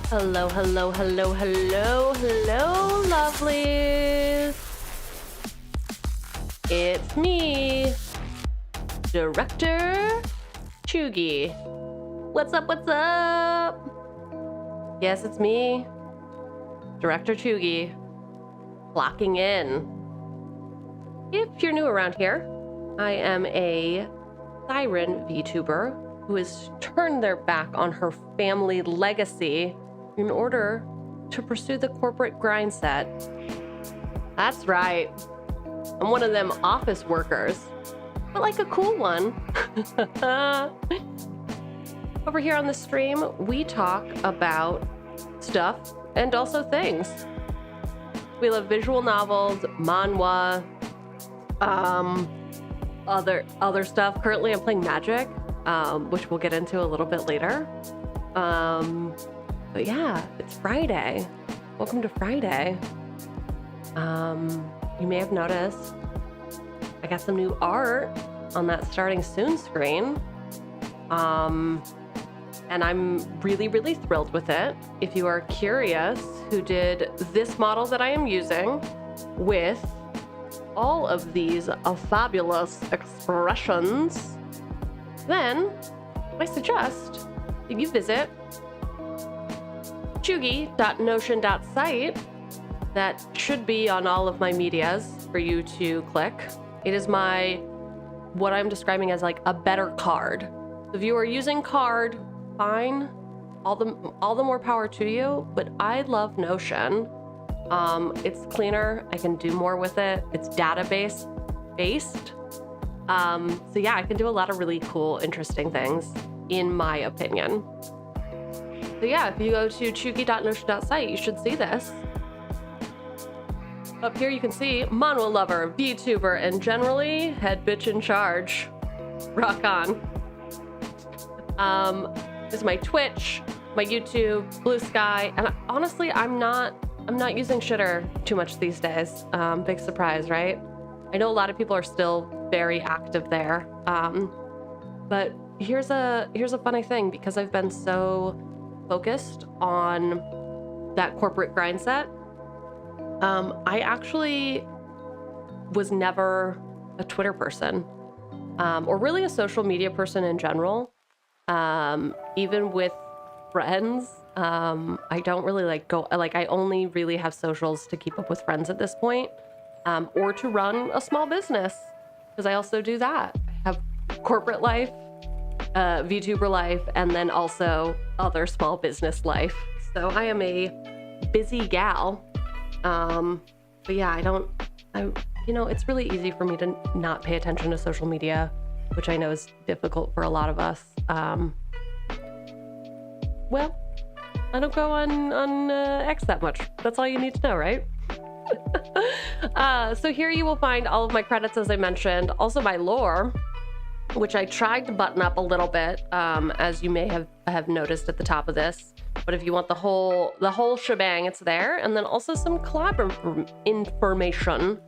Hello, hello, hello, hello, hello, lovelies. It's me, Director 𝕃𝕚𝕟𝕜. What's up, what's up? Yes, it's me, Director 𝕃𝕚𝕜, clocking in. If you're new around here, I am a siren VTuber who has turned their back on her family legacy in order to pursue the corporate grind set. That's right. I'm one of them office workers, but like a cool one. Over here on the stream, we talk about stuff and also things. We love visual novels, manhwa, other stuff. Currently, I'm playing Magic, which we'll get into a little bit later. But yeah, it's Friday. Welcome to Friday. You may have noticed I got some new art on that starting soon screen. And I'm really, really thrilled with it. If you are curious who did this model that I am using with all of these fabulous expressions, then I suggest that you visit 𝕃𝕚𝕟𝕜𝕤.notion.site. That should be on all of my medias for you to click. It is what I'm describing as like a better card. If you are using card, fine, all the more power to you, but I love Notion. It's cleaner, I can do more with it. It's database based. So yeah, I can do a lot of really cool, interesting things, in my opinion. So yeah, if you go to 𝕃𝕚𝕟𝕜𝕤.notion.site, you should see this. Up here you can see manhwa lover, VTuber, and generally head bitch in charge. Rock on. This is my Twitch, my YouTube, Blue Sky, and honestly, I'm not using Shitter too much these days. Big surprise, right? I know a lot of people are still very active there. But here's a funny thing, because I've been so focused on that corporate grind set. I actually was never a Twitter person, or really a social media person in general. Even with friends, I don't really I only really have socials to keep up with friends at this point, or to run a small business, because I also do that. I have corporate life, VTuber life, and then also other small business life. So I am a busy gal. But yeah, it's really easy for me to not pay attention to social media, which I know is difficult for a lot of us. Well, I don't go on X that much. That's all you need to know, right? So here you will find all of my credits, as I mentioned, also my lore, which I tried to button up a little bit, as you may have noticed at the top of this. But if you want the whole shebang, it's there. And then also some collab information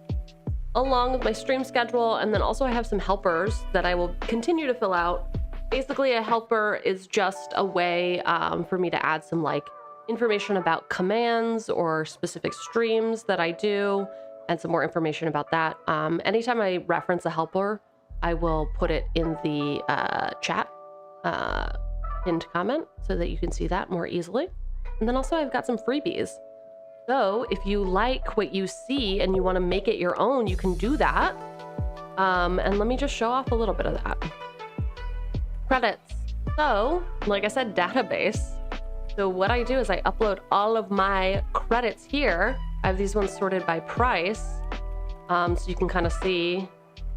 along with my stream schedule. And then also I have some helpers that I will continue to fill out. Basically, a helper is just a way for me to add some information about commands or specific streams that I do, and some more information about that. Anytime I reference a helper, I will put it in the chat, pinned comment, so that you can see that more easily. And then also I've got some freebies. So if you like what you see and you want to make it your own, you can do that. And let me just show off a little bit of that. Credits. So, like I said, database. So what I do is I upload all of my credits here. I have these ones sorted by price, so you can kind of see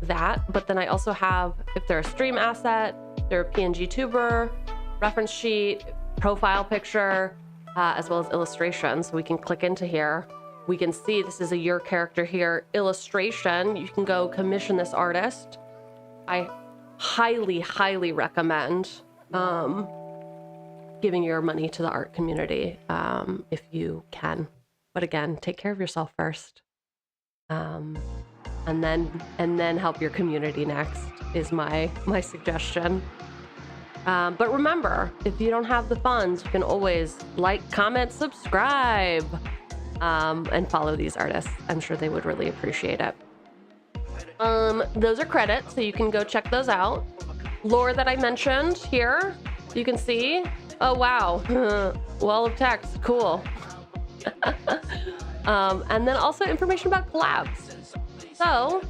that. But then I also have, if they're a stream asset, they're a PNG tuber, reference sheet, profile picture, as well as illustrations. So we can click into here. We can see this is a your character here illustration. You can go commission this artist. I highly, highly recommend giving your money to the art community if you can. But again, take care of yourself first. And then help your community next is my suggestion. But remember, if you don't have the funds, you can always like, comment, subscribe, and follow these artists. I'm sure they would really appreciate it. Those are credits, so you can go check those out. Lore that I mentioned here, you can see. Oh, wow. Wall of text. Cool. And then also information about collabs. So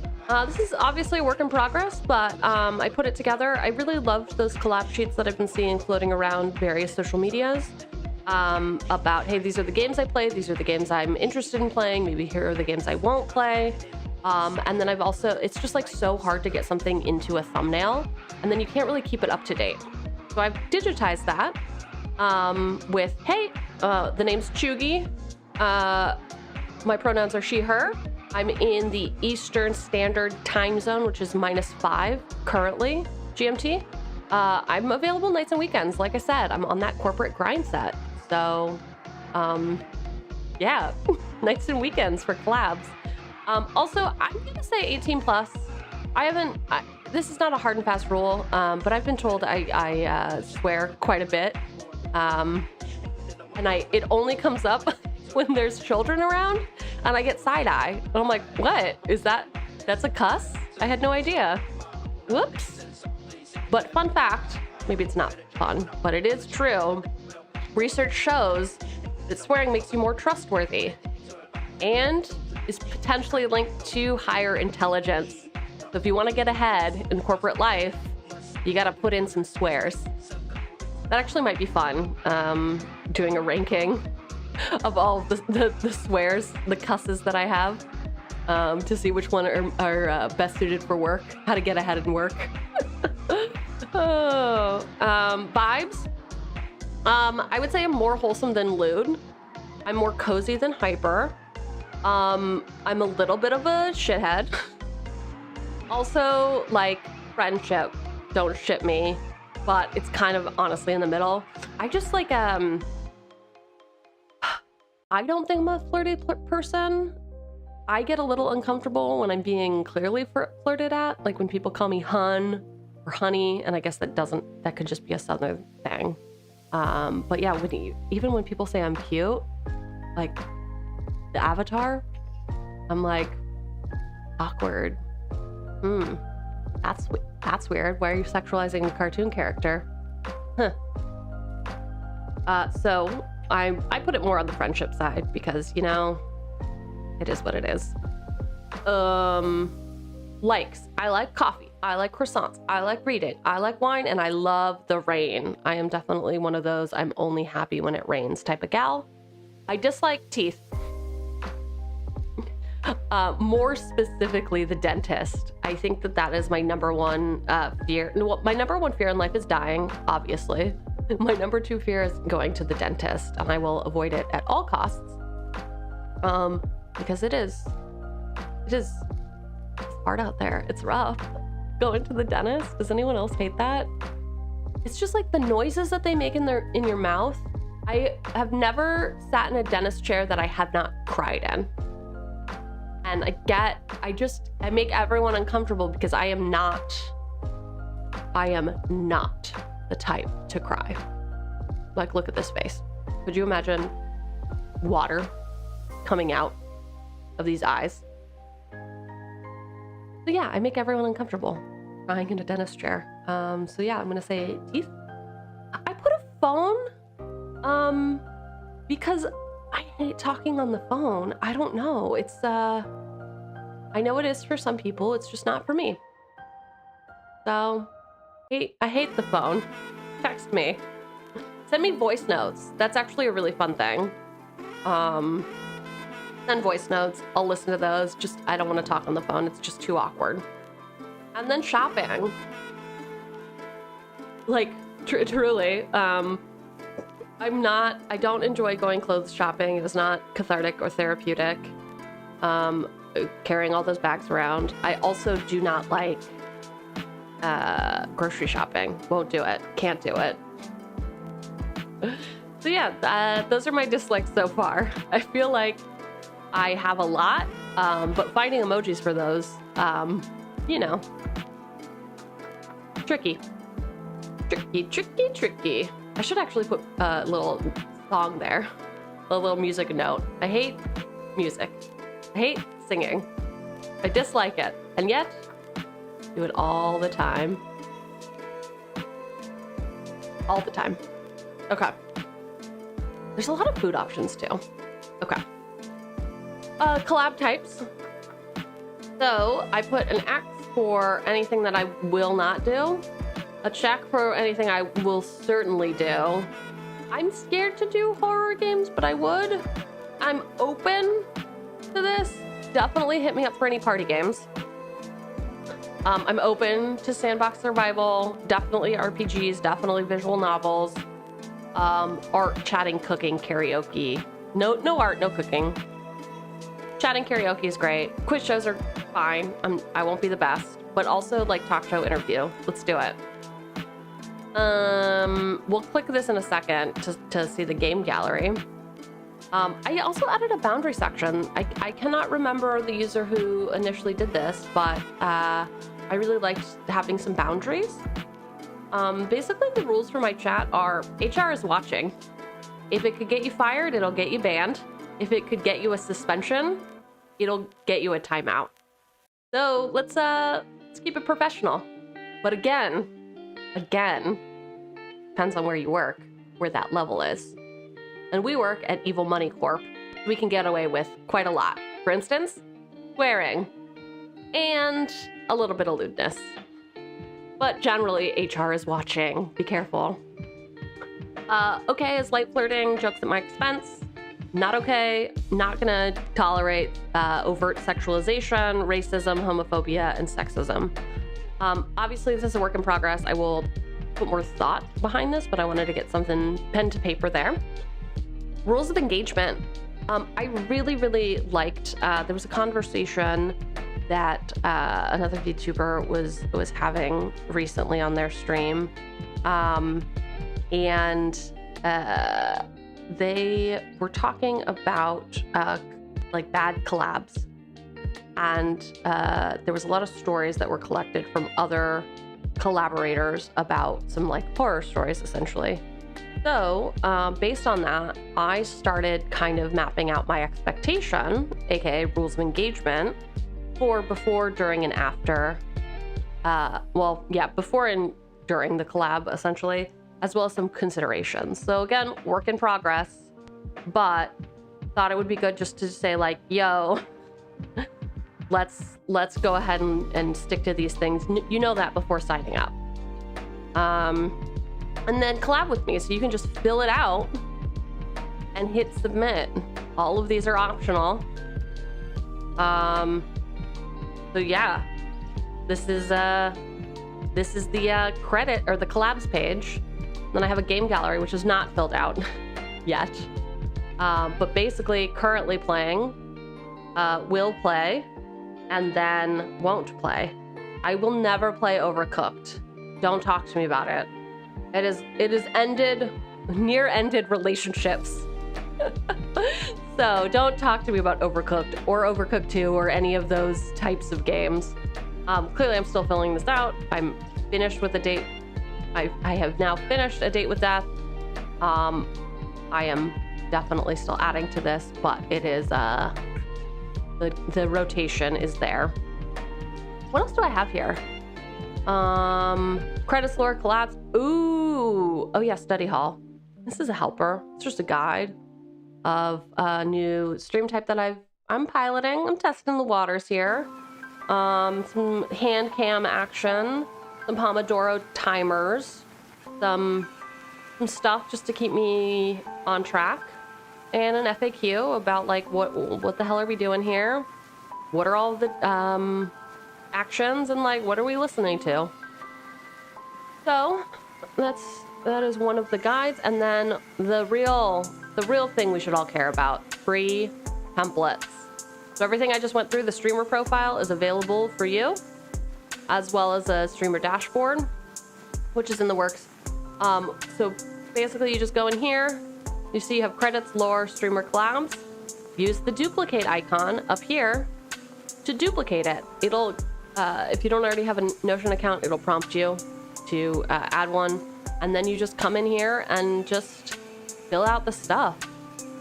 this is obviously a work in progress, but I put it together. I really loved those collab sheets that I've been seeing floating around various social medias about, hey, these are the games I play, these are the games I'm interested in playing, maybe here are the games I won't play. And then I've also, it's just like so hard to get something into a thumbnail, and then you can't really keep it up to date. So I've digitized that with, hey, the name's 𝕃𝕚𝕟𝕜𝕤. My pronouns are she, her. I'm in the Eastern Standard Time Zone, which is -5 currently, GMT. I'm available nights and weekends. Like I said, I'm on that corporate grind set. So, yeah, nights and weekends for collabs. Also, I'm gonna say 18 plus. This is not a hard and fast rule, but I've been told I swear quite a bit. And it only comes up when there's children around, and I get side eye. And I'm like, what? That's a cuss? I had no idea. Whoops. But fun fact, maybe it's not fun, but it is true. Research shows that swearing makes you more trustworthy and is potentially linked to higher intelligence. So if you want to get ahead in corporate life, you got to put in some swears. That actually might be fun, doing a ranking of all the swears, the cusses that I have, to see which one are best suited for work, how to get ahead in work. Vibes. I would say I'm more wholesome than lewd. I'm more cozy than hyper. I'm a little bit of a shithead. Also, like, friendship. Don't ship me. But it's kind of honestly in the middle. I just like, I don't think I'm a flirty person. I get a little uncomfortable when I'm being clearly flirted at. Like when people call me hun or honey, and I guess that could just be a southern thing. But yeah, even when people say I'm cute, like the avatar, I'm like, awkward. That's weird. Why are you sexualizing a cartoon character? Huh. So I put it more on the friendship side because, you know, it is what it is. Likes. I like coffee. I like croissants. I like reading. I like wine, and I love the rain. I am definitely one of those I'm only happy when it rains type of gal. I dislike teeth. More specifically, the dentist. I think that is my number one fear. Well, my number one fear in life is dying, obviously. My number two fear is going to the dentist, and I will avoid it at all costs. Because it is hard out there. It's rough. Going to the dentist. Does anyone else hate that? It's just like the noises that they make in your mouth. I have never sat in a dentist chair that I have not cried in. And I make everyone uncomfortable because I am not the type to cry. Like, look at this face. Could you imagine water coming out of these eyes? So yeah, I make everyone uncomfortable crying in a dentist chair. So yeah, I'm gonna say teeth. I put a phone, because I hate talking on the phone. I don't know. I know it is for some people. It's just not for me. So, I hate the phone. Text me. Send me voice notes. That's actually a really fun thing. Send voice notes. I'll listen to those. I don't want to talk on the phone. It's just too awkward. And then shopping. Like, truly, I don't enjoy going clothes shopping. It is not cathartic or therapeutic. Carrying all those bags around. I also do not like grocery shopping. Won't do it. Can't do it. So yeah, those are my dislikes so far. I feel like I have a lot, but finding emojis for those, you know, tricky. Tricky, tricky, tricky. I should actually put a little song there. A little music note. I hate music. I hate singing. I dislike it. And yet, do it all the time. All the time. Okay. There's a lot of food options too. Okay. Collab types. So I put an X for anything that I will not do. A check for anything I will certainly do. I'm scared to do horror games, but I would. I'm open to this. Definitely hit me up for any party games. I'm open to sandbox survival, definitely RPGs, definitely visual novels, art, chatting, cooking, karaoke. No art, no cooking. Chatting karaoke is great. Quiz shows are fine. I won't be the best, but also like talk show interview. Let's do it. We'll click this in a second to see the game gallery. I also added a boundary section. I cannot remember the user who initially did this, but I really liked having some boundaries. Basically, the rules for my chat are HR is watching. If it could get you fired, it'll get you banned. If it could get you a suspension, it'll get you a timeout. So let's keep it professional. But again, depends on where you work, where that level is. And we work at Evil Money Corp. We can get away with quite a lot. For instance, swearing and a little bit of lewdness. But generally, HR is watching. Be careful. Okay is light flirting, jokes at my expense. Not okay. Not gonna tolerate overt sexualization, racism, homophobia, and sexism. Obviously, this is a work in progress. I will put more thought behind this, but I wanted to get something pen to paper there. Rules of engagement. I really liked, there was a conversation that another VTuber was having recently on their stream. And they were talking about like bad collabs. And there was a lot of stories that were collected from other collaborators about some like horror stories, essentially. So based on that, I started kind of mapping out my expectation, aka rules of engagement, for before, during, and after. Well, yeah, before and during the collab, essentially, as well as some considerations. So again, work in progress, but thought it would be good just to say like, yo, let's go ahead and stick to these things. You know that before signing up. And then collab with me, so you can just fill it out and hit submit. All of these are optional. So yeah, this is the credit or the collabs page. Then I have a game gallery, which is not filled out yet. But basically currently playing, will play, and then won't play. I will never play Overcooked. Don't talk to me about it. It is near ended relationships. So don't talk to me about Overcooked or Overcooked 2 or any of those types of games. Clearly I'm still filling this out. I'm finished with a date. I have now finished A Date with Death. I am definitely still adding to this, but it is, the rotation is there. What else do I have here? Credits, lore, collabs. Ooh, oh yeah, study hall. This is a helper. It's just a guide of a new stream type that I'm piloting. I'm testing the waters here. Some hand cam action, some Pomodoro timers, some stuff just to keep me on track, and an FAQ about like what the hell are we doing here? What are all the actions, and like what are we listening to? So that is one of the guides, and then the real thing we should all care about: free templates. So everything I just went through, the streamer profile is available for you, as well as a streamer dashboard, which is in the works. So basically you just go in here, you see you have credits, lore, streamer collabs. Use the duplicate icon up here to duplicate it. It'll, if you don't already have a Notion account, it'll prompt you to add one. And then you just come in here and just fill out the stuff.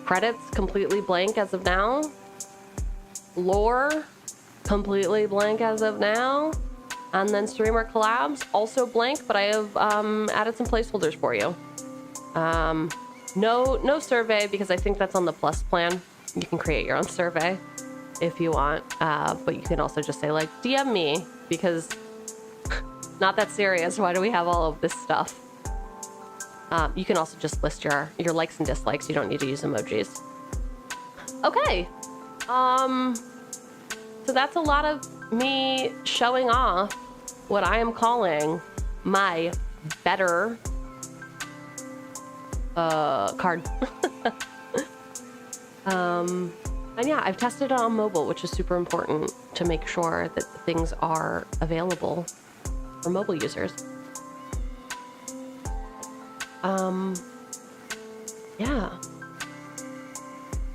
Credits completely blank as of now. Lore completely blank as of now. And then streamer collabs also blank, but I have added some placeholders for you. No survey, because I think that's on the plus plan. You can create your own survey if you want, but you can also just say like DM me, because not that serious. Why do we have all of this stuff? You can also just list your likes and dislikes. You don't need to use emojis. Okay. So that's a lot of me showing off what I am calling my better card. And yeah, I've tested it on mobile, which is super important to make sure that things are available for mobile users. Yeah.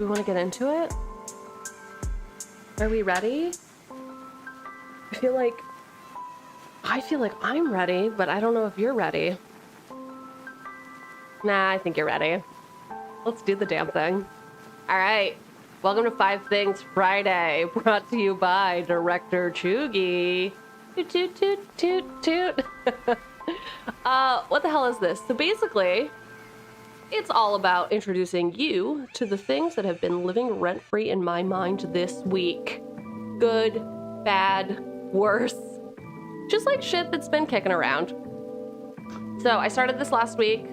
We want to get into it? Are we ready? I feel like I'm ready, but I don't know if you're ready. Nah, I think you're ready. Let's do the damn thing. All right. Welcome to 5 Things Friday, brought to you by Director Chuggy. Toot, toot, toot, toot, toot. What the hell is this? So basically, it's all about introducing you to the things that have been living rent-free in my mind this week. Good, bad, worse. Just like shit that's been kicking around. So I started this last week.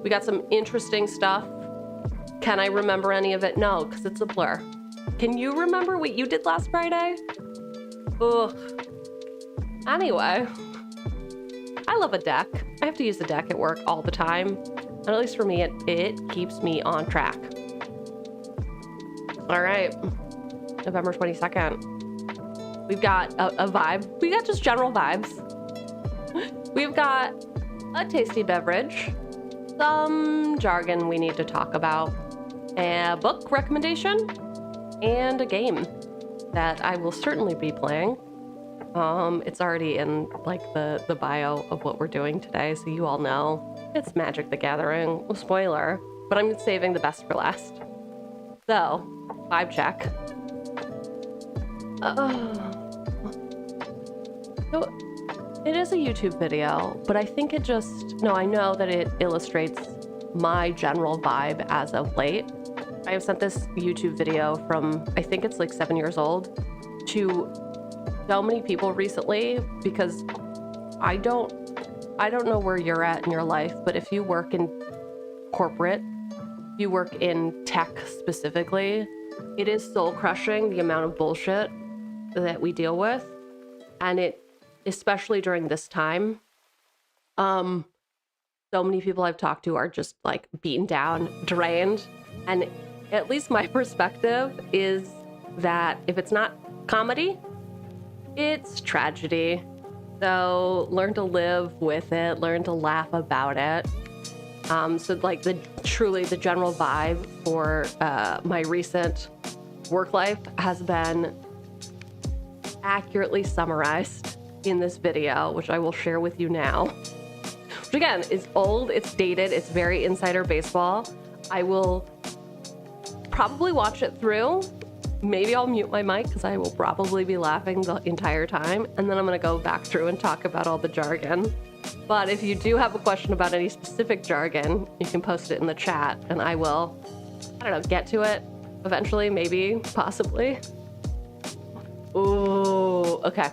We got some interesting stuff. Can I remember any of it? No, because it's a blur. Can you remember what you did last Friday? Ugh. Anyway, I love a deck. I have to use the deck at work all the time. And at least for me, it keeps me on track. All right, November 22nd. We've got a vibe. We got just general vibes. We've got a tasty beverage, some jargon we need to talk about, a book recommendation, and a game that I will certainly be playing. It's already in like the bio of what we're doing today, so you all know it's Magic the Gathering. Well, spoiler, but I'm saving the best for last. So, vibe check. So it is a YouTube video, but I think it I know that it illustrates my general vibe as of late. I have sent this YouTube video from, I think it's like 7 years old, to so many people recently, because I don't know where you're at in your life, but if you work in corporate, you work in tech specifically, it is soul crushing the amount of bullshit that we deal with. And it, especially during this time, so many people I've talked to are just like beaten down, drained. And at least my perspective is that if it's not comedy, it's tragedy. So learn to live with it, learn to laugh about it. So like truly the general vibe for my recent work life has been accurately summarized in this video, which I will share with you now. Which again is old, it's dated, it's very insider baseball. I will probably watch it through. Maybe I'll mute my mic because I will probably be laughing the entire time. And then I'm going to go back through and talk about all the jargon. But if you do have a question about any specific jargon, you can post it in the chat and I will, I don't know, get to it eventually, maybe, possibly. Ooh, okay.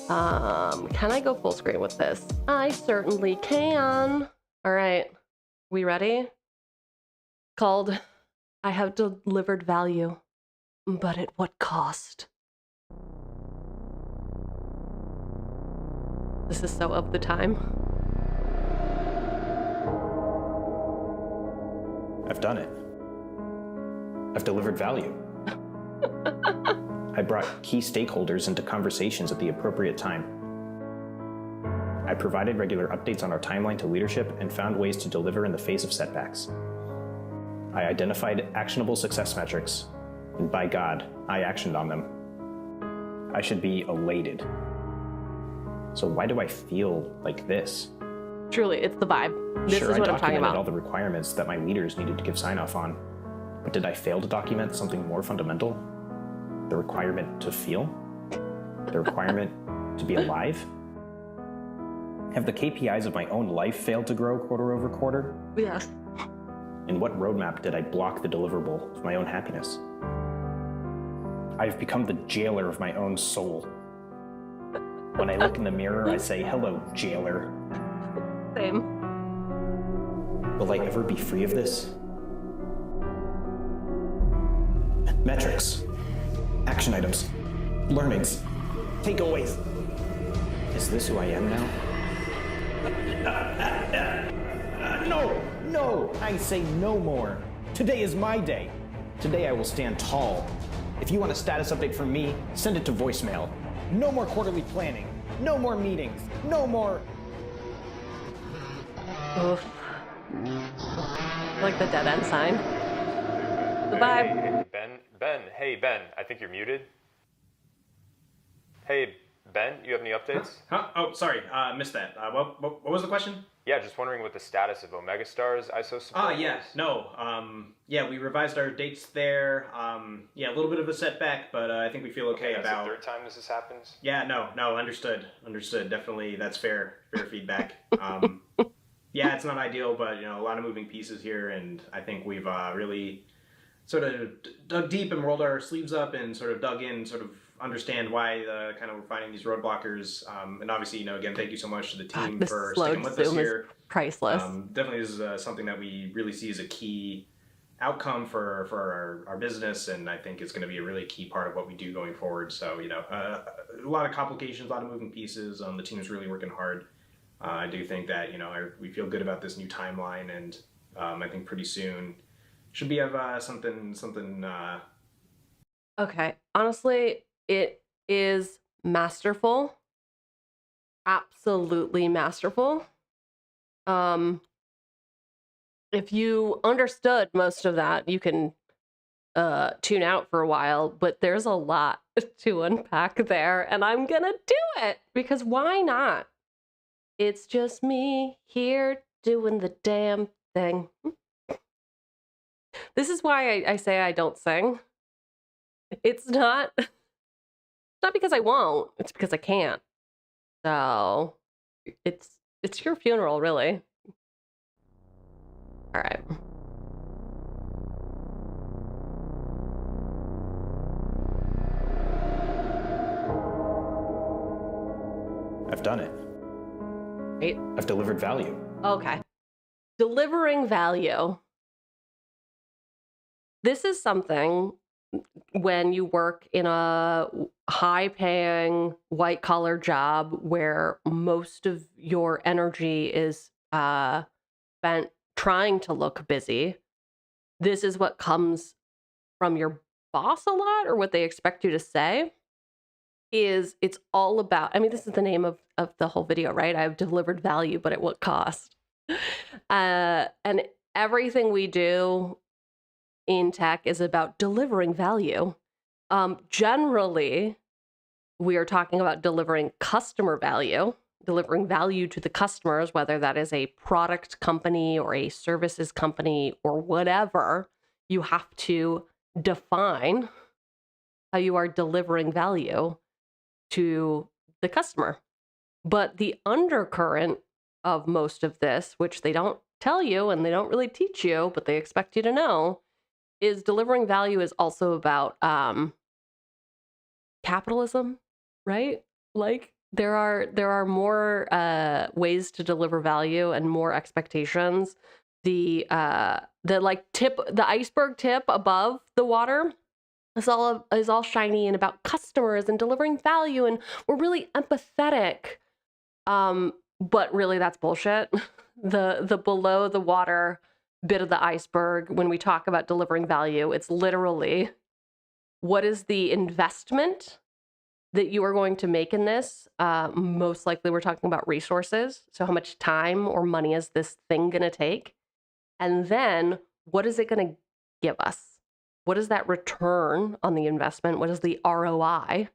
Can I go full screen with this? I certainly can. All right, we ready? Called I Have Delivered Value, but at what cost? This is so of the time. I've done it. I've delivered value. I brought key stakeholders into conversations at the appropriate time. I provided regular updates on our timeline to leadership and found ways to deliver in the face of setbacks. I identified actionable success metrics, and by God, I actioned on them. I should be elated. So why do I feel like this? Truly, it's the vibe. This Sure, is what I I'm talking documented all about. the requirements that my leaders needed to give sign-off on. But did I fail to document something more fundamental? The requirement to feel? The requirement to be alive? Have the KPIs of my own life failed to grow quarter over quarter? Yes. In what roadmap did I block the deliverable of my own happiness? I've become the jailer of my own soul. When I look in the mirror, I say, hello, jailer. Same. Will I ever be free of this? Metrics, action items, learnings, takeaways. Is this who I am now? No, I say no more. Today is my day. Today I will stand tall. If you want a status update from me, send it to voicemail. No more quarterly planning. No more meetings. No more. Oof. Like the dead end sign. The vibe. Hey, Ben, I think you're muted. Hey, Ben, you have any updates? Huh? Oh, sorry, missed that. What was the question? Yeah, just wondering what the status of 𝕃𝕚𝕟𝕜's ISO support Yeah, was. no, yeah, we revised our dates there. Yeah, a little bit of a setback, but I think we feel okay That's about. the third time this has happened. Yeah, no, understood. Definitely, that's fair feedback. Yeah, it's not ideal, but a lot of moving pieces here, and I think we've really sort of dug deep and rolled our sleeves up and sort of dug in, sort of understand why kind of we're finding these roadblockers. And obviously, again, thank you so much to the team This for slow sticking with us Zoom is here. priceless. Definitely, this is something that we really see as a key outcome for our business, and I think it's going to be a really key part of what we do going forward. So, a lot of complications, a lot of moving pieces. The team is really working hard. I do think that we feel good about this new timeline, and I think pretty soon should be have something. Okay, honestly, it is masterful. Absolutely masterful. If you understood most of that, you can tune out for a while, but there's a lot to unpack there, and I'm gonna do it because why not? It's just me here doing the damn thing. This is why I say I don't sing. It's not because I won't, it's because I can't. So it's your funeral, really. All right. I've done it. Right. I've delivered value. Okay. Delivering value. This is something when you work in a high-paying, white-collar job where most of your energy is spent trying to look busy. This is what comes from your boss a lot, or what they expect you to say. It's all about, I mean, this is the name of the whole video, right? I've delivered value, but at what cost? And everything we do in tech is about delivering value. Generally, we are talking about delivering customer value, delivering value to the customers, whether that is a product company or a services company or whatever. You have to define how you are delivering value to the customer. But the undercurrent of most of this, which they don't tell you and they don't really teach you, but they expect you to know, is delivering value is also about capitalism, right? Like there are more ways to deliver value and more expectations. The iceberg tip above the water is all shiny and about customers and delivering value, and we're really empathetic. But really that's bullshit. The below the water bit of the iceberg, when we talk about delivering value, it's literally what is the investment that you are going to make in this. Most likely we're talking about resources. So how much time or money is this thing going to take? And then what is it going to give us? What is that return on the investment? What is the ROI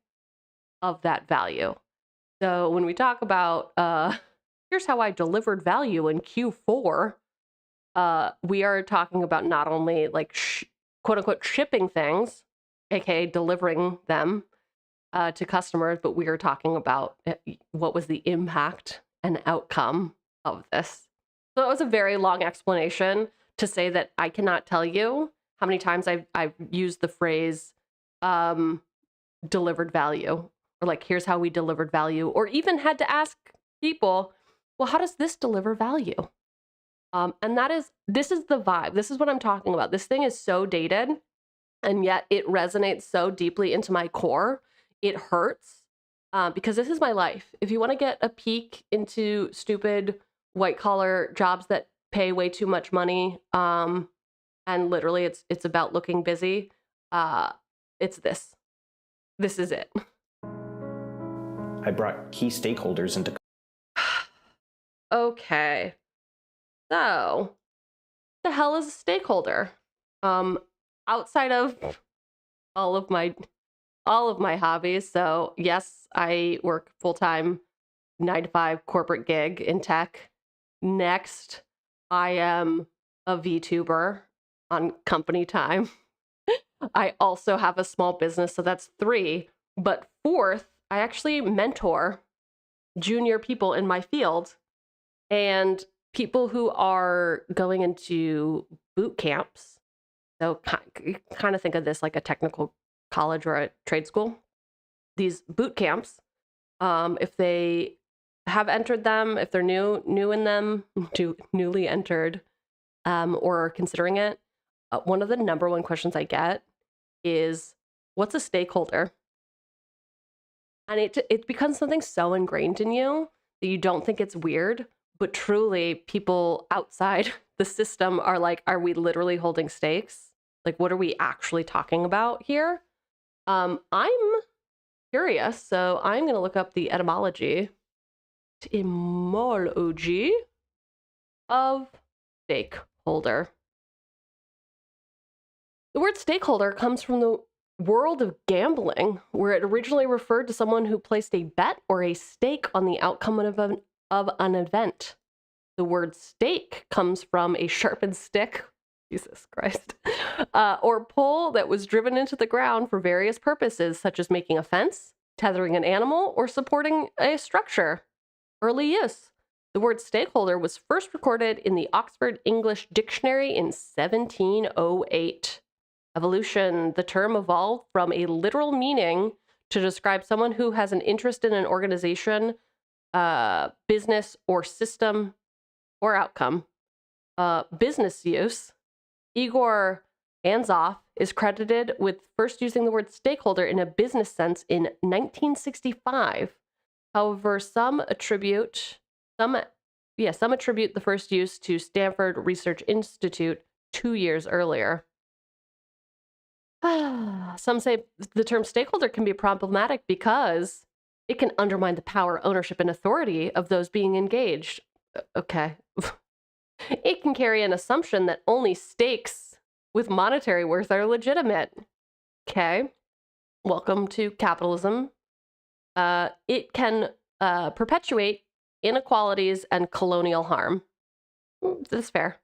of that value? So when we talk about here's how I delivered value in Q4. We are talking about not only like quote unquote shipping things, aka delivering them to customers, but we are talking about what was the impact and outcome of this. So it was a very long explanation to say that I cannot tell you how many times I've used the phrase delivered value, or like, here's how we delivered value, or even had to ask people, well, how does this deliver value? And this is the vibe. This is what I'm talking about. This thing is so dated, and yet it resonates so deeply into my core. It hurts because this is my life. If you want to get a peek into stupid white collar jobs that pay way too much money, and literally it's about looking busy, it's this. This is it. I brought key stakeholders into. Okay. So, what the hell is a stakeholder? Outside of all of my hobbies, so yes, I work full-time 9-to-5 corporate gig in tech. Next, I am a VTuber on company time. I also have a small business, so that's 3. But 4th, I actually mentor junior people in my field and people who are going into boot camps. So kind of think of this like a technical college or a trade school. These boot camps, if they have entered them, if they're new in them, newly entered, or considering it, one of the number one questions I get is, what's a stakeholder? And it becomes something so ingrained in you that you don't think it's weird, but truly people outside the system are like, are we literally holding stakes? Like, what are we actually talking about here? I'm curious, so I'm going to look up the etymology of stakeholder. The word stakeholder comes from the world of gambling, where it originally referred to someone who placed a bet or a stake on the outcome of an event. The word stake comes from a sharpened stick, Jesus Christ, or pole that was driven into the ground for various purposes, such as making a fence, tethering an animal, or supporting a structure. Early use. The word stakeholder was first recorded in the Oxford English Dictionary in 1708. Evolution. The term evolved from a literal meaning to describe someone who has an interest in an organization, business, or system, or outcome. Business use. Igor Anzov is credited with first using the word stakeholder in a business sense in 1965. However, some attribute the first use to Stanford Research Institute 2 years earlier. Some say the term stakeholder can be problematic because it can undermine the power, ownership, and authority of those being engaged. Okay. It can carry an assumption that only stakes with monetary worth are legitimate. Okay. Welcome to capitalism. It can perpetuate inequalities and colonial harm. That's fair.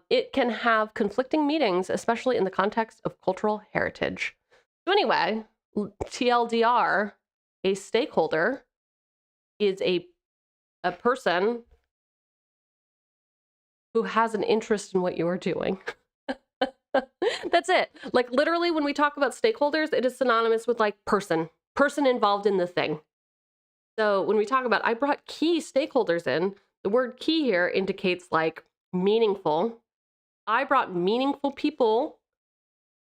It can have conflicting meanings, especially in the context of cultural heritage. So anyway, TLDR, a stakeholder is a person who has an interest in what you are doing. That's it. Like, literally, when we talk about stakeholders, it is synonymous with like person involved in the thing. So when we talk about, I brought key stakeholders in, the word key here indicates like meaningful. I brought meaningful people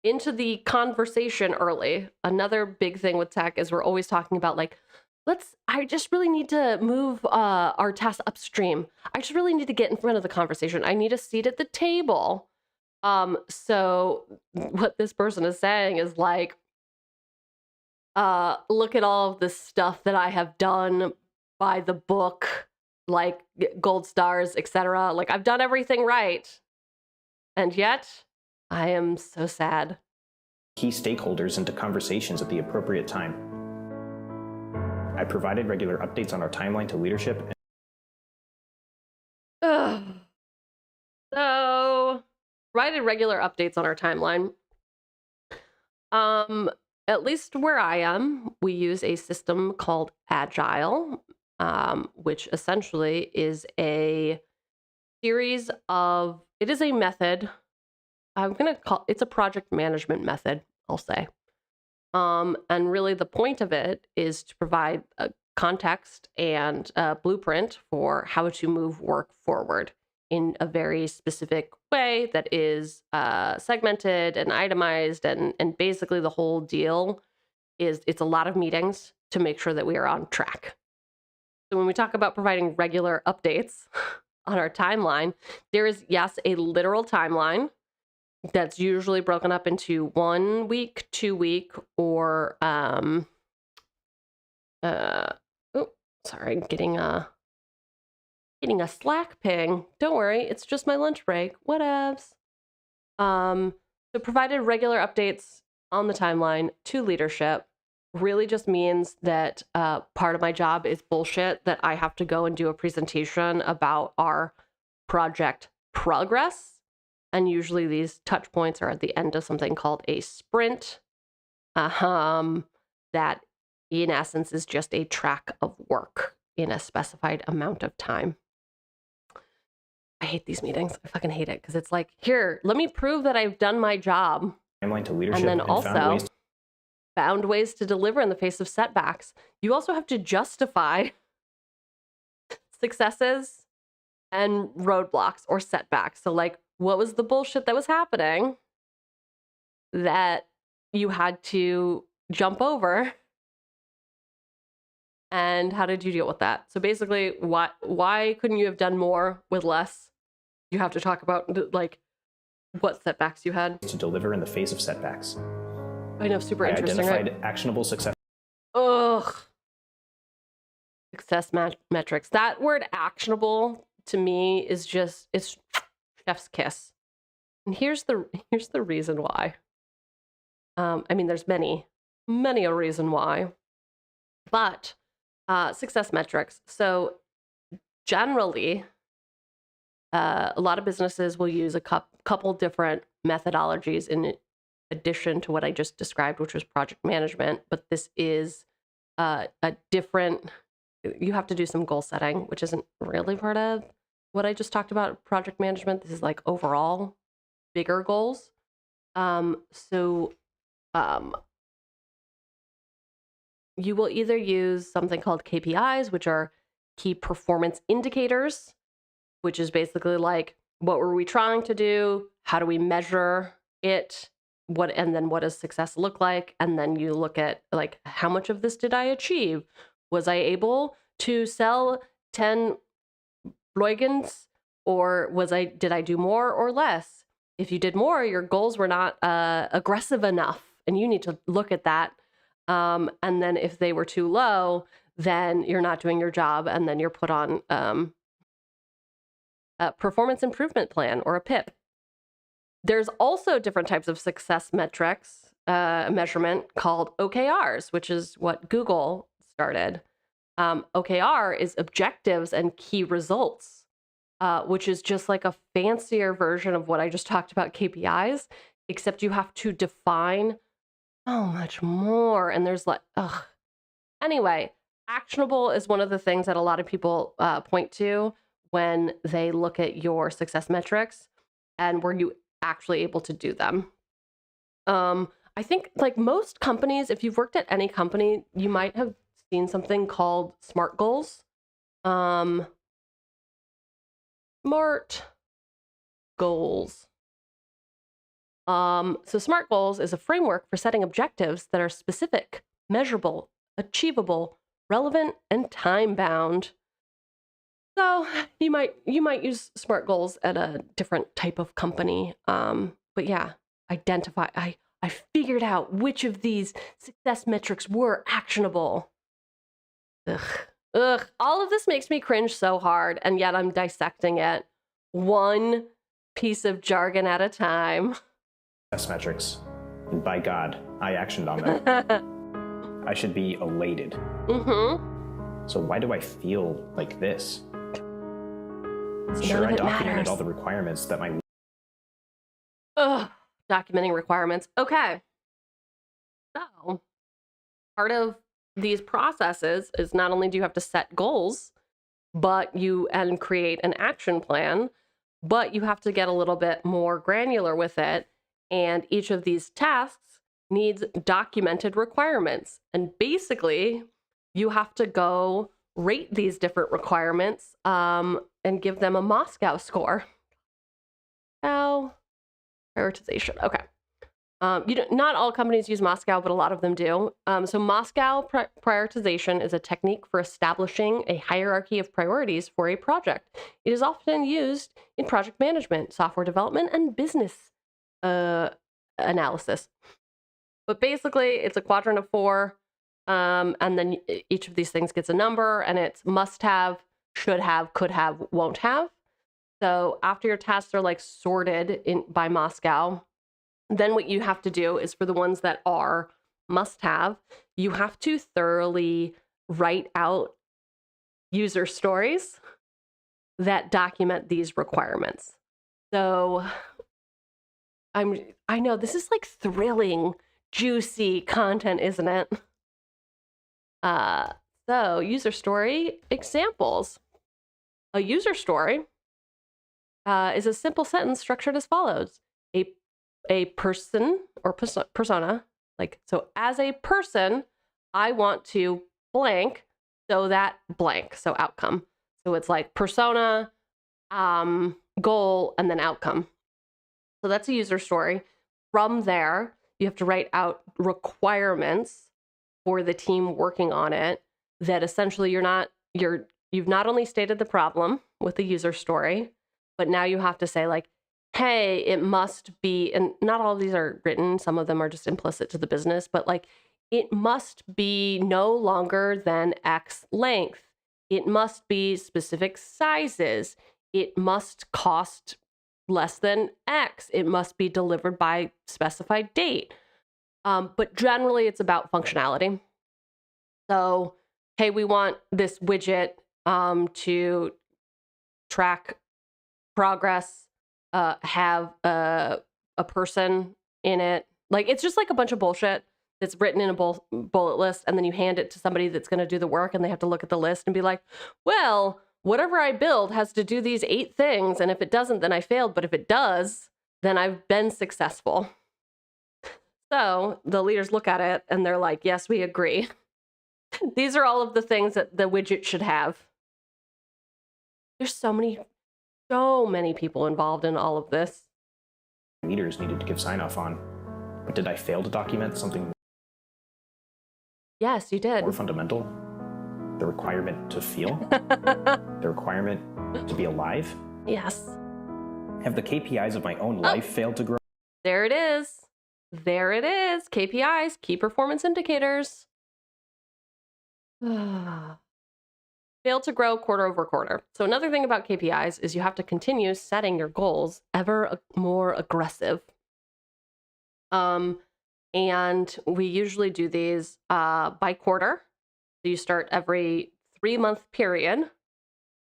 into the conversation early. Another big thing with tech is we're always talking about like, I just really need to move our tasks upstream. I just really need to get in front of the conversation. I need a seat at the table. So what this person is saying is like, look at all of the stuff that I have done by the book, like gold stars, etc. Like, I've done everything right. And yet, I am so sad. Key stakeholders into conversations at the appropriate time. I provided regular updates on our timeline to leadership provided regular updates on our timeline. At least where I am, we use a system called Agile, which essentially is a series of, it is a method. I'm going to call it's a project management method, I'll say. And really the point of it is to provide a context and a blueprint for how to move work forward in a very specific way that is segmented and itemized. And basically the whole deal is it's a lot of meetings to make sure that we are on track. So when we talk about providing regular updates on our timeline, there is, yes, a literal timeline that's usually broken up into 1 week, 2 week, or sorry, getting a Slack ping. Don't worry, it's just my lunch break. Whatevs. So provided regular updates on the timeline to leadership really just means that part of my job is bullshit that I have to go and do a presentation about our project progress. And usually these touch points are at the end of something called a sprint. That in essence is just a track of work in a specified amount of time. I hate these meetings. I fucking hate it because it's like, here, let me prove that I've done my job. Timeline to leadership and then also found ways to deliver in the face of setbacks. You also have to justify successes and roadblocks or setbacks. So like, what was the bullshit that was happening that you had to jump over? And how did you deal with that? So basically, why couldn't you have done more with less? You have to talk about like what setbacks you had. To deliver in the face of setbacks. I know, super interesting. I identified actionable success. Ugh. Success metrics. That word actionable to me is just, it's chef's kiss. And here's the reason why. I mean, there's many a reason why, but success metrics. So generally, a lot of businesses will use a couple different methodologies in addition to what I just described, which was project management. But this is a different, you have to do some goal setting, which isn't really part of what I just talked about, project management. This is like overall bigger goals. You will either use something called KPIs, which are key performance indicators, which is basically like, what were we trying to do? How do we measure it? And then what does success look like? And then you look at like, how much of this did I achieve? Was I able to sell 10 𝕃𝕚𝕟𝕜𝕤, or did I do more or less? If you did more, your goals were not aggressive enough, and you need to look at that. And then if they were too low, then you're not doing your job, and then you're put on a performance improvement plan or a PIP. There's also different types of success metrics measurement called OKRs, which is what Google started. OKR is objectives and key results, which is just like a fancier version of what I just talked about, KPIs, except you have to define so much more. And there's like, ugh. Anyway, actionable is one of the things that a lot of people point to when they look at your success metrics, and were you actually able to do them? I think like most companies, if you've worked at any company, you might have seen something called SMART goals. SMART goals. So SMART goals is a framework for setting objectives that are specific, measurable, achievable, relevant, and time-bound. So you might use SMART goals at a different type of company. But yeah, identify. I figured out which of these success metrics were actionable. Ugh. All of this makes me cringe so hard, and yet I'm dissecting it one piece of jargon at a time. Success metrics. And by God, I actioned on them. I should be elated. Mm-hmm. So why do I feel like this? Sure, I documented all the requirements that my documenting requirements. Okay. So part of these processes is not only do you have to set goals, but and create an action plan, but you have to get a little bit more granular with it. And each of these tasks needs documented requirements. And basically, you have to go rate these different requirements and give them a Moscow score. Oh, prioritization. Okay. Not all companies use Moscow, but a lot of them do. So Moscow prioritization is a technique for establishing a hierarchy of priorities for a project. It is often used in project management, software development, and business analysis. But basically, it's a quadrant of 4, and then each of these things gets a number, and it's must have, should have, could have, won't have. So after your tasks are like sorted by Moscow, then what you have to do is for the ones that are must have, you have to thoroughly write out user stories that document these requirements. So I know this is like thrilling, juicy content, isn't it? So user story examples. A user story is a simple sentence structured as follows. A person or persona, like, so as a person, I want to blank, so that blank, so outcome. So it's like persona, goal, and then outcome. So that's a user story. From there, you have to write out requirements for the team working on it that essentially you've not only stated the problem with the user story, but now you have to say like, hey, it must be, and not all of these are written, some of them are just implicit to the business, but like, it must be no longer than X length. It must be specific sizes. It must cost less than X. It must be delivered by specified date. But generally, it's about functionality. So, hey, we want this widget to track progress, have a person in it. Like, it's just like a bunch of bullshit that's written in a bullet list, and then you hand it to somebody that's going to do the work, and they have to look at the list and be like, well, whatever I build has to do these 8 things, and if it doesn't, then I failed, but if it does, then I've been successful. So the leaders look at it, and they're like, yes, we agree. These are all of the things that the widget should have. There's so many people involved in all of this. Leaders needed to give sign-off on. But did I fail to document something? Yes, you did. More fundamental? The requirement to feel? The requirement to be alive? Yes. Have the KPIs of my own life failed to grow? There it is. There it is. KPIs, key performance indicators. Failed to grow quarter over quarter. So another thing about KPIs is you have to continue setting your goals ever more aggressive. And we usually do these by quarter. So you start every 3-month period.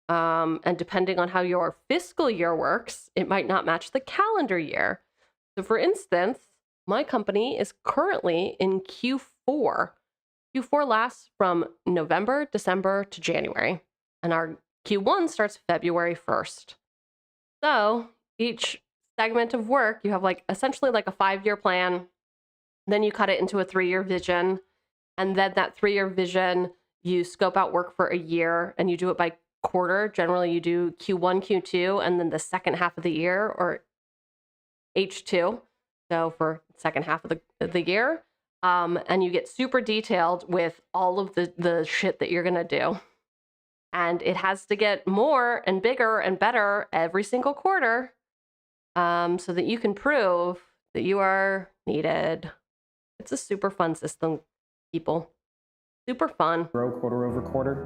And depending on how your fiscal year works, it might not match the calendar year. So for instance, my company is currently in Q4. Q4 lasts from November, December to January, and our Q1 starts February 1st. So each segment of work, you have like essentially like a 5-year plan, then you cut it into a 3-year vision, and then that 3-year vision, you scope out work for a year, and you do it by quarter. Generally, you do Q1, Q2, and then the second half of the year, or H2, so for second half of the year. And you get super detailed with all of the shit that you're going to do. And it has to get more and bigger and better every single quarter so that you can prove that you are needed. It's a super fun system, people. Super fun. Grow quarter over quarter?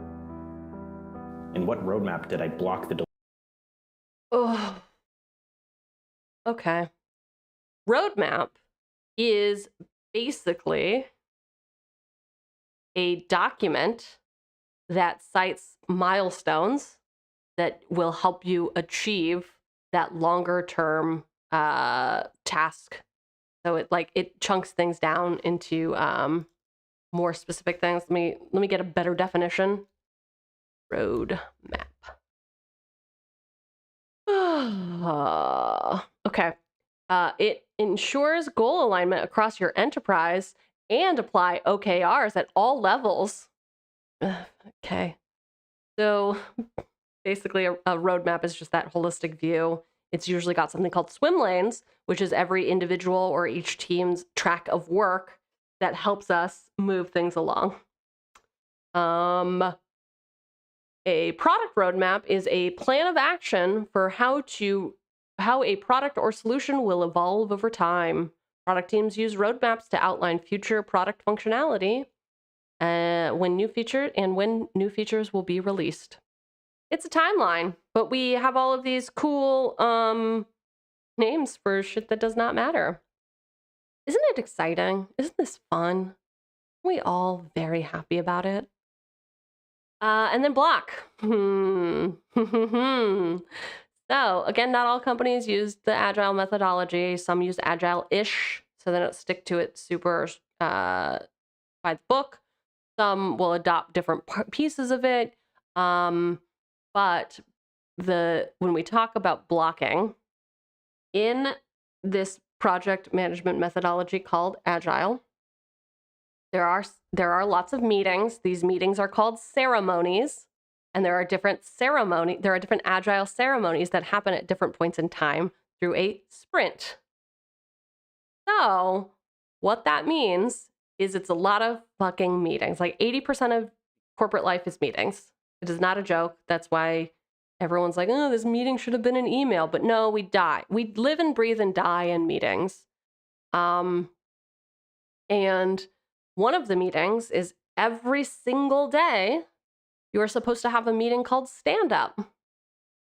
In what roadmap did I block the Oh. Okay. Roadmap is basically a document that cites milestones that will help you achieve that longer term task So it chunks things down into more specific things. Let me get a better definition. Road map. Okay. It ensures goal alignment across your enterprise and apply OKRs at all levels. Okay. So basically a roadmap is just that holistic view. It's usually got something called swim lanes, which is every individual or each team's track of work that helps us move things along. A product roadmap is a plan of action for how a product or solution will evolve over time. Product teams use roadmaps to outline future product functionality when new features will be released. It's a timeline, but we have all of these cool names for shit that does not matter. Isn't it exciting? Isn't this fun? We all very happy about it. And then block. So again, not all companies use the agile methodology. Some use agile-ish, so they don't stick to it super by the book. Some will adopt different pieces of it. But when we talk about blocking in this project management methodology called agile, there are lots of meetings. These meetings are called ceremonies, and there are different agile ceremonies that happen at different points in time through a sprint. So what that means is it's a lot of fucking meetings. Like 80% of corporate life is meetings. It is not a joke. That's why everyone's like, oh, this meeting should have been an email. But no, we die. We live and breathe and die in meetings. And one of the meetings is every single day, you're supposed to have a meeting called stand-up.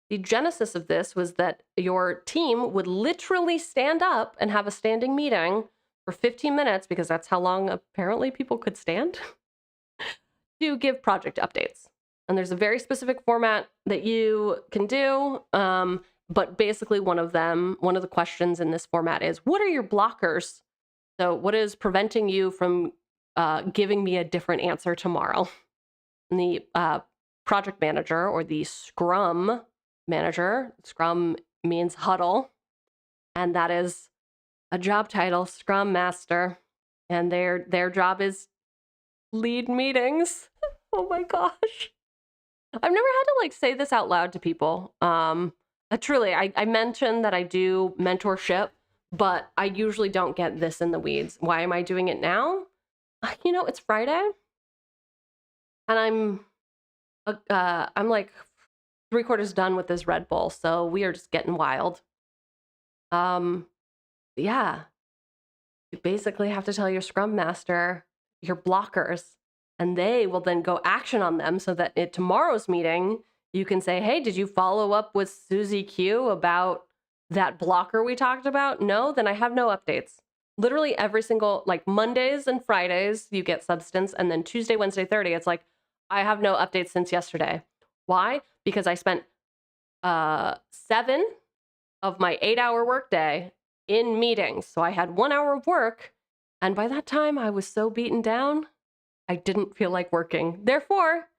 The genesis of this was that your team would literally stand up and have a standing meeting for 15 minutes, because that's how long apparently people could stand, to give project updates. And there's a very specific format that you can do. But basically one of the questions in this format is, what are your blockers? So what is preventing you from giving me a different answer tomorrow? And the project manager, or the Scrum manager, Scrum means huddle, and that is a job title, Scrum Master, and their job is lead meetings. Oh my gosh. I've never had to say this out loud to people. Truly, I mentioned that I do mentorship, but I usually don't get this in the weeds. Why am I doing it now? It's Friday, and I'm like 3/4 done with this Red Bull, so we are just getting wild. Yeah, you basically have to tell your Scrum Master your blockers, and they will then go action on them, so that at tomorrow's meeting, you can say, hey, did you follow up with Susie Q about that blocker we talked about? No? Then I have no updates. Literally every single, Mondays and Fridays, you get substance, and then Tuesday, Wednesday, Thursday, it's like, I have no updates since yesterday. Why? Because I spent 7 of my 8-hour workday in meetings. So I had 1 hour of work, and by that time I was so beaten down, I didn't feel like working. Therefore,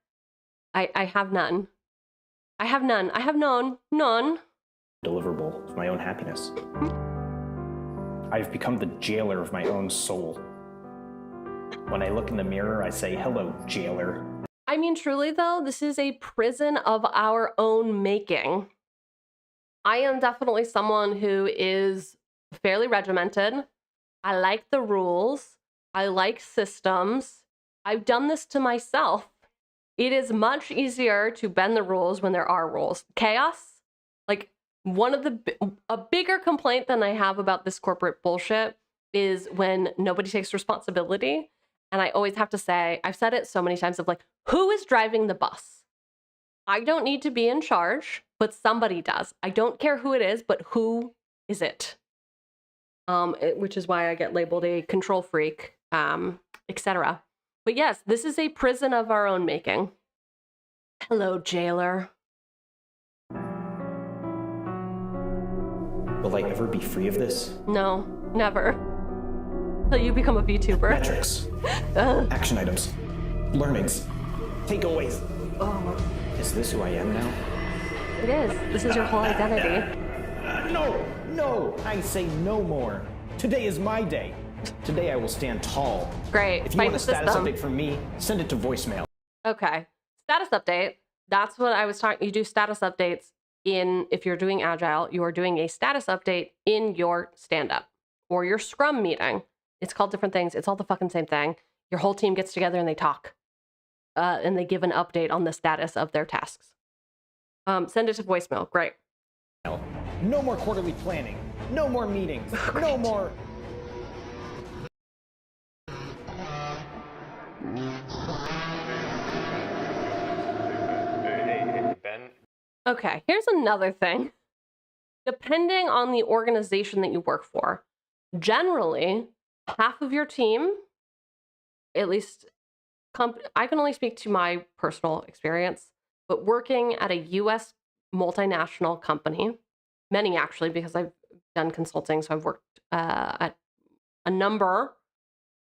I have none. I have none. I have none. Deliverable of my own happiness. I've become the jailer of my own soul. When I look in the mirror, I say, hello, jailer. I mean, truly though, this is a prison of our own making. I am definitely someone who is fairly regimented. I like the rules. I like systems. I've done this to myself. It is much easier to bend the rules when there are rules. Chaos, a bigger complaint than I have about this corporate bullshit is when nobody takes responsibility. And I always have to say, I've said it so many times, of who is driving the bus? I don't need to be in charge, but somebody does. I don't care who it is, but who is it? Which is why I get labeled a control freak, etc. But yes, this is a prison of our own making. Hello, jailer. Will I ever be free of this? No, never. Till you become a VTuber. Metrics. Action items. Learnings. Takeaways. Oh, Is this who I am now? it is. This is your whole identity. No, I say no more. Today is my day. Today I will stand tall. Great. If you want a status update from me, send it to voicemail. Okay. Status update. That's what I was talking. You do status updates if you're doing Agile, you are doing a status update in your stand-up or your Scrum meeting. It's called different things. It's all the fucking same thing. Your whole team gets together and they talk. And they give an update on the status of their tasks. Send it to voicemail. Great. No more quarterly planning. No more meetings. No more. Hey, Ben. Okay, here's another thing. Depending on the organization that you work for, generally, half of your team, at least, I can only speak to my personal experience, but working at a US multinational company, many actually, because I've done consulting, so I've worked at a number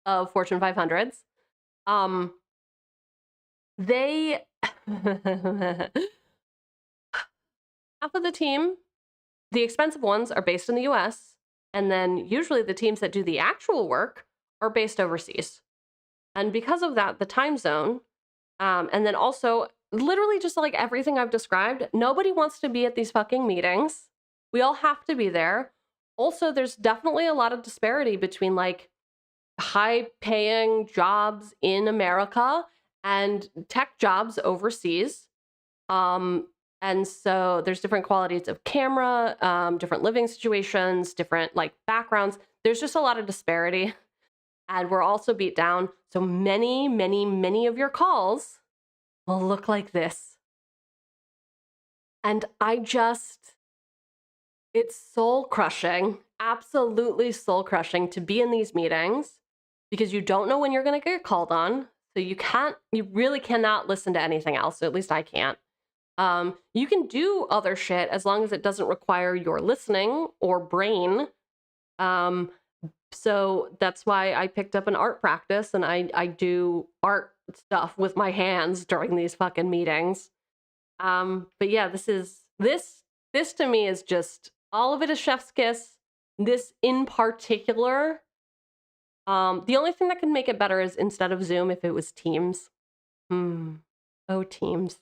of Fortune 500s. They half of the team, the expensive ones, are based in the US, and then usually the teams that do the actual work are based overseas. And because of that, the time zone, and then also literally just like everything I've described, nobody wants to be at these fucking meetings. We all have to be there. Also, there's definitely a lot of disparity between like high paying jobs in America and tech jobs overseas. And so there's different qualities of camera, different living situations, different like backgrounds. There's just a lot of disparity. And we're also beat down. So many of your calls will look like this. And it's soul crushing, absolutely soul crushing to be in these meetings because you don't know when you're going to get called on. So you really cannot listen to anything else. So at least I can't. You can do other shit as long as it doesn't require your listening or brain. So that's why I picked up an art practice and I do art stuff with my hands during these fucking meetings. But yeah, this to me is just, all of it is chef's kiss. This in particular, the only thing that can make it better is instead of Zoom, if it was Teams. Oh, Teams.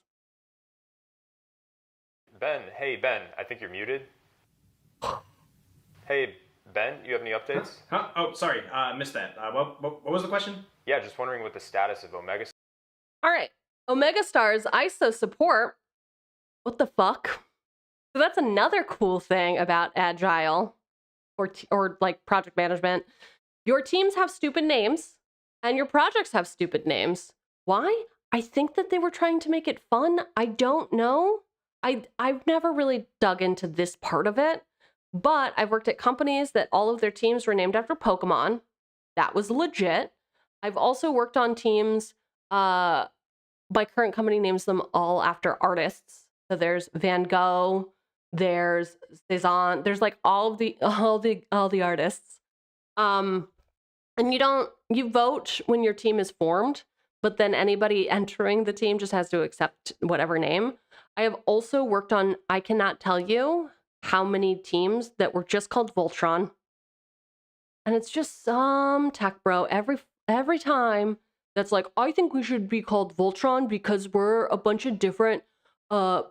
Ben, hey Ben, I think you're muted. Hey Ben, you have any updates? Huh? Oh, sorry, missed that. What was the question? Yeah, just wondering what the status of Omega. All right, Omega Stars ISO support. What the fuck? So that's another cool thing about Agile or like project management. Your teams have stupid names and your projects have stupid names. Why? I think that they were trying to make it fun. I don't know. I've never really dug into this part of it, but I've worked at companies that all of their teams were named after Pokemon. That was legit. I've also worked on teams, my current company names them all after artists. So there's Van Gogh, there's Cezanne, there's like all the artists. And you vote when your team is formed, but then anybody entering the team just has to accept whatever name. I have also worked on, I cannot tell you how many teams that were just called Voltron. And it's just some tech bro every time that's like, I think we should be called Voltron because we're a bunch of different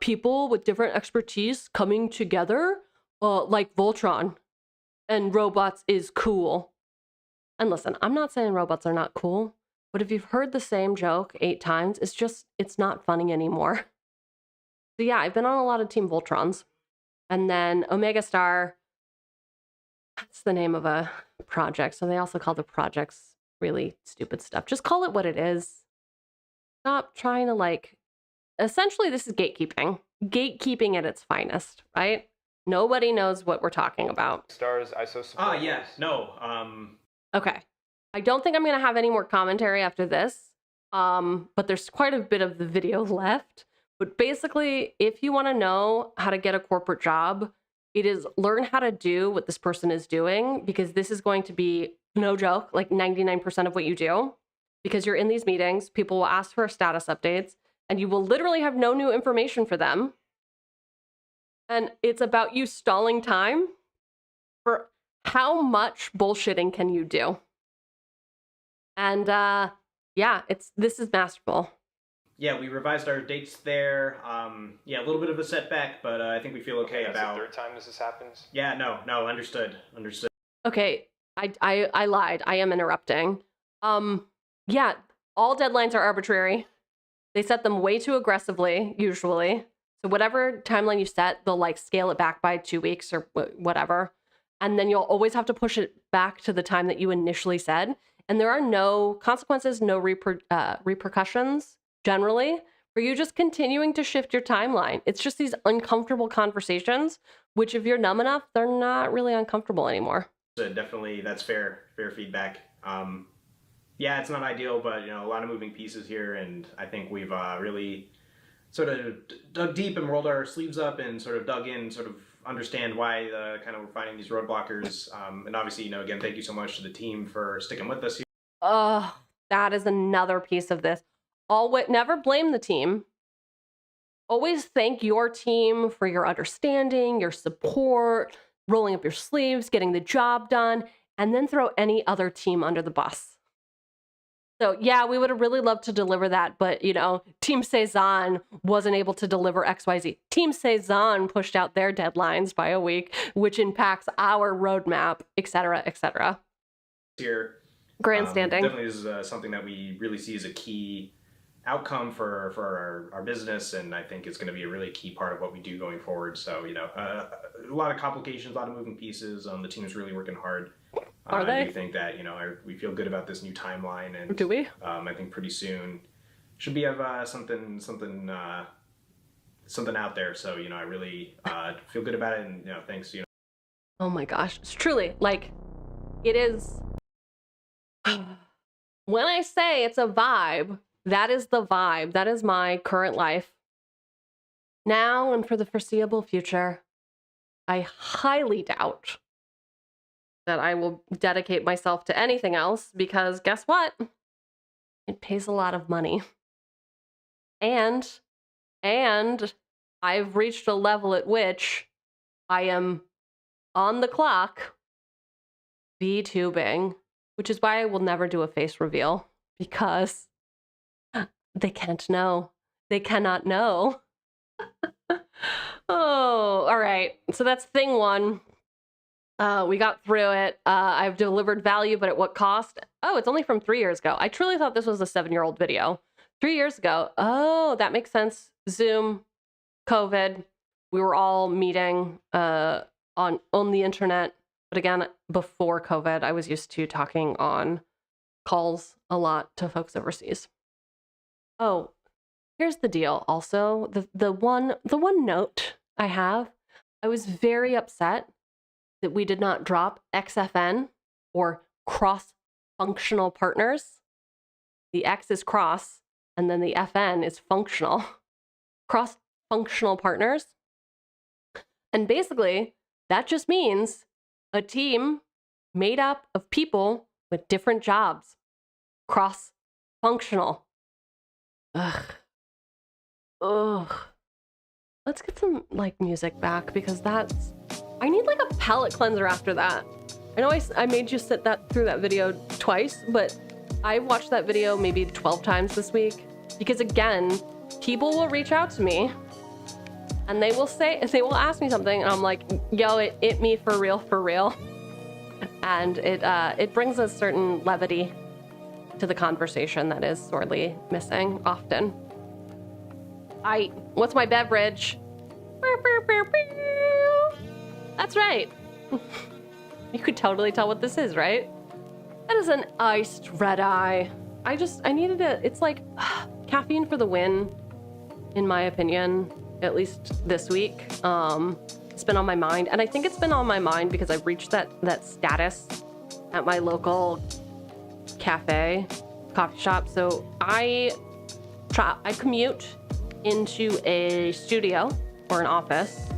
people with different expertise coming together like Voltron. And robots is cool. And listen, I'm not saying robots are not cool, but if you've heard the same joke 8 times, it's not funny anymore. So yeah, I've been on a lot of Team Voltrons. And then Omega Star, that's the name of a project. So they also call the projects really stupid stuff. Just call it what it is. Stop trying to like, essentially this is gatekeeping. Gatekeeping at its finest, right? Nobody knows what we're talking about. Stars ISO support. Yeah, no, Okay. I don't think I'm going to have any more commentary after this, but there's quite a bit of the video left. But basically, if you want to know how to get a corporate job, it is learn how to do what this person is doing, because this is going to be no joke, like 99% of what you do, because you're in these meetings, people will ask for status updates, and you will literally have no new information for them. And it's about you stalling time for how much bullshitting can you do? And yeah, this is masterful. Yeah, we revised our dates there. Yeah, a little bit of a setback, but I think we feel okay about... That's the third time this happens? Yeah, no, understood. Okay, I lied. I am interrupting. Yeah, all deadlines are arbitrary. They set them way too aggressively, usually. So whatever timeline you set, they'll like scale it back by 2 weeks or whatever. And then you'll always have to push it back to the time that you initially said. And there are no consequences, no repercussions, generally, for you just continuing to shift your timeline. It's just these uncomfortable conversations, which if you're numb enough, they're not really uncomfortable anymore. So definitely, that's fair feedback. Yeah, it's not ideal, but a lot of moving pieces here, and I think we've really sort of dug deep and rolled our sleeves up and sort of dug in, sort of understand why we're finding these roadblockers. And obviously, again, thank you so much to the team for sticking with us here. That is another piece of this. Never blame the team. Always thank your team for your understanding, your support, rolling up your sleeves, getting the job done, and then throw any other team under the bus. So yeah, we would have really loved to deliver that, but Team Cezanne wasn't able to deliver XYZ. Team Cezanne pushed out their deadlines by a week, which impacts our roadmap, etc., etc. Here, grandstanding. Definitely is something that we really see as a key outcome for our business, and I think it's going to be a really key part of what we do going forward. So a lot of complications, a lot of moving pieces. The team is really working hard. Are they? I do think that we feel good about this new timeline, and do we? I think pretty soon should be have something out there. So I really feel good about it, and thanks. Oh my gosh, it's truly it is. When I say it's a vibe, that is the vibe. That is my current life now and for the foreseeable future. I highly doubt that I will dedicate myself to anything else, because guess what? It pays a lot of money. And I've reached a level at which I am on the clock VTubing, which is why I will never do a face reveal, because they can't know. They cannot know. Oh, all right. So that's thing one. We got through it. I've delivered value, but at what cost? Oh, it's only from 3 years ago. I truly thought this was a 7-year-old video. 3 years ago. Oh, that makes sense. Zoom, COVID. We were all meeting on the internet. But again, before COVID, I was used to talking on calls a lot to folks overseas. Oh, here's the deal. Also, the one note I have, I was very upset that we did not drop XFN, or cross-functional partners. The X is cross, and then the FN is functional. Cross-functional partners. And basically, that just means a team made up of people with different jobs. Cross-functional. Ugh. Let's get some music back, because I need a palate cleanser after that. I know I made you sit through that video twice, but I watched that video maybe 12 times this week, because again, people will reach out to me and they will ask me something, and I'm like, yo, it me for real. And it brings a certain levity to the conversation that is sorely missing often. What's my beverage? That's right. You could totally tell what this is, right? That is an iced red eye. I needed it. It's caffeine for the win, in my opinion, at least this week. It's been on my mind, and I think it's been on my mind because I've reached that status at my local coffee shop. So I commute into a studio or an office.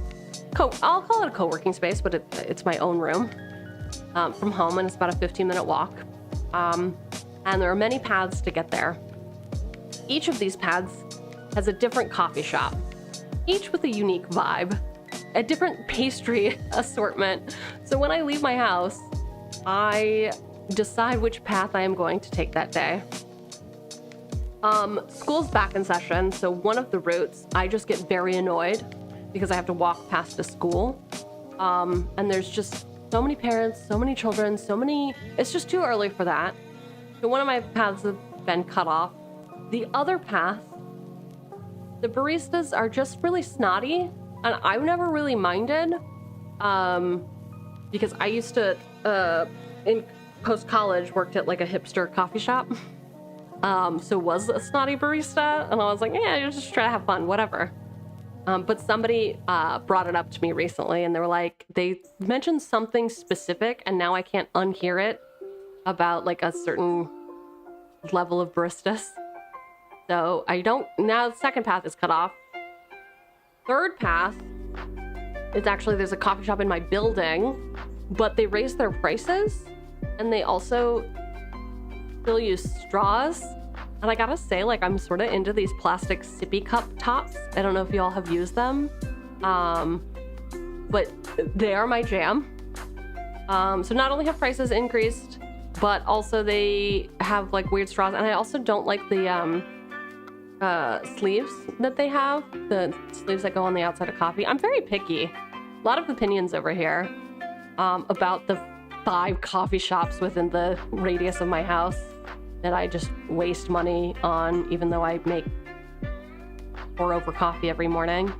I'll call it a co-working space, but it's my own room. from home, and it's about a 15-minute walk. And there are many paths to get there. Each of these paths has a different coffee shop, each with a unique vibe, a different pastry assortment. So when I leave my house, I decide which path I am going to take that day. School's back in session, so one of the routes, I just get very annoyed because I have to walk past a school. And there's just so many parents, so many children, it's just too early for that. So one of my paths have been cut off. The other path, the baristas are just really snotty, and I've never really minded, because I used to, in post-college, worked at like a hipster coffee shop. So was a snotty barista, and I was like, yeah, just try to have fun, whatever. But somebody brought it up to me recently, and they were like, they mentioned something specific, and now I can't unhear it, about like a certain level of baristas. So now the second path is cut off. Third path is actually, there's a coffee shop in my building, but they raised their prices, and they also still use straws. And I gotta say, like, I'm sort of into these plastic sippy cup tops. I don't know if you all have used them, but they are my jam. So not only have prices increased, but also they have like weird straws. And I also don't like the sleeves that they have, the sleeves that go on the outside of coffee. I'm very picky. A lot of opinions over here about the 5 coffee shops within the radius of my house that I just waste money on, even though I make pour over coffee every morning.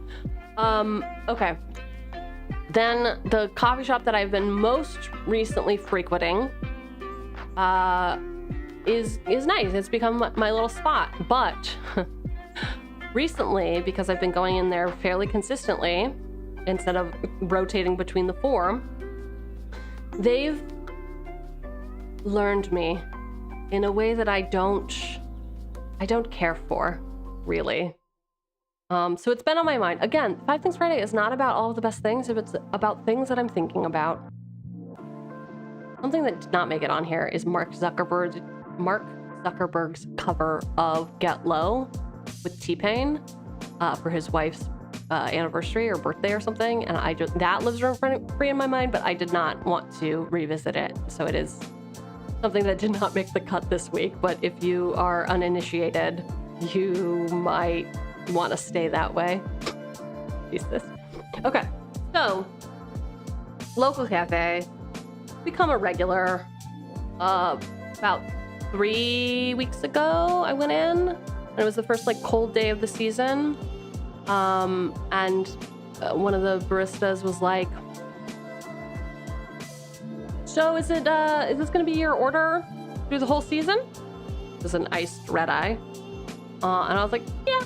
Okay. Then the coffee shop that I've been most recently frequenting is nice. It's become my little spot. But recently, because I've been going in there fairly consistently, instead of rotating between the 4, they've learned me in a way that I don't care for, really. So it's been on my mind. Again, 5 Things Friday is not about all of the best things, if it's about things that I'm thinking about. Something that did not make it on here is Mark Zuckerberg's cover of Get Low with T-Pain for his wife's anniversary or birthday or something, and that lives rent-free in my mind, but I did not want to revisit it. So it is something that did not make the cut this week, but if you are uninitiated, you might want to stay that way. Jesus. Okay, so local cafe, become a regular. About 3 weeks ago, I went in, and it was the first like cold day of the season. And one of the baristas was like, so is this gonna be your order through the whole season? It was an iced red eye. And I was like, yeah,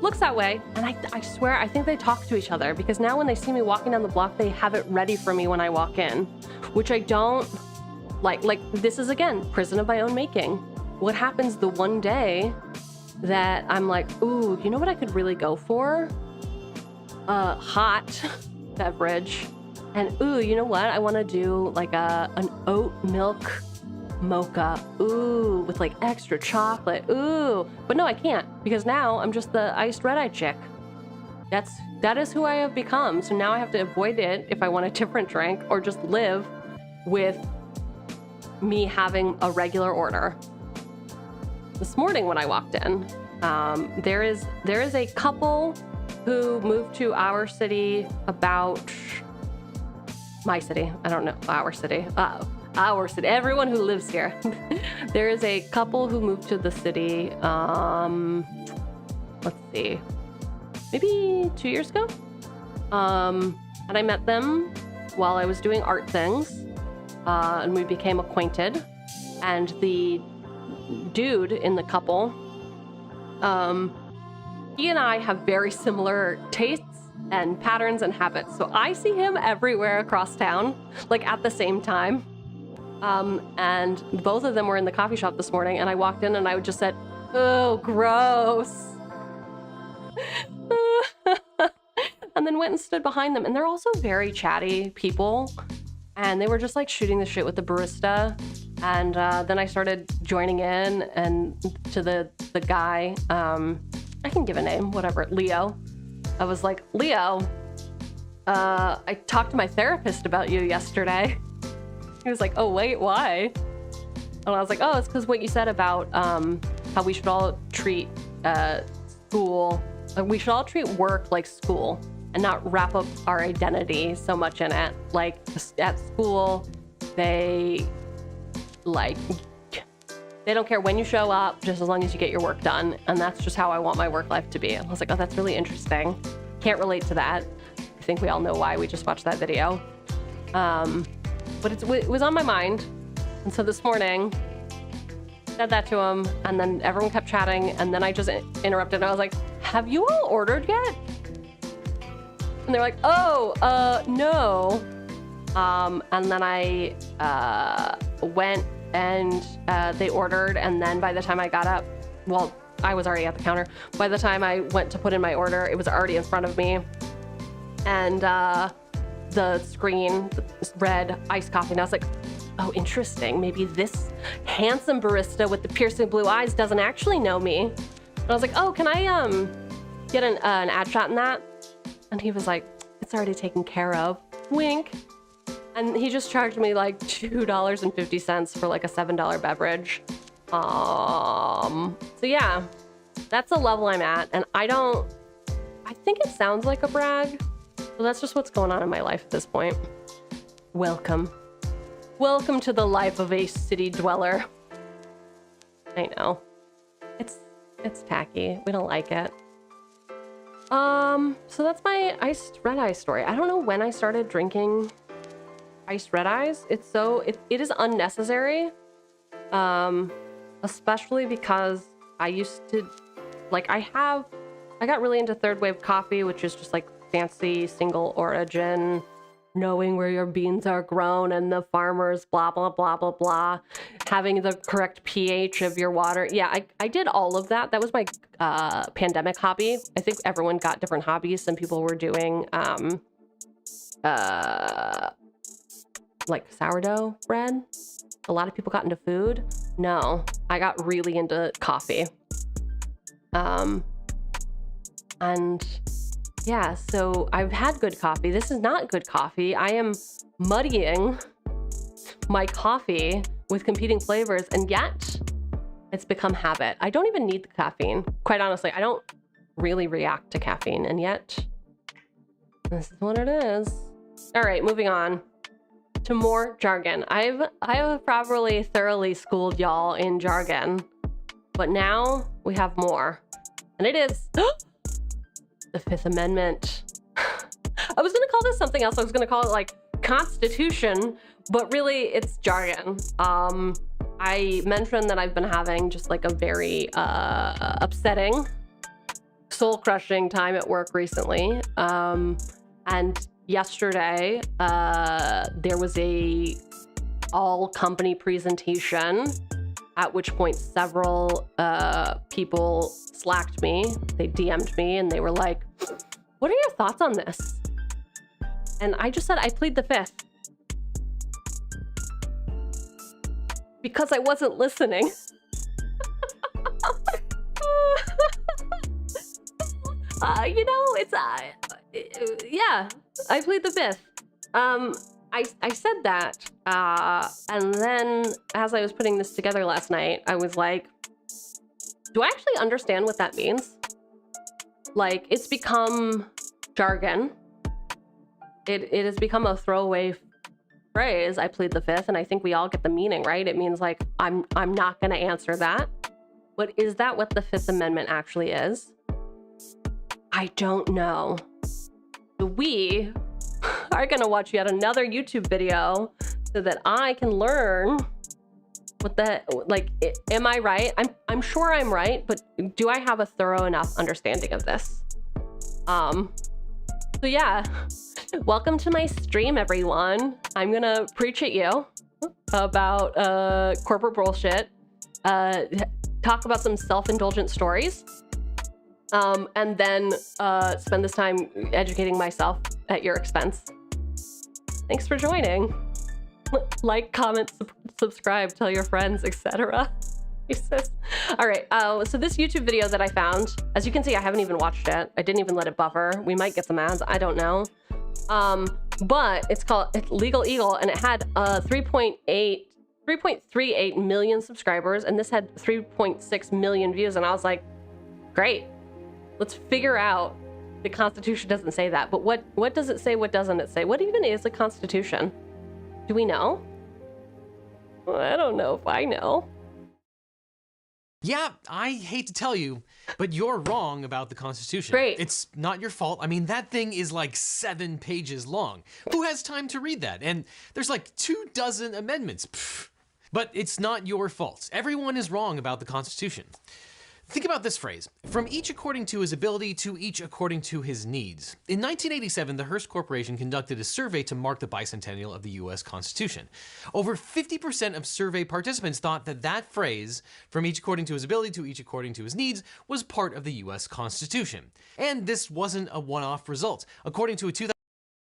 looks that way. And I swear, I think they talk to each other, because now when they see me walking down the block, they have it ready for me when I walk in, which I don't like. This is, again, prison of my own making. What happens the one day that I'm like, ooh, you know what I could really go for? Hot beverage. And ooh, you know what? I want to do like an oat milk mocha. Ooh, with like extra chocolate. Ooh. But no, I can't, because now I'm just the iced red eye chick. That is who I have become. So now I have to avoid it if I want a different drink, or just live with me having a regular order. This morning when I walked in, there is a couple who moved to our city about my city. I don't know, our city. Our city. Everyone who lives here. There is a couple who moved to the city, let's see, maybe 2 years ago. And I met them while I was doing art things, and we became acquainted. And the dude in the couple, he and I have very similar tastes and patterns and habits. So I see him everywhere across town, like at the same time. And both of them were in the coffee shop this morning, and I walked in and I just said, oh, gross. And then went and stood behind them. And they're also very chatty people. and they were just like shooting the shit with the barista. And then I started joining in, and to the guy, I can give a name, whatever, Leo. I was like, Leo, I talked to my therapist about you yesterday. He was like, oh, wait, why? And I was like, oh, it's because what you said about how we should all treat school, we should all treat work like school and not wrap up our identity so much in it. Like at school, they don't care when you show up, just as long as you get your work done. And that's just how I want my work life to be. And I was like, oh, that's really interesting. Can't relate to that. I think we all know why. We just watched that video. But it was on my mind. And so this morning, said that to him, and then everyone kept chatting, and then I just interrupted, and I was like, have you all ordered yet? And they're like, oh, no. And then I went and they ordered, and then by the time I got up, well, I was already at the counter. By the time I went to put in my order, it was already in front of me. And the screen read iced coffee, and I was like, oh, interesting. Maybe this handsome barista with the piercing blue eyes doesn't actually know me. And I was like, oh, can I get an ad shot in that? And he was like, it's already taken care of. Wink. And he just charged me like $2.50 for like a $7 beverage. So yeah, that's the level I'm at. And I think it sounds like a brag, but that's just what's going on in my life at this point. Welcome. Welcome to the life of a city dweller. I know. It's tacky. We don't like it. So that's my iced red eye story. I don't know when I started drinking iced red eyes. It is unnecessary. Especially because I used to, like, I got really into third wave coffee, which is just like fancy single origin, knowing where your beans are grown and the farmers, blah, blah, blah, blah, blah, having the correct pH of your water. Yeah, I did all of that. That was my pandemic hobby. I think everyone got different hobbies. Some people were doing like sourdough bread. A lot of people got into food. No, I got really into coffee. And yeah, so I've had good coffee. This is not good coffee. I am muddying my coffee with competing flavors, and yet it's become habit. I don't even need the caffeine. Quite honestly, I don't really react to caffeine, and yet this is what it is. All right, moving on to more jargon. I have probably thoroughly schooled y'all in jargon, but now we have more, and it is the Fifth Amendment. I was gonna call this something else. I was gonna call it like Constitution, but really it's jargon. I mentioned that I've been having just like a very upsetting, soul-crushing time at work recently. And yesterday, there was a all-company presentation, at which point several people Slacked me, they DM'd me, and they were like, what are your thoughts on this? And I just said, I plead the fifth. Because I wasn't listening. You know, it's, yeah, I plead the fifth. I said that, and then as I was putting this together last night, I was like, do I actually understand what that means? Like, it's become jargon. It has become a throwaway phrase, I plead the fifth, and I think we all get the meaning, right? It means like, I'm not gonna answer that. But is that what the Fifth Amendment actually is? I don't know. We are gonna watch yet another YouTube video so that I can learn what the, like, am I right? I'm sure I'm right, but do I have a thorough enough understanding of this? So yeah, welcome to my stream, everyone. I'm gonna preach at you about corporate bullshit, talk about some self-indulgent stories, and then spend this time educating myself at your expense. Thanks for joining. Like, comment, subscribe, tell your friends, etc. Jesus. All right, so this YouTube video that I found, as you can see, I haven't even watched it. I didn't even let it buffer. We might get some ads, I don't know. But it's called Legal Eagle, and it had 3.38 million subscribers, and this had 3.6 million views, and I was like, great, let's figure out. The Constitution doesn't say that, but what does it say? What doesn't it say? What even is the Constitution? Do we know? Well, I don't know if I know. Yeah, I hate to tell you, but you're wrong about the Constitution. Great. It's not your fault. I mean, that thing is like 7 pages long. Who has time to read that? And there's like 24 amendments. Pfft. But it's not your fault. Everyone is wrong about the Constitution. Think about this phrase, from each according to his ability to each according to his needs. In 1987, the Hearst Corporation conducted a survey to mark the bicentennial of the US Constitution. Over 50% of survey participants thought that that phrase, from each according to his ability to each according to his needs, was part of the US Constitution. And this wasn't a one-off result. According to a 2000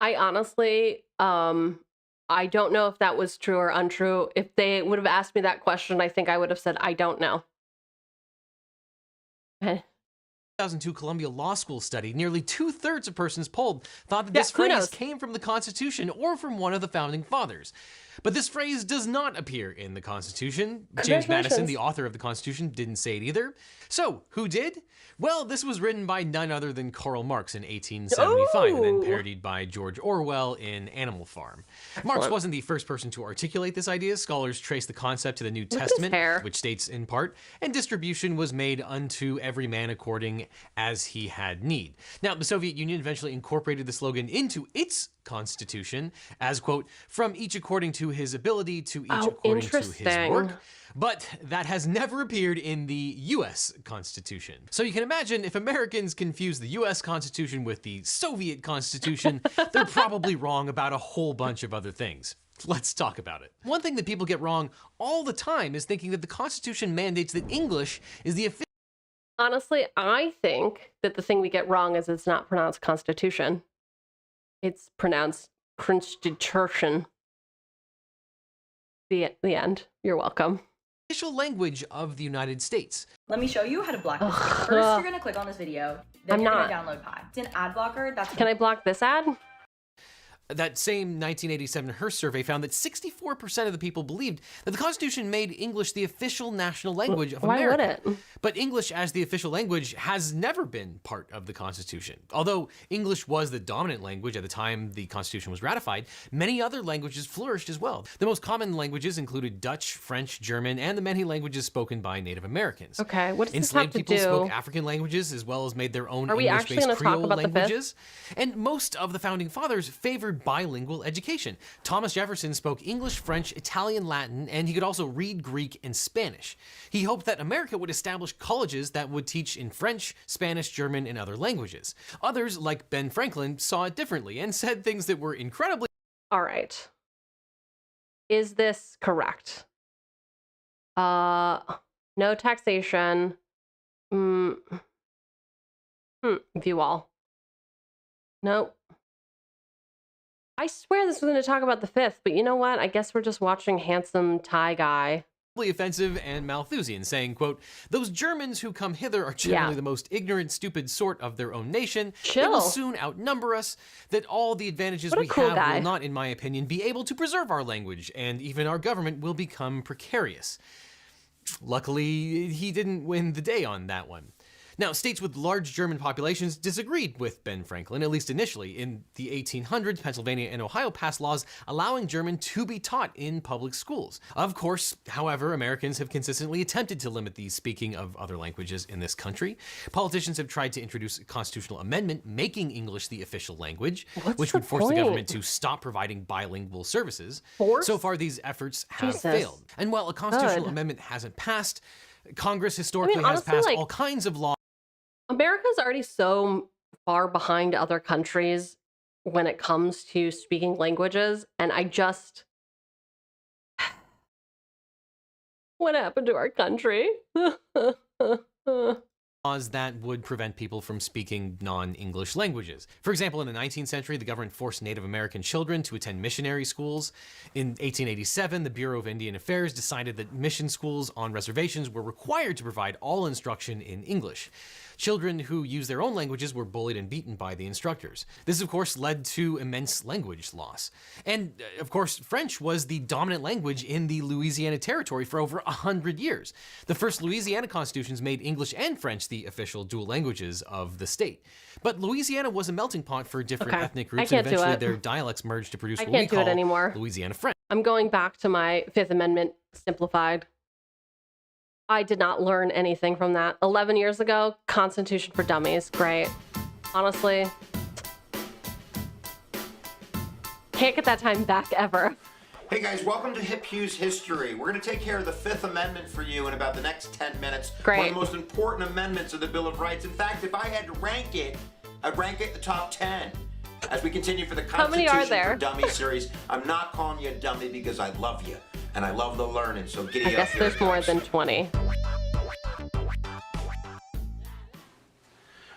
I honestly, I don't know if that was true or untrue. If they would have asked me that question, I think I would have said, I don't know. 2002 Columbia Law School study, nearly 2/3 of persons polled thought that this phrase came from the Constitution or from one of the founding fathers. But this phrase does not appear in the Constitution. James Madison, the author of the Constitution, didn't say it either. So, who did? Well, this was written by none other than Karl Marx in 1875, and then parodied by George Orwell in Animal Farm. Marx wasn't the first person to articulate this idea. Scholars trace the concept to the New Testament, which states in part, and distribution was made unto every man according as he had need. Now, the Soviet Union eventually incorporated the slogan into its constitution as, quote, from each according to his ability to each according to his work. But that has never appeared in the US Constitution. So you can imagine if Americans confuse the US Constitution with the Soviet Constitution, they're probably wrong about a whole bunch of other things. Let's talk about it. One thing that people get wrong all the time is thinking that the Constitution mandates that English is the official. Honestly, I think that the thing we get wrong is it's not pronounced Constitution. It's pronounced Constitution. The end. You're welcome. Official language of the United States. Let me show you how to block this. First, you're gonna click on this video. Then you're gonna download Pi. It's an ad blocker. Can I block this ad? That same 1987 Hearst survey found that 64% of the people believed that the Constitution made English the official national language of America. Why would it? But English as the official language has never been part of the Constitution. Although English was the dominant language at the time the Constitution was ratified, many other languages flourished as well. The most common languages included Dutch, French, German, and the many languages spoken by Native Americans. Okay, what does this Enslaved have to people do? spoke African languages as well as made their own Are we actually English-based going to talk Creole about languages. And most of the founding fathers favored bilingual education. Thomas Jefferson spoke English, French, Italian, Latin, and he could also read Greek and Spanish. He hoped that America would establish colleges that would teach in French, Spanish, German, and other languages. Others, like Ben Franklin, saw it differently and said things that were incredibly... All right. Is this correct? No taxation. View all. Nope. I swear this was going to talk about the 5th, but you know what? I guess we're just watching handsome Thai guy. Offensive and Malthusian, saying, quote, those Germans who come hither are generally the most ignorant, stupid sort of their own nation. They will soon outnumber us, that all the advantages we have will not, in my opinion, be able to preserve our language, and even our government will become precarious. Luckily, he didn't win the day on that one. Now, states with large German populations disagreed with Ben Franklin, at least initially. In the 1800s, Pennsylvania and Ohio passed laws allowing German to be taught in public schools. Of course, however, Americans have consistently attempted to limit the speaking of other languages in this country. Politicians have tried to introduce a constitutional amendment making English the official language, which would force the government to stop providing bilingual services. So far, these efforts have failed. And while a constitutional amendment hasn't passed, Congress historically has passed all kinds of laws. America's already so far behind other countries when it comes to speaking languages, and I just... What happened to our country? laws that would prevent people from speaking non-English languages. For example, in the 19th century, the government forced Native American children to attend missionary schools. In 1887, the Bureau of Indian Affairs decided that mission schools on reservations were required to provide all instruction in English. Children who used their own languages were bullied and beaten by the instructors. This, of course, led to immense language loss. And, of course, French was the dominant language in the Louisiana Territory for over 100 years. The first Louisiana constitutions made English and French the official dual languages of the state. But Louisiana was a melting pot for different ethnic groups, and eventually their dialects merged to produce what we call Louisiana French. I'm going back to my Fifth Amendment simplified. I did not learn anything from that. 11 years ago, Constitution for Dummies, great. Honestly, can't get that time back ever. Hey guys, welcome to Hip Hughes History. We're going to take care of the Fifth Amendment for you in about the next 10 minutes. Great. One of the most important amendments of the Bill of Rights. In fact, if I had to rank it, I'd rank it the top 10. As we continue for the Constitution for Dummies series, I'm not calling you a dummy because I love you. And I love the learning, so giddy up. I guess there's more than 20.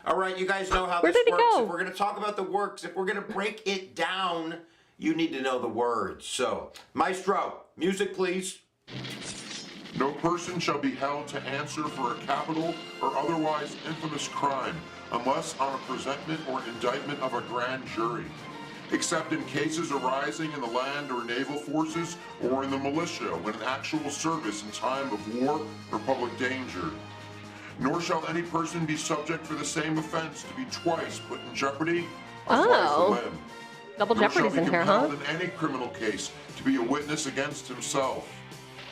All right, you guys know how this works. If we're going to talk about the works, if we're going to break it down, you need to know the words. So, Maestro, music please. No person shall be held to answer for a capital or otherwise infamous crime, unless on a presentment or indictment of a grand jury, except in cases arising in the land or naval forces or in the militia when in actual service in time of war or public danger. Nor shall any person be subject for the same offense to be twice put in jeopardy of life or limb. Double jeopardy's in here, huh? Nor shall be compelled in any criminal case to be a witness against himself,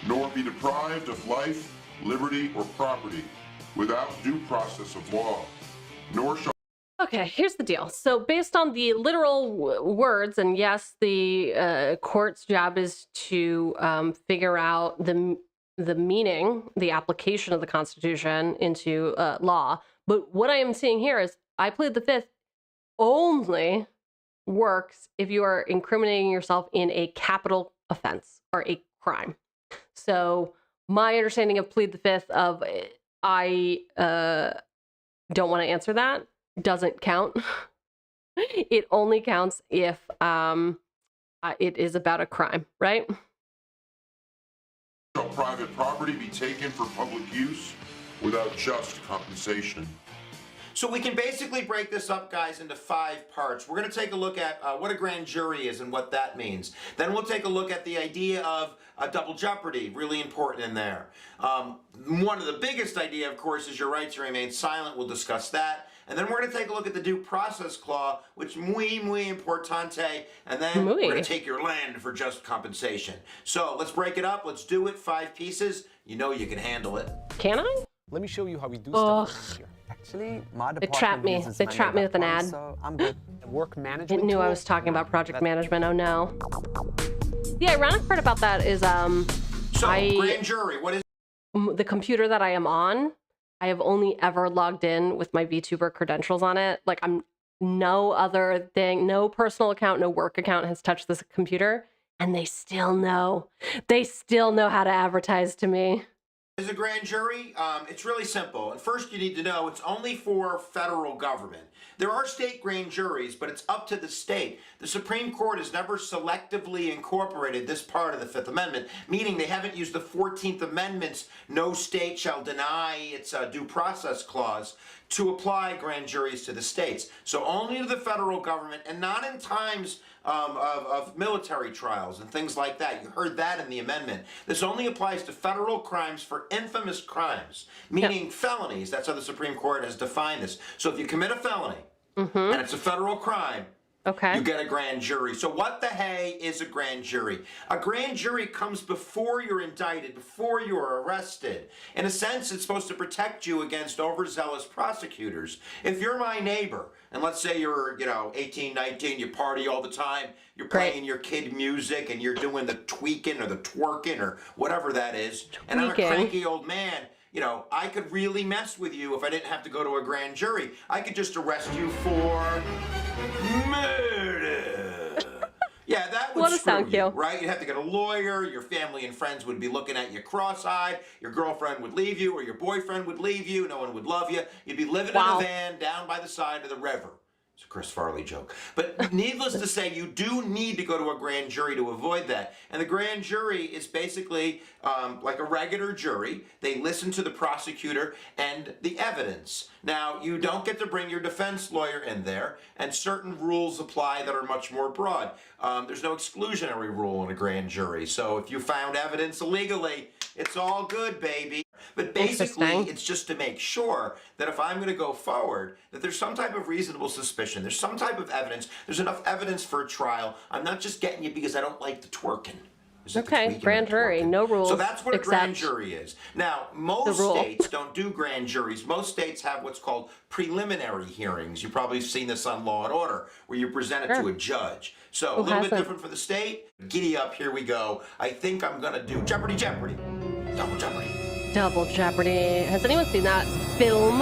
nor be deprived of life, liberty, or property without due process of law, nor shall... Okay, here's the deal. So based on the literal words, and yes, the court's job is to figure out the meaning, the application of the Constitution into law. But what I am seeing here is I plead the Fifth only works if you are incriminating yourself in a capital offense or a crime. So my understanding of plead the Fifth of I don't want to answer that doesn't count. It only counts if it is about a crime, right? Shall private property be taken for public use without just compensation? So we can basically break this up, guys, into 5 parts. We're going to take a look at what a grand jury is and what that means. Then we'll take a look at the idea of double jeopardy, really important in there. One of the biggest idea, of course, is your right to remain silent. We'll discuss that. And then we're going to take a look at the due process clause, which muy importante. And then we're going to take your land for just compensation. So let's break it up. Let's do it. 5 pieces. You know you can handle it. Can I? Let me show you how we do stuff here. Actually, my department trapped me. They trapped me with an ad. So I'm good. Work management. It knew I was talking about project management. Oh no. The ironic part about that is grand jury. What is the computer that I am on? I have only ever logged in with my VTuber credentials on it. Like no other thing, no personal account, no work account has touched this computer, and they still know. They still know how to advertise to me. Is a grand jury? It's really simple. And first you need to know it's only for federal government. There are state grand juries, but it's up to the state. The Supreme Court has never selectively incorporated this part of the Fifth Amendment, meaning they haven't used the 14th Amendment's no state shall deny its due process clause to apply grand juries to the states. So only to the federal government, and not in times of military trials and things like that. You heard that in the amendment. This only applies to federal crimes for infamous crimes, meaning felonies. That's how the Supreme Court has defined this. So if you commit a felony and it's a federal crime, you get a grand jury. So what the hey is a grand jury? A grand jury comes before you're indicted, before you're arrested. In a sense, it's supposed to protect you against overzealous prosecutors. If you're my neighbor, and let's say you're, 18, 19, you party all the time, you're playing your kid music, and you're doing the tweaking or the twerking or whatever that is, and I'm a cranky old man, I could really mess with you if I didn't have to go to a grand jury. I could just arrest you for murder. Yeah, that would What a screw sound you, cue. right? You'd have to get a lawyer, your family and friends would be looking at you cross-eyed, your girlfriend would leave you, or your boyfriend would leave you, no one would love you. You'd be living in a van down by the side of the river. It's a Chris Farley joke. But needless to say, you do need to go to a grand jury to avoid that. And the grand jury is basically like a regular jury. They listen to the prosecutor and the evidence. Now, you don't get to bring your defense lawyer in there, and certain rules apply that are much more broad. There's no exclusionary rule in a grand jury. So if you found evidence illegally, it's all good, baby. But basically, it's just to make sure that if I'm going to go forward, that there's some type of reasonable suspicion, there's some type of evidence, there's enough evidence for a trial. I'm not just getting you because I don't like the twerking. Okay, grand jury, no rules. So that's what a grand jury is. Now, most states don't do grand juries. Most states have what's called preliminary hearings. You've probably seen this on Law and Order, where you present it to a judge. So a little bit different for the state. Giddy up, here we go. I think I'm going to do Jeopardy! Double Jeopardy! Double Jeopardy. Has anyone seen that film?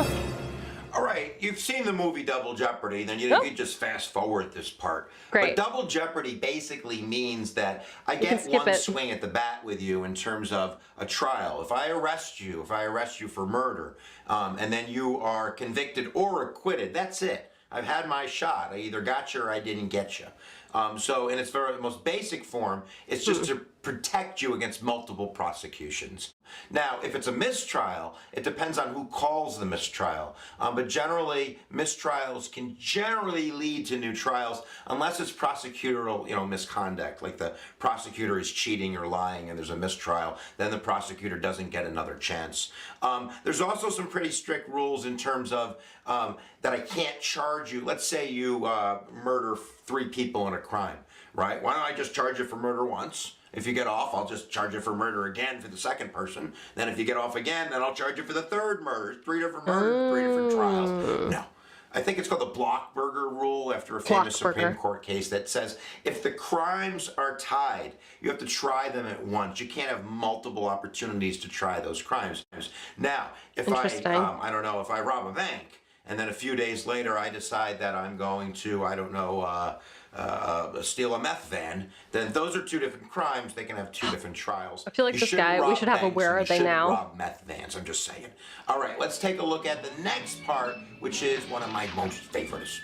All right, you've seen the movie Double Jeopardy, then you can just fast forward this part. Great. But Double Jeopardy basically means that I get one swing at the bat with you in terms of a trial. If I arrest you for murder, and then you are convicted or acquitted, that's it. I've had my shot. I either got you or I didn't get you. So in its most basic form, it's just to protect you against multiple prosecutions. Now, if it's a mistrial, it depends on who calls the mistrial. But generally, mistrials can generally lead to new trials unless it's prosecutorial, misconduct, like the prosecutor is cheating or lying and there's a mistrial, then the prosecutor doesn't get another chance. There's also some pretty strict rules in terms of that I can't charge you. Let's say you murder 3 people in a crime, right? Why don't I just charge you for murder once? If you get off, I'll just charge you for murder again for the second person. Then if you get off again, then I'll charge you for the third murder. 3 different murders, 3 different trials. No. I think it's called the 𝕃𝕚𝕟𝕜𝕤 rule after a famous Supreme Court case that says if the crimes are tied, you have to try them at once. You can't have multiple opportunities to try those crimes. Now, if I don't know, if I rob a bank, and then a few days later I decide that I'm going to, steal a meth van, then those are 2 different crimes. They can have 2 different trials. I feel like this guy, we should have a Where Are They Now? Rob meth vans, I'm just saying. All right, let's take a look at the next part, which is one of my most favorites.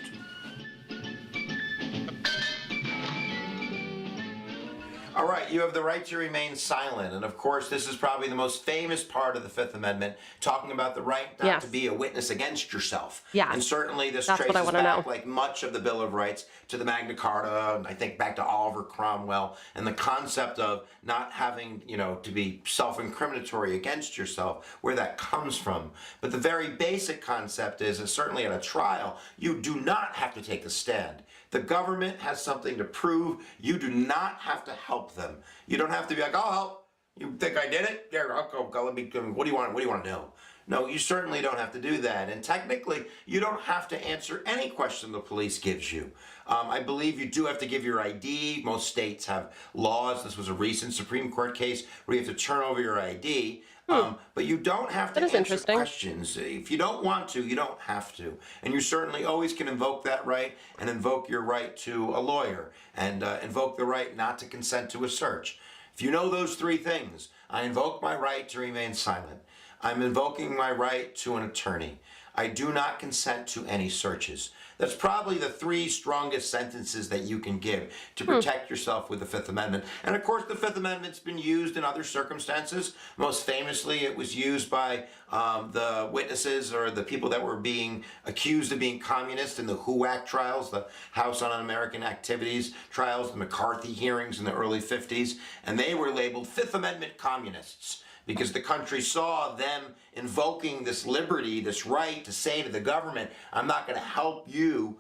All right, you have the right to remain silent. And of course, this is probably the most famous part of the Fifth Amendment, talking about the right not to be a witness against yourself. Yeah. And certainly this traces back, like much of the Bill of Rights, to the Magna Carta, and I think back to Oliver Cromwell, and the concept of not having, to be self-incriminatory against yourself, where that comes from. But the very basic concept is certainly at a trial, you do not have to take a stand. The government has something to prove. You do not have to help them. You don't have to be like, I'll help. You think I did it? There, I'll go. What do you want? What do you want to know? No, you certainly don't have to do that. And technically, you don't have to answer any question the police gives you. I believe you do have to give your ID. Most states have laws. This was a recent Supreme Court case where you have to turn over your ID. But you don't have to answer questions. If you don't want to, you don't have to. And you certainly always can invoke that right and invoke your right to a lawyer and invoke the right not to consent to a search. If you know those 3 things, I invoke my right to remain silent. I'm invoking my right to an attorney. I do not consent to any searches. That's probably the 3 strongest sentences that you can give to protect yourself with the Fifth Amendment. And of course, the Fifth Amendment's been used in other circumstances. Most famously, it was used by the witnesses or the people that were being accused of being communist in the HUAC trials, the House on Un-American Activities trials, the McCarthy hearings in the early 50s. And they were labeled Fifth Amendment communists, because the country saw them invoking this liberty, this right to say to the government, I'm not going to help you,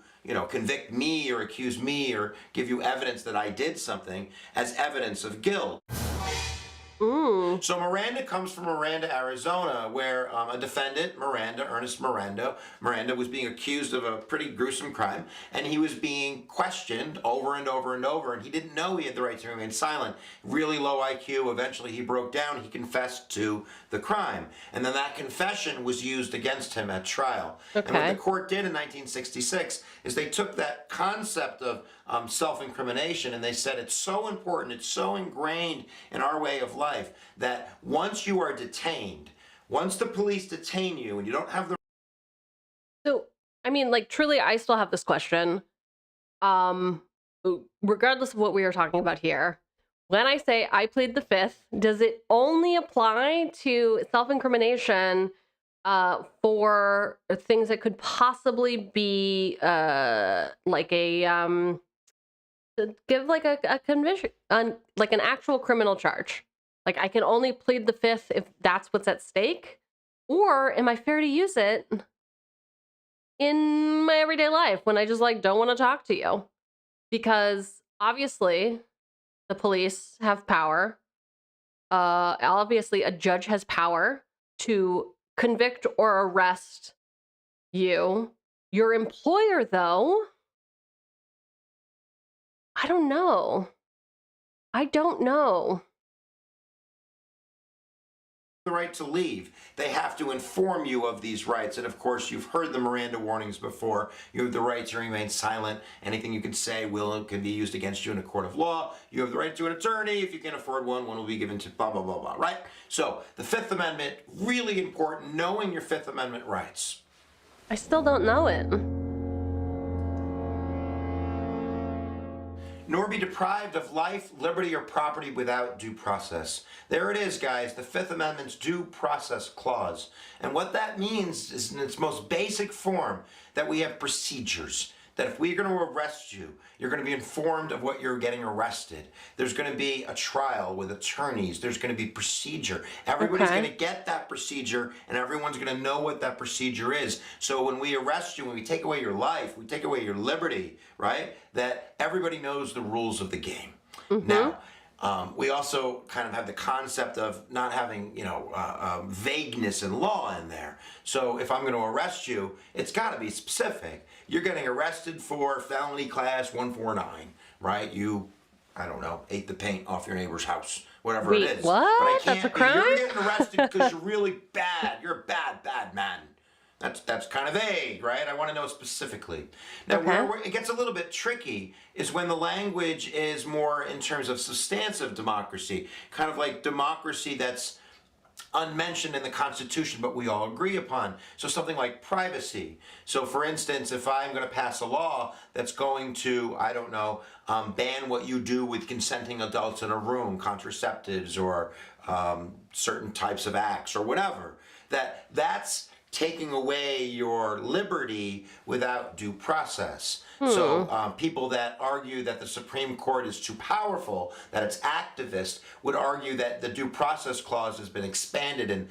convict me or accuse me or give you evidence that I did something, as evidence of guilt. So Miranda comes from Miranda, Arizona, where a defendant, Ernest Miranda, was being accused of a pretty gruesome crime, and he was being questioned over and over and over, and he didn't know he had the right to remain silent. Really low IQ. Eventually he broke down. He confessed to the crime, and then that confession was used against him at trial. Okay. And what the court did in 1966 is they took that concept of self-incrimination, and they said it's so important, it's so ingrained in our way of life, that once you are detained, once the police detain you and you don't have the... So, I mean, like, truly, I still have this question. Regardless of what we are talking about here, when I say I plead the fifth, does it only apply to self-incrimination for things that could possibly be like a give like a conviction, like an actual criminal charge? Like, I can only plead the fifth if that's what's at stake? Or am I fair to use it in my everyday life when I just like don't want to talk to you? Because obviously the police have power. Obviously a judge has power to convict or arrest you. Your employer, though, I don't know. the right to leave. They have to inform you of these rights. And of course, you've heard the Miranda warnings before. You have the right to remain silent. Anything you can say can be used against you in a court of law. You have the right to an attorney. If you can't afford one will be given to blah, blah, blah, blah, right? So the Fifth Amendment, really important, knowing your Fifth Amendment rights. I still don't know it. Nor be deprived of life, liberty, or property without due process. There it is, guys, the Fifth Amendment's due process clause. And what that means is, in its most basic form, that we have procedures. That if we're going to arrest you, you're going to be informed of what you're getting arrested. There's going to be a trial with attorneys. There's going to be procedure. Everybody's going to get that procedure, and everyone's going to know what that procedure is. So when we arrest you, when we take away your life, we take away your liberty, right? That everybody knows the rules of the game. Mm-hmm. Now, we also kind of have the concept of not having, vagueness in law in there. So if I'm going to arrest you, it's got to be specific. You're getting arrested for felony class 149, right? You, I don't know, ate the paint off your neighbor's house, whatever it is. What? But I can't That's a crime? You're getting arrested because you're really bad. You're a bad, bad man. That's kind of vague, right? I want to know specifically. Now, where it gets a little bit tricky is when the language is more in terms of substantive democracy, kind of like democracy that's unmentioned in the Constitution, but we all agree upon. So something like privacy. So for instance, if I'm going to pass a law that's going to, I don't know, ban what you do with consenting adults in a room, contraceptives or certain types of acts or whatever, that's taking away your liberty without due process. So people that argue that the Supreme Court is too powerful, that it's activist, would argue that the due process clause has been expanded and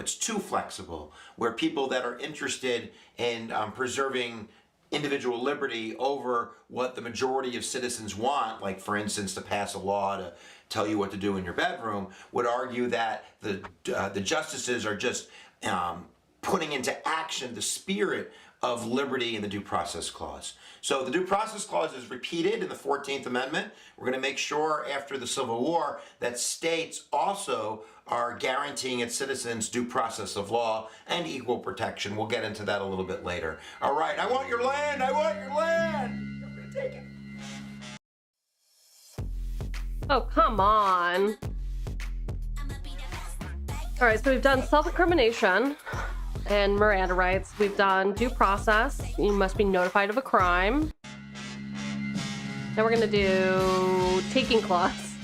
it's too flexible, where people that are interested in preserving individual liberty over what the majority of citizens want, like for instance to pass a law to tell you what to do in your bedroom, would argue that the justices are just putting into action the spirit of liberty in the Due Process Clause. So the Due Process Clause is repeated in the 14th Amendment. We're going to make sure after the Civil War that states also are guaranteeing its citizens due process of law and equal protection. We'll get into that a little bit later. All right, I want your land! I want your land! I'm going to take it. Oh, come on. All right, so we've done self-incrimination and Miranda rights. We've done due process. You must be notified of a crime. Now we're gonna do taking clause.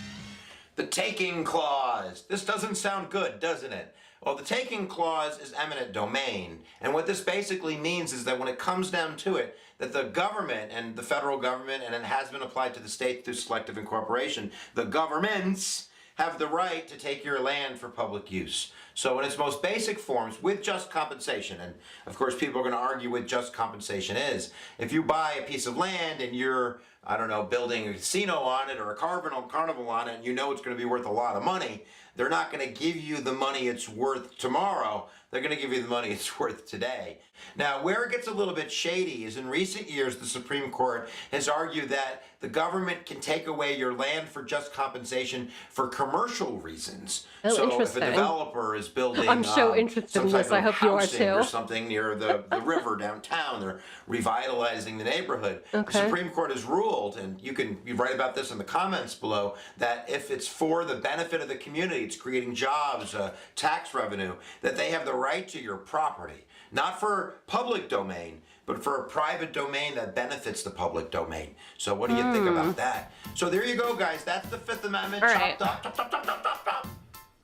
The taking clause. This doesn't sound good, doesn't it? Well, the taking clause is eminent domain. And what this basically means is that when it comes down to it, that the government and the federal government, and it has been applied to the state through selective incorporation, the governments have the right to take your land for public use. So in its most basic forms, with just compensation, and of course people are going to argue what just compensation is. If you buy a piece of land and you're, I don't know, building a casino on it or a carnival on it, and you know it's going to be worth a lot of money, they're not going to give you the money it's worth tomorrow. They're going to give you the money it's worth today. Now, where it gets a little bit shady is in recent years, the Supreme Court has argued that the government can take away your land for just compensation for commercial reasons. Oh, so if a interesting. developer is building I'm so interested in this. I hope you are housing or too. something near the river downtown, they're revitalizing the neighborhood. Okay. The Supreme Court has ruled, and you write about this in the comments below, that if it's for the benefit of the community, it's creating jobs, tax revenue, that they have the right to your property. Not for public domain, but for a private domain that benefits the public domain. So what do you think about that? So there you go, guys. That's the Fifth Amendment. All right. Chop, chop, chop, chop, chop, chop, chop.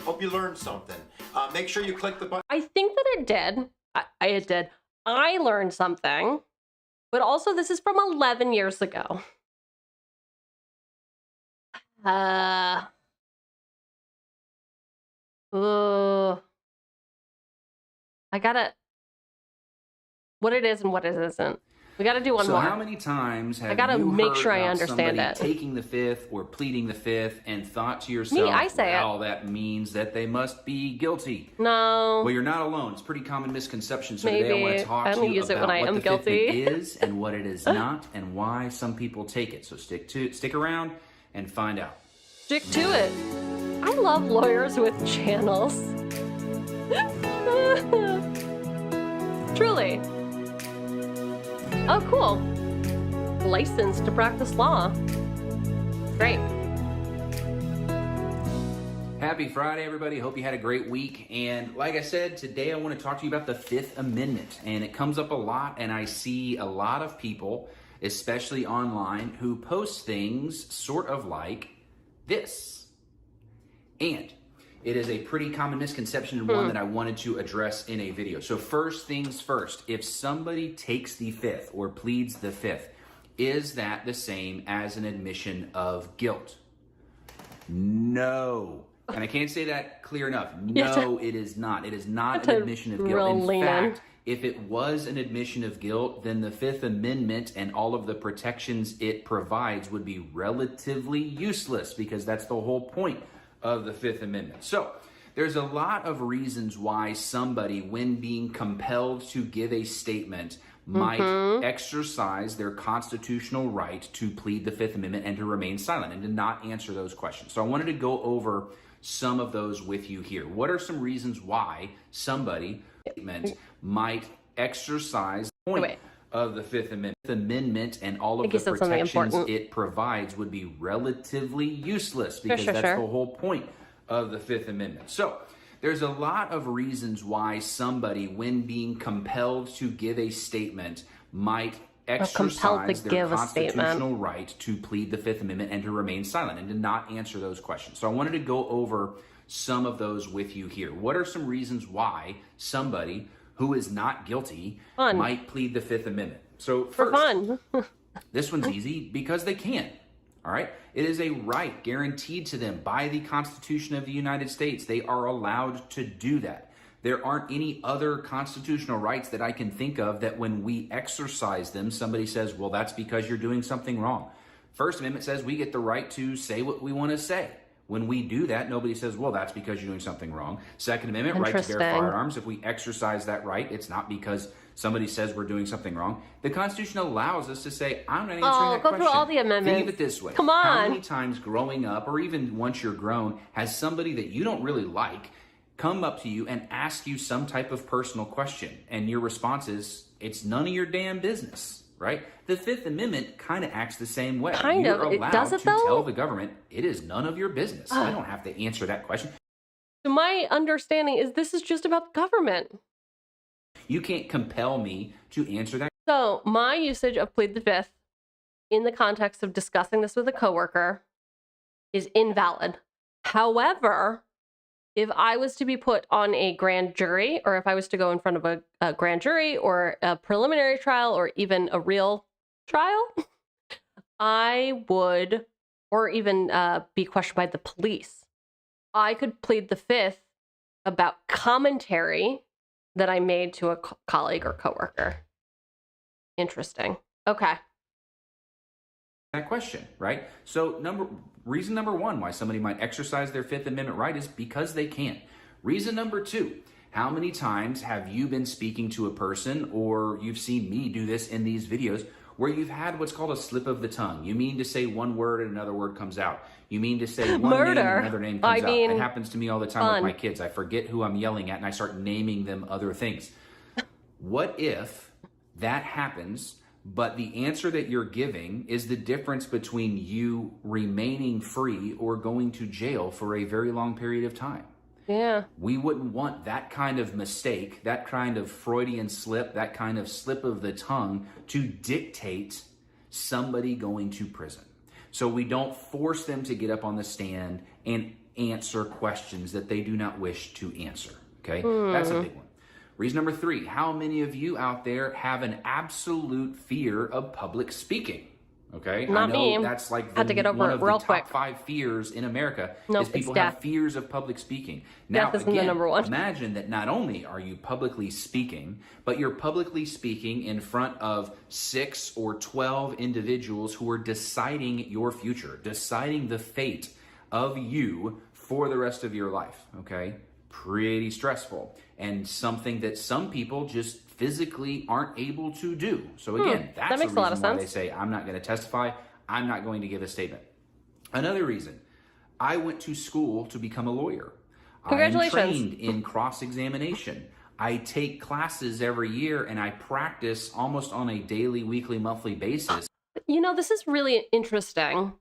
Hope you learned something. Make sure you click the button. I think that it did. It did. I learned something, but also this is from 11 years ago. I gotta, what it is and what it isn't. We gotta do one more. So how many times have I gotta you make heard sure I about understand somebody it. taking the fifth or pleading the fifth and thought to yourself, I say it. well, that means that they must be guilty? No. Well, you're not alone. It's a pretty common misconception. So Maybe. today I want to talk I to only you use it about when I what am the guilty. Fifth is and what it is not and why some people take it. So stick around and find out. Stick to it. I love lawyers with channels. Truly. Oh, cool. Licensed to practice law. Great. Happy Friday, everybody. Hope you had a great week. And like I said, today I want to talk to you about the Fifth Amendment. And it comes up a lot, and I see a lot of people, especially online, who post things sort of like this. And it is a pretty common misconception and one that I wanted to address in a video. So first things first, if somebody takes the fifth or pleads the fifth, is that the same as an admission of guilt? No. And I can't say that clear enough. No, it is not. It is not an admission of guilt. In fact, if it was an admission of guilt, then the Fifth Amendment and all of the protections it provides would be relatively useless, because that's the whole point of the Fifth Amendment. So there's a lot of reasons why somebody, when being compelled to give a statement, might exercise their constitutional right to plead the Fifth Amendment and to remain silent and to not answer those questions. So I wanted to go over some of those with you here. What are some reasons why somebody might exercise the point of the Fifth Amendment and all of the protections it provides would be relatively useless, because that's the whole point of the Fifth Amendment. So there's a lot of reasons why somebody, when being compelled to give a statement, might exercise their constitutional right to plead the Fifth Amendment and to remain silent and to not answer those questions. So I wanted to go over some of those with you here. What are some reasons why somebody who is not guilty might plead the Fifth Amendment? So first, this one's easy, because they can. All right. It is a right guaranteed to them by the Constitution of the United States. They are allowed to do that. There aren't any other constitutional rights that I can think of that when we exercise them, somebody says, well, that's because you're doing something wrong. First Amendment says we get the right to say what we want to say. When we do that, nobody says, well, that's because you're doing something wrong. Second Amendment, right to bear firearms. If we exercise that right, it's not because somebody says we're doing something wrong. The Constitution allows us to say, I'm not answering that question. Go through all the amendments. Think of it this way. Come on. How many times growing up, or even once you're grown, has somebody that you don't really like come up to you and ask you some type of personal question? And your response is, it's none of your damn business, right? The Fifth Amendment kind of acts the same way. You're allowed to tell the government, it is none of your business. I don't have to answer that question. So my understanding is this is just about the government. You can't compel me to answer that. So my usage of plead the fifth in the context of discussing this with a coworker is invalid. However, if I was to be put on a grand jury, or if I was to go in front of a grand jury or a preliminary trial or even a real trial, I would, or even be questioned by the police, I could plead the fifth about commentary that I made to a colleague or coworker. Interesting. Okay. That question, right? So reason number one why somebody might exercise their Fifth Amendment right is because they can. Reason number two, how many times have you been speaking to a person, or you've seen me do this in these videos, where you've had what's called a slip of the tongue? You mean to say one word and another word comes out. You mean to say one name and another name comes out. It happens to me all the time with my kids. I forget who I'm yelling at and I start naming them other things. What if that happens, but the answer that you're giving is the difference between you remaining free or going to jail for a very long period of time? Yeah. We wouldn't want that kind of mistake, that kind of Freudian slip, that kind of slip of the tongue to dictate somebody going to prison. So we don't force them to get up on the stand and answer questions that they do not wish to answer. Okay? That's a big one. Reason number three, how many of you out there have an absolute fear of public speaking? Okay, Not I know me. That's like Had to get over one it of real the quick. top 5 fears in America. Nope, is people it's have death. fears of public speaking. Now, Death isn't the again, number one. imagine that not only are you publicly speaking, but you're publicly speaking in front of 6 or 12 individuals who are deciding your future, deciding the fate of you for the rest of your life. Okay, pretty stressful, and something that some people just physically aren't able to do. So again, that's that makes a a lot reason of why sense. they say, I'm not going to testify, I'm not going to give a statement. Another reason, I went to school to become a lawyer. Congratulations. I'm trained in cross-examination. I take classes every year and I practice almost on a daily, weekly, monthly basis. You know, this is really interesting.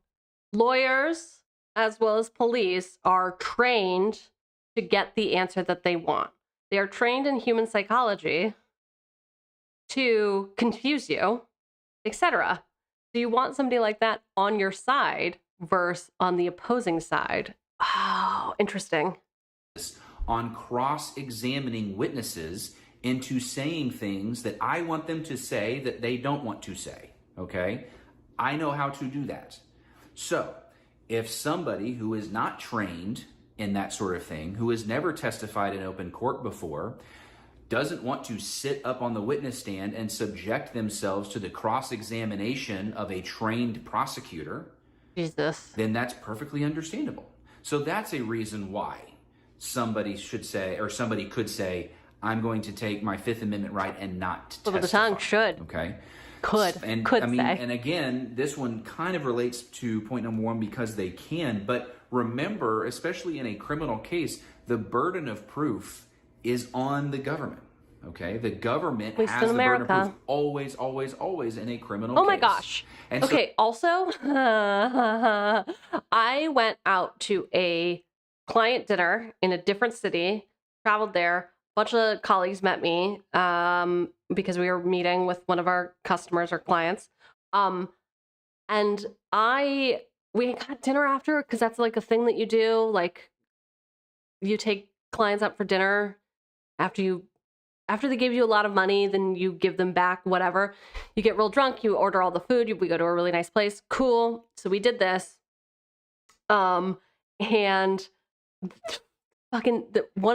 Lawyers, as well as police, are trained to get the answer that they want. They are trained in human psychology to confuse you, etc. So you want somebody like that on your side versus on the opposing side. Oh, interesting. On cross-examining witnesses into saying things that I want them to say that they don't want to say, okay? I know how to do that. So if somebody who is not trained in that sort of thing, who has never testified in open court before, doesn't want to sit up on the witness stand and subject themselves to the cross-examination of a trained prosecutor, Jesus, then that's perfectly understandable. So that's a reason why somebody should say, or somebody could say, I'm going to take my Fifth Amendment right and not testify. Slip of the tongue, should. Okay. Could I mean, say. and again, this one kind of relates to point number one because they can, but remember, especially in a criminal case, the burden of proof is on the government. Okay, the government has the burden of proof always, always, always in a criminal case. Oh my gosh. And okay, also, I went out to a client dinner in a different city, traveled there. A bunch of colleagues met me because we were meeting with one of our customers or clients. And we got dinner after, because that's like a thing that you do. Like, you take clients out for dinner after they give you a lot of money, then you give them back whatever. You get real drunk, you order all the food, we go to a really nice place. Cool. So we did this. And one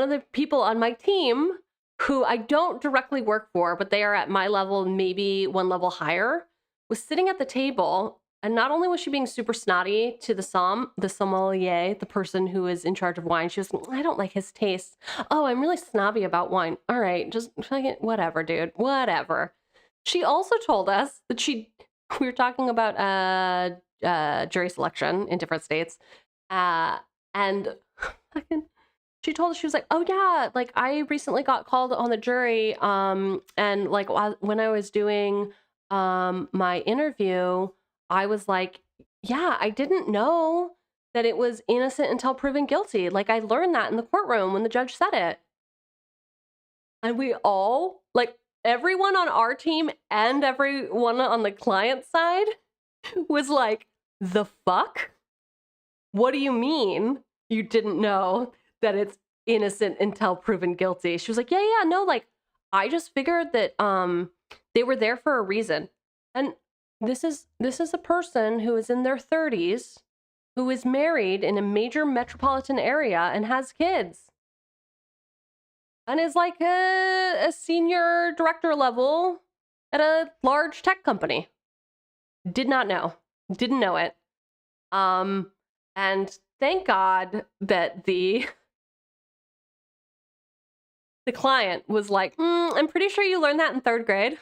of the people on my team, who I don't directly work for, but they are at my level, maybe one level higher, was sitting at the table. And not only was she being super snotty to the sommelier, the person who is in charge of wine, she was, I don't like his taste. Oh, I'm really snobby about wine. All right, just whatever, dude, whatever. She also told us that we were talking about jury selection in different states. And she told us, she was like, oh yeah, like I recently got called on the jury. And like when I was doing my interview, I was like, yeah, I didn't know that it was innocent until proven guilty. Like, I learned that in the courtroom when the judge said it. And we all, like, everyone on our team and everyone on the client side was like, the fuck? What do you mean you didn't know that it's innocent until proven guilty? She was like, yeah, no, like, I just figured that they were there for a reason. And this is a person who is in their 30s, who is married in a major metropolitan area and has kids. and is like a senior director level at a large tech company. Did not know. Didn't know it. And thank God that the client was like, I'm pretty sure you learned that in 3rd grade.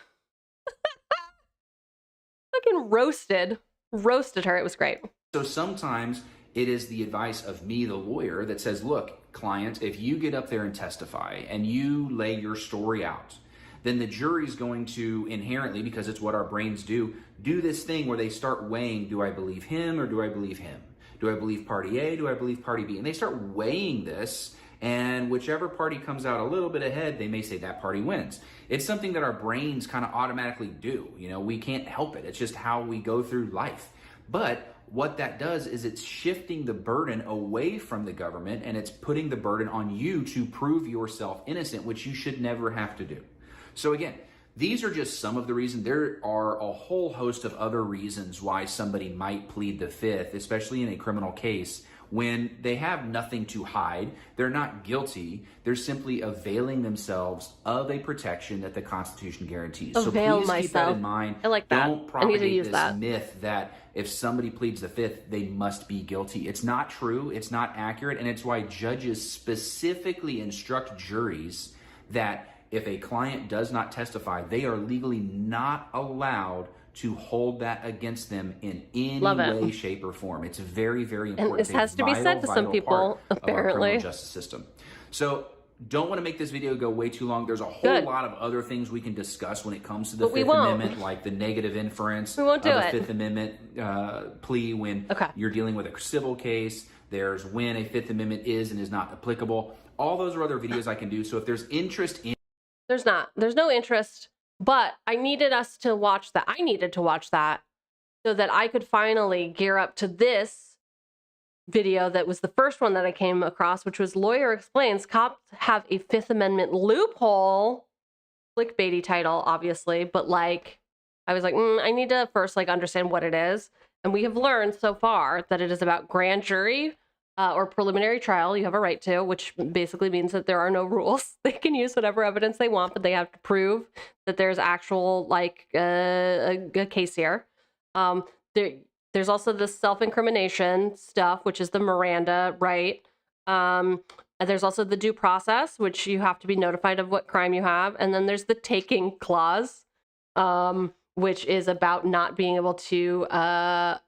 Fucking roasted her. It was great. So sometimes it is the advice of me, the lawyer, that says, look, client, if you get up there and testify and you lay your story out, then the jury's going to inherently, because it's what our brains do this thing where they start weighing, do I believe him or do I believe him? Do I believe party A? Do I believe party B? And they start weighing this, and whichever party comes out a little bit ahead, they may say that party wins. It's something that our brains kind of automatically do. You know, we can't help it. It's just how we go through life. But what that does is it's shifting the burden away from the government, and it's putting the burden on you to prove yourself innocent, which you should never have to do. So again, these are just some of the reasons. There are a whole host of other reasons why somebody might plead the 5th, especially in a criminal case, when they have nothing to hide. They're not guilty. They're simply availing themselves of a protection that the Constitution guarantees. Avail so please keep that in mind. I like that. Don't I need to use propagate this that myth that if somebody pleads the 5th, they must be guilty. It's not true. It's not accurate. And it's why judges specifically instruct juries that if a client does not testify, they are legally not allowed to hold that against them in any way, shape, or form. It's very, very important. And this has to be said to some people, apparently. Of our criminal justice system. So don't want to make this video go way too long. There's a whole lot of other things we can discuss when it comes to the Fifth Amendment, like the negative inference of a Fifth Amendment plea when you're dealing with a civil case. There's when a Fifth Amendment is and is not applicable. All those are other videos I can do. So if there's interest in... There's no interest, but I needed us to watch that. I needed to watch that so that I could finally gear up to this video that was the first one that I came across, which was Lawyer Explains Cops Have a Fifth Amendment Loophole. Clickbaity title, obviously, but like, I was like, I need to first like understand what it is. And we have learned so far that it is about grand jury or preliminary trial. You have a right to, which basically means that there are no rules. They can use whatever evidence they want, but they have to prove that there's actual like a case here. There's also the self-incrimination stuff, which is the Miranda right. And there's also the due process, which you have to be notified of what crime you have. And then there's the taking clause, which is about not being able to,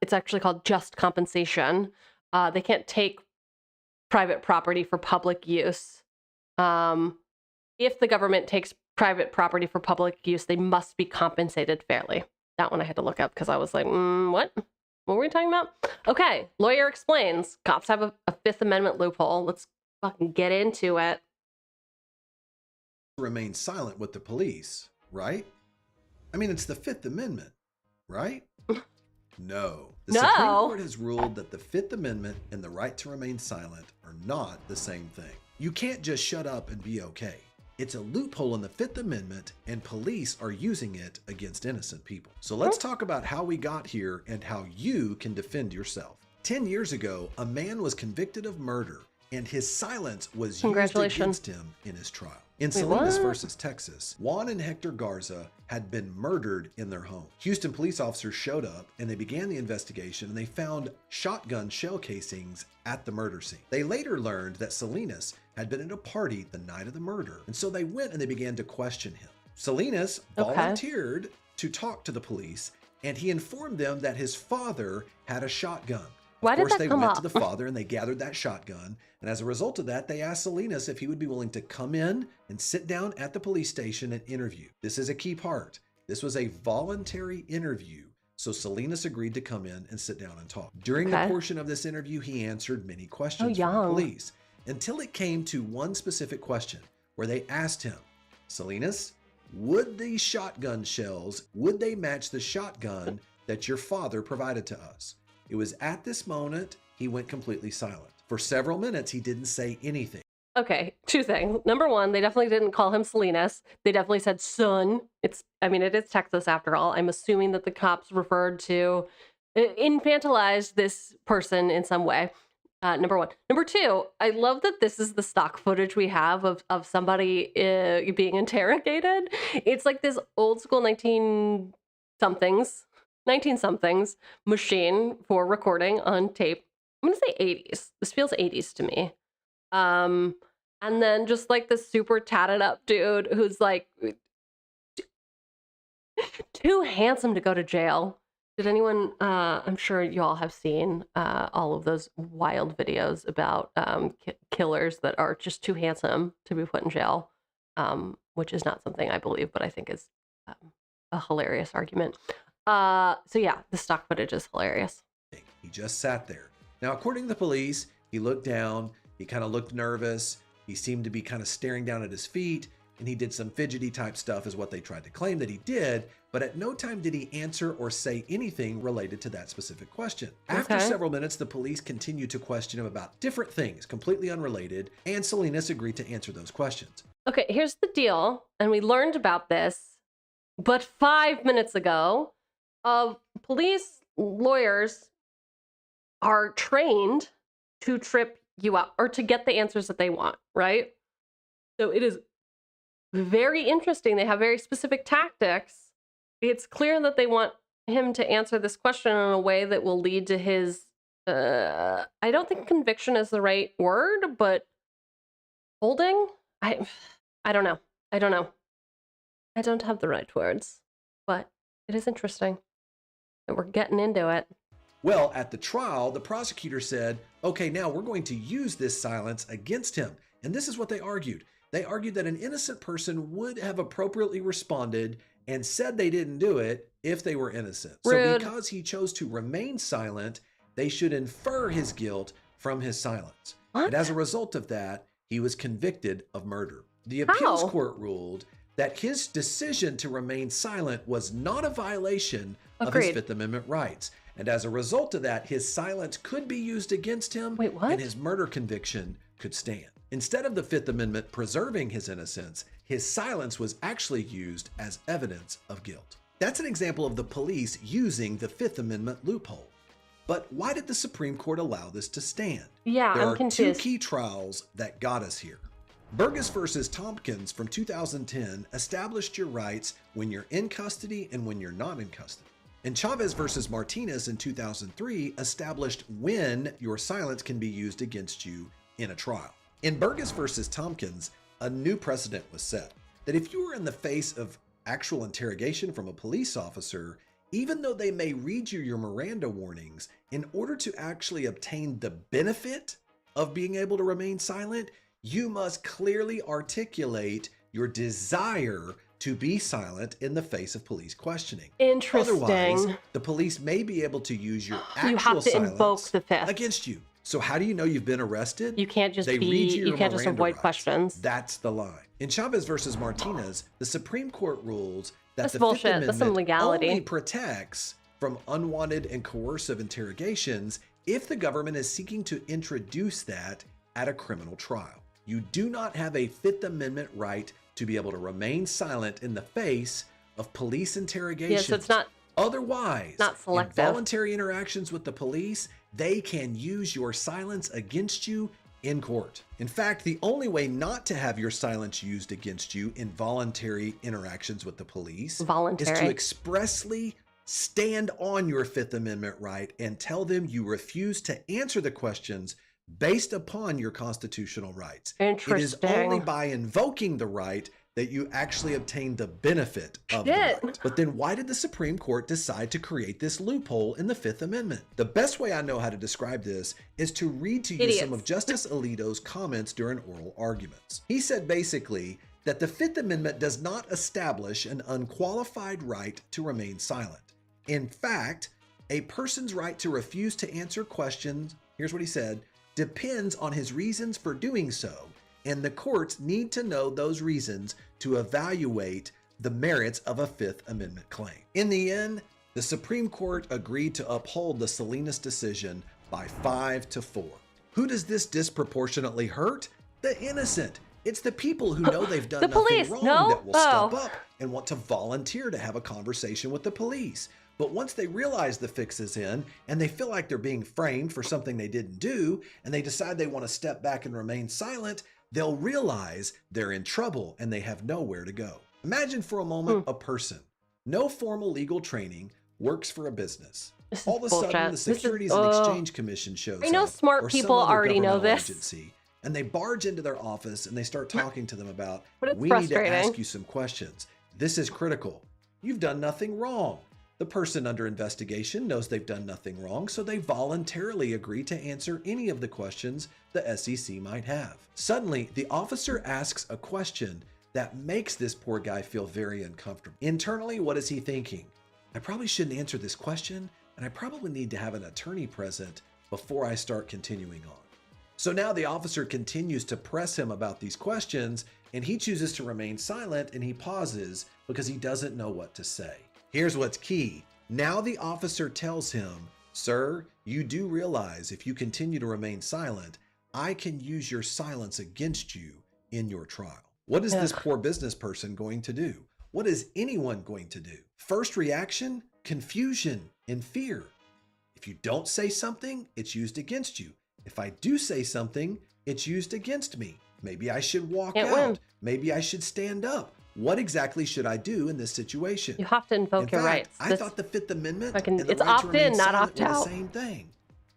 it's actually called just compensation. They can't take private property for public use. If the government takes private property for public use, they must be compensated fairly. That one I had to look up because I was like, what? What were we talking about? Okay, Lawyer Explains. Cops have a Fifth Amendment loophole. Let's fucking get into it. Remain silent with the police, right? I mean, it's the Fifth Amendment, right? No. The Supreme Court has ruled that the Fifth Amendment and the right to remain silent are not the same thing. You can't just shut up and be okay. It's a loophole in the Fifth Amendment, and police are using it against innocent people. So let's talk about how we got here and how you can defend yourself. 10 years ago, a man was convicted of murder, and his silence was used against him in his trial. In Salinas versus Texas, Juan and Hector Garza had been murdered in their home. Houston police officers showed up and they began the investigation, and they found shotgun shell casings at the murder scene. They later learned that Salinas had been at a party the night of the murder, and so they went and they began to question him. Salinas volunteered to talk to the police, and he informed them that his father had a shotgun. Of course, they went to the father and they gathered that shotgun. And as a result of that, they asked Salinas if he would be willing to come in and sit down at the police station and interview. This is a key part. This was a voluntary interview. So Salinas agreed to come in and sit down and talk. During the portion of this interview, he answered many questions from the police until it came to one specific question where they asked him, Salinas, would these shotgun shells, would they match the shotgun that your father provided to us? It was at this moment he went completely silent. For several minutes, he didn't say anything. Okay, two things. Number one, they definitely didn't call him Salinas. They definitely said son. It is Texas after all. I'm assuming that the cops referred to, infantilized this person in some way. Number one. Number two, I love that this is the stock footage we have of somebody being interrogated. It's like this old school 19-somethings machine for recording on tape. I'm gonna say 80s. This feels 80s to me. And then just like this super tatted up dude who's like too handsome to go to jail. Did anyone, I'm sure you all have seen all of those wild videos about killers that are just too handsome to be put in jail, which is not something I believe, but I think is a hilarious argument. So yeah, the stock footage is hilarious. He just sat there. Now, according to the police, he looked down, he kind of looked nervous, he seemed to be kind of staring down at his feet, and he did some fidgety type stuff is what they tried to claim that he did, but at no time did he answer or say anything related to that specific question. After several minutes, the police continued to question him about different things, completely unrelated, and Salinas agreed to answer those questions. Okay, here's the deal, and we learned about this, but 5 minutes ago, police lawyers are trained to trip you up or to get the answers that they want, right? So it is very interesting. They have very specific tactics. It's clear that they want him to answer this question in a way that will lead to his, I don't think conviction is the right word, but holding? I don't know. I don't know. I don't have the right words, but it is interesting that we're getting into it. Well, at the trial, the prosecutor said, okay, now we're going to use this silence against him. And this is what they argued. They argued that an innocent person would have appropriately responded and said they didn't do it if they were innocent. Rude. So because he chose to remain silent, they should infer his guilt from his silence. What? And as a result of that, he was convicted of murder. The appeals court ruled that his decision to remain silent was not a violation of his Fifth Amendment rights. And as a result of that, his silence could be used against him. Wait, what? And his murder conviction could stand. Instead of the Fifth Amendment preserving his innocence, his silence was actually used as evidence of guilt. That's an example of the police using the Fifth Amendment loophole. But why did the Supreme Court allow this to stand? Yeah, there I'm are confused. two key trials that got us here. Burgess versus Tompkins from 2010 established your rights when you're in custody and when you're not in custody. And Chavez versus Martinez in 2003 established when your silence can be used against you in a trial. In Burgess versus Tompkins, a new precedent was set that if you were in the face of actual interrogation from a police officer, even though they may read you your Miranda warnings, in order to actually obtain the benefit of being able to remain silent, you must clearly articulate your desire to be silent in the face of police questioning. Interesting. Otherwise, the police may be able to use your actual you have to silence invoke the Fifth against you. So how do you know you've been arrested? You can't just you can't just avoid questions. That's the line. In Chavez versus Martinez, the Supreme Court rules that That's the bullshit. Fifth That's some Amendment legality. only protects from unwanted and coercive interrogations if the government is seeking to introduce that at a criminal trial. You do not have a Fifth Amendment right to be able to remain silent in the face of police interrogations. Yes, it's not. Otherwise, not selective. Involuntary interactions with the police, they can use your silence against you in court. In fact, the only way not to have your silence used against you in voluntary interactions with the police is to expressly stand on your Fifth Amendment right and tell them you refuse to answer the questions based upon your constitutional rights. Interesting. It is only by invoking the right that you actually obtain the benefit of the right. But then why did the Supreme Court decide to create this loophole in the Fifth Amendment? The best way I know how to describe this is to read to you some of Justice Alito's comments during oral arguments. He said basically that the Fifth Amendment does not establish an unqualified right to remain silent. In fact, a person's right to refuse to answer questions, here's what he said, depends on his reasons for doing so, and the courts need to know those reasons to evaluate the merits of a Fifth Amendment claim. In the end, the Supreme Court agreed to uphold the Salinas decision by 5-4. Who does this disproportionately hurt? The innocent. It's the people who know they've done nothing wrong that will step up and want to volunteer to have a conversation with the police. But once they realize the fix is in and they feel like they're being framed for something they didn't do, and they decide they want to step back and remain silent, they'll realize they're in trouble and they have nowhere to go. Imagine for a moment a person, no formal legal training, works for a business. All of a sudden, the Securities and Exchange Commission shows up. I know smart people already know this. Agency, and they barge into their office and they start talking to them about, we need to ask you some questions. This is critical. You've done nothing wrong. The person under investigation knows they've done nothing wrong, so they voluntarily agree to answer any of the questions the SEC might have. Suddenly, the officer asks a question that makes this poor guy feel very uncomfortable. Internally, what is he thinking? I probably shouldn't answer this question, and I probably need to have an attorney present before I start continuing on. So now the officer continues to press him about these questions, and he chooses to remain silent, and he pauses because he doesn't know what to say. Here's what's key. Now the officer tells him, sir, you do realize if you continue to remain silent, I can use your silence against you in your trial. What is this poor business person going to do? What is anyone going to do? First reaction, confusion and fear. If you don't say something, it's used against you. If I do say something, it's used against me. Maybe I should walk out. Maybe I should stand up. What exactly should I do in this situation? You have to invoke your rights. I thought the Fifth Amendment it's opt-in, not opt-out. The same thing.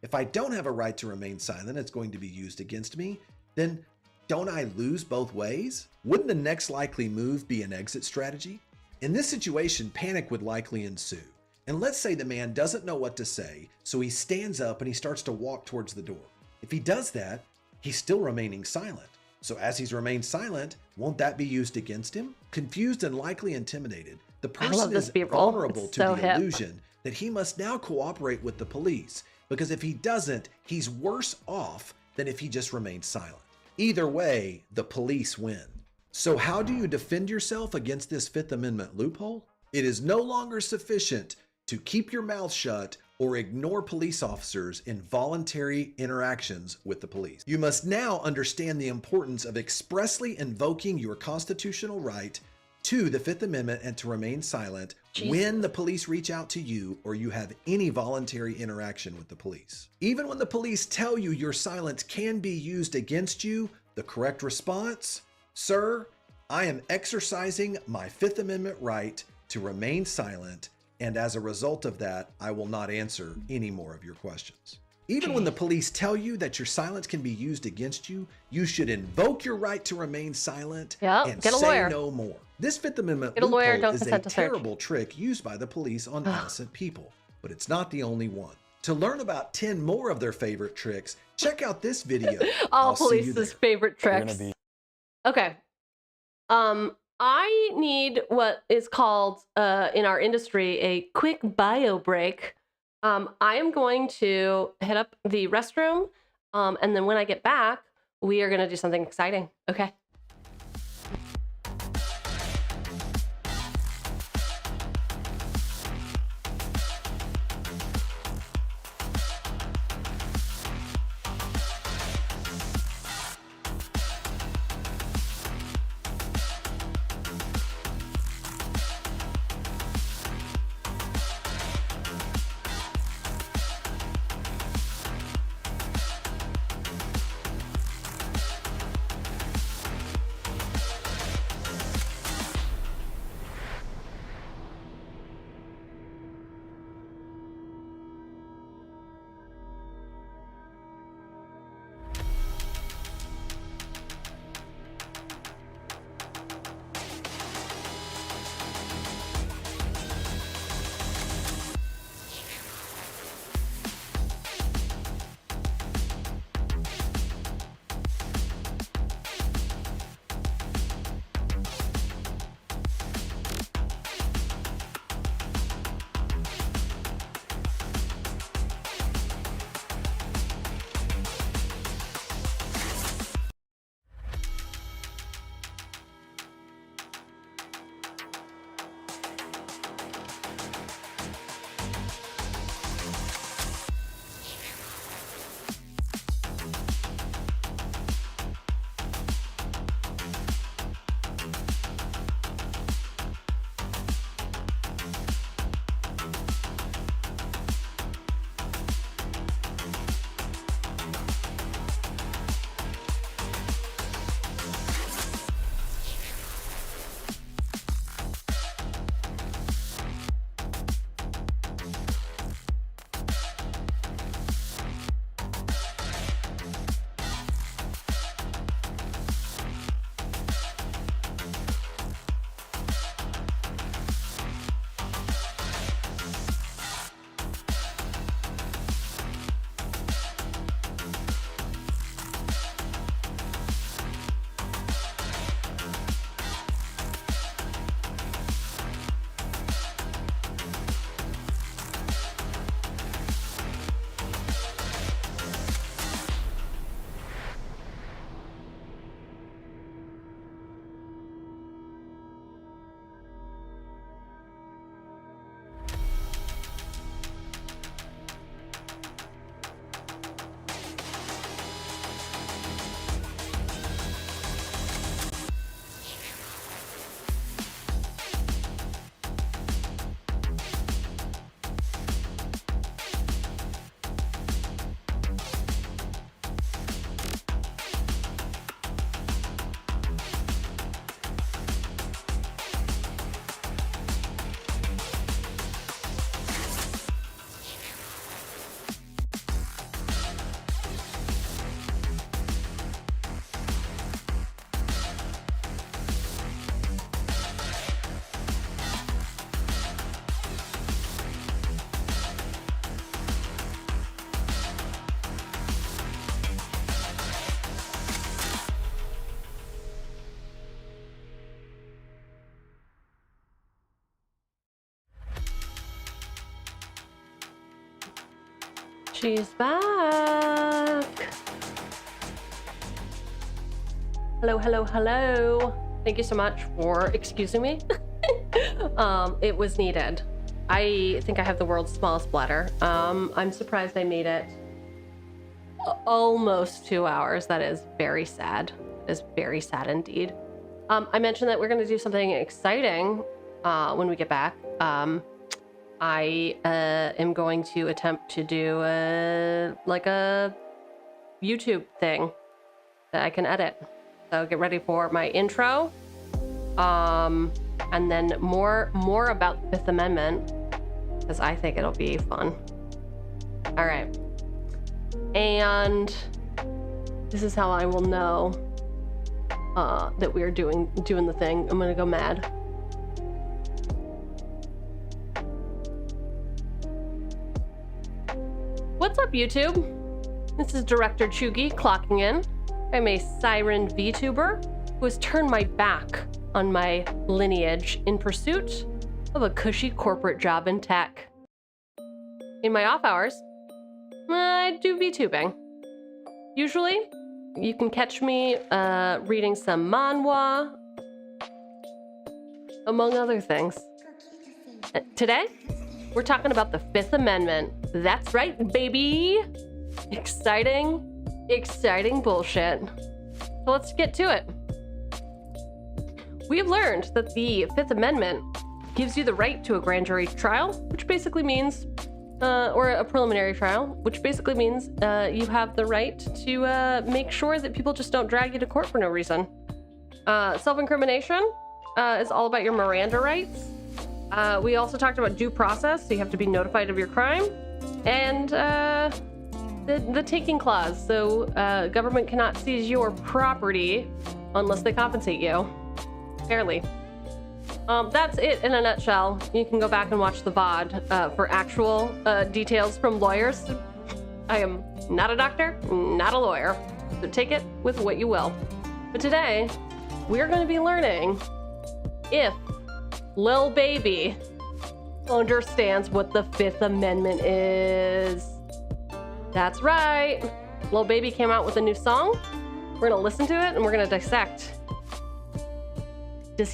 If I don't have a right to remain silent, it's going to be used against me. Then don't I lose both ways? Wouldn't the next likely move be an exit strategy? In this situation, panic would likely ensue. And let's say the man doesn't know what to say, so he stands up and he starts to walk towards the door. If he does that, he's still remaining silent. So as he's remained silent, won't that be used against him? Confused and likely intimidated, the person is vulnerable to the illusion that he must now cooperate with the police, because if he doesn't, he's worse off than if he just remained silent. Either way, the police win. So how do you defend yourself against this Fifth Amendment loophole? It is no longer sufficient to keep your mouth shut or ignore police officers in voluntary interactions with the police. You must now understand the importance of expressly invoking your constitutional right to the Fifth Amendment and to remain silent when the police reach out to you or you have any voluntary interaction with the police. Even when the police tell you your silence can be used against you, the correct response, sir, I am exercising my Fifth Amendment right to remain silent, and as a result of that, I will not answer any more of your questions. Even when the police tell you that your silence can be used against you, you should invoke your right to remain silent and say no more. This Fifth Amendment loophole is a terrible trick used by the police on innocent people, but it's not the only one. To learn about 10 more of their favorite tricks, check out this video. All police's favorite tricks. Okay. I need what is called in our industry a quick bio break. I am going to hit up the restroom, and then when I get back, we are going to do something exciting. Okay. She's back. Hello, hello, hello. Thank you so much for excusing me. It was needed. I think I have the world's smallest bladder. I'm surprised I made it almost 2 hours. That is very sad. It is very sad indeed. I mentioned that we're going to do something exciting when we get back. I am going to attempt to do a YouTube thing that I can edit. So get ready for my intro. And then more about the Fifth Amendment, because I think it'll be fun. All right. And this is how I will know that we are doing the thing. I'm gonna go mad. What's up, YouTube? This is Director Chugi clocking in. I'm a Siren VTuber who has turned my back on my lineage in pursuit of a cushy corporate job in tech. In my off hours, I do VTubing. Usually, you can catch me reading some manhwa, among other things. Today, we're talking about the Fifth Amendment. That's right, baby! Exciting bullshit. So let's get to it. We have learned that the Fifth Amendment gives you the right to a grand jury trial, which basically means, or a preliminary trial, which basically means you have the right to make sure that people just don't drag you to court for no reason. Self-incrimination is all about your Miranda rights. We also talked about due process, so you have to be notified of your crime, and the taking clause, so government cannot seize your property unless they compensate you fairly. That's it in a nutshell. You can go back and watch the VOD for actual details from lawyers. I am not a doctor, not a lawyer, so take it with what you will. But today, we're going to be learning if Lil Baby understands what the Fifth Amendment is. That's right. Lil Baby came out with a new song. We're gonna listen to it and we're gonna dissect. Do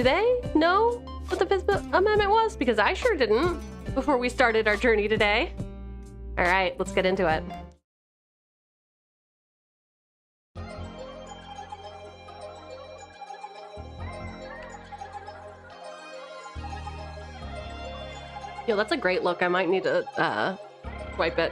they know what the Fifth Amendment was? Because I sure didn't before we started our journey today. All right, let's get into it. Yo, that's a great look. I might need to wipe it.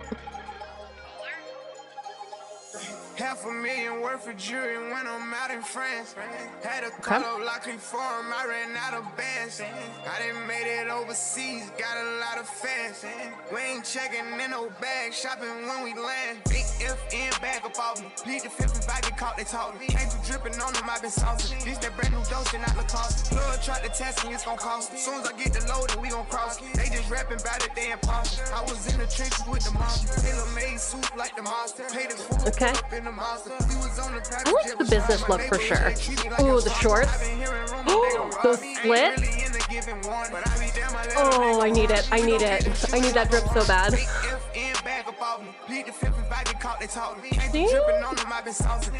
$500,000 worth of jewelry when I'm out in France. Had a call up luckily for him, I ran out of bands. I done made it overseas, got a lot of fans. We ain't checking in no bag, shopping when we land. Big FN bag up off me. Plead the fifth if I get caught, they talk me. Can't be dripping on them, I been saucing. This that brand new dose and not Lacoste. Plug tried to test me, it's gon' cost me. Soon as I get the load, then we gon' cross. They just rapping about it, they imposter. I was in the trenches with the monster. Tailor-made suit like the monster. Paid it full up in the monster. We was on the I like the business look for sure. Ooh, the shorts. Those slits. Oh, I need it. I need it. I need that drip so bad. See?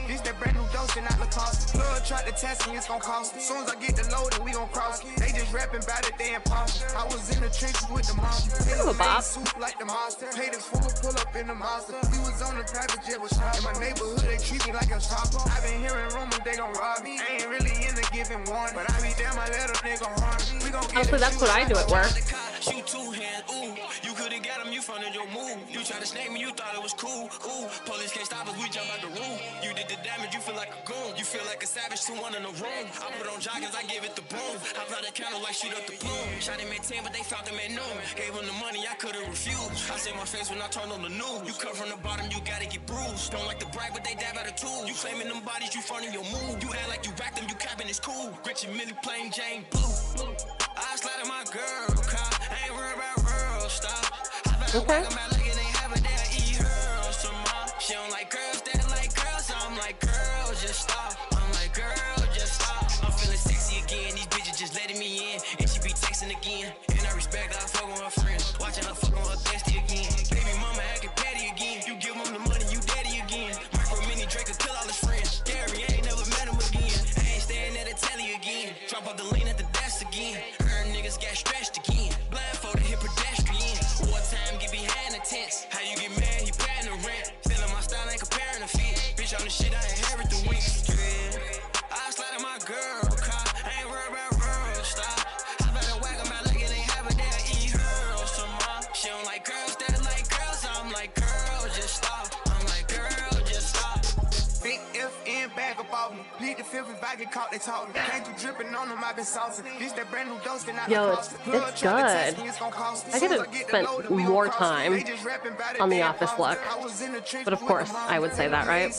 This that brand new dose and not Lacoste. Plug tried to test me, it's gon' cost me. Soon as I get the load, then we gon' cross. They just rapping about it, they imposter. I was in the trenches with the monster. Tailor-made suit like the monster. Paid it full, pull up in the monster. We was on the private jet with shop. In my neighborhood, they treat me like a chopper. I been hearing rumors they gon' rob me. I ain't really in the giving one, but I be damn, I let a nigga harm me. We gon' get honestly, that's what I do at work. Shoot two hands, ooh. You could've got him, you fronted your move. You tried to snake me, you thought it was cool. Ooh, police can't stop us, we jump out the room. You did the damage, you feel like a goon. You feel like a savage, 2-1 in the room. I put on joggers, I give it the boom. I brought a candle like shoot up the plume. Shot him at 10, but they found him at noon. Gave him the money, I could've refused. I saved my face when I turned on the news. You cut from the bottom, you gotta get bruised. Don't like the bribe, but they dab out of tools. You claiming them bodies, you fronting your move. You act like you racked them, you capping, it's cool. Rich and Millie plain Jane Blue. I slide in my girl car, I ain't worried about real stuff. Okay. She don't like girls that like girls, so I'm like, girl, just stop. I'm like, girl, just stop. I'm feeling sexy again, these bitches just letting me in. And she be texting again, and I respect her, I fuck with her friends. Watching her fuck on her bestie again. Baby mama acting petty tense. How you get mad, he paying the rent. Feeling my style ain't comparing the feet. Bitch, I'm the shit I inherit the week. I slide in my girl car. I ain't worried about real style. I better whack him out like it ain't have a day. Eat her tomorrow. She don't like girls that like girls. I'm like, girl, just stop. I'm like, girl, just stop. Big FN bag about me. Plead the fifth if I get caught, they talk me. Came through dripping on them, I've been saucing. This that brand new dose, not yo, it's good. I could have spent more time on the office look, but of course I would say that, right?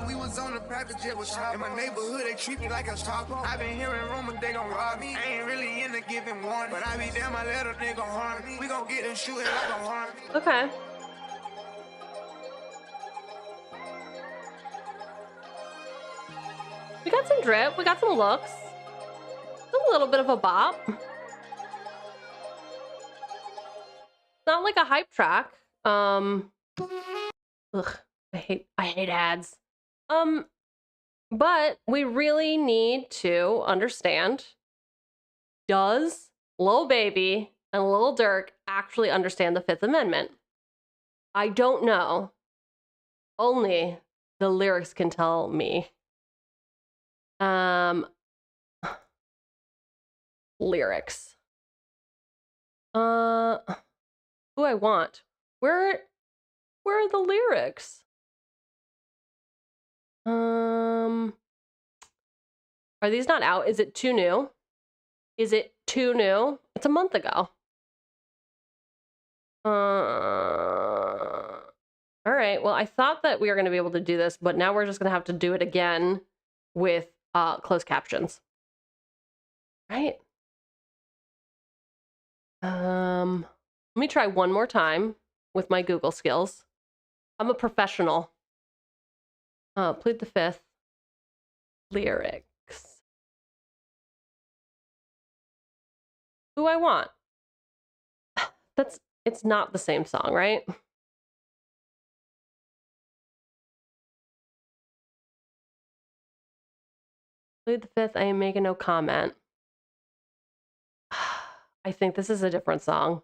We was on the private jet with shop. In my neighborhood, they treat me like a stalker. I've been hearing rumors they gon' rob me. I ain't really into giving one, but I be damn, I let a nigga harm me. We gon' get and shoot it like a harm. Okay. We got some drip, we got some looks. A little bit of a bop. Not like a hype track. Ugh, I hate ads. But we really need to understand, does Lil Baby and Lil Durk actually understand the Fifth Amendment? I don't know. Only the lyrics can tell me. Lyrics. Who I want? Where are the lyrics? Are these not out? Is it too new? Is it too new? It's a month ago. All right. Well, I thought that we were going to be able to do this, but now we're just going to have to do it again with closed captions. Right? Let me try one more time with my Google skills. I'm a professional. Plead the Fifth. Lyrics. Who I want? It's not the same song, right? Plead the Fifth, I am making no comment. I think this is a different song.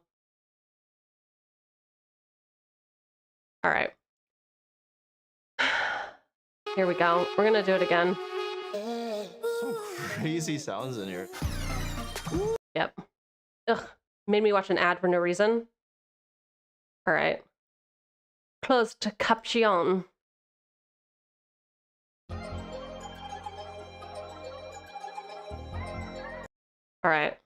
All right. Here we go. We're gonna do it again. Some crazy sounds in here. Yep. Ugh. Made me watch an ad for no reason. All right. Closed caption. All right.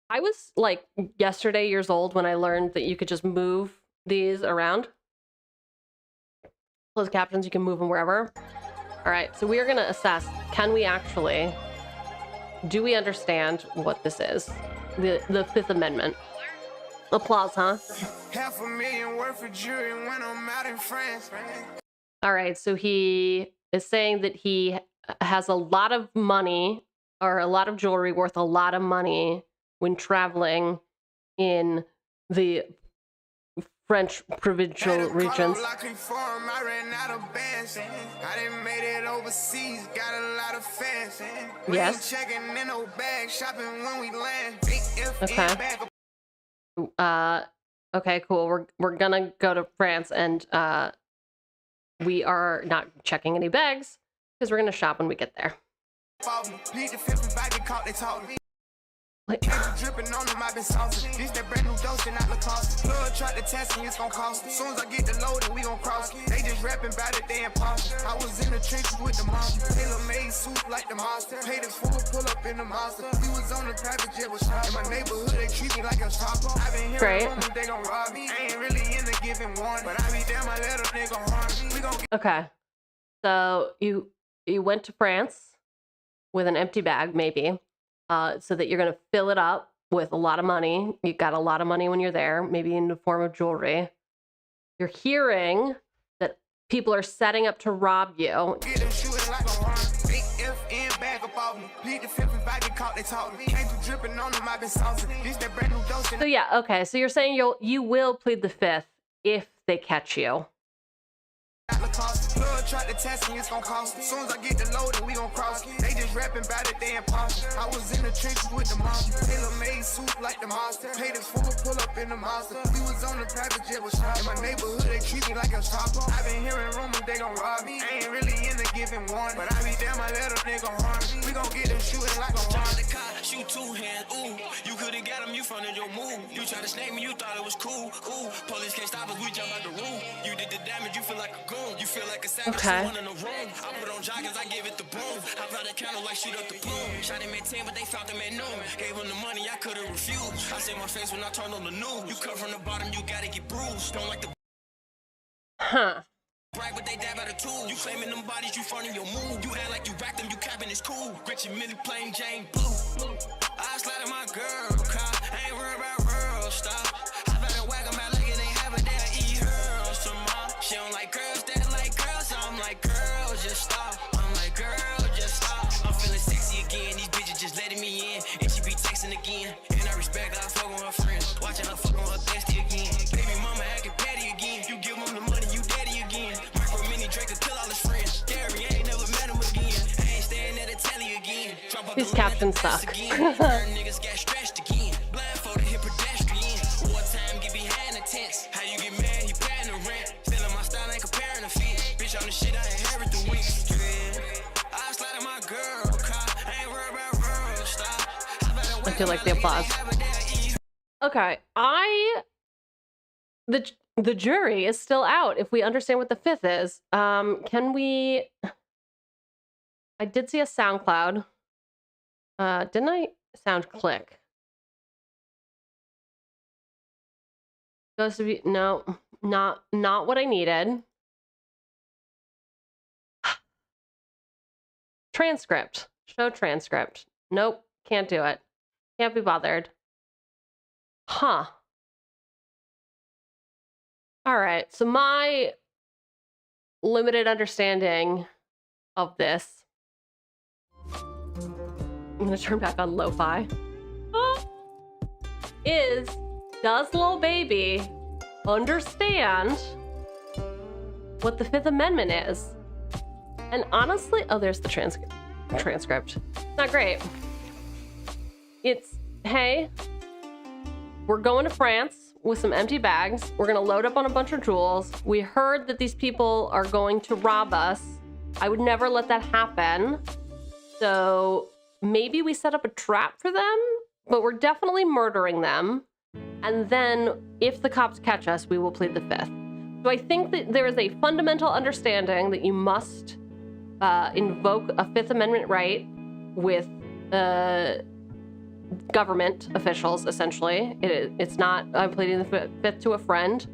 I was like yesterday years old when I learned that you could just move these around. Closed captions, you can move them wherever. All right, so we are gonna assess, can we actually, do we understand what this is? The Fifth Amendment. Applause, huh? $500,000 worth of jewelry when I'm out in France. All right, so he is saying that he has a lot of money, or a lot of jewelry worth a lot of money when traveling in the French provincial regions. I ran out of bands. I didn't made it overseas, got a lot of fans. Yes. Checking in no bag, shopping when we land. Okay. Okay, cool. We're gonna go to France, and we are not checking any bags because we're gonna shop when we get there. Dripping on them, I've been saucing. This that brand new dose and not Lacoste. Plug tried to test me, it's gonna cost. As soon as I get the load, we gon' cross. They just rapping about it, they imposter. I was in the trenches with the monster. Tailor-made suit like the monster. Paid us full, pull up in the monster. We was on the private jet with shop. In my neighborhood, they treat me like a stalker. I've been hearing rumors they gon' rob me. I ain't really into giving one, but I be damn, I let a nigga harm me. We gon' get. Okay, so you went to France with an empty bag, maybe. So that you're going to fill it up with a lot of money. You got a lot of money when you're there, maybe in the form of jewelry. You're hearing that people are setting up to rob you. So yeah, okay. So you're saying you will plead the Fifth if they catch you. tried to test me, it's gon' cost me. As soon as I get the load, we gon' cross it. They just rapping about it, they impossible. I was in the trenches with the monster. Tailor-made suit like the monster. Paid this fool to pull up in the monster. We was on the private jet with shop. In my neighborhood, they treat me like a shopper. I been hearing rumors they gon' rob me. I ain't really in the giving one, but I be damn, I let a nigga harm me. We gon' get them shooting like a John the car, shoot two hands, ooh. You could've got him, you fronted your move. You tried to snake me, you thought it was cool. Ooh, police can't stop us, we jump out the room. You did the damage, you feel like a goon. You feel like a savage, one in the room. I put on joggers, I give it the boom. I brought the candle like shoot up the plume. Shot him at 10, but they found him at noon. Gave him the money, I could've refused. I see my face when I turned on the news. You cut from the bottom, you gotta get bruised. Don't like the brag, but they dab out a tool. You claiming them bodies, you fronting your move. You act like you racked them, you capping it's cool. Rich and Millie plain Jane blue. I slide in my girl car. I ain't worried about real stuff. I better whack them out like it ain't have a day. Eat her tomorrow. She don't like girls that like girls. So I'm like, girl, just stop. I'm like, girl, just stop. I'm feeling sexy again. These bitches just letting me in. And she be texting again. And I respect her, I fuck with her friends. Watching her fuck on her bestie again. Baby mama acting petty again. You give them the money, you daddy again. Micro mini Drake to kill all his friends. Gary, I ain't never met him again. I ain't staying at a telly again. These captions suck. Niggas got stretched again. Blindfolded, hit pedestrian. Wartime, get behind the tents. How you get mad, he paying the rent. Feeling my style, ain't comparing the feet. Bitch, on the shit, I inherit the week. I slide in my girl car. I ain't worried about real stuff. I do like the applause. Okay, the jury is still out. If we understand what the fifth is, can we? I did see a SoundCloud. Didn't I? Sound click. Goes to be no, not what I needed. Transcript. Show transcript. Nope, can't do it. Can't be bothered. Huh. All right, so my limited understanding of this, I'm gonna turn back on lo-fi, is, does Lil Baby understand what the Fifth Amendment is? And honestly, oh, there's the transcript. Not great. It's, hey, we're going to France with some empty bags. We're gonna load up on a bunch of jewels. We heard that these people are going to rob us. I would never let that happen. So maybe we set up a trap for them, but we're definitely murdering them. And then if the cops catch us, we will plead the fifth. So I think that there is a fundamental understanding that you must invoke a Fifth Amendment right with government officials, essentially. It's not, I'm pleading the fifth to a friend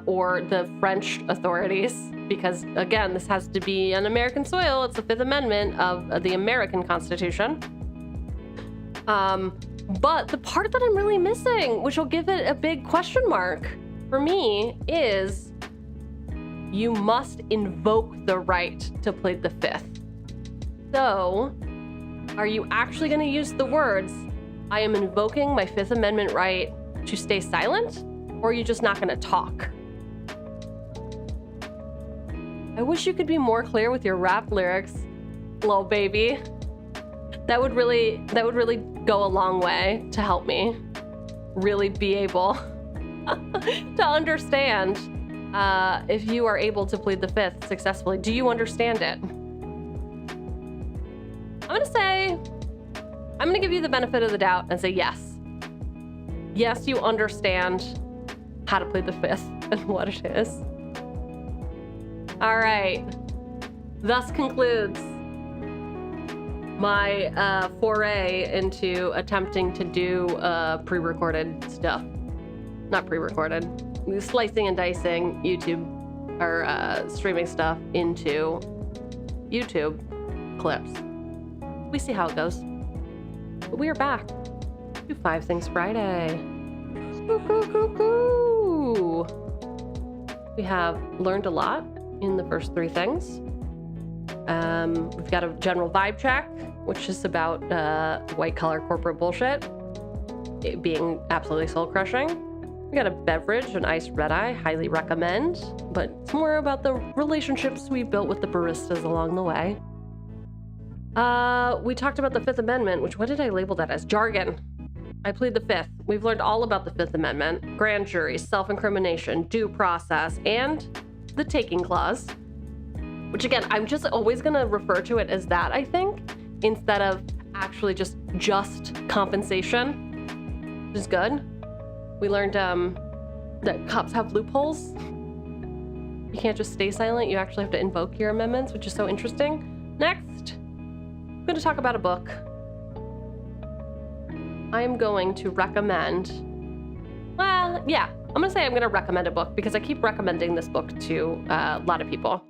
or the French authorities, because again, this has to be on American soil. It's the Fifth Amendment of the American Constitution. But the part that I'm really missing, which will give it a big question mark for me, is you must invoke the right to plead the fifth. So, are you actually going to use the words, I am invoking my Fifth Amendment right to stay silent? Or are you just not going to talk? I wish you could be more clear with your rap lyrics, Lil Baby. That would really go a long way to help me really be able to understand if you are able to plead the fifth successfully. Do you understand it? I'm gonna give you the benefit of the doubt and say yes. Yes, you understand how to plead the fifth and what it is. All right. Thus concludes my foray into attempting to do pre-recorded stuff. Not pre-recorded. Slicing and dicing YouTube or streaming stuff into YouTube clips. We see how it goes. But we are back to 5 Things Friday. We have learned a lot in the first 3 things. We've got a general vibe check, which is about white collar corporate bullshit, it being absolutely soul crushing. We got a beverage, an iced red eye, highly recommend, but it's more about the relationships we built with the baristas along the way. We talked about the Fifth Amendment, which, what did I label that as? Jargon. I plead the Fifth. We've learned all about the Fifth Amendment, grand juries, self-incrimination, due process, and the taking clause, which again, I'm just always gonna refer to it as that, I think, instead of actually just compensation, which is good. We learned that cops have loopholes. You can't just stay silent. You actually have to invoke your amendments, which is so interesting. Next, I'm going to talk about a book. I am going to recommend, well, yeah, I'm going to say I'm going to recommend a book because I keep recommending this book to a lot of people.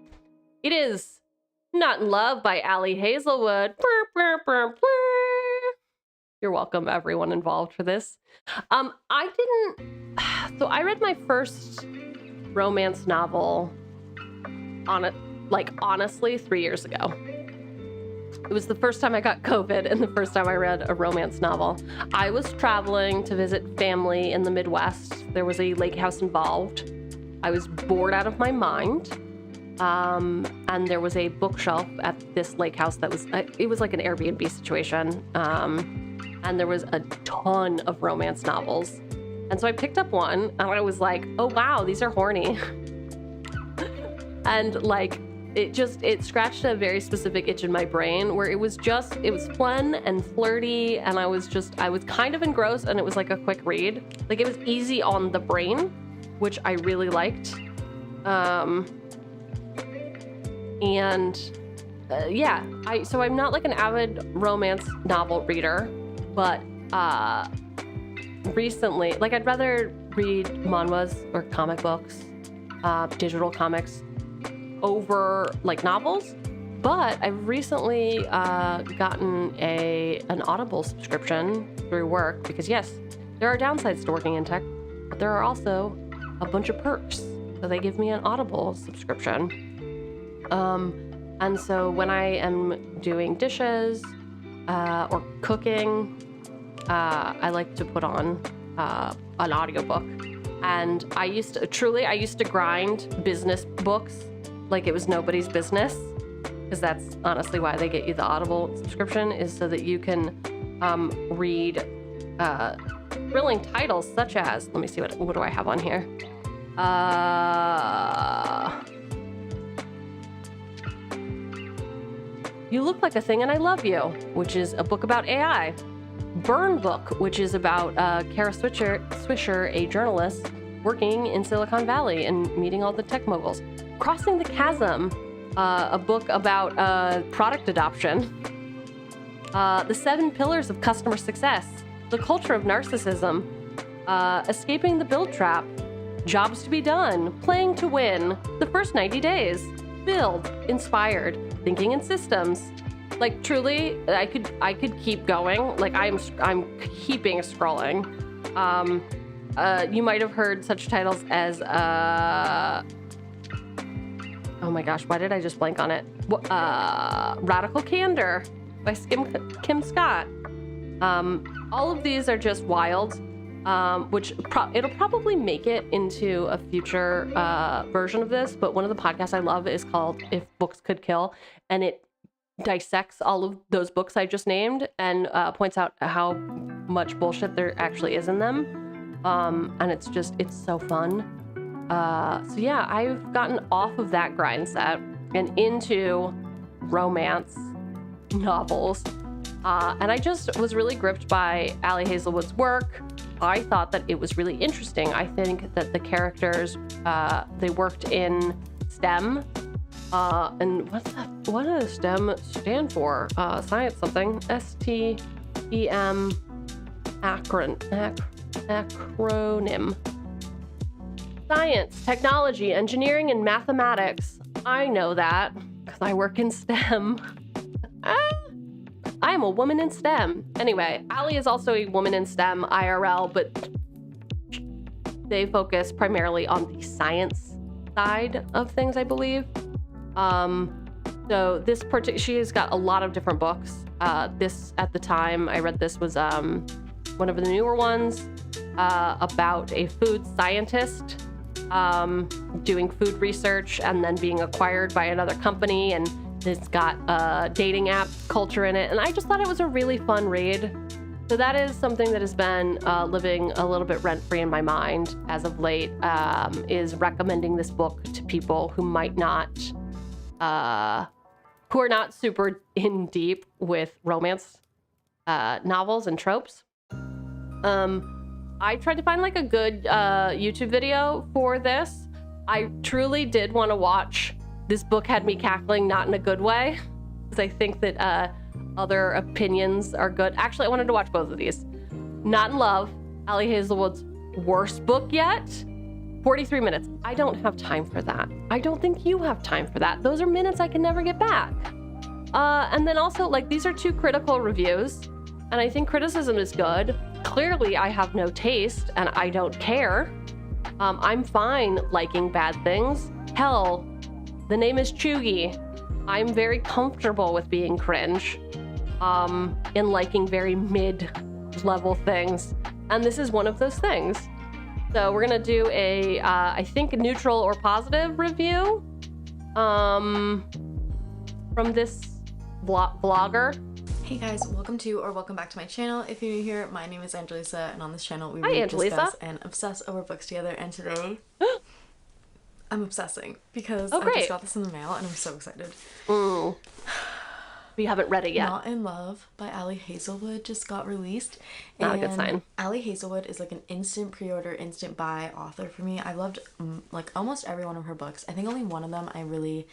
It is Not in Love by Ali Hazelwood. You're welcome, everyone involved, for this. So I read my first romance novel honestly 3 years ago. It was the first time I got COVID and the first time I read a romance novel. I was traveling to visit family in the Midwest. There was a lake house involved. I was bored out of my mind. And there was a bookshelf at this lake house that was, it was like an Airbnb situation. And there was a ton of romance novels. And so I picked up one and I was like, oh wow, these are horny. And like, it scratched a very specific itch in my brain where it was fun and flirty. And I was kind of engrossed and it was like a quick read. Like it was easy on the brain, which I really liked. So I'm not like an avid romance novel reader, but recently, like I'd rather read manhwas or comic books, digital comics over like novels. But I've recently gotten an Audible subscription through work because yes, there are downsides to working in tech, but there are also a bunch of perks. So they give me an Audible subscription. And so when I am doing dishes or cooking, I like to put on an audiobook. And I used to grind business books like it was nobody's business, because that's honestly why they get you the Audible subscription, is so that you can read thrilling titles such as, let me see, what do I have on here? You Look Like a Thing and I Love You, which is a book about AI. Burn Book, which is about Kara Swisher, a journalist working in Silicon Valley and meeting all the tech moguls. Crossing the Chasm, a book about product adoption. The 7 Pillars of Customer Success, The Culture of Narcissism, Escaping the Build Trap, Jobs to be Done, Playing to Win, The First 90 Days, Build, Inspired, Thinking in Systems. Like truly, I could keep going. Like I'm keeping scrolling. You might have heard such titles as oh my gosh, why did I just blank on it? Radical Candor by Kim Scott. All of these are just wild, which it'll probably make it into a future version of this, but one of the podcasts I love is called If Books Could Kill, and it dissects all of those books I just named and points out how much bullshit there actually is in them. And it's so fun. So yeah, I've gotten off of that grind set and into romance novels. And I just was really gripped by Ali Hazelwood's work. I thought that it was really interesting. I think that the characters, they worked in STEM. And what does STEM stand for? Science something. STEM acronym. Science, technology, engineering, and mathematics. I know that because I work in STEM. I am a woman in STEM. Anyway, Ali is also a woman in STEM IRL, but they focus primarily on the science side of things, I believe. So she has got a lot of different books. This, at the time I read this, was one of the newer ones, about a food scientist doing food research and then being acquired by another company, and it's got a dating app culture in it. And I just thought it was a really fun read. So that is something that has been living a little bit rent-free in my mind as of late, is recommending this book to people who might not, who are not super in deep with romance novels and tropes. I tried to find like a good YouTube video for this. I truly did want to watch This Book Had Me Cackling, not in a good way, because I think that other opinions are good. Actually, I wanted to watch both of these. Not in Love, Ali Hazelwood's worst book yet. 43 minutes. I don't have time for that. I don't think you have time for that. Those are minutes I can never get back. And then also, like, these are two critical reviews, and I think criticism is good. Clearly, I have no taste, and I don't care. I'm fine liking bad things. Hell, the name is Chugi. I'm very comfortable with being cringe, in liking very mid-level things, and this is one of those things. So we're gonna do a, I think, neutral or positive review, from this vlogger. Hey guys, welcome back to my channel. If you're new here, my name is Angelisa, and on this channel we read, discuss, and obsess over books together. And today, I'm obsessing because I just got this in the mail and I'm so excited. We haven't read it yet. Not in Love by Ali Hazelwood just got released. Not a good sign. Ali Hazelwood is like an instant pre-order, instant buy author for me. I loved like almost every one of her books. I think only one of them I really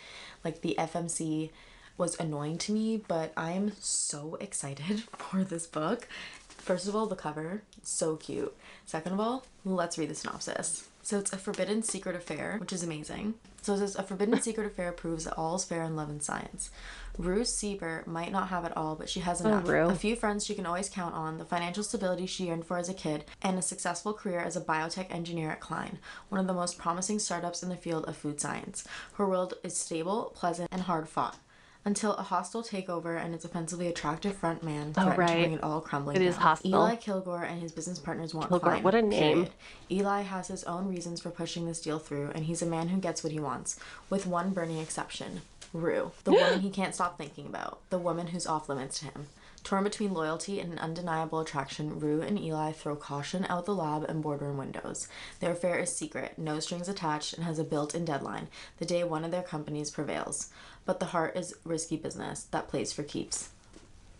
like. The FMC was annoying to me, but I'm so excited for this book. First of all, the cover, so cute. Second of all, let's read the synopsis. So it's a forbidden secret affair, which is amazing. So it says, a forbidden secret affair proves that all is fair in love and science. Rue Sieber might not have it all, but she has enough. A few friends she can always count on, the financial stability she yearned for as a kid, and a successful career as a biotech engineer at Klein, one of the most promising startups in the field of food science. Her world is stable, pleasant, and hard-fought, until a hostile takeover and its offensively attractive front man threaten to bring it all crumbling down. It is hostile. Eli Kilgore and his business partners want Klein. What a name. Period. Eli has his own reasons for pushing this deal through, and he's a man who gets what he wants, with one burning exception. Rue, the woman he can't stop thinking about, the woman who's off limits to him. Torn between loyalty and an undeniable attraction, Rue and Eli throw caution out the lab and boardroom windows. Their affair is secret, no strings attached, and has a built-in deadline, the day one of their companies prevails. But the heart is risky business that plays for keeps.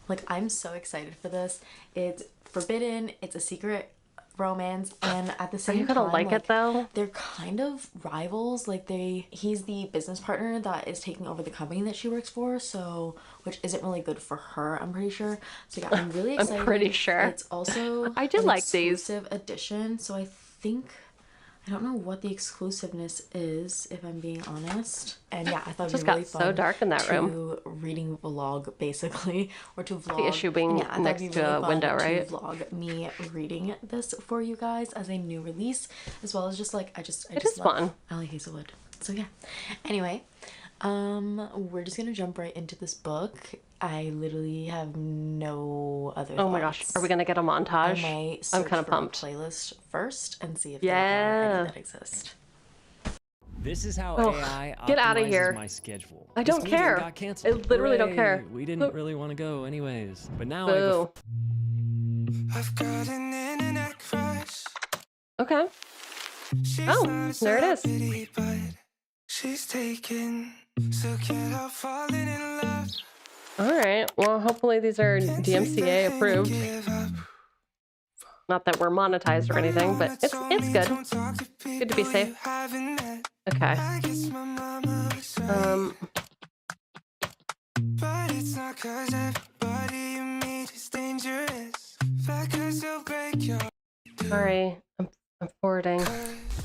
Like, I'm so excited for this. It's forbidden, it's a secret romance, and at the same time, are you gonna like it though? They're kind of rivals. Like, he's the business partner that is taking over the company that she works for, so, which isn't really good for her, I'm pretty sure. So yeah, I'm really excited. I'm pretty sure. It's also I do like these. Exclusive edition, so I think, I don't know what the exclusiveness is, if I'm being honest. And yeah, I thought it was really fun. So dark in that room. Reading vlog, basically, or to vlog. The issue being next to a window, right? To vlog me reading this for you guys as a new release, as well as just like I just love fun. Ali Hazelwood. So yeah. Anyway, we're just gonna jump right into this book. I literally have no other thoughts. Oh my gosh, are we gonna get a montage? I'm kind of pumped. Playlist first and see if there are any that exist. This is how AI get out of optimizes here. my schedule. I don't care. I literally don't care. We didn't really want to go anyways, but now I've got an internet crush. Okay. Oh, there it is. She's taken, so can't help falling in love. All right. Well, hopefully these are DMCA approved. Not that we're monetized or anything, but it's good. Good to be safe. Okay. But it's not 'cause everybody you meet is dangerous. Factors will break your. Sorry, I'm forwarding.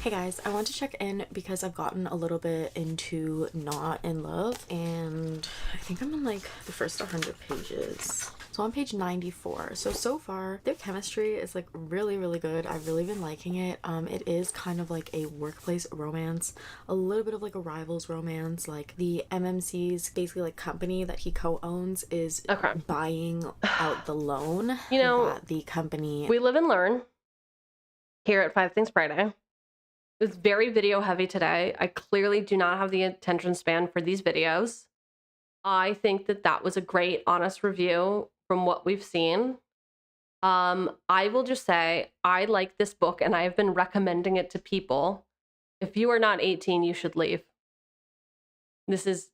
Hey guys, I want to check in because I've gotten a little bit into Not in Love, and I think I'm on like the first 100 pages. So on page 94, so far their chemistry is like really, really good. I've really been liking it. It is kind of like a workplace romance, a little bit of like a rivals romance. Like the MMC's basically like company that he co-owns is buying out the loan. You know, that the company. We live and learn here at Five Things Friday. It's very video heavy today. I clearly do not have the attention span for these videos. I think that that was a great, honest review from what we've seen. I will just say I like this book and I have been recommending it to people. If you are not 18, you should leave. This is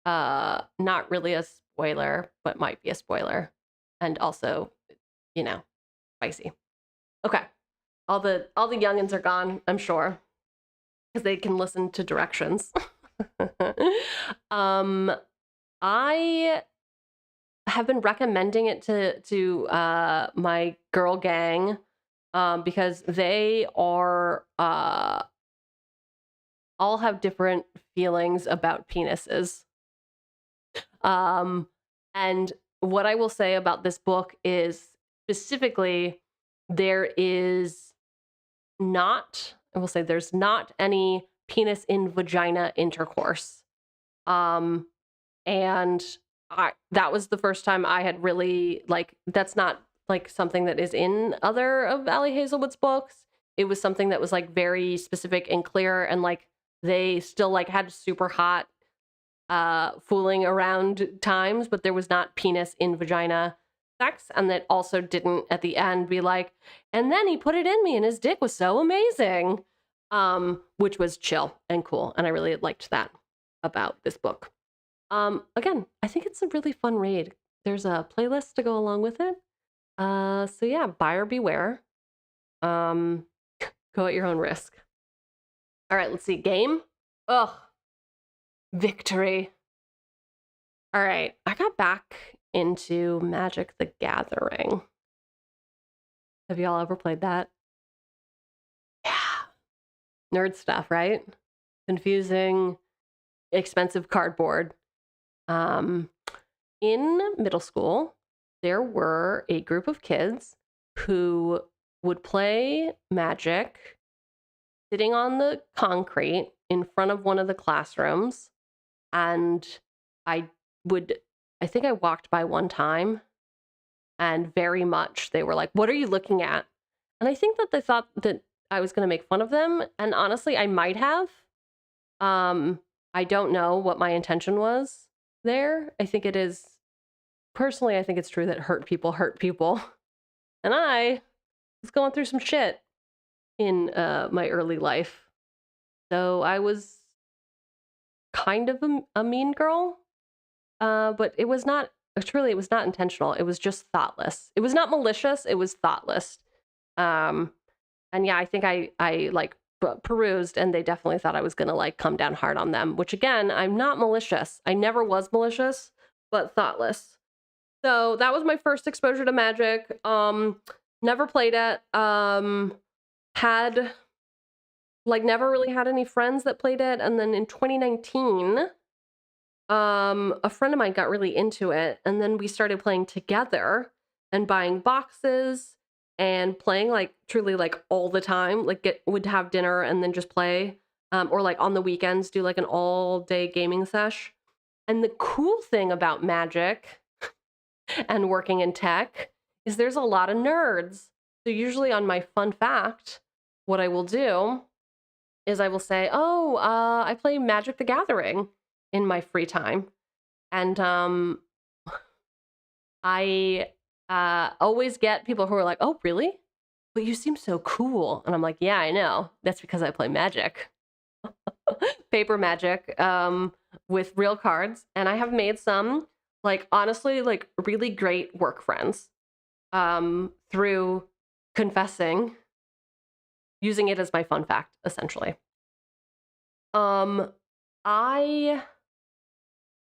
not really a spoiler, but might be a spoiler. And also, you know, spicy. Okay. All the youngins are gone, I'm sure, because they can listen to directions. I have been recommending it to my girl gang because they are all have different feelings about penises. And what I will say about this book is specifically there's not any penis in vagina intercourse. And that was the first time I had really, like, that's not like something that is in other of Ali Hazelwood's books. It was something that was like very specific and clear, and like they still like had super hot fooling around times, but there was not penis in vagina sex. And that also didn't at the end be like, and then he put it in me and his dick was so amazing, which was chill and cool. And I really liked that about this book. Again, I think it's a really fun read. There's a playlist to go along with it. So yeah, buyer beware. Go at your own risk. All right, let's see. Game. Ugh. Victory. All right, I got back into Magic the Gathering. Have y'all ever played that? Yeah. Nerd stuff, right? Confusing, expensive cardboard. In middle school, there were a group of kids who would play Magic sitting on the concrete in front of one of the classrooms. And I think I walked by one time and very much they were like, what are you looking at? And I think that they thought that I was going to make fun of them. And honestly, I might have. I don't know what my intention was there. I think it is, personally, I think it's true that hurt people hurt people. And I was going through some shit in my early life. So I was kind of a mean girl, but it was not intentional. It was just thoughtless. It was not malicious. It was thoughtless. And yeah, I think I like perused and they definitely thought I was going to like come down hard on them, which again, I'm not malicious. I never was malicious, but thoughtless. So that was my first exposure to Magic. Never played it. Had like never really had any friends that played it. And then in 2019, a friend of mine got really into it. And then we started playing together and buying boxes and playing like truly like all the time. Like would have dinner and then just play. Or like on the weekends do like an all day gaming sesh. And the cool thing about Magic and working in tech is there's a lot of nerds. So usually on my fun fact, what I will do is I will say, oh, I play Magic the Gathering in my free time. And I always get people who are like, oh, really? But you seem so cool. And I'm like, yeah, I know. That's because I play Magic. Paper Magic with real cards. And I have made some, like, honestly, like, really great work friends through confessing, using it as my fun fact, essentially. I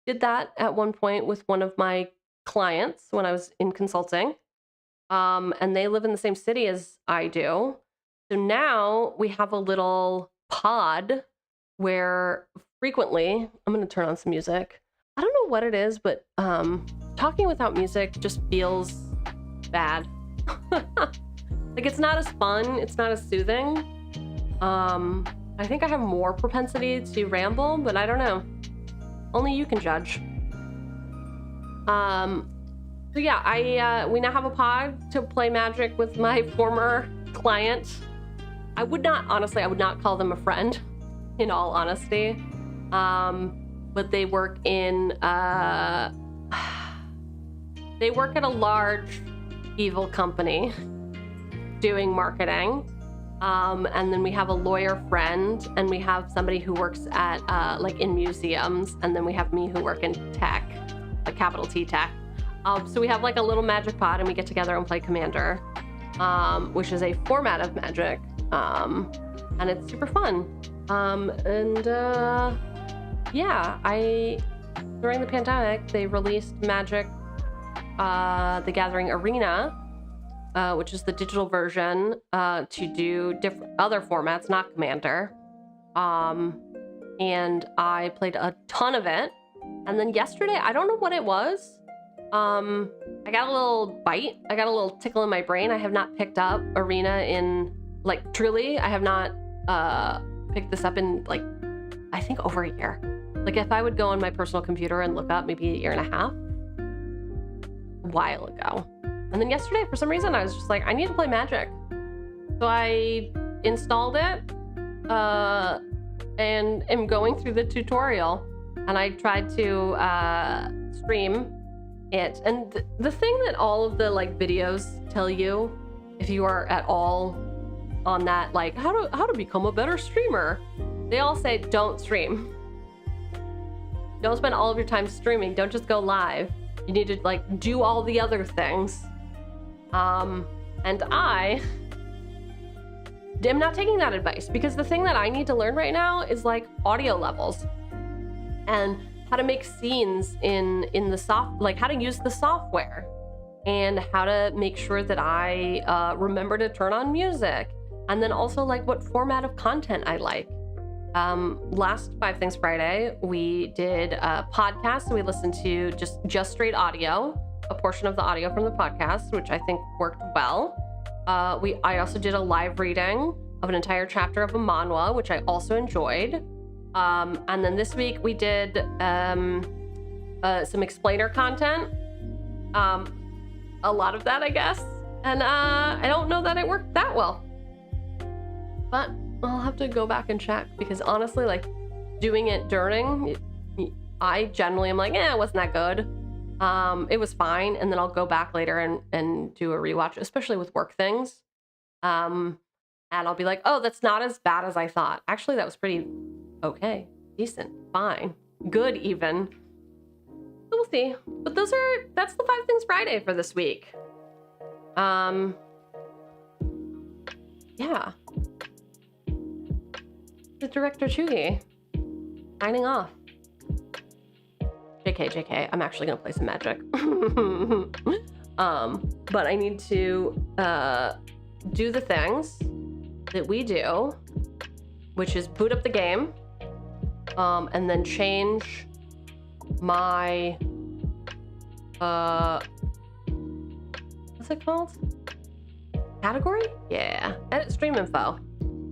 did that at one point with one of my clients when I was in consulting, and they live in the same city as I do. So now we have a little pod where frequently, I'm going to turn on some music. I don't know what it is, but talking without music just feels bad. Like, it's not as fun, it's not as soothing. I think I have more propensity to ramble, but I don't know. Only you can judge. So yeah, we now have a pod to play Magic with my former client. I would not call them a friend, in all honesty. But they work in, they work at a large evil company doing marketing. And then we have a lawyer friend, and we have somebody who works at, like in museums. And then we have me who work in tech, like capital T tech. So we have like a little Magic pod, and we get together and play Commander, which is a format of Magic. And it's super fun. Yeah, during the pandemic, they released Magic, the Gathering Arena, which is the digital version, to do other formats, not Commander. And I played a ton of it. And then yesterday, I don't know what it was. I got a little bite. I got a little tickle in my brain. I have not picked up Arena in, like, truly, I have not picked this up in, like, I think over a year. Like, if I would go on my personal computer and look up maybe a year and a half, a while ago. And then yesterday, for some reason, I was just like, I need to play Magic. So I installed it and am going through the tutorial. And I tried to stream it. And the thing that all of the like videos tell you, if you are at all on that, like how to become a better streamer, they all say don't stream. Don't spend all of your time streaming. Don't just go live. You need to like do all the other things. And I am not taking that advice, because the thing that I need to learn right now is like audio levels and how to make scenes in the like how to use the software, and how to make sure that I remember to turn on music, and then also like what format of content I like. Last 5 Things Friday, we did a podcast, and we listened to just straight audio, a portion of the audio from the podcast, which I think worked well. I also did a live reading of an entire chapter of a manhwa, which I also enjoyed. And then this week we did some explainer content. A lot of that, I guess. And I don't know that it worked that well. But I'll have to go back and check, because honestly, like doing it during, I generally am like, it wasn't that good. It was fine. And then I'll go back later and do a rewatch, especially with work things. And I'll be like, oh, that's not as bad as I thought. Actually, that was pretty okay, decent, fine, good even. So we'll see. But that's the 5 Things Friday for this week. Yeah. The Director Chugi signing off. JK, I'm actually gonna play some Magic. But I need to do the things that we do, which is boot up the game, and then change my what's it called? Category? Yeah. Edit stream info.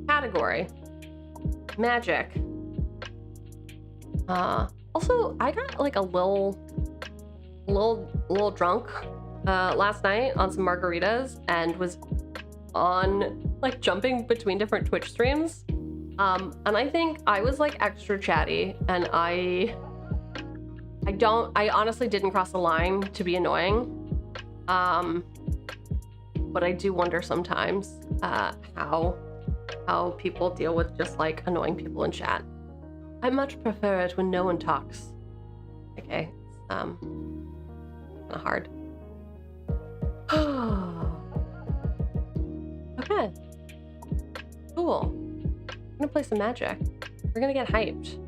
Category. Magic. Also, I got like a little drunk last night on some margaritas, and was on like jumping between different Twitch streams. And I think I was like extra chatty, and I honestly didn't cross the line to be annoying. But I do wonder sometimes how people deal with just like annoying people in chat. I much prefer it when no one talks. Okay, it's kind of hard. Okay, cool. I'm gonna play some Magic. We're gonna get hyped.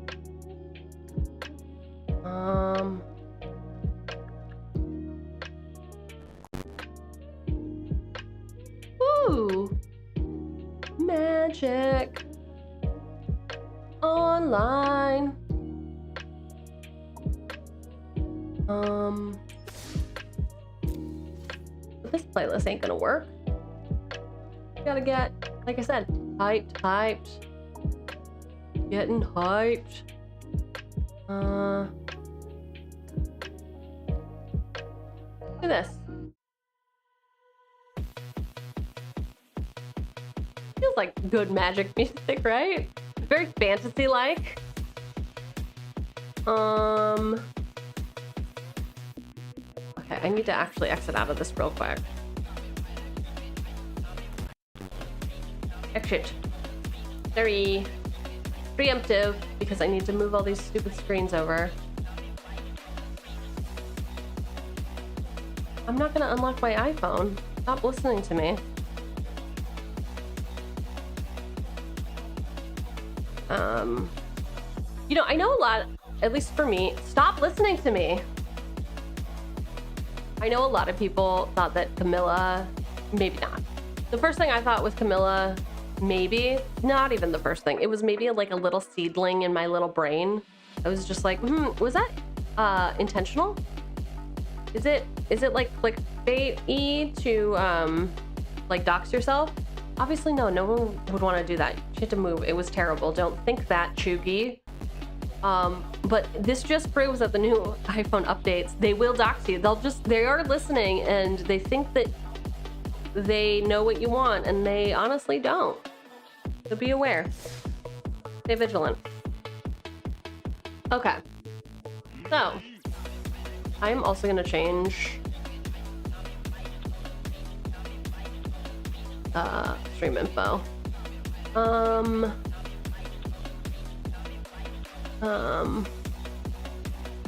Ooh, Magic online. This playlist ain't gonna work. Gotta get, like I said, hyped. Getting hyped. Look at this. Feels like good magic music, right? Very fantasy-like. Okay, I need to actually exit out of this real quick. Exit. Very preemptive because I need to move all these stupid screens over. I'm not gonna unlock my iPhone. Stop listening to me. You know, I know a lot, at least for me, stop listening to me. I know a lot of people thought that Camilla, maybe not. The first thing I thought was Camilla, maybe, not even the first thing. It was maybe like a little seedling in my little brain. I was just like, was that intentional? Is it like clickbait-y to like dox yourself? Obviously no one would want to do that. You had to move. It was terrible. Don't think that, Chugi. But this just proves that the new iPhone updates, they will dox you. They are listening and they think that they know what you want and they honestly don't. So be aware. Stay vigilant. Okay. So, I'm also gonna change stream info.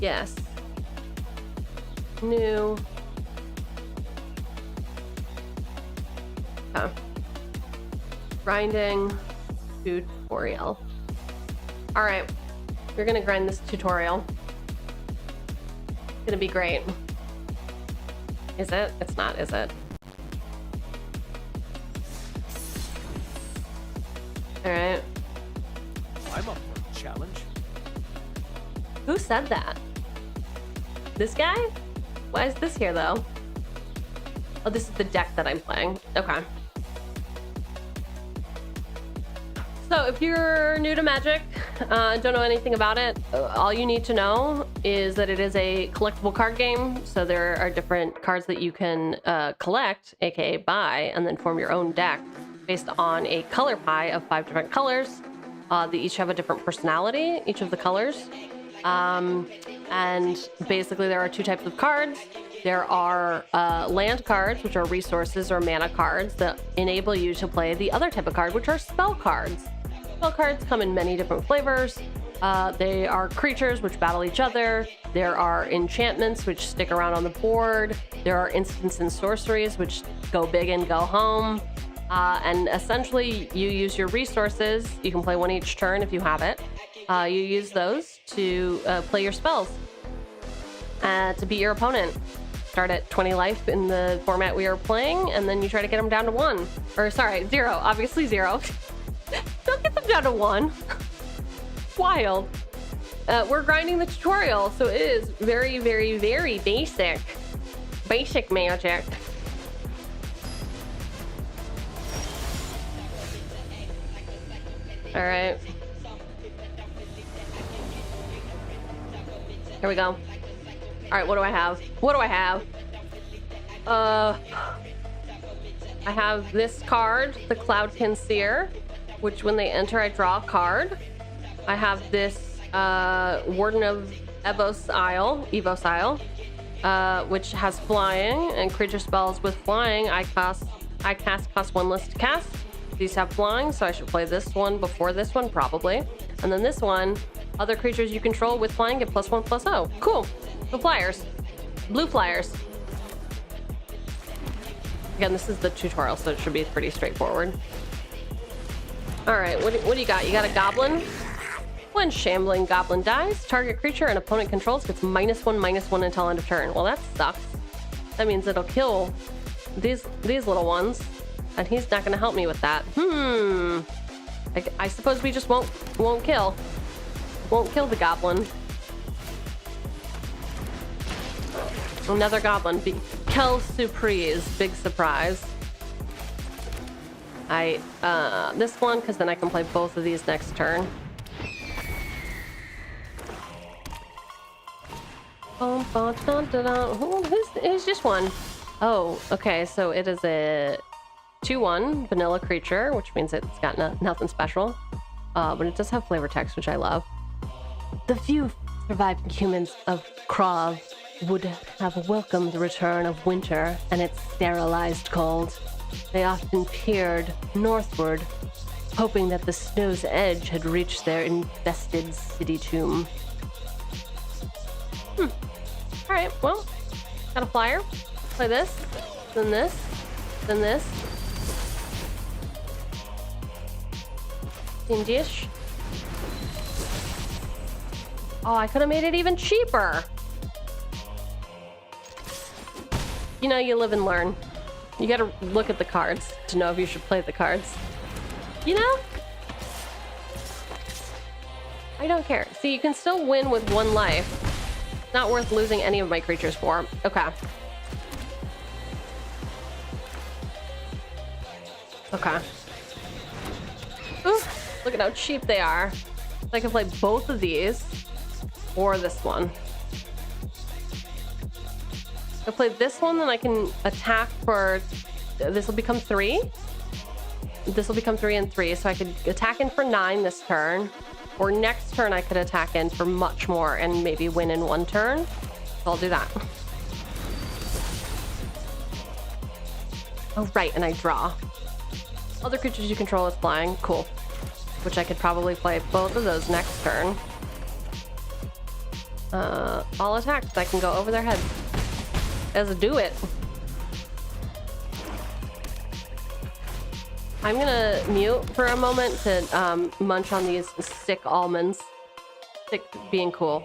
Yes. New. Okay. Grinding tutorial. All right, we're gonna grind this tutorial. It's gonna be great. Is it? It's not, is it? All right. I'm up for a challenge. Who said that? This guy? Why is this here though? Oh, this is the deck that I'm playing. Okay. So if you're new to Magic, don't know anything about it, all you need to know is that it is a collectible card game. So there are different cards that you can collect, aka buy, and then form your own deck based on a color pie of 5 different colors. They each have a different personality, each of the colors. And basically there are 2 types of cards. There are land cards, which are resources or mana cards that enable you to play the other type of card, which are spell cards. Spell cards come in many different flavors. They are creatures which battle each other. There are enchantments which stick around on the board. There are instants and sorceries which go big and go home. And essentially you use your resources. You can play one each turn if you have it. You use those to play your spells to beat your opponent. Start at 20 life in the format we are playing, and then you try to get them down to 1. Or sorry, 0. Obviously 0. Don't get them down to 1. Wild. We're grinding the tutorial, so it is very, very, very basic. Basic magic. All right. Here we go. All right, what do I have? What do I have? I have this card, the Cloudkin Seer, which when they enter, I draw a card. I have this Warden of Evos Isle, which has flying, and creature spells with flying, I cast cost 1 less to cast. These have flying, so I should play this one before this one, probably. And then this one, other creatures you control with flying get +1/+0. Cool. The flyers. Blue flyers. Again, this is the tutorial, so it should be pretty straightforward. All right, what do you got? You got a goblin? When shambling goblin dies, target creature an opponent controls gets -1/-1 until end of turn. Well, that sucks. That means it'll kill these little ones, and he's not going to help me with that. I suppose we just won't kill the goblin. Another goblin. Quelle surprise. Big surprise. This one, because then I can play both of these next turn. Who's just one? Oh, okay, so it is a 2/1 vanilla creature, which means it's got nothing special. But it does have flavor text, which I love. The few surviving humans of Krav would have welcomed the return of winter and its sterilized cold. They often peered northward, hoping that the snow's edge had reached their infested city tomb. Alright, well, got a flyer. Play this, then this, then this. Team dish. Oh, I could have made it even cheaper. You know, you live and learn. You gotta look at the cards to know if you should play the cards. You know? I don't care. See, you can still win with 1 life. Not worth losing any of my creatures for. Okay. Okay. Ooh, look at how cheap they are. I can play both of these or this one. I play this one, then I can attack for... This will become 3. This will become 3 and 3, so I could attack in for 9 this turn. Or next turn I could attack in for much more and maybe win in 1 turn. So I'll do that. Oh, right, and I draw. Other creatures you control is flying. Cool. Which I could probably play both of those next turn. All attacks. I can go over their heads. Let's do it. I'm gonna mute for a moment to munch on these sick almonds. Sick being cool.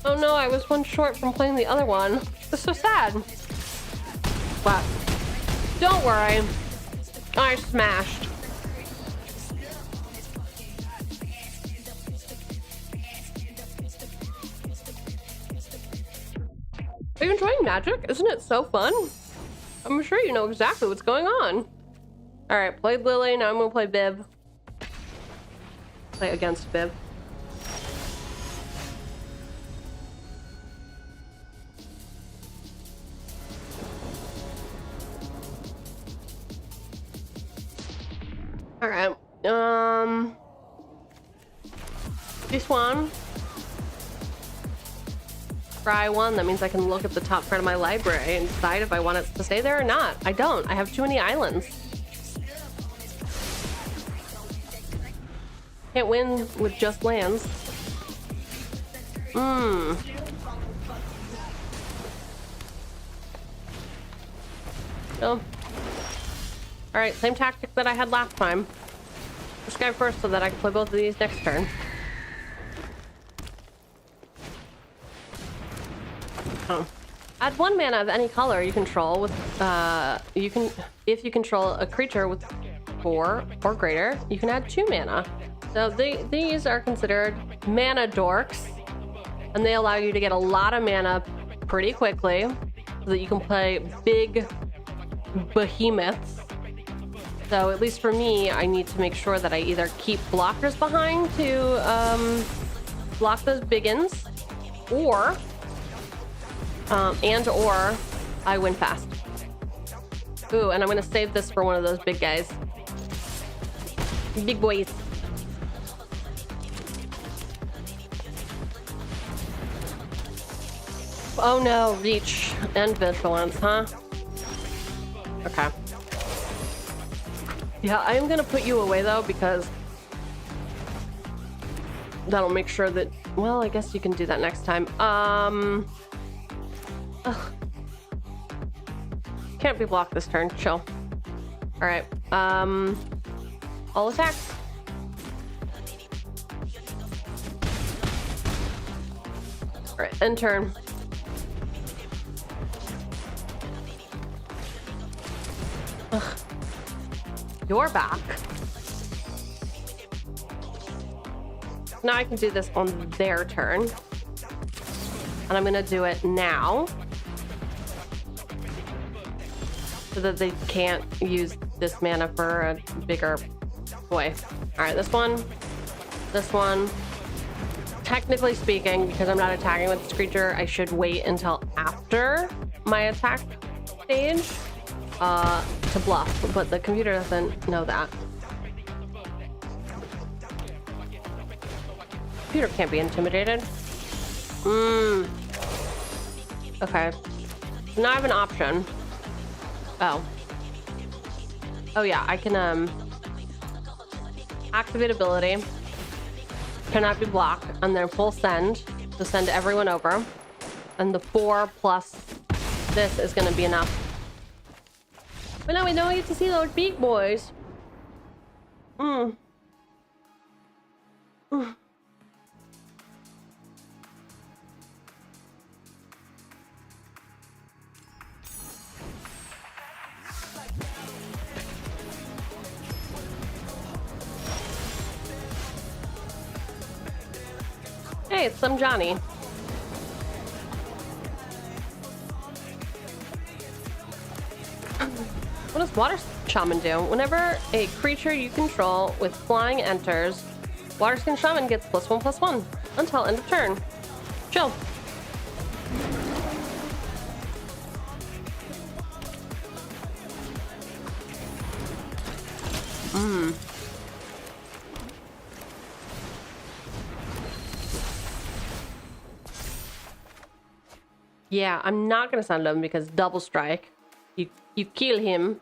Oh no, I was 1 short from playing the other one. That's so sad. But don't worry. I smashed. Are you enjoying Magic? Isn't it so fun? I'm sure you know exactly what's going on. Alright, played Lily, now I'm gonna play Bib. Play against Bib. Alright, this one. Try 1, that means I can look at the top part of my library and decide if I want it to stay there or not. I don't, I have too many islands. Can't win with just lands. Oh. Alright, same tactic that I had last time. This guy first so that I can play both of these next turn. Oh. Add 1 mana of any color you control with, if you control a creature with 4 or greater, you can add 2 mana. So these are considered mana dorks, and they allow you to get a lot of mana pretty quickly so that you can play big behemoths. So at least for me, I need to make sure that I either keep blockers behind to block those biggins, or or I win fast. Ooh, and I'm gonna save this for one of those big guys. Big boys. Oh no, reach and vigilance, huh? Okay. Yeah, I am gonna put you away though, because that'll make sure that, well, I guess you can do that next time. Can't be blocked this turn, chill. All right, All attack. All right, end turn. Ugh. You're back. Now I can do this on their turn. And I'm gonna do it now. So that they can't use this mana for a bigger boy. All right, this one. Technically speaking, because I'm not attacking with this creature, I should wait until after my attack stage to bluff, but the computer doesn't know that. Computer can't be intimidated. Okay. Now I have an option. Oh yeah, I can activate ability, cannot be blocked, and then full send to send everyone over, and the 4 plus this is gonna be enough. But now we don't get to see those big boys. Hey, it's some Johnny. What does Water Shaman do? Whenever a creature you control with flying enters, Water Skin Shaman gets +1/+1 until end of turn. Chill. Yeah, I'm not gonna send him because double strike. You kill him.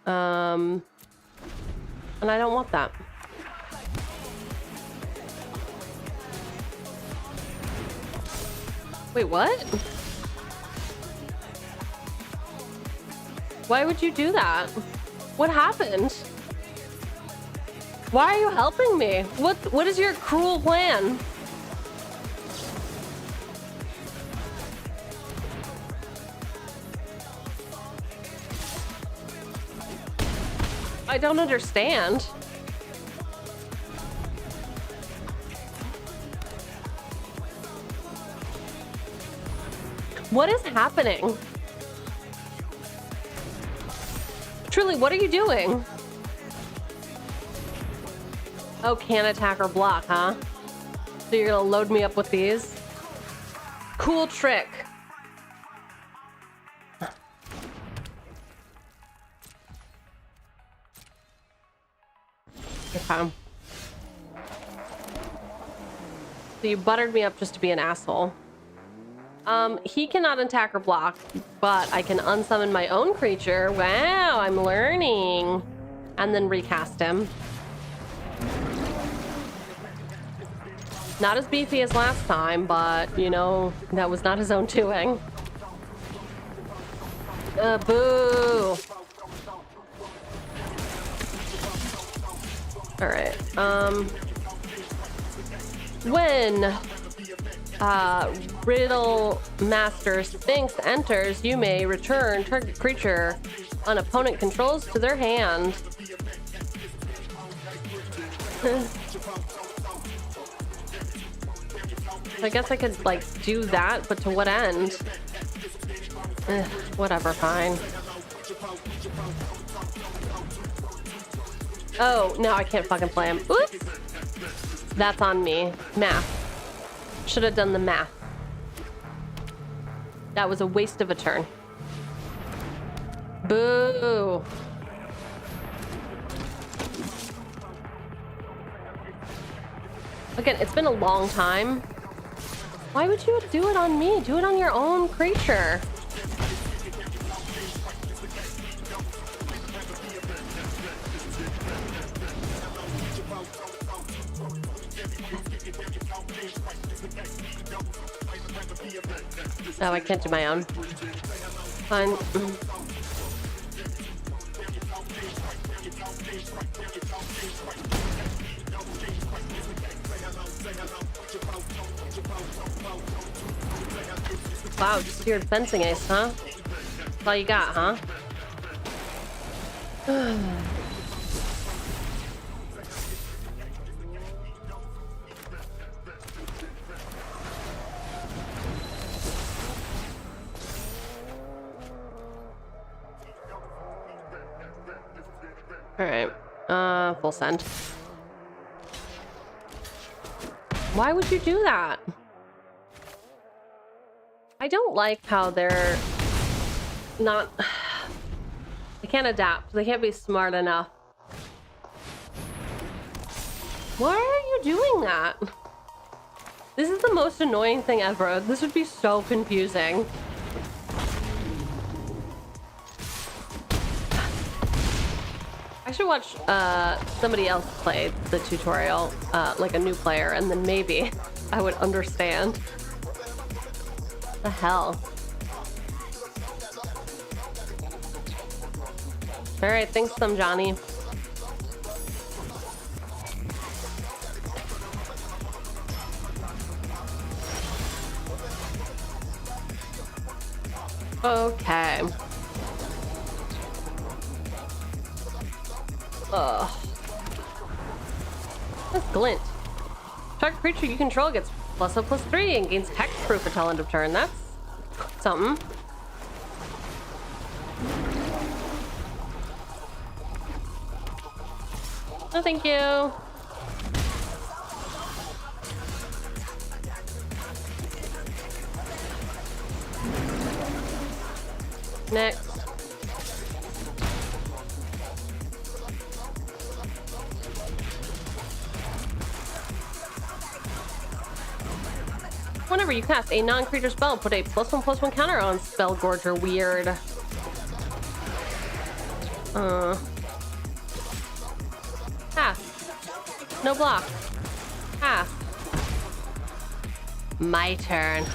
And I don't want that. Wait, what? Why would you do that? What happened? Why are you helping me? What is your cruel plan? I don't understand. What is happening? Truly, what are you doing? Oh, can't attack or block, huh? So you're gonna load me up with these? Cool trick. Okay. So you buttered me up just to be an asshole. He cannot attack or block, but I can unsummon my own creature. Wow, I'm learning. And then recast him. Not as beefy as last time, but, you know, that was not his own doing. Boo! Alright, when Riddle Master Sphinx enters, you may return target creature an opponent controls to their hand. I guess I could, like, do that, but to what end? Whatever, fine. Oh, no, I can't fucking play him. Oops! That's on me. Math. Should have done the math. That was a waste of a turn. Boo! Again, it's been a long time. Why would you do it on me? Do it on your own creature. No, I can't do my own. Fine. Wow, just weird fencing ace, huh? That's all you got, huh? Alright, full send. Why would you do that? I don't like how they're not... They can't adapt. They can't be smart enough. Why are you doing that? This is the most annoying thing ever. This would be so confusing. I should watch somebody else play the tutorial, like a new player, and then maybe I would understand. The hell? Alright, thanks some Johnny. Okay. Ugh. That's glint. Target creature you control gets +0/+3 and gains hexproof until end of turn. That's something. No, thank you. Next. Whenever you cast a non-creature spell, put a +1/+1 counter on Spellgorger. Weird. Half. No block. Half. My turn.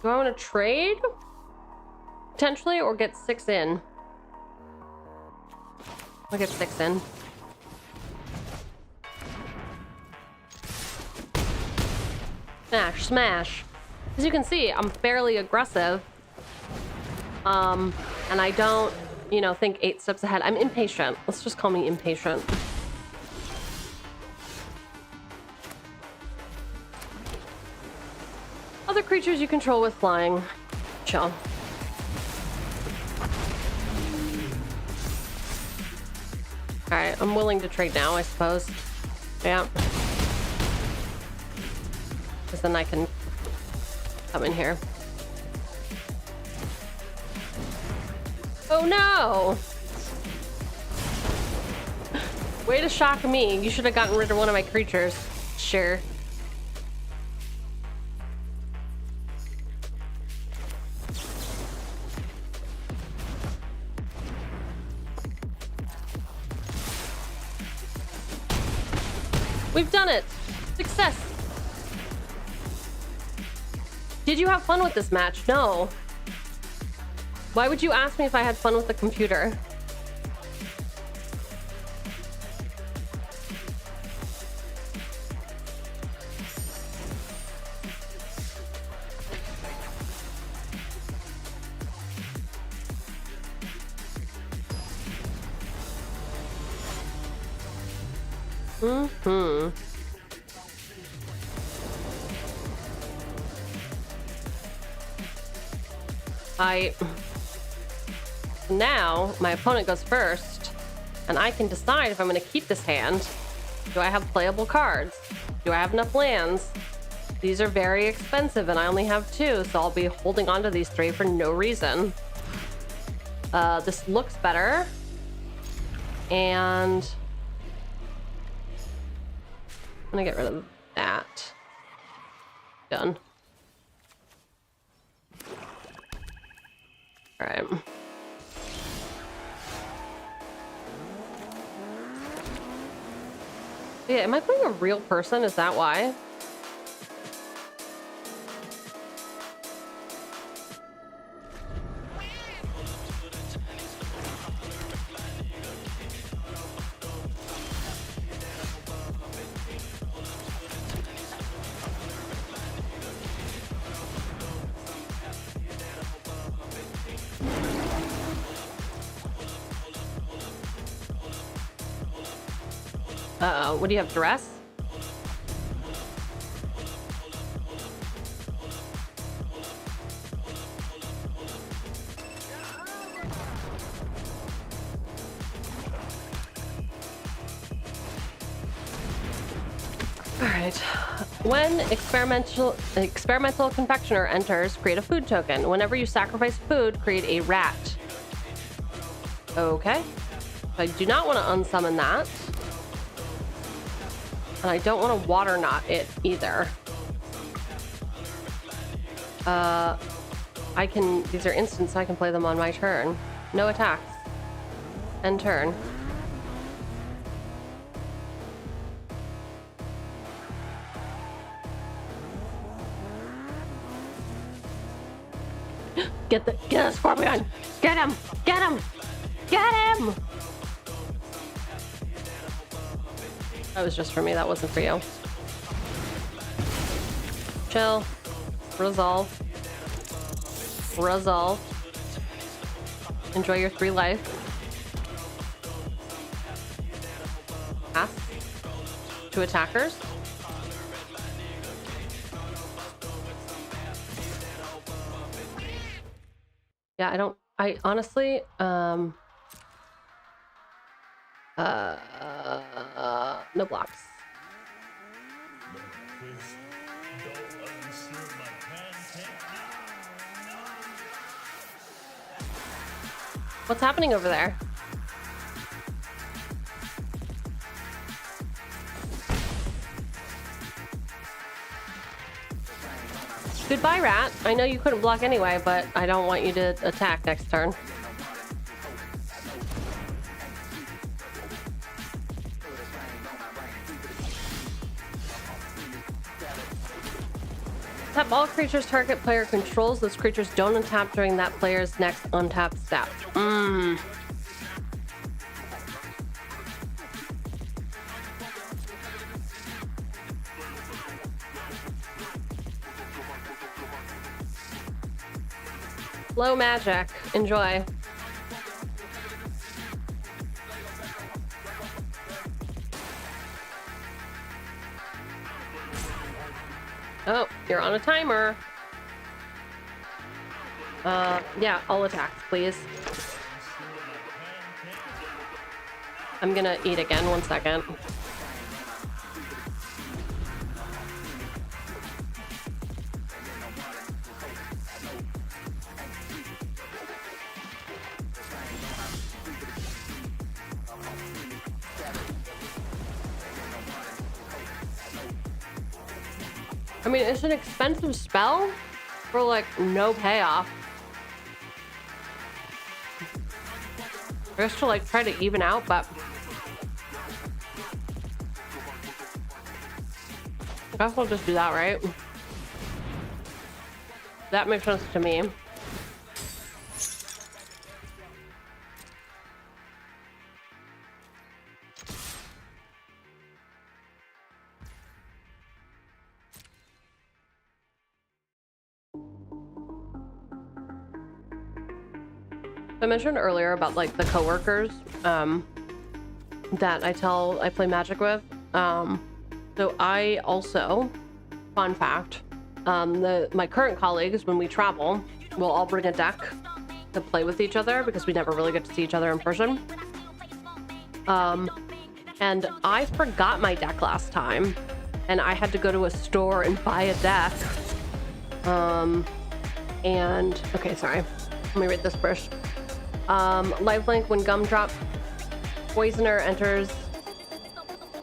Do I want to trade? Potentially, or get 6 in? I'll get 6 in. Smash, smash. As you can see, I'm fairly aggressive. And I don't, you know, think 8 steps ahead. I'm impatient. Let's just call me impatient. Other creatures you control with flying. Chill. Alright, I'm willing to trade now, I suppose. Yeah. Because then I can come in here. Oh no! Way to shock me. You should have gotten rid of one of my creatures. Sure. We've done it! Success! Did you have fun with this match? No. Why would you ask me if I had fun with the computer? Now, my opponent goes first, and I can decide if I'm going to keep this hand. Do I have playable cards? Do I have enough lands? These are very expensive, and I only have 2, so I'll be holding on to these 3 for no reason. This looks better. And I'm going to get rid of that. Done. All right. Yeah, am I playing a real person? Is that why? Uh-oh, what do you have, dress? All right. When experimental confectioner enters, create a food token. Whenever you sacrifice food, create a rat. Okay. I do not want to unsummon that. And I don't want to water knot it either. These are instants, so I can play them on my turn. No attacks. End turn. Get the scorpion! Get him! Get him! Get him! That was just for me, that wasn't for you. Chill. Resolve. Resolve. Enjoy your 3 life. Pass. 2 attackers. Yeah, I honestly, no blocks. What's happening over there? Goodbye, rat. I know you couldn't block anyway, but I don't want you to attack next turn. Tap all creatures target player controls. Those creatures don't untap during that player's next untapped step. Low magic. Enjoy. Oh, you're on a timer. Yeah, all attacks, please. I'm gonna eat again, 1 second. I mean, it's an expensive spell for, like, no payoff. Just to, like, try to even out, but... I guess we'll just do that, right? That makes sense to me. I mentioned earlier about like the coworkers that I play Magic with. So I also, fun fact, my current colleagues, when we travel, we'll all bring a deck to play with each other because we never really get to see each other in person. And I forgot my deck last time, and I had to go to a store and buy a deck. And okay, sorry. Let me read this first. Lifelink, when Gumdrop Poisoner enters,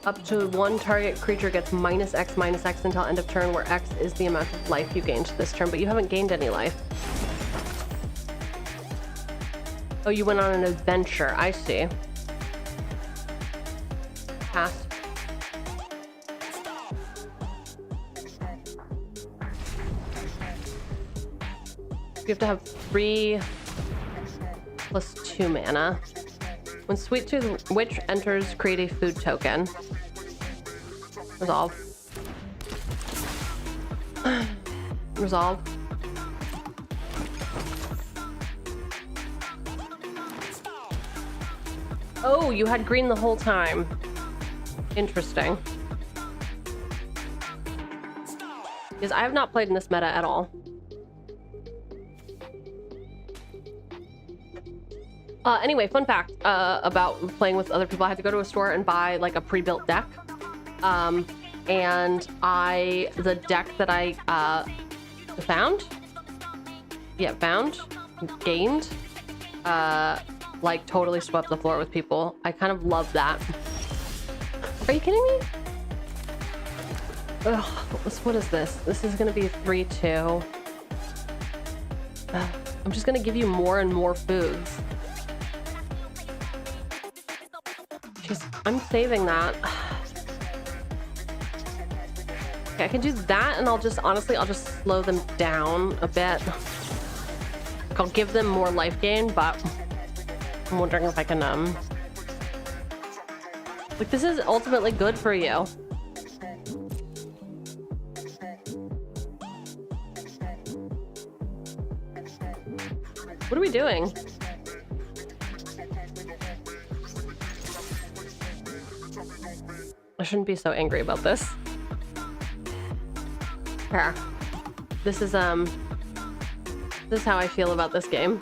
up to 1 target creature gets -X until end of turn, where X is the amount of life you gained this turn, but you haven't gained any life. Oh, you went on an adventure. I see. Pass. You have to have 3 plus 2 mana. When Sweet Tooth Witch enters, create a food token. Resolve. Resolve. Oh, you had green the whole time. Interesting. Because I have not played in this meta at all. Anyway, fun fact about playing with other people. I had to go to a store and buy like a pre-built deck. And the deck that I gained, like totally swept the floor with people. I kind of love that. Are you kidding me? Ugh, what is this? This is gonna be 3-2. I'm just gonna give you more and more foods. Jeez, I'm saving that. Okay, I can do that, and I'll just slow them down a bit. I'll give them more life gain, but I'm wondering if I can, like, this is ultimately good for you. What are we doing? I shouldn't be so angry about this. Here. This is how I feel about this game.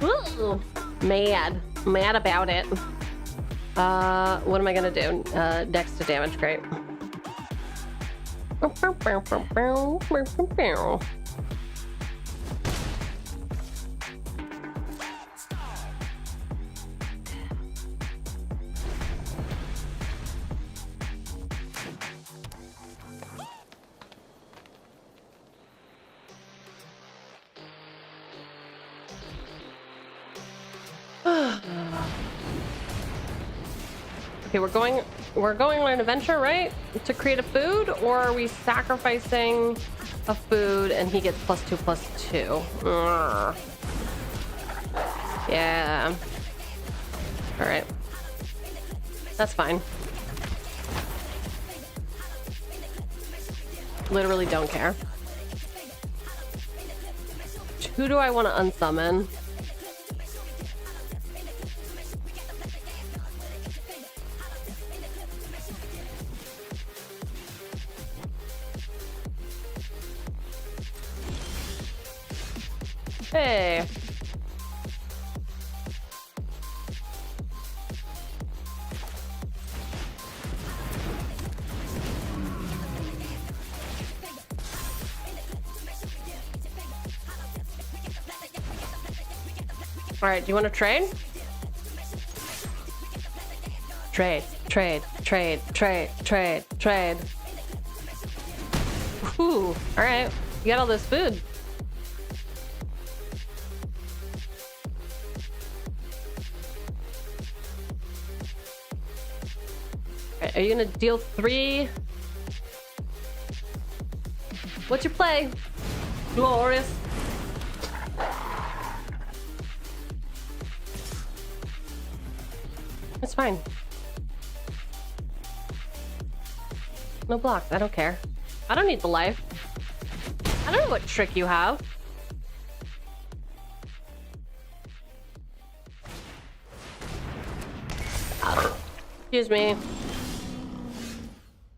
Ooh, mad about it. What am I gonna do? Dex to damage, great. Okay, we're going on an adventure, right? To create a food, or are we sacrificing a food and he gets +2/+2? Yeah. All right. That's fine. Literally don't care. Who do I want to unsummon? Hey. All right, do you want to trade? Trade. Ooh, all right. You got all this food. Are you gonna deal 3? What's your play? Glorious. It's fine. No blocks, I don't care. I don't need the life. I don't know what trick you have. Excuse me.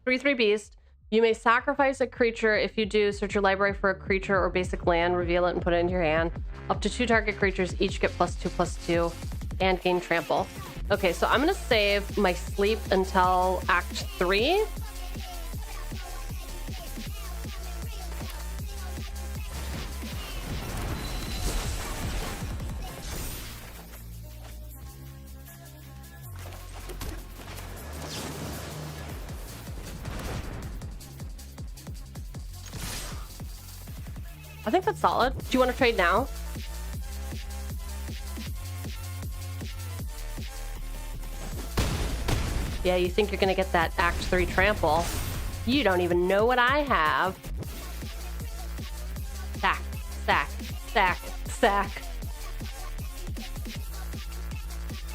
3/3 beast. You may sacrifice a creature. If you do, search your library for a creature or basic land, reveal it, and put it into your hand. Up to 2 target creatures each get +2/+2 and gain trample. Okay, so I'm gonna save my sleep until Act 3. I think that's solid. Do you want to trade now? Yeah, you think you're gonna get that Act 3 trample. You don't even know what I have. Stack, stack, Sack.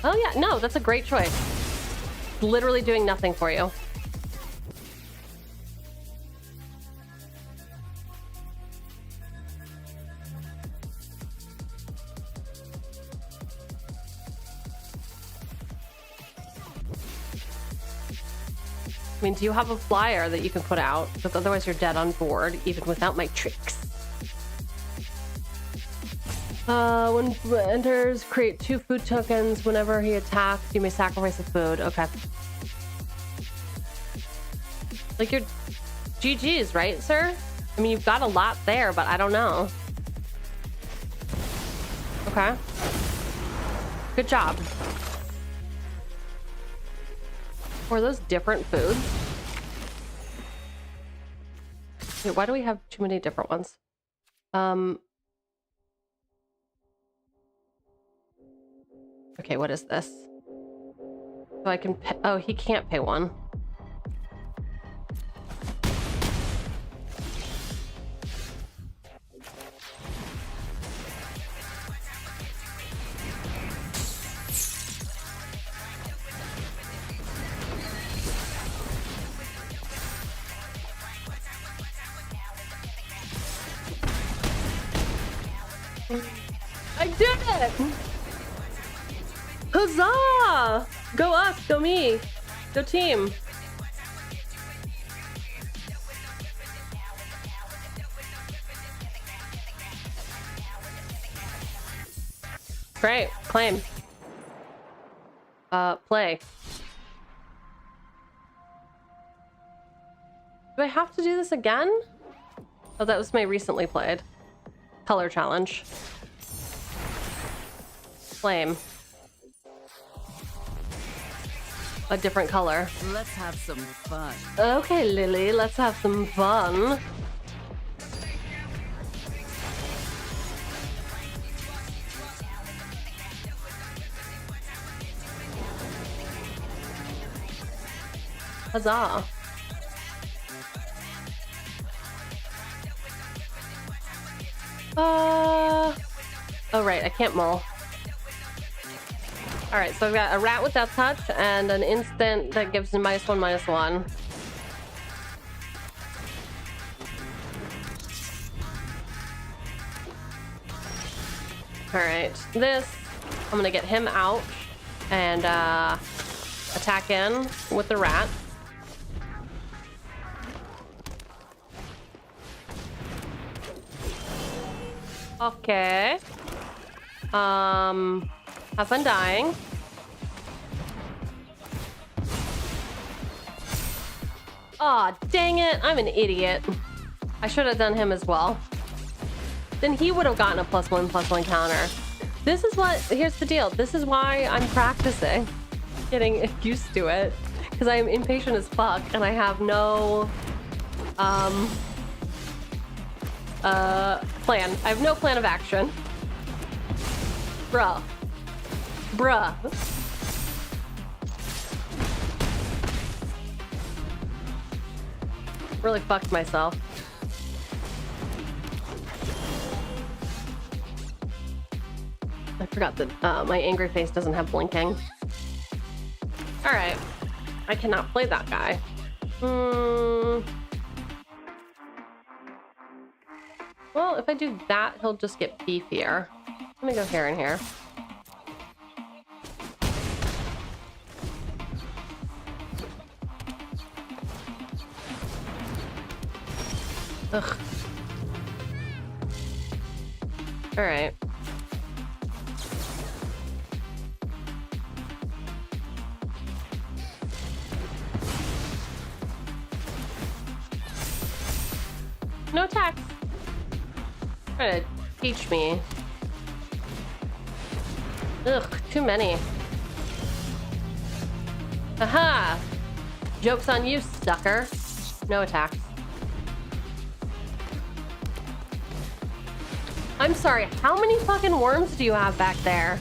Oh yeah, no, that's a great choice. Literally doing nothing for you. I mean, do you have a flyer that you can put out? Because otherwise you're dead on board, even without my tricks. When enters, create 2 food tokens. Whenever he attacks, you may sacrifice a food. Okay. Like your GG's, right, sir? I mean, you've got a lot there, but I don't know. Okay. Good job. Or are those different foods? Wait, why do we have too many different ones? Okay, what is this? So I can pay, oh, he can't pay one. I did it! Huzzah! Go us, go me, go team. Great, claim. Play. Do I have to do this again? Oh, that was my recently played. Color challenge. Flame. A different color. Let's have some fun. Okay, Lily, let's have some fun. Huzzah. Oh right, I can't mull. Alright, so I've got a rat with that touch and an instant that gives me -1/-1. Alright, this, I'm gonna get him out and attack in with the rat. Okay. Have fun dying. Aw, dang it. I'm an idiot. I should have done him as well. Then he would have gotten a +1/+1 counter. This is what, here's the deal. This is why I'm practicing. Getting used to it. Because I am impatient as fuck and I have no, plan. I have no plan of action. Bruh. Really fucked myself. I forgot that my angry face doesn't have blinking. Alright. I cannot play that guy. Well, if I do that, he'll just get beefier. I'm gonna go here and here. Ugh. All right. No attacks. Trying to teach me. Ugh, too many. Aha! Joke's on you, sucker. No attacks. I'm sorry, how many fucking worms do you have back there?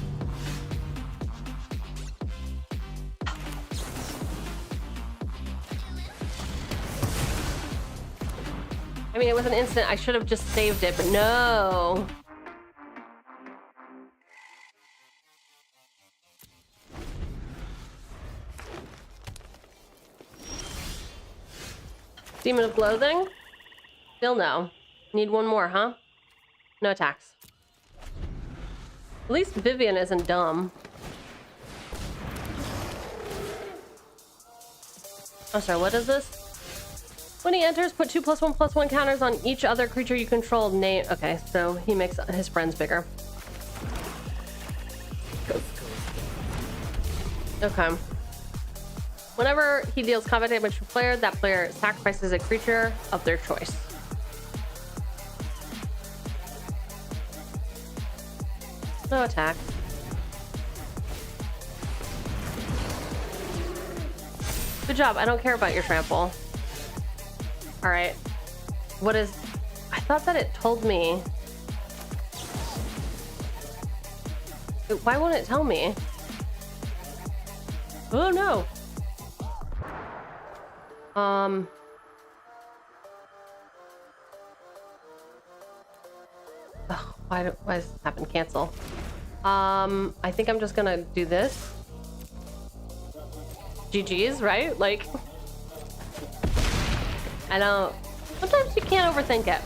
I mean, it was an instant. I should have just saved it, but no. Demon of Loathing? Still no. Need one more, huh? No attacks. At least Vivian isn't dumb. Oh, sorry, what is this? When he enters, put 2+1/+1 counters on each other creature you control. Name. Okay, so he makes his friends bigger. Okay. Whenever he deals combat damage to a player, that player sacrifices a creature of their choice. No attack. Good job. I don't care about your trample. All right. What is... I thought that it told me... Why won't it tell me? Oh, no. Ugh, why does this happen? Cancel. I think I'm just gonna do this. GG's, right? Like... I don't... Sometimes you can't overthink it.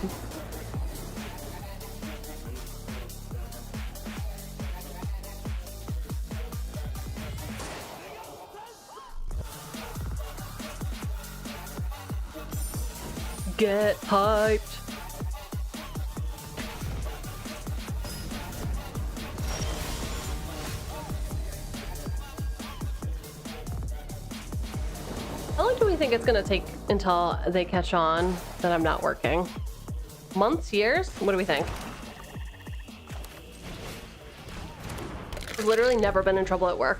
Get piped. How long do we think it's gonna take until they catch on that I'm not working? Months? Years? What do we think? I've literally never been in trouble at work.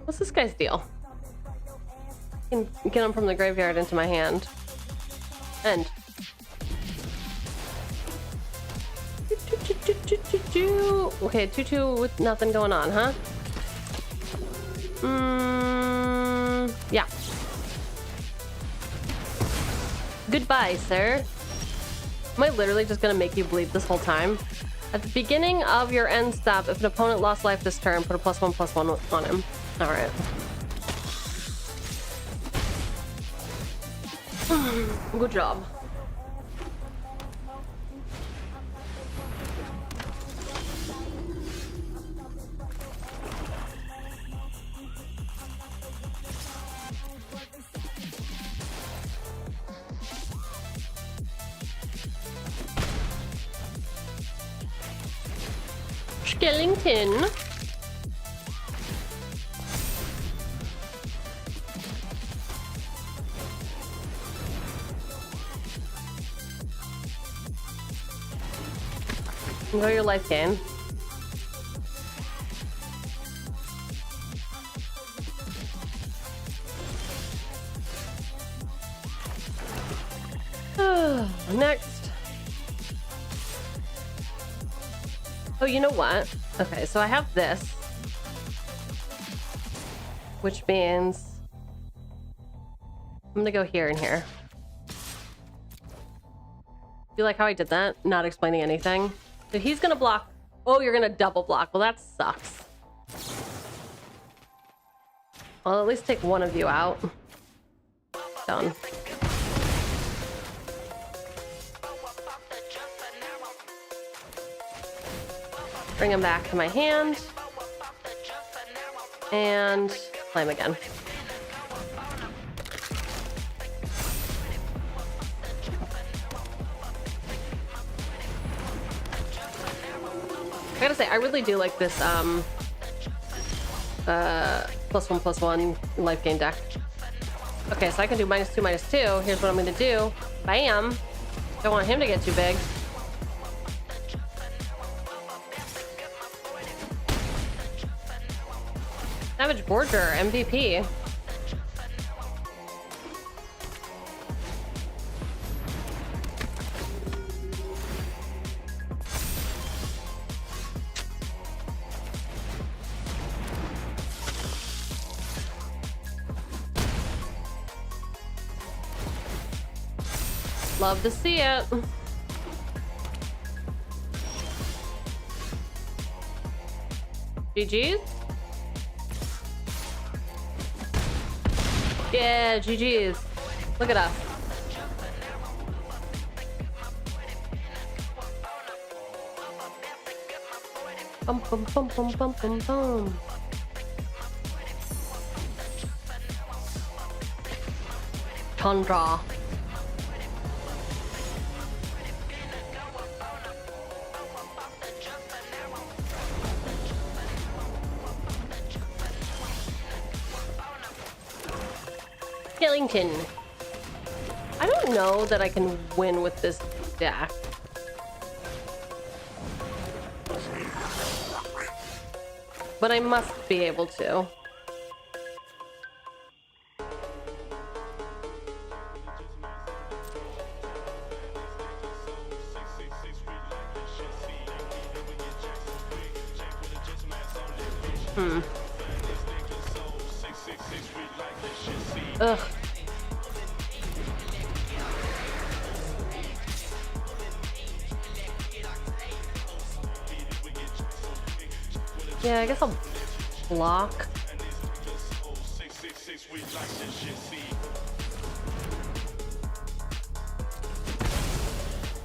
What's this guy's deal? I can get him from the graveyard into my hand. End. Okay, 2/2 with nothing going on, huh? Yeah. Goodbye, sir. Am I literally just gonna make you bleed this whole time? At the beginning of your end step, if an opponent lost life this turn, put a +1/+1 on him. Alright. Good job. Skellington. Enjoy your life gain. Next. Oh, you know what? Okay, so I have this. Which means I'm gonna go here and here. You like how I did that? Not explaining anything. So he's gonna block. Oh, you're gonna double block. Well, that sucks. I'll at least take one of you out. Done. Bring him back to my hand. And play him again. I gotta say, I really do like this +1/+1 life gain deck. Okay, so I can do -2/-2. Here's what I'm gonna do. Bam! Don't want him to get too big. Savage Borger, MVP. Love to see it. GG's? Yeah, GG's. Look at us. Bum bum bum bum bum bum bum. Chandra. Killington. I don't know that I can win with this deck. But I must be able to. Ugh. Yeah, I guess I'll block.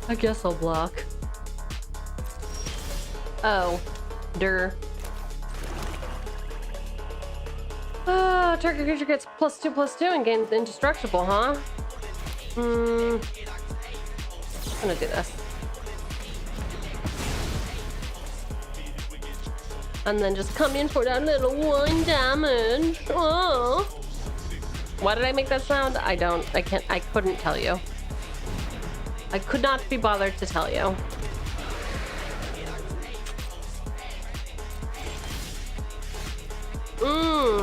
I guess I'll block. Oh, target creature gets +2/+2 and gains indestructible, huh? I'm gonna do this. And then just come in for that little 1 damage. Oh. Why did I make that sound? I couldn't tell you. I could not be bothered to tell you.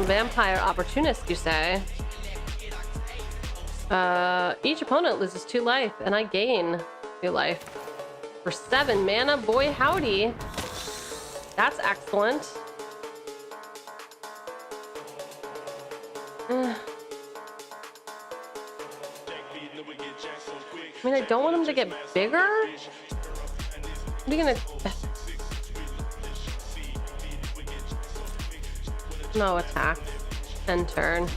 Vampire opportunist, you say? Each opponent loses 2 life, and I gain 2 life. For 7 mana, boy howdy. That's excellent. I mean, I don't want him to get bigger. What are you gonna... No attack. End turn.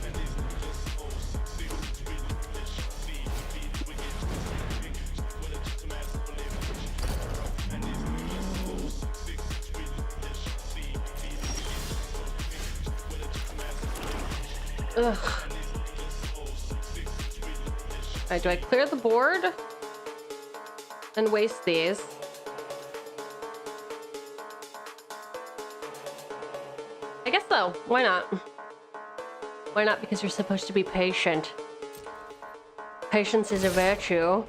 Ugh. Alright, do I clear the board and waste these? I guess so. Why not? Why not? Because you're supposed to be patient. Patience is a virtue.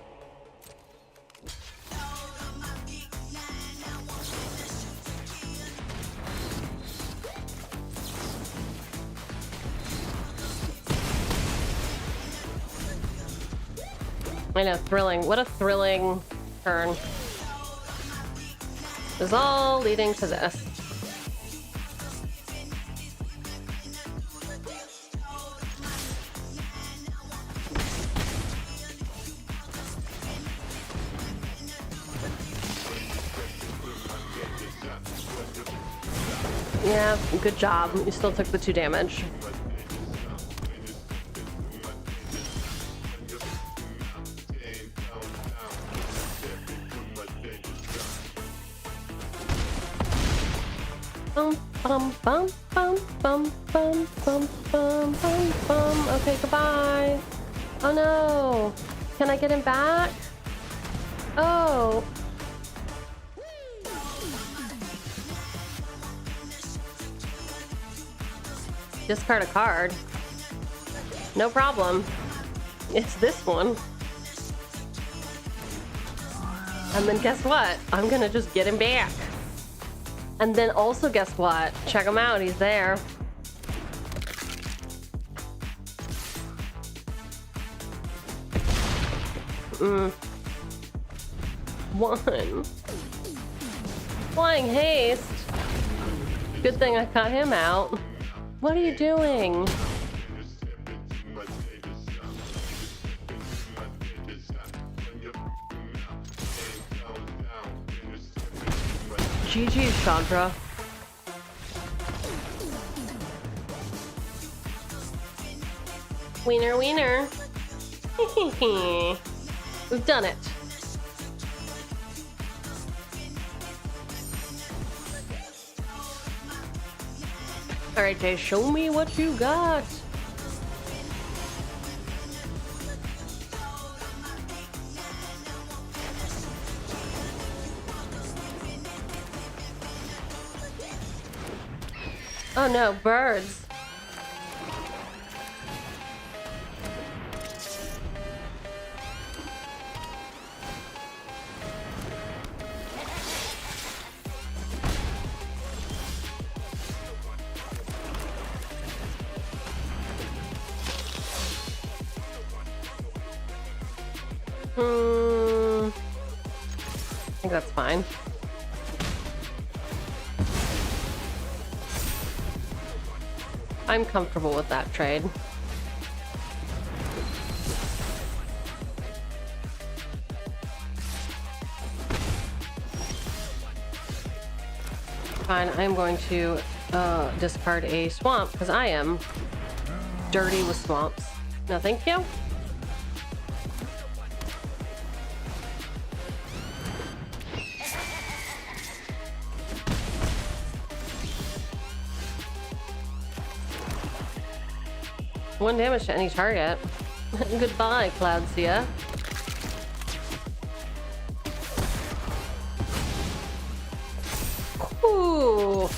I know, thrilling. What a thrilling turn. It's all leading to this. Yeah, good job. You still took the 2 damage. Bum bum bum bum bum bum bum bum bum. Okay, goodbye. Oh no. Can I get him back? Oh. Discard a card. No problem. It's this one. And then guess what? I'm gonna just get him back. And then also guess what? Check him out, he's there. One. Flying haste. Good thing I cut him out. What are you doing? GG, Chandra. Wiener, wiener. We've done it. All right, Jay, show me what you got. Oh no, birds. I think that's fine. I'm comfortable with that trade. Fine, I'm going to discard a swamp because I am dirty with swamps. No, thank you. One damage to any target. Goodbye, Cloudsia. Ooh,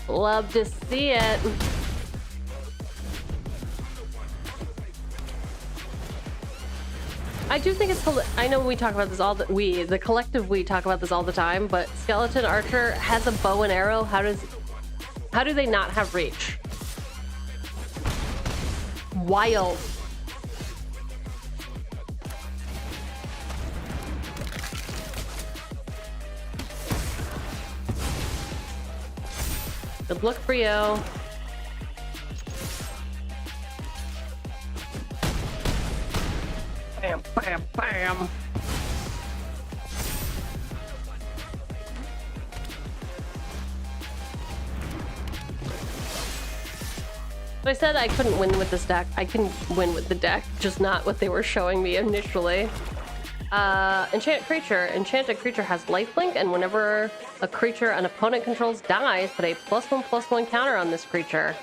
love to see it. I do think it's. I know we talk about this all. The collective, we talk about this all the time. But Skeleton Archer has a bow and arrow. How do they not have reach? Wild. Good luck for you. Bam, bam, bam. I said I couldn't win with this deck. I can win with the deck, just not what they were showing me initially. Enchanted creature has lifelink, and whenever a creature an opponent controls dies, put a +1/+1 counter on this creature.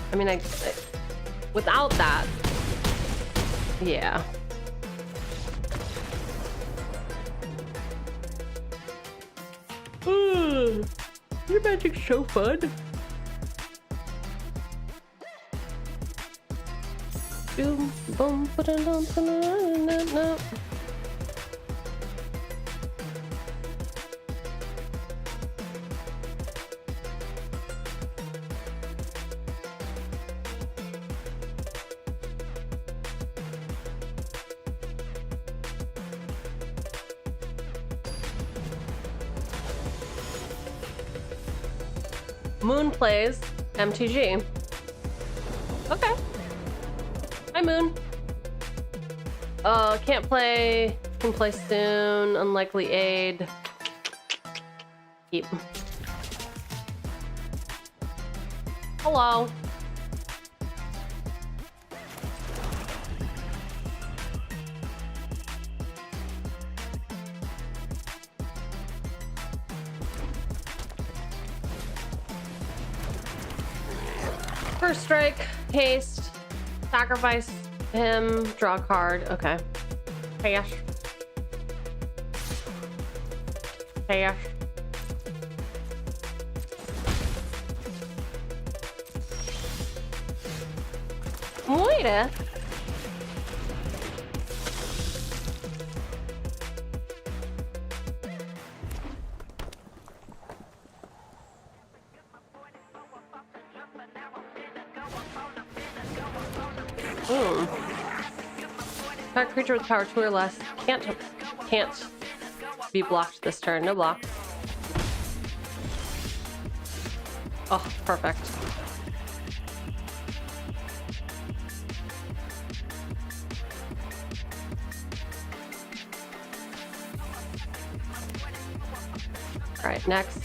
I mean, without that, yeah. Your magic's so fun. Boom, boom, ba-dum-dum-dum-dum-dum-dum. Moon plays MTG. Okay. Hi, Moon. Can't play. Can play soon. Unlikely aid. Keep. Hello. First strike, haste, sacrifice him, draw a card. Okay. Cash. Cash. Moira. Target creature with power 2 or less can't be blocked this turn. No block. Oh, perfect. All right, next.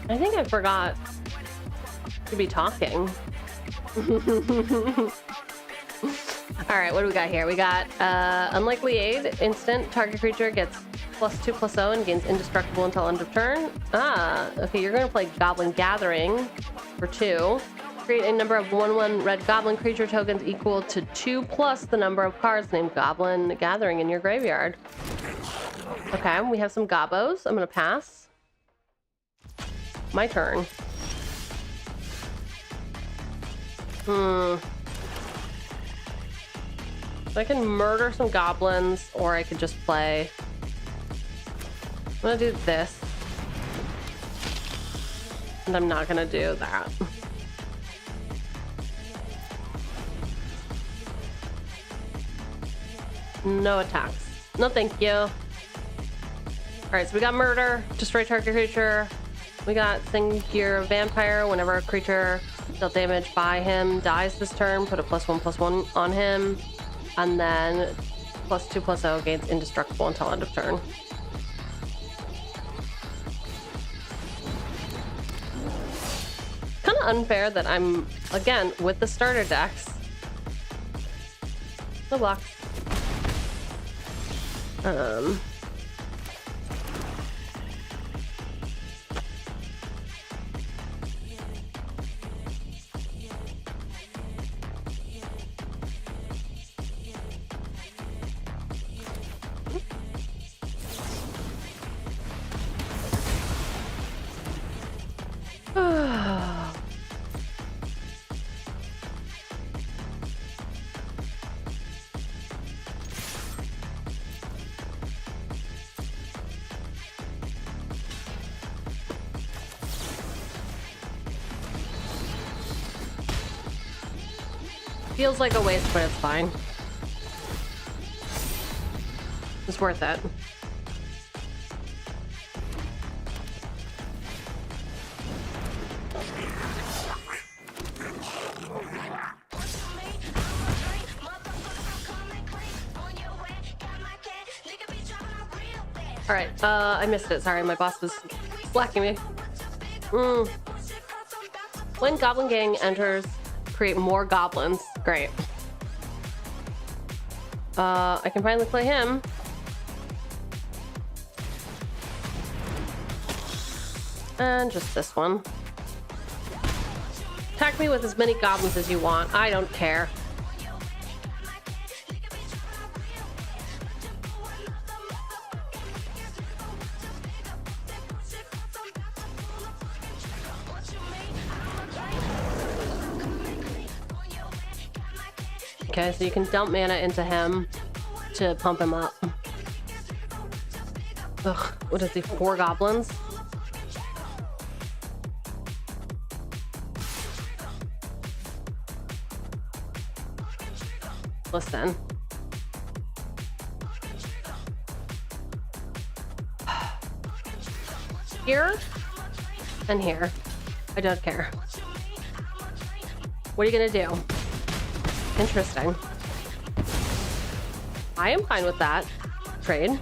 I think I forgot to be talking. All right, what do we got here? We got Unlikely Aid. Instant. Target creature gets +2/+0 and gains indestructible until end of turn. Ah, okay, you're going to play Goblin Gathering for 2. Create a number of 1/1 red goblin creature tokens equal to 2 plus the number of cards named Goblin Gathering in your graveyard. Okay, we have some gobbos. I'm going to pass. My turn. I can murder some goblins, or I could just play. I'm gonna do this. And I'm not gonna do that. No attacks. No thank you. Alright, so we got murder, destroy target creature. We got Singular Vampire. Whenever a creature dealt damage by him dies this turn, put a +1/+1 on him. And then +2/+0 gains indestructible until end of turn. Kind of unfair that I'm, again, with the starter decks. No blocks. Feels like a waste, but it's fine. It's worth it. All right, I missed it. Sorry, my boss was slacking me. When Goblin Gang enters, create more goblins. Great. I can finally play him. And just this one. Attack me with as many goblins as you want. I don't care. Okay, so you can dump mana into him to pump him up. Ugh, what is he, 4 goblins? Listen. Here and here. I don't care. What are you gonna do? Interesting. I am fine with that trade.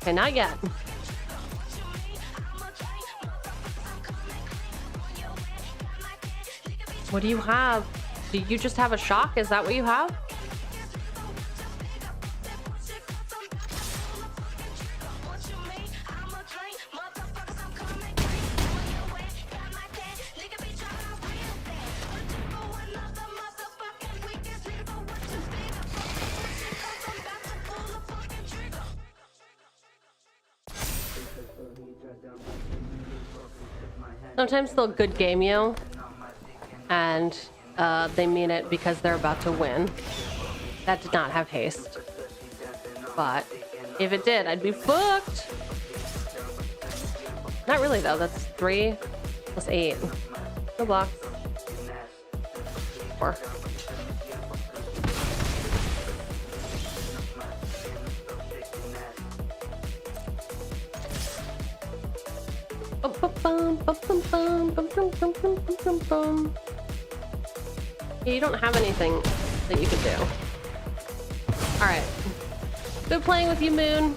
Okay, not yet. What do you have? Do you just have a shock? Is that what you have? Sometimes they'll good game you, and they mean it because they're about to win. That did not have haste. But if it did, I'd be fucked. Not really though, that's 3 plus 8. No blocks. 4. You don't have anything that you can do. Alright. Good playing with you, Moon.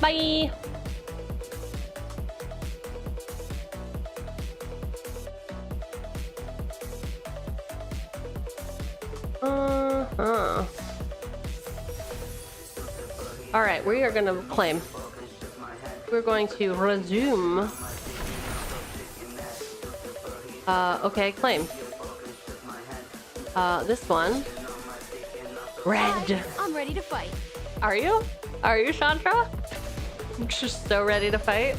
Bye! Alright, we are gonna claim. We're going to resume. Okay, claim. This one. Red. I'm ready to fight. Are you? Are you, Chandra? I'm just so ready to fight.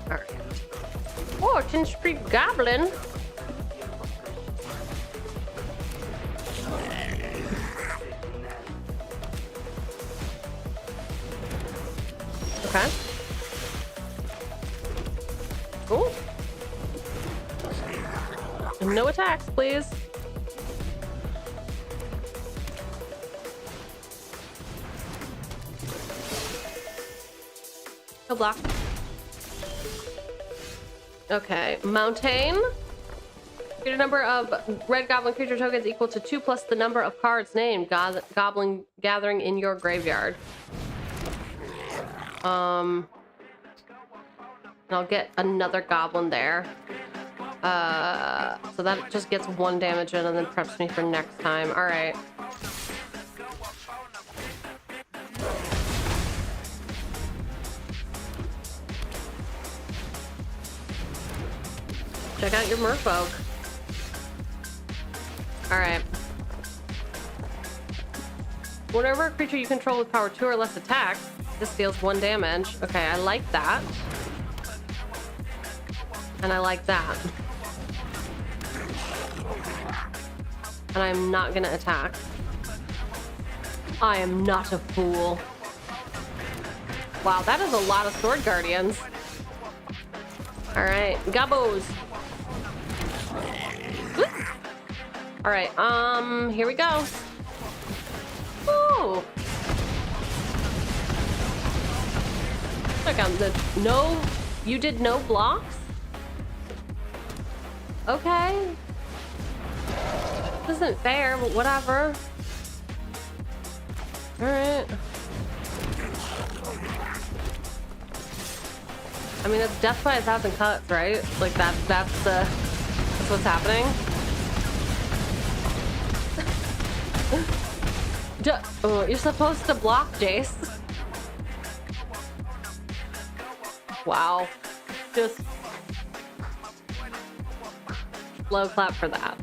Alright. Oh, 10th Street Goblin. Okay. Cool. No attacks, please. No block. Okay, Mountain. Get a number of red goblin creature tokens equal to 2 plus the number of cards named goblin gathering in your graveyard. And I'll get another goblin there. So that just gets 1 damage in and then preps me for next time. Alright. Check out your merfolk. Alright. Whenever a creature you control with power 2 or less attacks, this deals 1 damage. Okay, I like that. And I like that. And I'm not gonna attack. I am not a fool. Wow, that is a lot of sword guardians. Alright, gobbos. Alright, here we go. Woo! Look, no, you did no blocks? Okay. This isn't fair, but whatever. Alright. I mean, it's death by 1,000 cuts, right? Like, that's what's happening. Oh, you're supposed to block, Jace. Wow. Just low clap for that.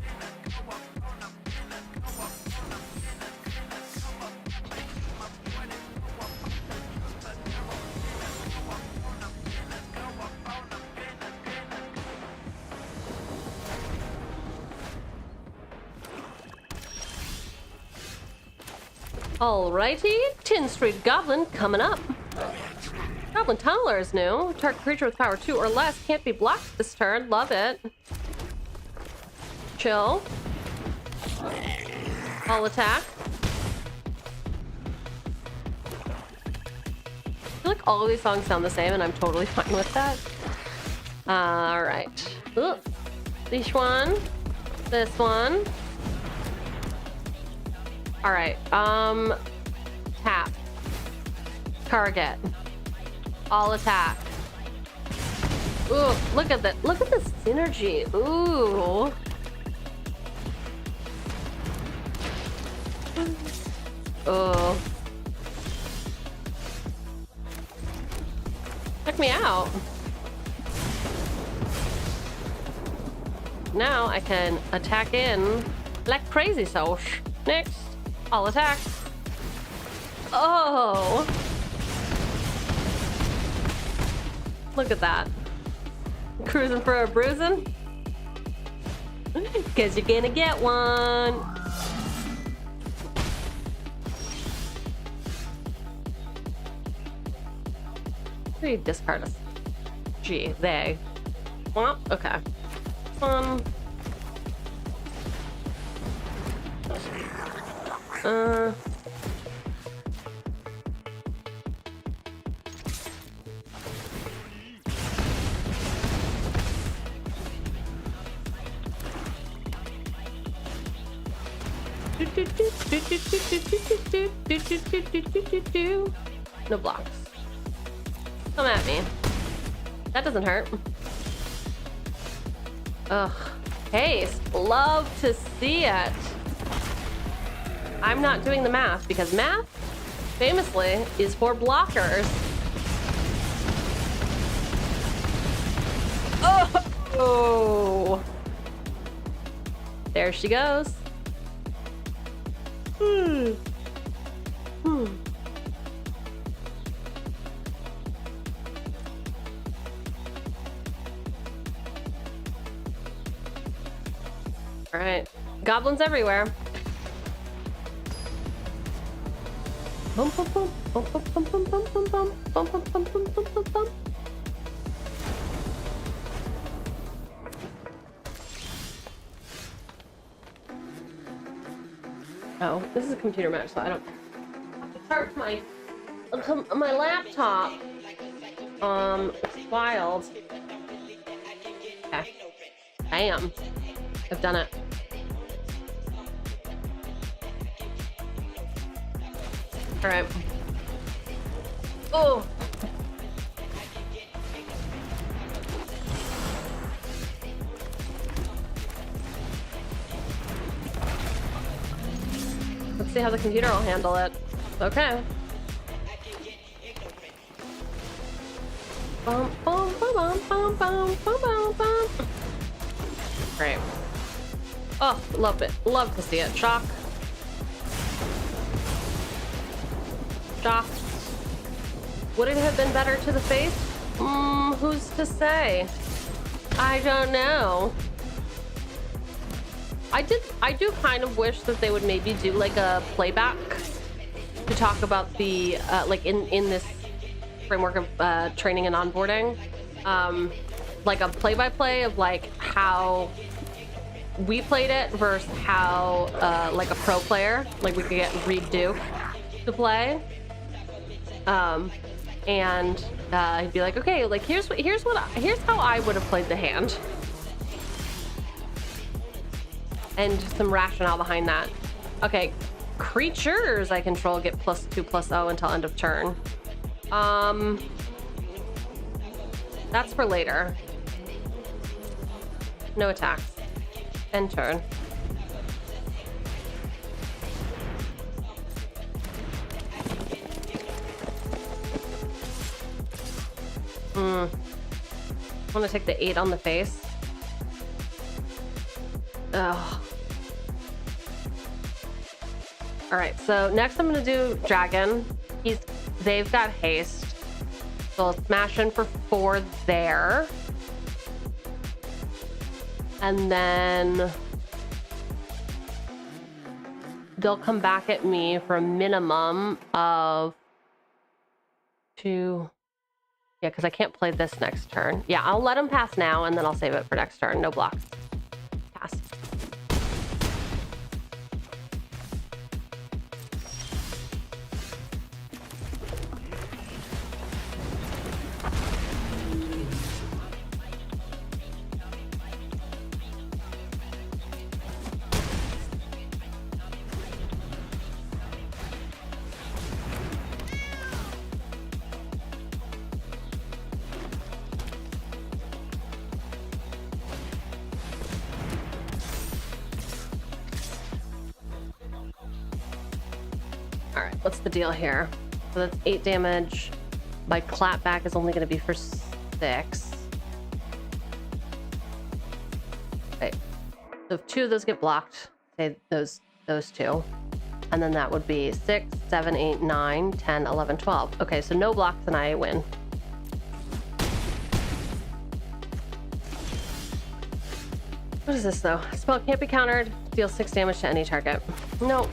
Alrighty, 10th Street Goblin coming up. Goblin Tunneler is new. Target creature with power 2 or less can't be blocked this turn. Love it. Chill. All attack. I feel like all of these songs sound the same and I'm totally fine with that. Alright. This one. This one. Alright, tap. Target. All attack. Ooh, look at that. Look at this synergy. Ooh. Oh. Check me out. now I can attack in like crazy sauce. Next, I'll attack. Oh! Look at that. Cruising for a bruising? Because you're gonna get one. What do you discard us? Gee, they. Well, okay. Fun. No blocks. Come at me. That doesn't hurt. Ugh. Haste. Love to see it. I'm not doing the math because math, famously, is for blockers. Oh! There she goes. All right, goblins everywhere. Bum, bum, bum, bum, bum, bum, bum, bum, bum, bum, bum, bum, bum, bum, bum, bum. Oh, this is a computer match, so I don't have to charge my laptop. It's wild. Okay. Bam. I've done it. All right. Oh. Let's see how the computer will handle it. Okay. Bum, bum, bum, bum, bum, bum, bum, bum. Great. Oh, love it. Love to see it. Shock. Shock. Would it have been better to the face? Who's to say? I don't know. I do kind of wish that they would maybe do like a playback to talk about the like in this framework of training and onboarding, like a play-by-play of like how we played it versus how like a pro player, like we could get Reed Duke to play, and he'd be like, okay, like here's how I would have played the hand. And just some rationale behind that. Okay, creatures I control get +2/+0 until end of turn. That's for later. No attacks. End turn. I want to take the 8 on the face. Ugh. All right, so next I'm gonna do dragon. They've got haste, so I'll smash in for 4 there, and then they'll come back at me for a minimum of 2. Yeah, because I can't play this next turn. Yeah, I'll let them pass now, and then I'll save it for next turn. No blocks. Pass. All right, what's the deal here? So that's 8 damage. My clapback is only going to be for 6. Wait. So if 2 of those get blocked, say those 2. And then that would be 6, 7, 8, 9, 10, 11, 12. Okay, so no blocks and I win. What is this though? Spell can't be countered. Deal 6 damage to any target. Nope.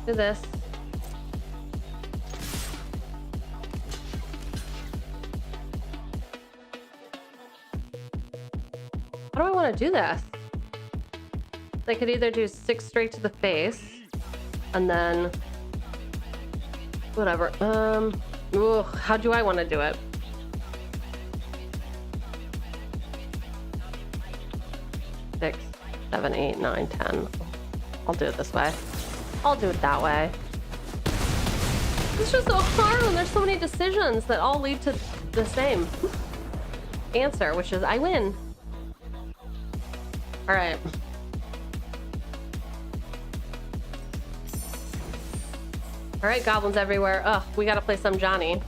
Do this. How do I want to do this? I could either do 6 straight to the face, and then whatever. How do I want to do it? Six, 7, 8, 9, 10. I'll do it this way. I'll do it that way. It's just so hard when there's so many decisions that all lead to the same answer, which is I win. All right. All right, goblins everywhere. Ugh, we gotta play some Johnny.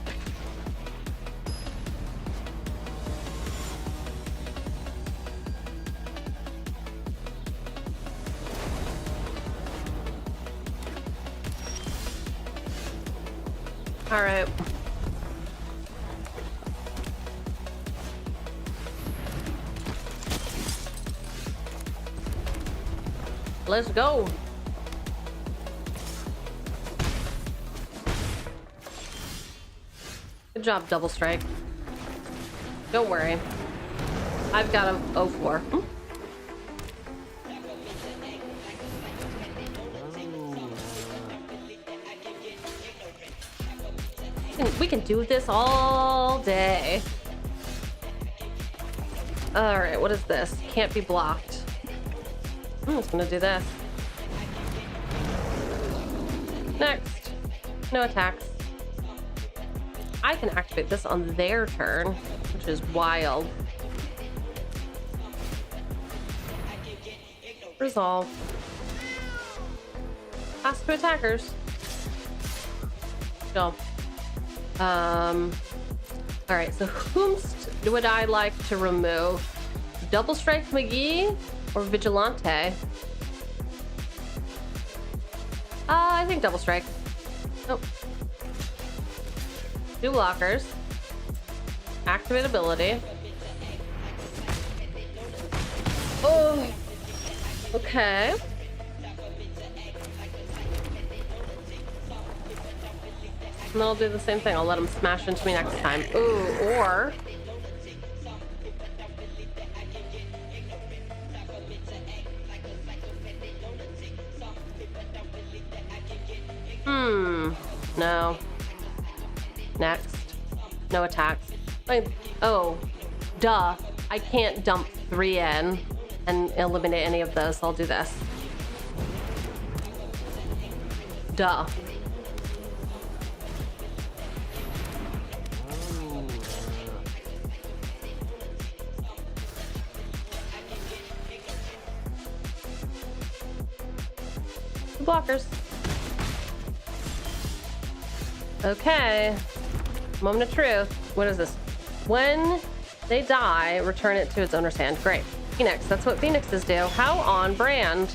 All right. Let's go. Good job, double strike. Don't worry. I've got a 0-4. We can do this all day. All right, what is this? Can't be blocked. I'm just gonna do this. Next. No attacks. I can activate this on their turn, which is wild. Resolve. Pass to attackers. Go. All right, so whomst would I like to remove? Double Strike McGee or Vigilante? I think Double Strike. Nope. 2 blockers. Activate ability. Oh. Okay. And then I'll do the same thing. I'll let him smash into me next time. Ooh, or... No. Next. No attacks. Oh, duh. I can't dump 3 in and eliminate any of those, so I'll do this. Duh. Blockers. Okay. Moment of truth. What is this? When they die, return it to its owner's hand. Great. Phoenix. That's what Phoenixes do. How on brand.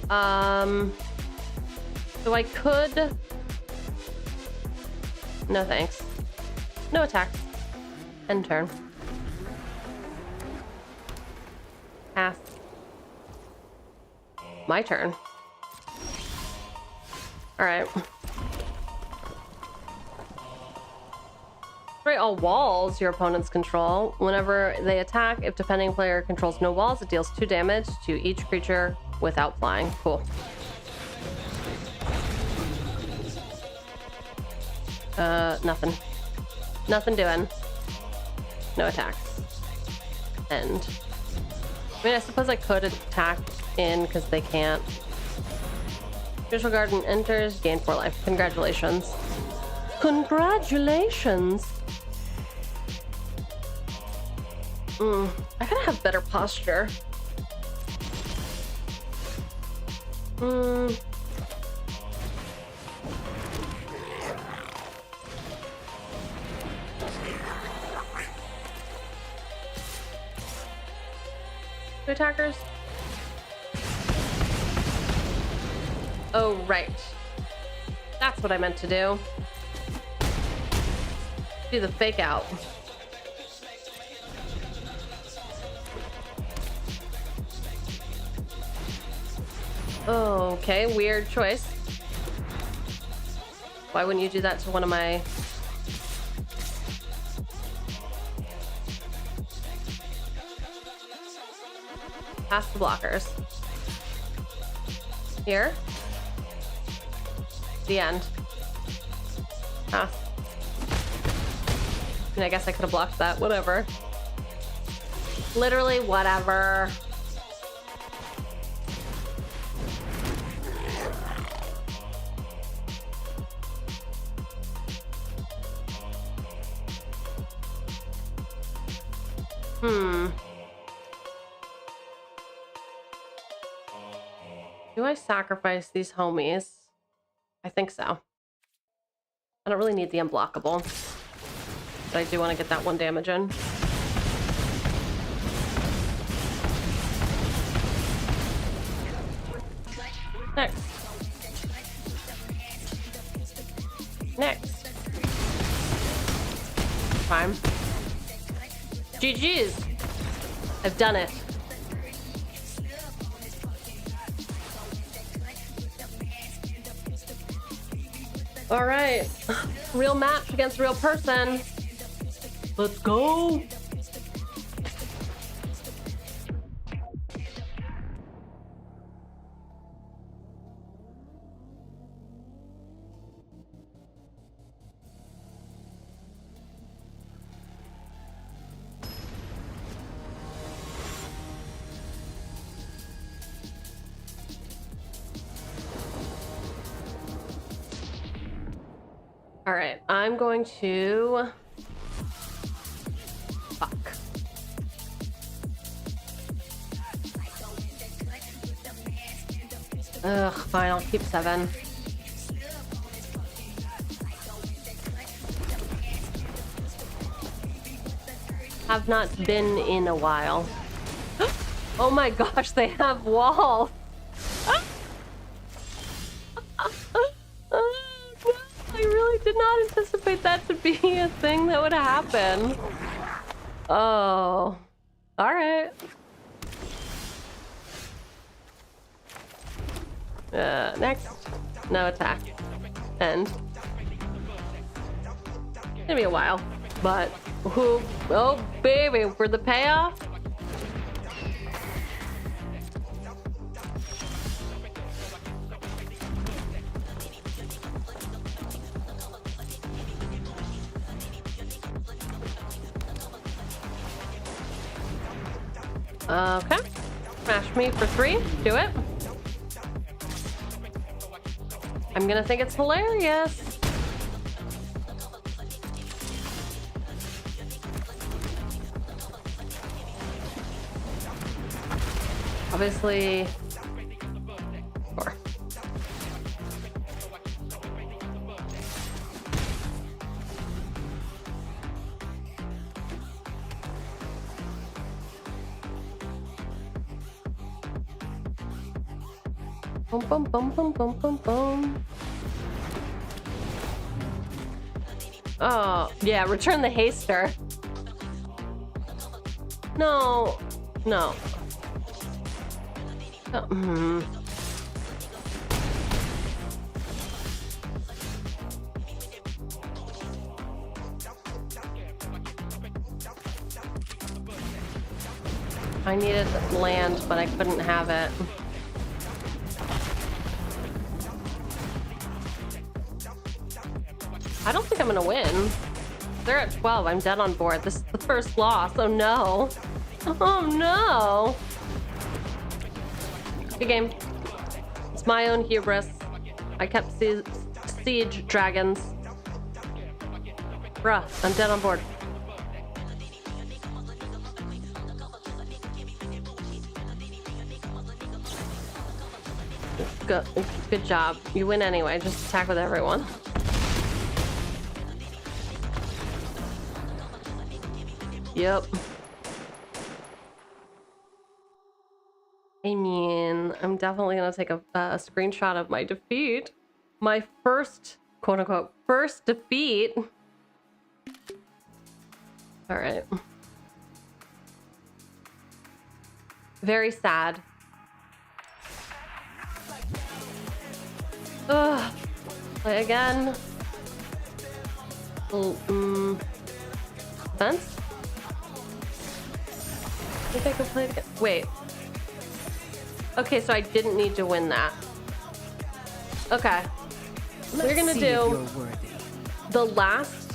So I could... No thanks. No attacks. End turn. Pass. My turn. Alright. Destroy all walls your opponents control. Whenever they attack, if defending player controls no walls, it deals 2 damage to each creature without flying. Cool. Nothing. Nothing doing. No attacks. End. I mean, I suppose I could attack in because they can't. Official Garden enters, gain 4 life. Congratulations. Congratulations! I gotta have better posture. attackers? Oh, right. That's what I meant to do. Do the fake out. Okay, weird choice. Why wouldn't you do that to one of my... Past the blockers. Here. The end. Ah. I mean, I guess I could have blocked that. Whatever. Literally, whatever. Do I sacrifice these homies? I think so. I don't really need the unblockable, but I do want to get that 1 damage in. Next. Next. Fine. GG's. I've done it. All right, real match against real person. Let's go. All right, I'm going to... Fuck. Ugh, fine, I'll keep 7. Have not been in a while. Oh my gosh, they have walls. I really did not anticipate that to be a thing that would happen. Oh, all right. Next, no attack. End. It's gonna be a while, but who? Oh baby, for the payoff. Okay. Smash me for 3. Do it. I'm gonna think it's hilarious. Obviously. 4. Boom, boom, boom, boom, boom, boom, boom. Oh, yeah, return the haster. No, no. I needed land, but I couldn't have it. I don't think I'm gonna win. They're at 12. I'm dead on board. This is the first loss. Oh no. Oh no. Good game. It's my own hubris. I kept siege dragons. Bruh, I'm dead on board. Good job. You win anyway. Just attack with everyone. Yep. I mean, I'm definitely gonna take a screenshot of my defeat. My first, quote unquote, first defeat. All right. Very sad. Ugh. Play again. Defense? I think I could play it again. Wait. Okay, so I didn't need to win that. Okay. We're gonna do the last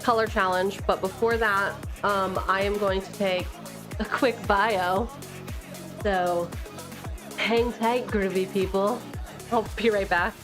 color challenge, but before that, I am going to take a quick bio. So hang tight, groovy people. I'll be right back.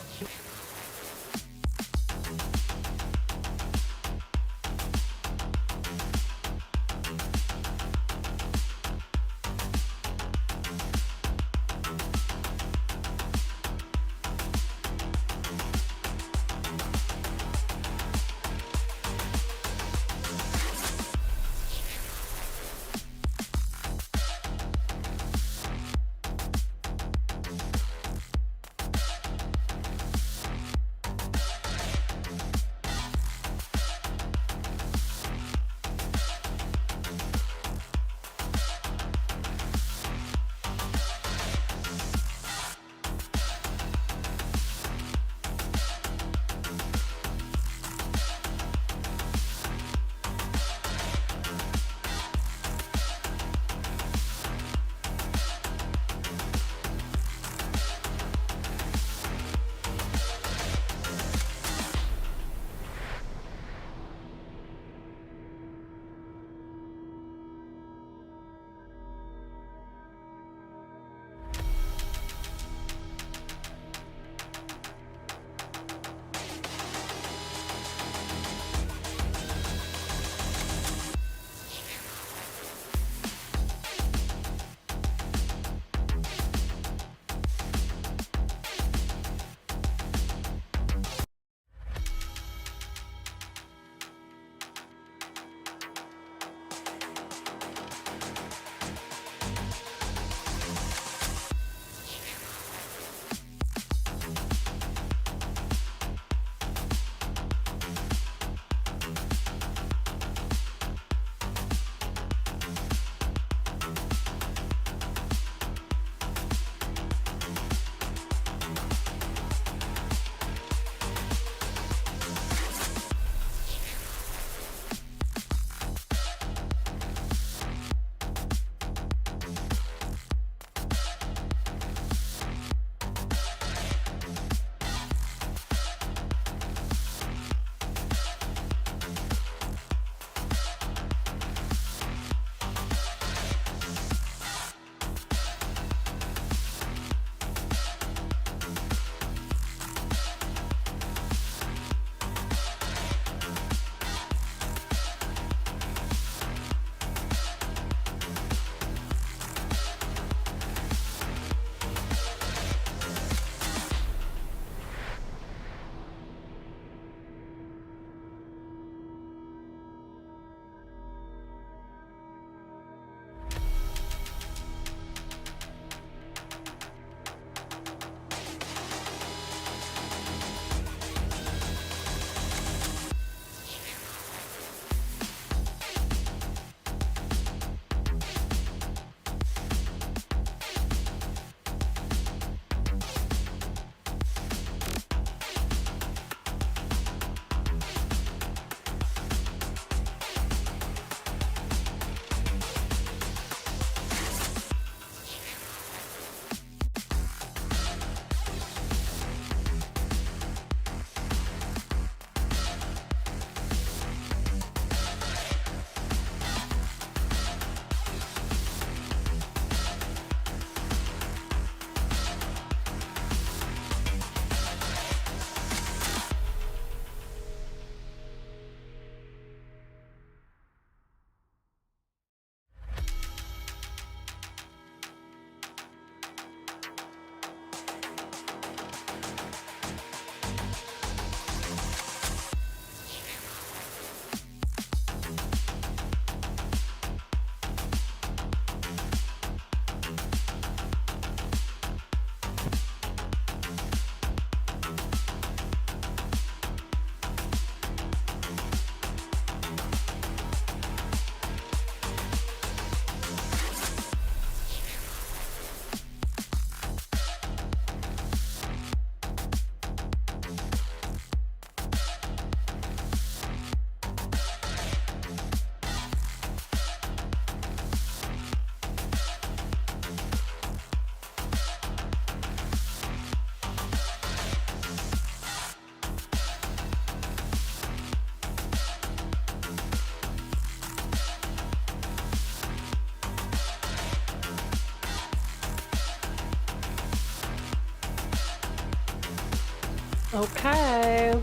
Okay,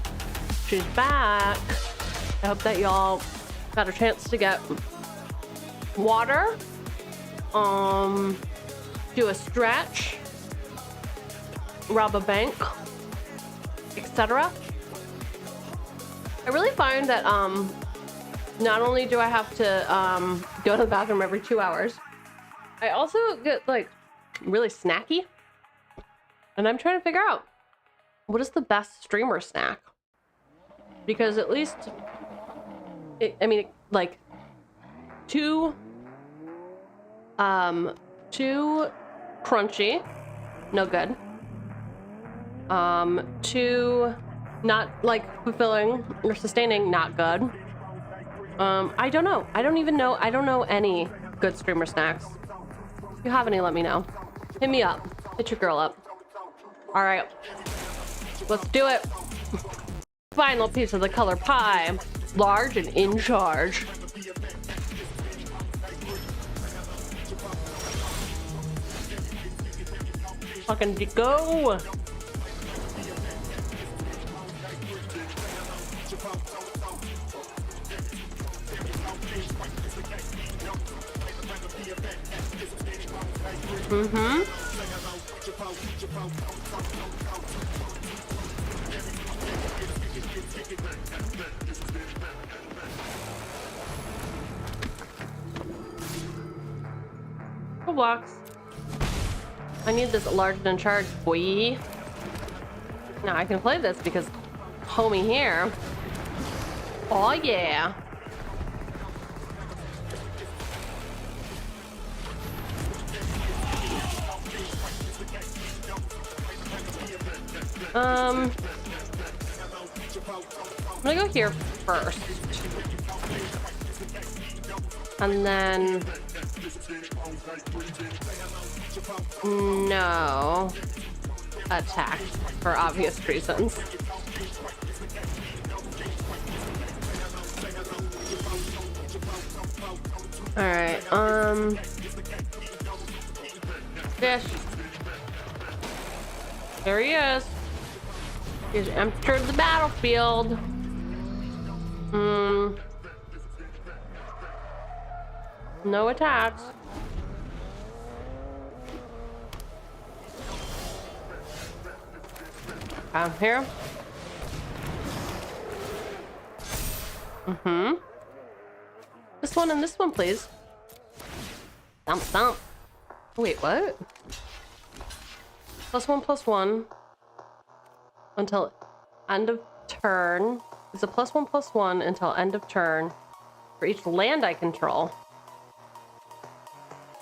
she's back. I hope that y'all got a chance to get water, do a stretch, rob a bank, etc. I really find that not only do I have to go to the bathroom every 2 hours, I also get like really snacky, and I'm trying to figure out what is the best streamer snack, because at least I mean, like too crunchy, no good. Too not like fulfilling or sustaining, not good. I don't know. I don't even know. I don't know any good streamer snacks. If you have any, let me know. Hit me up. Hit your girl up. All right, let's do it. Final piece of the color pie. Large and in charge. Fucking go. Mm-hmm. Blocks. I need this large and in charge, boy. Now I can play this because homie here. Oh yeah. I'm gonna go here first. And then no attack for obvious reasons. All right, fish. There he is. He's entered the battlefield. No attacks. Here. This one and this one, please. Thump, thump. Wait, what? +1/+1 until end of turn. It's a +1/+1 until end of turn for each land I control.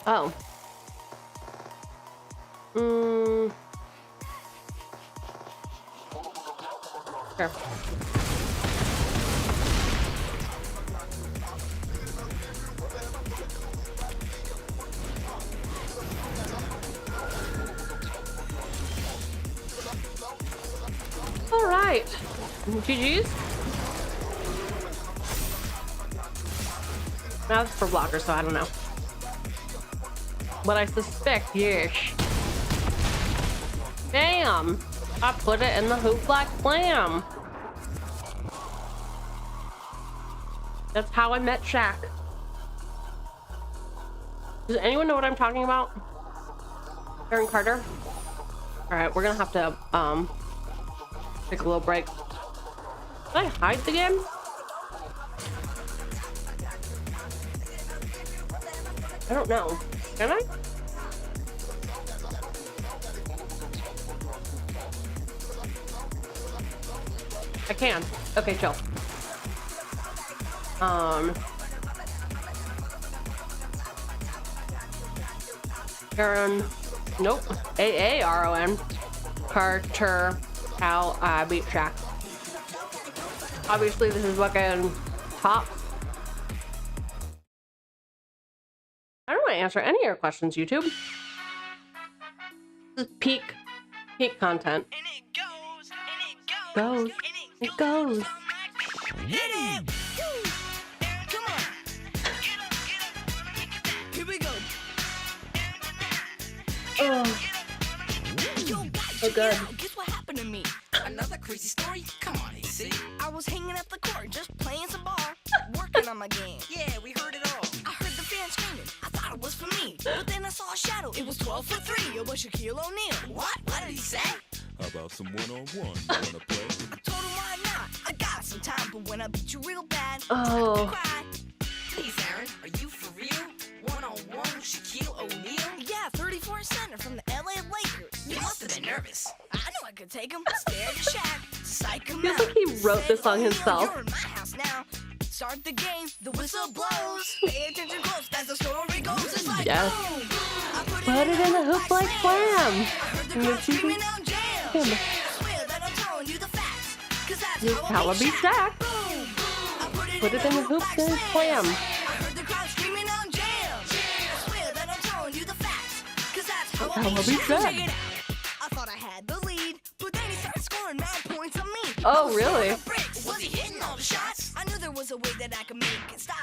Oh. Sure. All right. GG's. Now it's for blocker, so I don't know. But I suspect, yes. Damn! I put it in the hoop like slam. That's how I met Shaq. Does anyone know what I'm talking about? Aaron Carter? Alright, we're gonna have to take a little break. Can I hide the game? I don't know. Can I? I can. Okay, chill. Aaron. Nope. AARON. Carter. How I beat Shaq. Obviously, this is fucking top. I don't want to answer any of your questions, YouTube. This is peak content. Goes. It goes. Here we go. Oh. So good. Guess what happened to me? Another crazy story? Come on, AC. I was hanging at the court, just playing some ball, working on my game. Yeah, we heard it all. I heard the fans screaming. I thought it was for me, but then I saw a shadow. It was 12 for 3. It was Shaquille O'Neal. What did he say? How about some one-on-one? You wanna play? I told him why not. I got some time, but when I beat you real bad, oh. I cry. Please, Aaron, are you for real? One-on-one with Shaquille O'Neal? Yeah, 34 center from the LA Lakers. You must have been nervous. I knew I could take him. Stared at Shaq, psych him Feels out. like he wrote this song himself. You're in my house now. Start the game, the whistle blows. Pay attention close as the story goes. It's like yes. boom. I put it in the hoop like slam. Screaming out jam. Swear that I'm telling you the facts. Cause that's how I beat Shaq. Put it in the hoop and slam. I heard the crowd screaming out jam. Swear that I'm telling you the facts. Cause that's how I beat Shaq. I thought I had the lead, but then he started scoring mad points on me. Oh, really? Was he hitting all the shots? I knew there was a way that I could make it stop.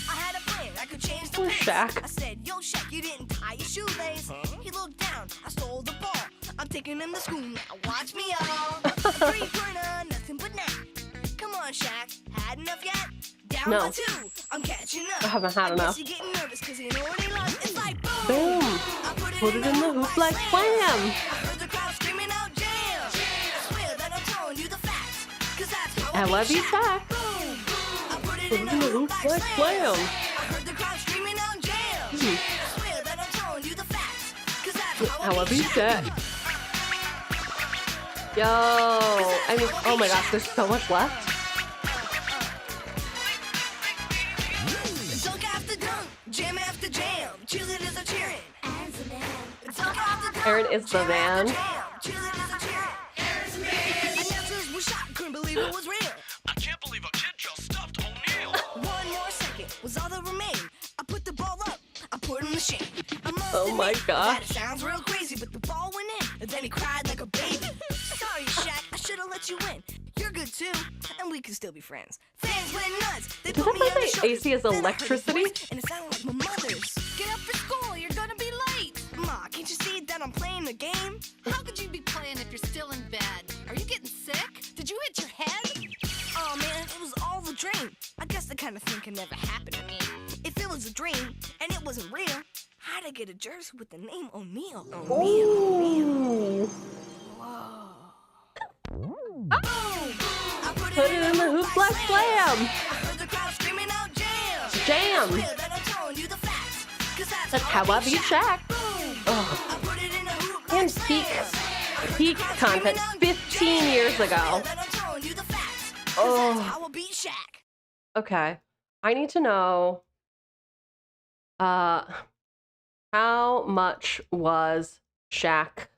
I had a plan, I could change the pace. Shaq. I said, yo, Shaq, you didn't tie your shoelace. He looked down, I stole the ball. I'm taking him to school now, watch me all. Three-pointer, nothing but net. Come on, Shaq, had enough yet? Down No. by 2, I'm catching up. I haven't had enough. You're getting nervous because you know what he loves. It's like boom. Boom. Put it in the hoop like slam. I heard the crowd screaming out jam. Swear that I'm telling you the facts. Cause that's how I beat Shaq. Put it in the hoop like slam. I heard the crowd screaming out jam. Swear that I'm telling you the facts. Cause that's How I beat Shaq. Yo. I mean, oh my gosh, there's so much left. Dunk after dunk, jam after jam. Cheerleaders are cheering. Aaron is the man. Announcers were shocked, couldn't believe it was real. I can't believe a kid just stuffed O'Neal. One more second was all that remained. I put the ball up, I put him to shame. Oh my gosh. That sounds real crazy, but the ball went in, and then he cried like a baby. Sorry, Shaq, I should have let you win. You're good too, and we can still be friends. Fans went nuts. They Does put that me on play the shoulders. AC as Then I heard his electricity? voice, and it sounded like my mother's. Get up for school, you're gonna be late. Ma, can't you see that I'm playing the game? How could you be playing if you're still in bed? Are you getting sick? Did you hit your head? Oh man, it was all the dream. I guess the kind of thing can never happen to me. If it was a dream and it wasn't real, how'd I get a jersey with the name O'Neal? O'Neal. Whoa. I Put it in the hoop like slam. heard the crowd screaming out jam. Jam. Swear that I'm telling you the facts. 'Cause That's how I beat Shaq. I put it in a hoop And peak content 15 years ago. that I'm telling you the facts. 'Cause Oh. that's how I beat Shaq. Okay. I need to know how much was Shaq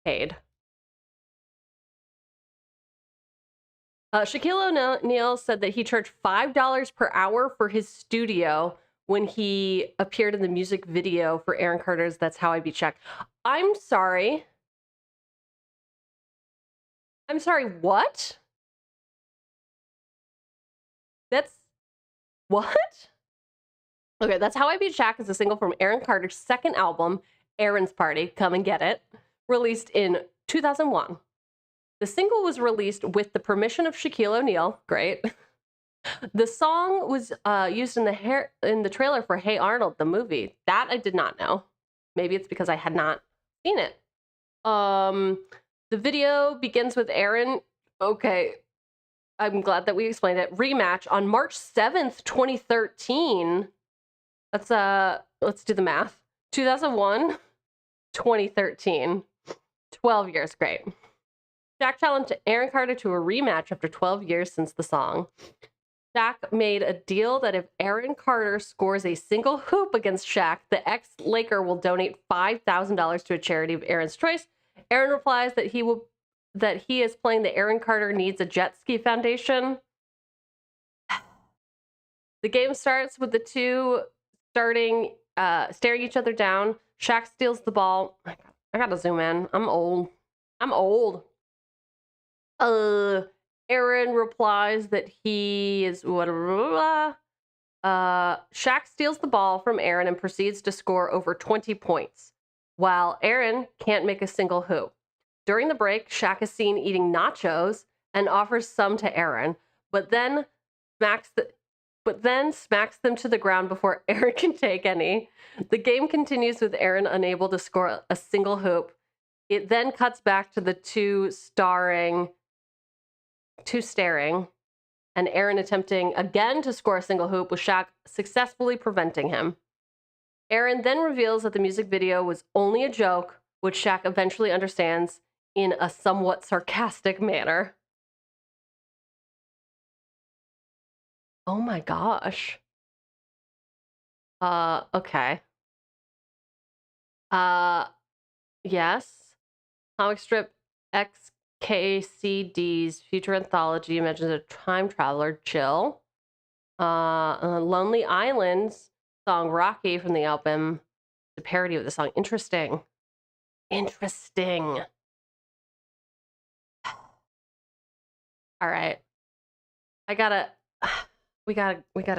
paid? Shaquille O'Neal said that he charged $5 per hour for his studio when he appeared in the music video for Aaron Carter's That's How I Beat Shaq. I'm sorry. What? What? Okay, That's How I Beat Shaq is a single from Aaron Carter's second album, Aaron's Party, Come and Get It, released in 2001. The single was released with the permission of Shaquille O'Neal. Great. The song was used in the trailer for Hey Arnold, the movie. That I did not know. Maybe it's because I had not seen it. The video begins with Aaron. Okay, I'm glad that we explained it. Rematch on March 7th, 2013. Let's do the math. 2001, 2013. 12 years, great. Shaq challenged Aaron Carter to a rematch after 12 years since the song. Shaq made a deal that if Aaron Carter scores a single hoop against Shaq, the ex-Laker will donate $5,000 to a charity of Aaron's choice. Aaron replies that he is playing the Aaron Carter Needs a Jet Ski Foundation. The game starts with the two staring each other down. Shaq steals the ball. I gotta zoom in. I'm old. Aaron replies that he is whatever. Shaq steals the ball from Aaron and proceeds to score over 20 points. while Aaron can't make a single hoop. During the break, Shaq is seen eating nachos and offers some to Aaron, but then smacks them to the ground before Aaron can take any. The game continues with Aaron unable to score a single hoop. It then cuts back to the two staring, and Aaron attempting again to score a single hoop with Shaq successfully preventing him. Aaron then reveals that the music video was only a joke, which Shaq eventually understands in a somewhat sarcastic manner. Oh my gosh. Okay. Yes. Comic strip XKCD's future anthology mentions a time traveler, Jill. Lonely Island's song Rocky from the album, the parody of the song. Interesting. Interesting. All right. We gotta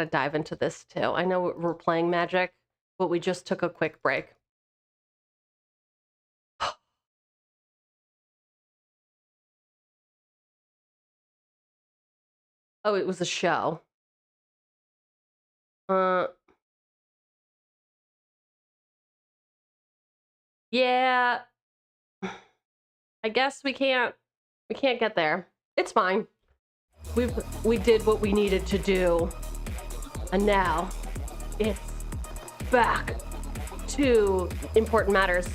dive into this too. I know we're playing Magic, but we just took a quick break. Oh, it was a show. Yeah. I guess we can't get there. It's fine. We did what we needed to do. And now it's back to important matters.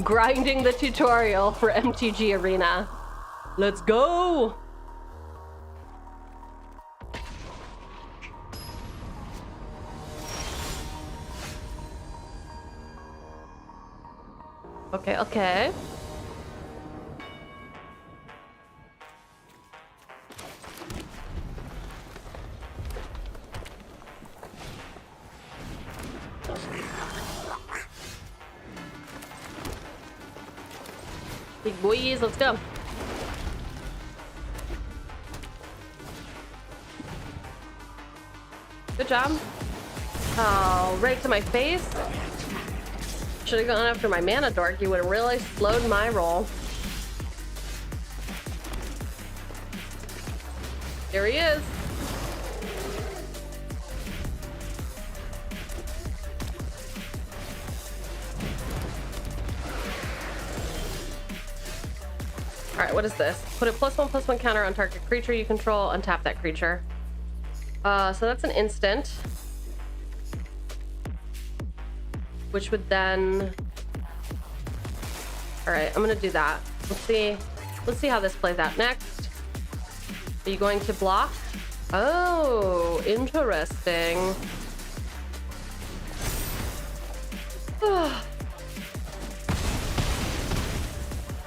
Grinding the tutorial for MTG Arena. Let's go. Okay. Big boys, let's go. Good job. Oh, right to my face. Should have gone after my mana dork. You would have really slowed my roll. There he is. Alright, what is this? Put a +1/+1 counter on target creature you control, untap that creature. So that's an instant. Which would then... Alright, I'm gonna do that. Let's see how this plays out next. Are you going to block? Oh, interesting.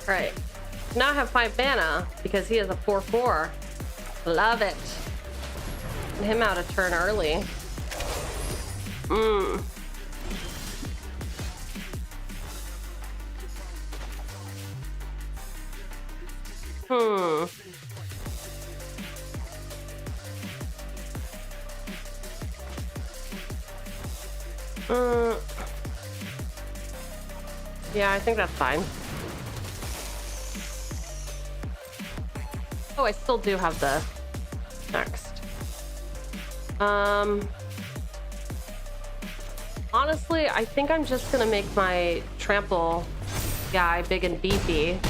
Alright. Now I have 5 mana because he is a 4/4. Love it. Get him out a turn early. Yeah, I think that's fine. Oh, I still do have the next. Honestly, I think I'm just gonna make my trample guy big and beefy.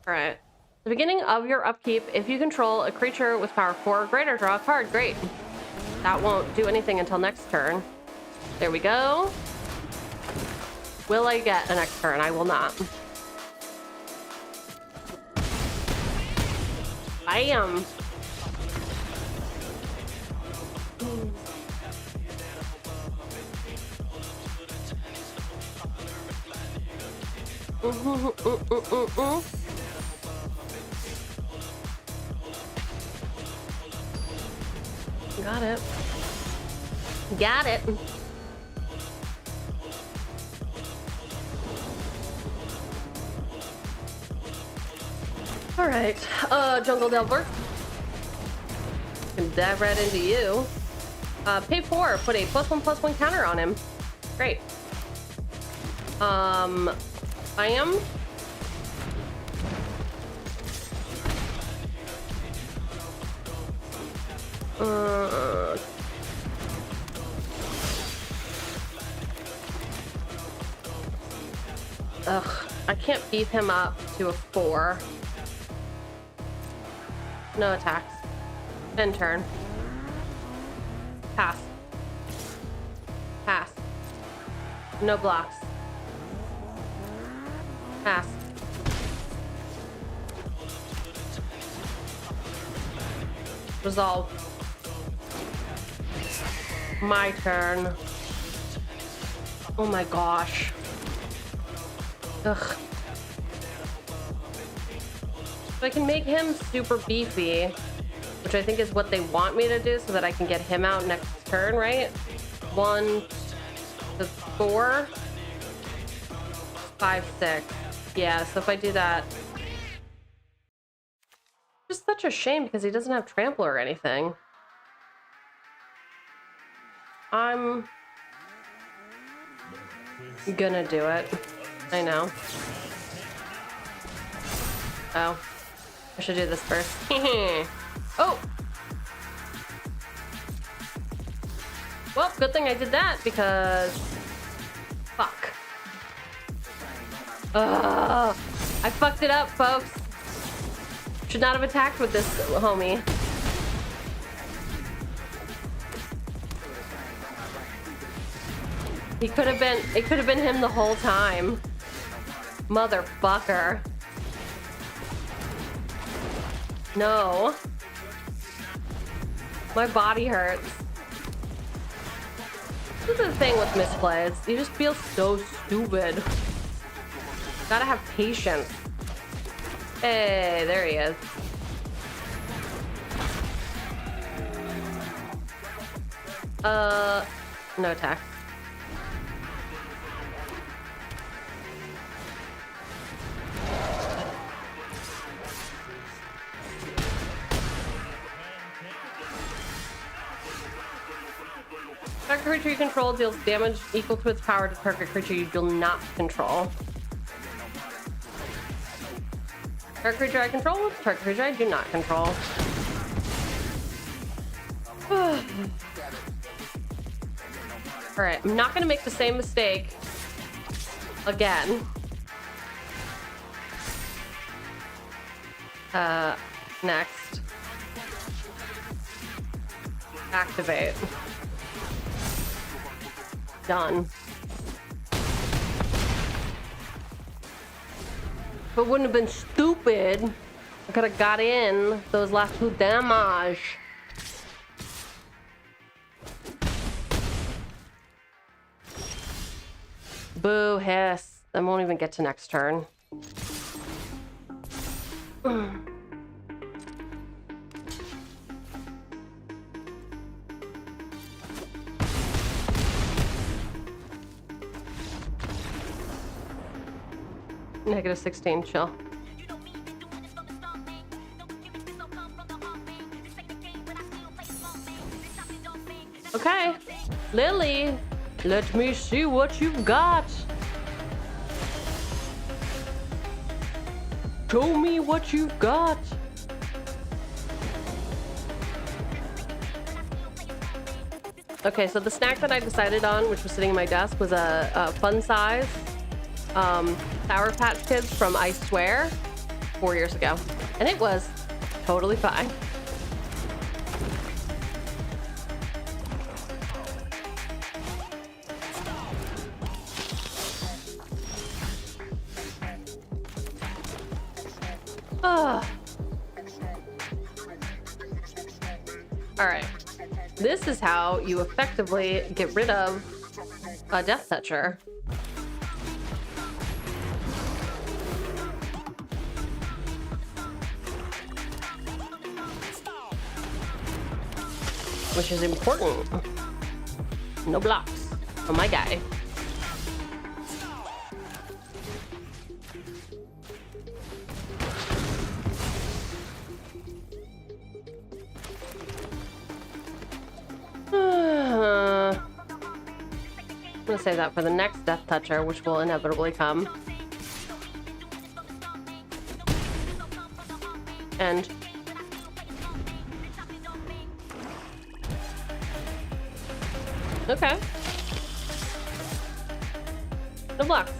Alright. At the beginning of your upkeep, if you control a creature with power 4 or greater, draw a card. Great. That won't do anything until next turn. There we go. Will I get a next turn? I will not. Bam! Got it. Got it. All right, Jungle Delver. Can dive right into you. Pay 4, put a +1/+1 counter on him. Great. I am. Ugh, I can't beef him up to a 4. No attacks. End turn. Pass. Pass. No blocks. Pass. Resolve. My turn. Oh my gosh. Ugh. So I can make him super beefy, which I think is what they want me to do so that I can get him out next turn, right? 1 to 4, 5, 6. Yeah, so if I do that, it's just such a shame because he doesn't have trample or anything. I'm gonna do it. I know. Oh. I should do this first. Oh! Well, good thing I did that because... Fuck. Ugh. I fucked it up, folks. Should not have attacked with this homie. It could have been him the whole time. Motherfucker. No. My body hurts. This is the thing with misplays. You just feel so stupid. Gotta have patience. Hey, there he is. No attack. Target creature you control deals damage equal to its power to target creature you do not control. Target creature I control, target creature I do not control. Alright, I'm not gonna make the same mistake again. Next. Activate. Done. If it wouldn't have been stupid, I could have got in those last 2 damage. Boo, hiss. I won't even get to next turn. -16, chill. Okay, Lily, let me see what you've got. Show me what you've got. Okay, so the snack that I decided on, which was sitting in my desk, was a fun size Sour Patch Kids from, I swear, 4 years ago. And it was totally fine. All right. This is how you effectively get rid of a Death Toucher. Which is important. No blocks for my guy. gonna say that for the next Death Toucher, which will inevitably come. And okay. No blocks.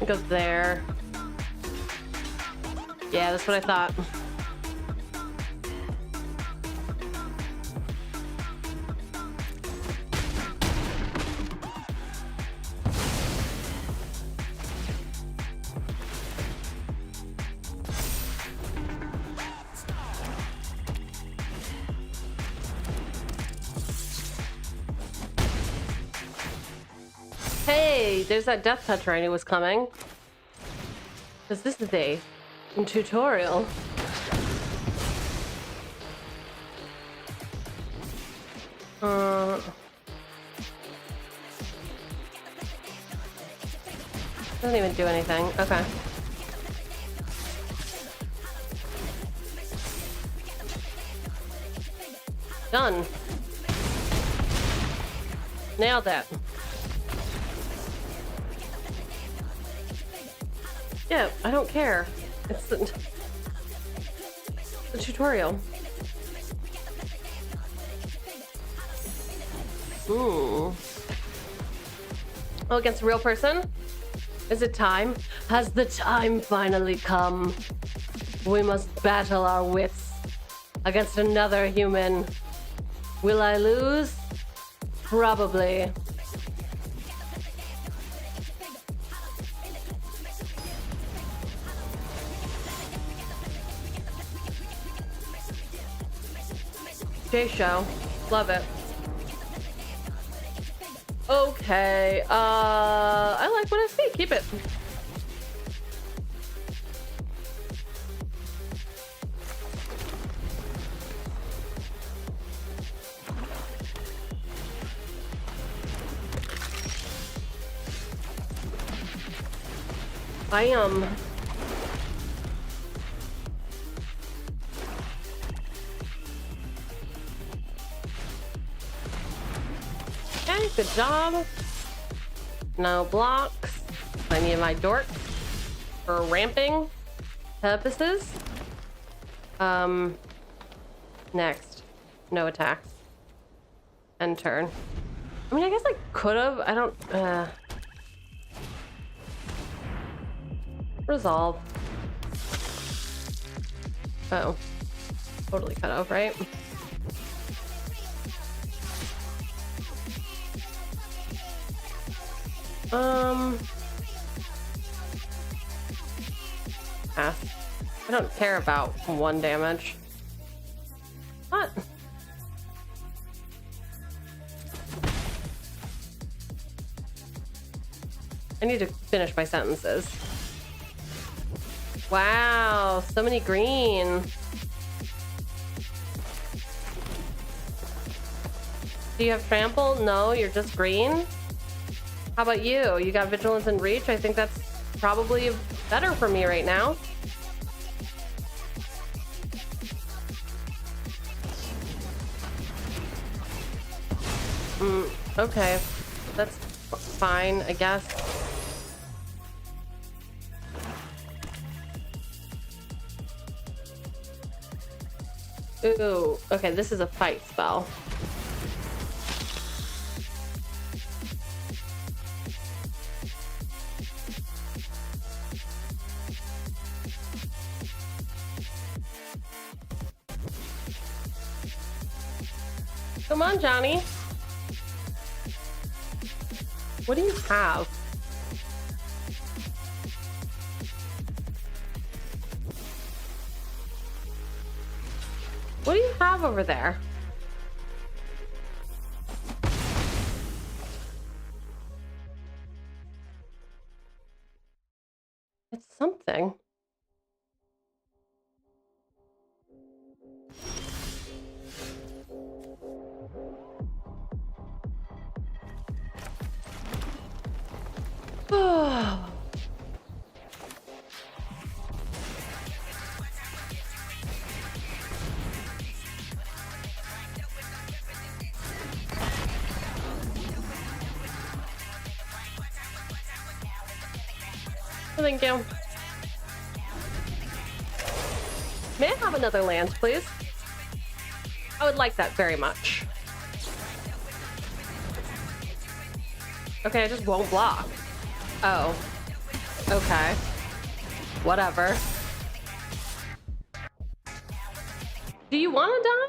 It goes there. Yeah, that's what I thought. Hey, there's that Death Toucher I knew was coming. Because this is a tutorial. Doesn't even do anything. Okay. Done. Nailed that. Yeah, I don't care. It's the tutorial. Ooh. Oh, against a real person? Is it time? Has the time finally come? We must battle our wits against another human. Will I lose? Probably. J-Show. Love it. Okay. I like what I see. Keep it. I Okay, good job. No blocks. I need my dork for ramping purposes. Next. No attacks. End turn. I mean, I guess I could have. I don't. Resolve. Oh. Totally cut off, right? Pass. I don't care about 1 damage. What? I need to finish my sentences. Wow, so many green. Do you have trample? No, you're just green. How about you? You got vigilance and reach? I think that's probably better for me right now. Okay, that's fine, I guess. Ooh, okay, this is a fight spell. Come on, Johnny. What do you have? What do you have over there? It's something. Thank you. May I have another land, please? I would like that very much. Okay, I just won't block. Oh. Okay. Whatever. Do you want to die?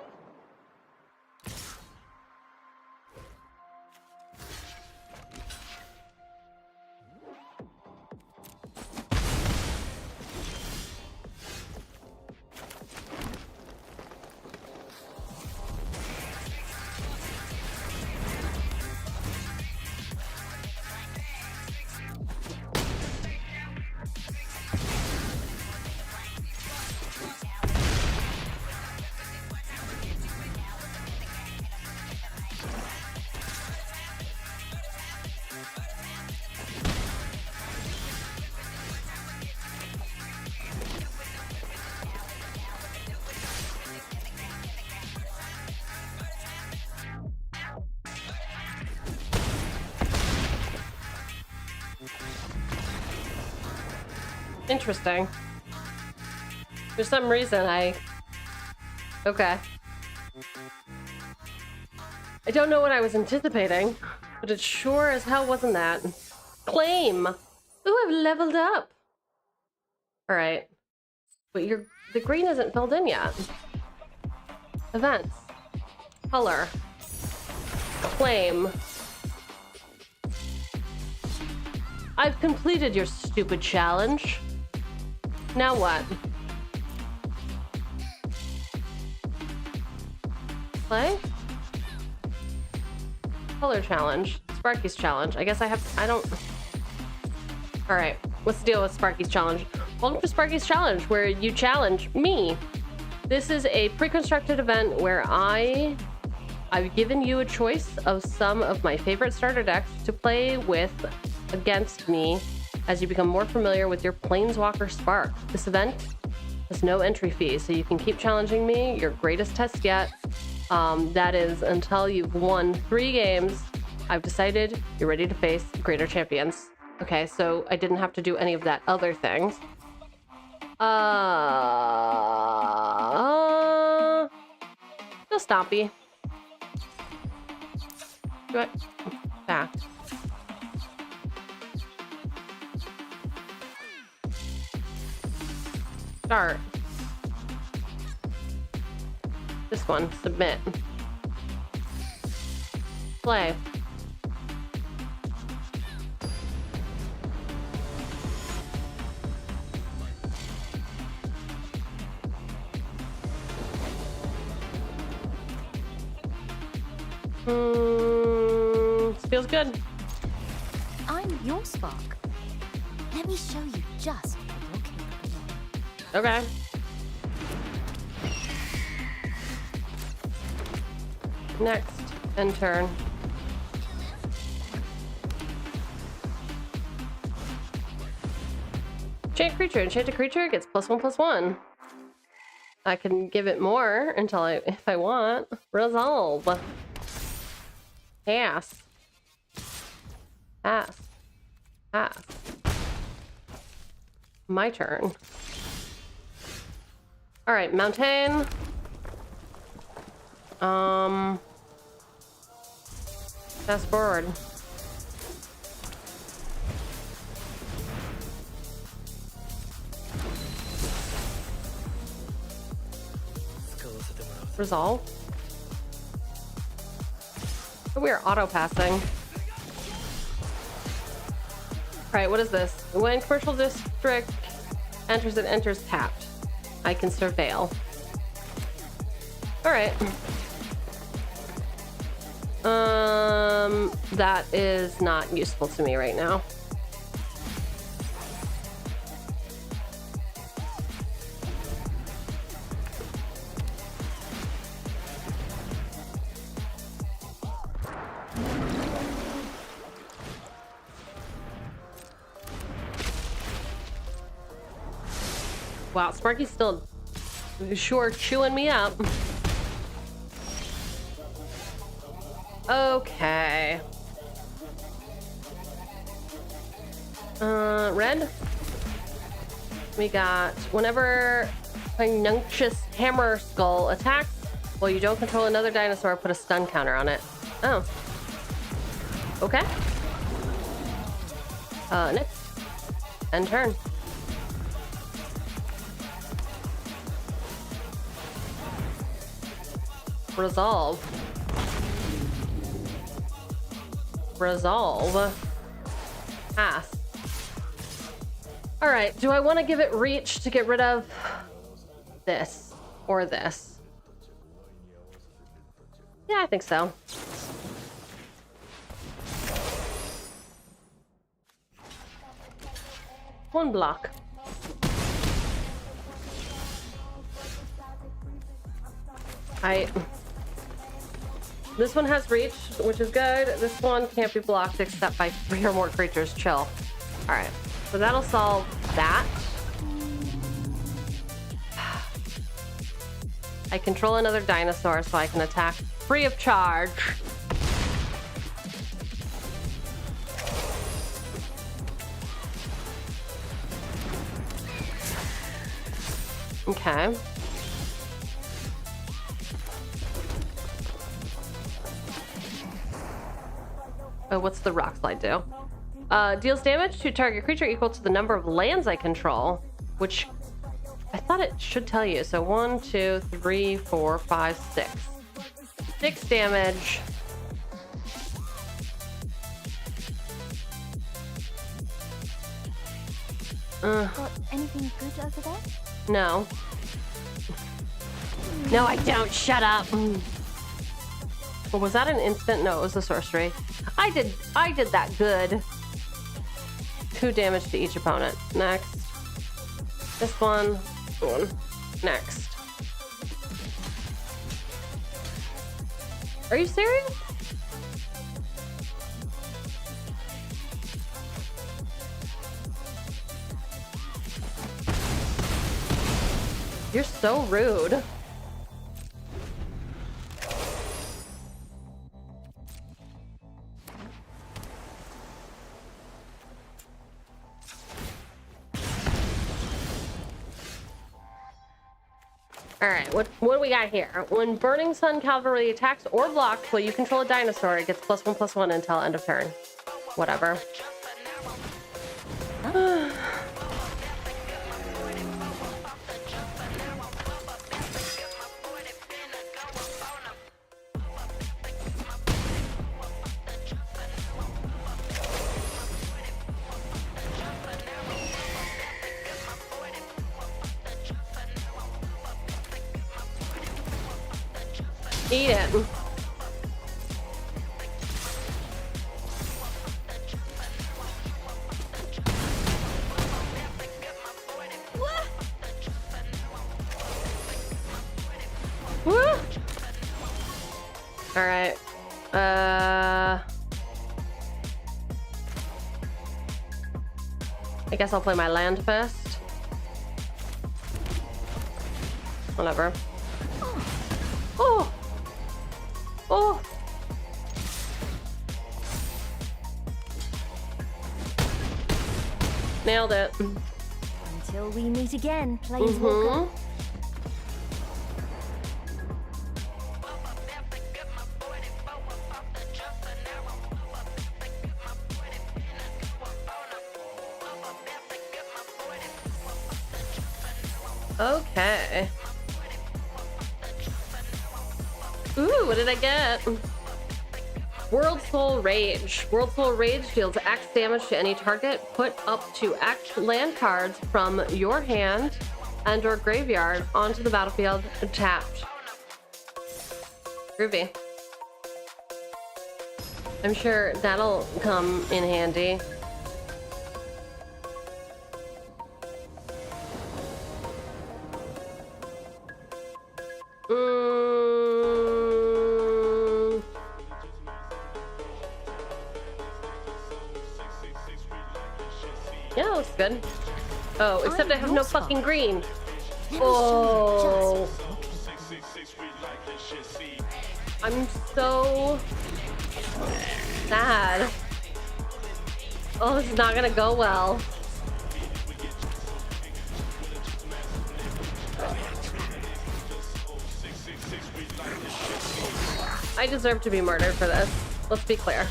Interesting. For some reason, okay. I don't know what I was anticipating, but it sure as hell wasn't that. Claim! Ooh, I've leveled up! Alright. But the green isn't filled in yet. Events. Color. Claim. I've completed your stupid challenge. Now what? Play? Color challenge. Sparky's challenge. I guess I don't... Alright, what's the deal with Sparky's challenge? Welcome to Sparky's challenge, where you challenge me. This is a pre-constructed event where I've given you a choice of some of my favorite starter decks to play with against me as you become more familiar with your Planeswalker Spark. This event has no entry fee, so you can keep challenging me, your greatest test yet. That is until you've won 3 games. I've decided you're ready to face greater champions. Okay, so I didn't have to do any of that other things. No Stompy. Do it. Back. Start. This one, submit. Play. This feels good. I'm your Spark. Let me show you just what you're capable of. Okay. Next, end turn. Enchant creature. Enchanted creature gets +1/+1. I can give it more until if I want. Resolve. Pass. Pass. Pass. My turn. All right, Mountain. Fast forward. Resolve. We are auto passing. right, what is this? When commercial district enters, it enters tapped. I can surveil. All right. That is not useful to me right now. Wow, Sparky's still sure chewing me up. Okay. Red. We got whenever Pugnacious Hammer Skull attacks, well, you don't control another dinosaur, put a stun counter on it. Oh. Okay. Next. End turn. Resolve. Pass. All right, do I want to give it reach to get rid of this or this? Yeah, I think so. One block. This one has reach, which is good. This one can't be blocked except by 3 or more creatures. Chill. All right, so that'll solve that. I control another dinosaur, so I can attack free of charge. Okay. Oh, what's the rock slide do? Deals damage to target creature equal to the number of lands I control, which I thought it should tell you. So 1, 2, 3, 4, 5, 6. 6 damage. Got anything good over there? No. No, I don't. Shut up. Well, was that an instant? No, it was a sorcery. I did that good. 2 damage to each opponent. Next. This one. Next. Are you serious? You're so rude. All right, what do we got here? When Burning Sun Cavalry attacks or blocks while you control a dinosaur, it gets +1/+1 until end of turn. Whatever. Eat it. Woo! All right. I guess I'll play my land first. Whatever. Oh! Oh! Nailed it. Until we meet again, Planeswalker. Okay. Ooh, what did I get? World Soul Rage. World Soul Rage deals X damage to any target. Put up to X land cards from your hand and or graveyard onto the battlefield tapped. Groovy. I'm sure that'll come in handy. Yeah, looks good. Oh, except I have no fucking green. Oh. I'm so sad. Oh, this is not gonna go well. I deserve to be murdered for this. Let's be clear.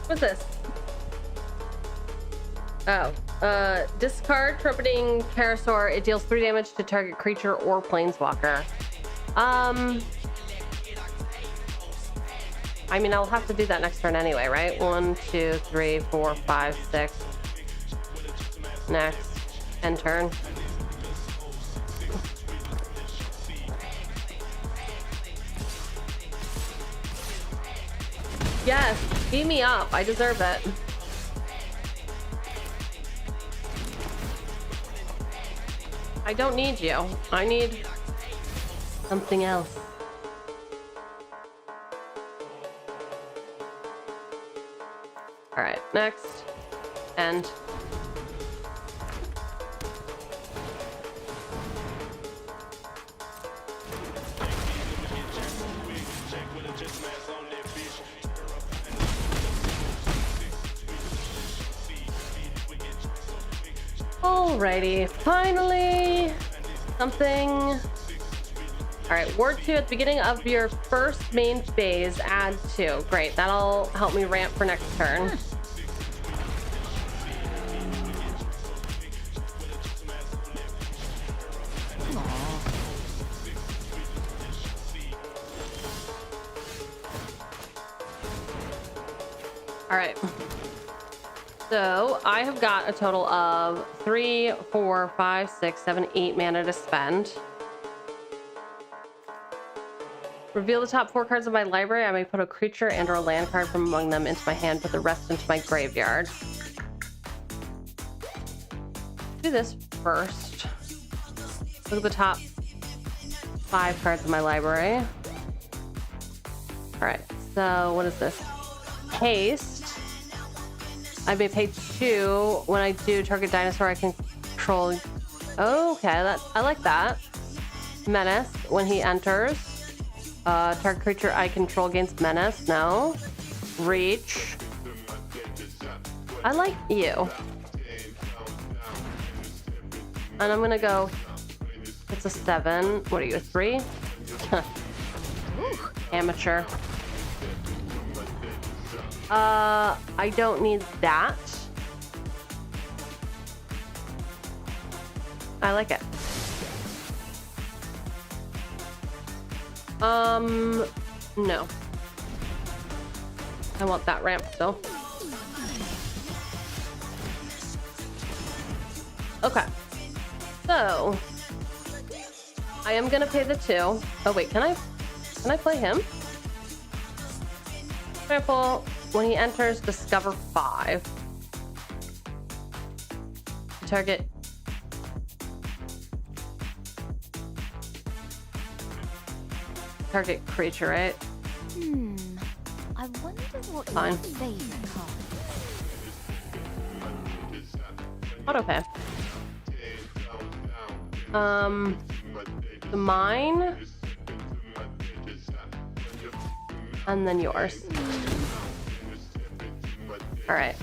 What's this? Oh, discard Trumpeting Parasaur. It deals 3 damage to target creature or planeswalker. I mean, I'll have to do that next turn anyway, right? 1, 2, 3, 4, 5, 6. Next. End turn. Yes, beat me up. I deserve it. I don't need you. I need something else. All right, next. End. Alrighty, finally something. All right, Ward 2 at the beginning of your first main phase, add 2. Great, that'll help me ramp for next turn. All right. So I have got a total of 3, 4, 5, 6, 7, 8 mana to spend. Reveal the top 4 cards of my library. I may put a creature and or a land card from among them into my hand, put the rest into my graveyard. Do this first. Look at the top 5 cards of my library. All right, so what is this? Haste. I may pay 2 when I do target dinosaur I can control. Okay, I like that. Menace when he enters. Target creature I control gains menace. No. Reach. I like you. And I'm gonna go. It's a 7. What are you, a 3? Amateur. I don't need that. I like it. No. I want that ramp still. Okay. So I am gonna pay the 2. Oh wait, can I play him? Trample. When he enters, discover 5. Target. Target creature, right? I wonder what Fine. your favorite card is. Autopay. Mine. And then yours. All right.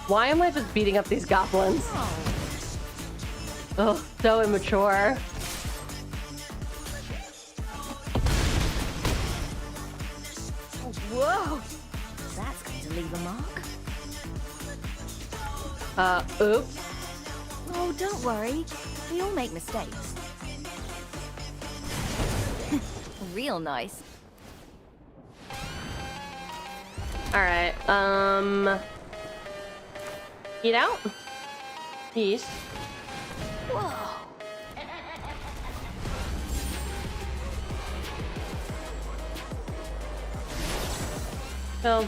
Why am I just beating up these goblins? Oh, so immature. Whoa! That's going to leave a mark. Oops. Oh, don't worry. We all make mistakes. Real nice. Alright, eat out? Peace. Whoa. So,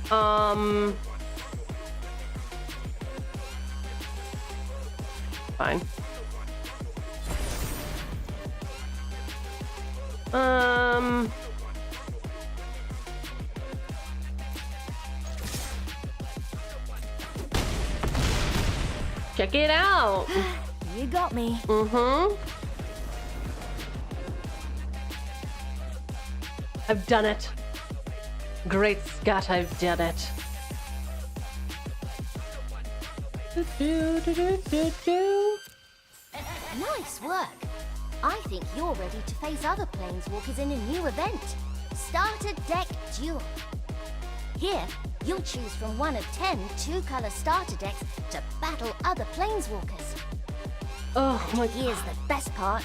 fine. Check it out. You got me. Mm-hmm. I've done it. Great Scott, I've done it. Nice work. I think you're ready to face other planeswalkers in a new event. Starter Deck Duel. Here, you'll choose from one of 10 two-color starter decks to battle other planeswalkers. Oh my God. Here's the best part.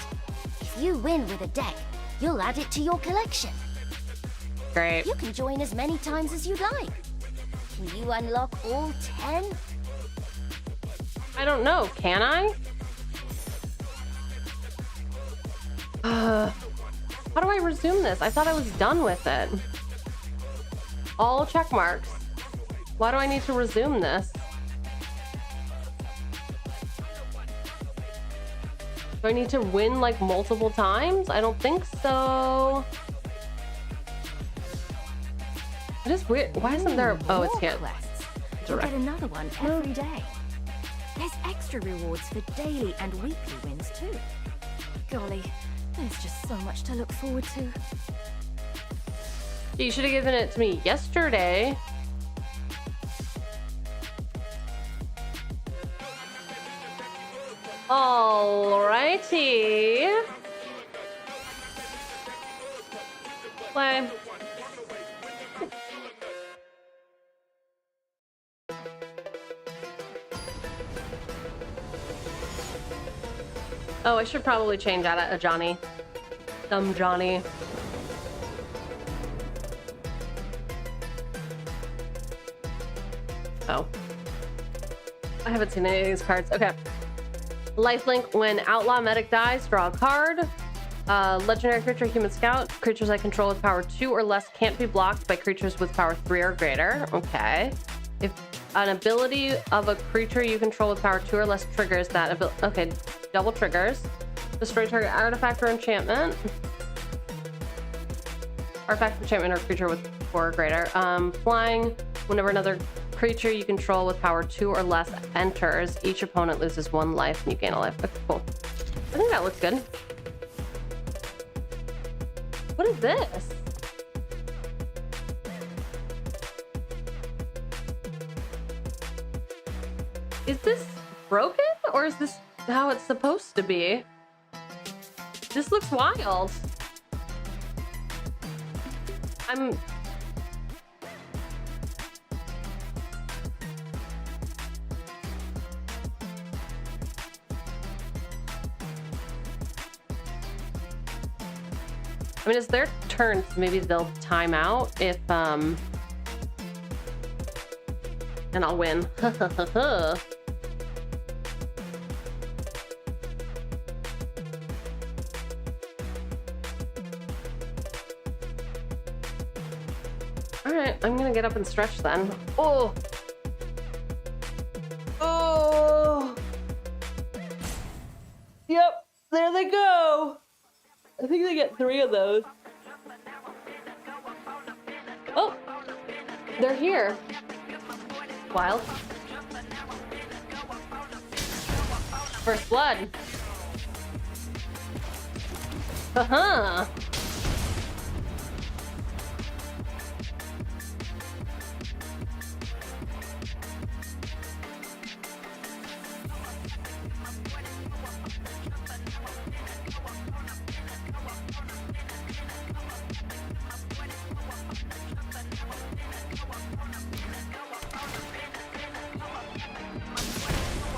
If you win with a deck, you'll add it to your collection. Great. You can join as many times as you'd like. Can you unlock all 10? I don't know, can I? How do I resume this? I thought I was done with it. All check marks. Why do I need to resume this? Do I need to win like multiple times? I don't think so. It is weird. Why isn't there? Oh, it's here. Quests. You'll get another one every day. There's extra rewards for daily and weekly wins too. Golly, there's just so much to look forward to. You should have given it to me yesterday. Alrighty. Play. Oh, I should probably change out a Johnny. Dumb Johnny. Oh. I haven't seen any of these cards. Okay. Lifelink. When Outlaw Medic dies, draw a card. Legendary creature, Human Scout. Creatures I control with power 2 or less can't be blocked by creatures with power 3 or greater. Okay. If an ability of a creature you control with power 2 or less triggers that ability. Okay, double triggers. Destroy target artifact or enchantment. Artifact, enchantment, or creature with 4 or greater. Flying. Whenever another creature you control with power 2 or less enters, each opponent loses 1 life and you gain a life. Okay, cool. I think that looks good. What is this? Is this broken or is this how it's supposed to be? This looks wild. I mean, it's their turn, so maybe they'll time out if, and I'll win. Alright, I'm gonna get up and stretch then. Oh! Oh! Yep, there they go! I think they get 3 of those. Oh! They're here. Wild. First blood. Uh-huh.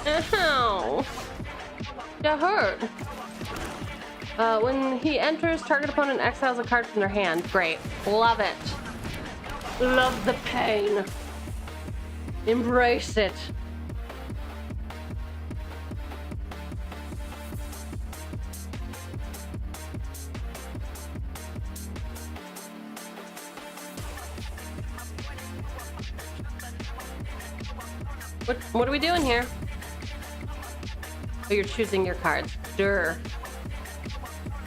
Ow. That hurt. When he enters, target opponent exiles a card from their hand. Great. Love it. Love the pain. Embrace it. What are we doing here? Oh, you're choosing your cards. Durr.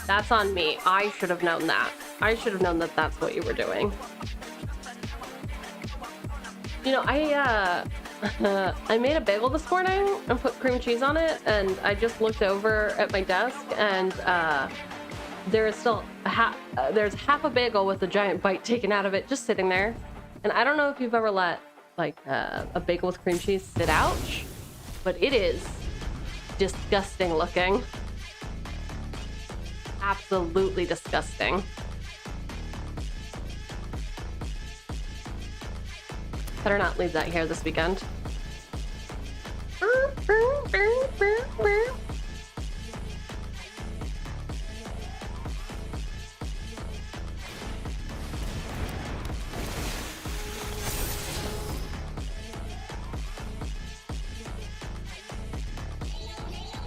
That's on me. I should have known that. I should have known that that's what you were doing. You know, I made a bagel this morning and put cream cheese on it, and I just looked over at my desk, and there is still there's half a bagel with a giant bite taken out of it just sitting there. And I don't know if you've ever let like a bagel with cream cheese sit out, but it is disgusting looking. Absolutely disgusting. Better not leave that here this weekend.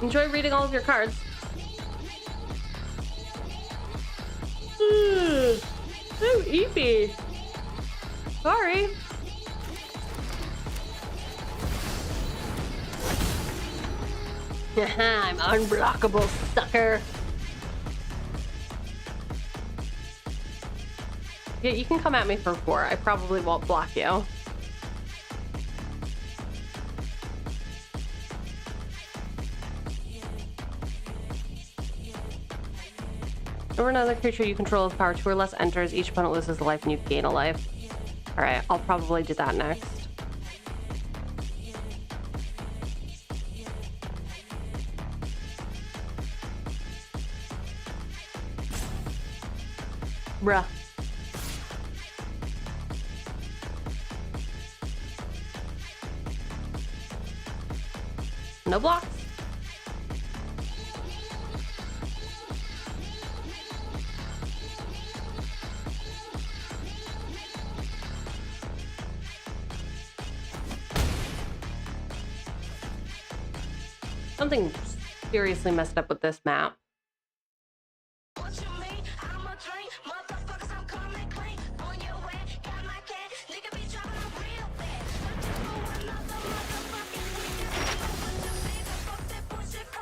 Enjoy reading all of your cards. So eepy. Sorry. I'm unblockable, sucker. Yeah, you can come at me for 4. I probably won't block you. Whenever another creature you control with power 2 or less enters, each opponent loses a life and you gain a life. Alright, I'll probably do that next. Bruh. No blocks. Something seriously messed up with this map.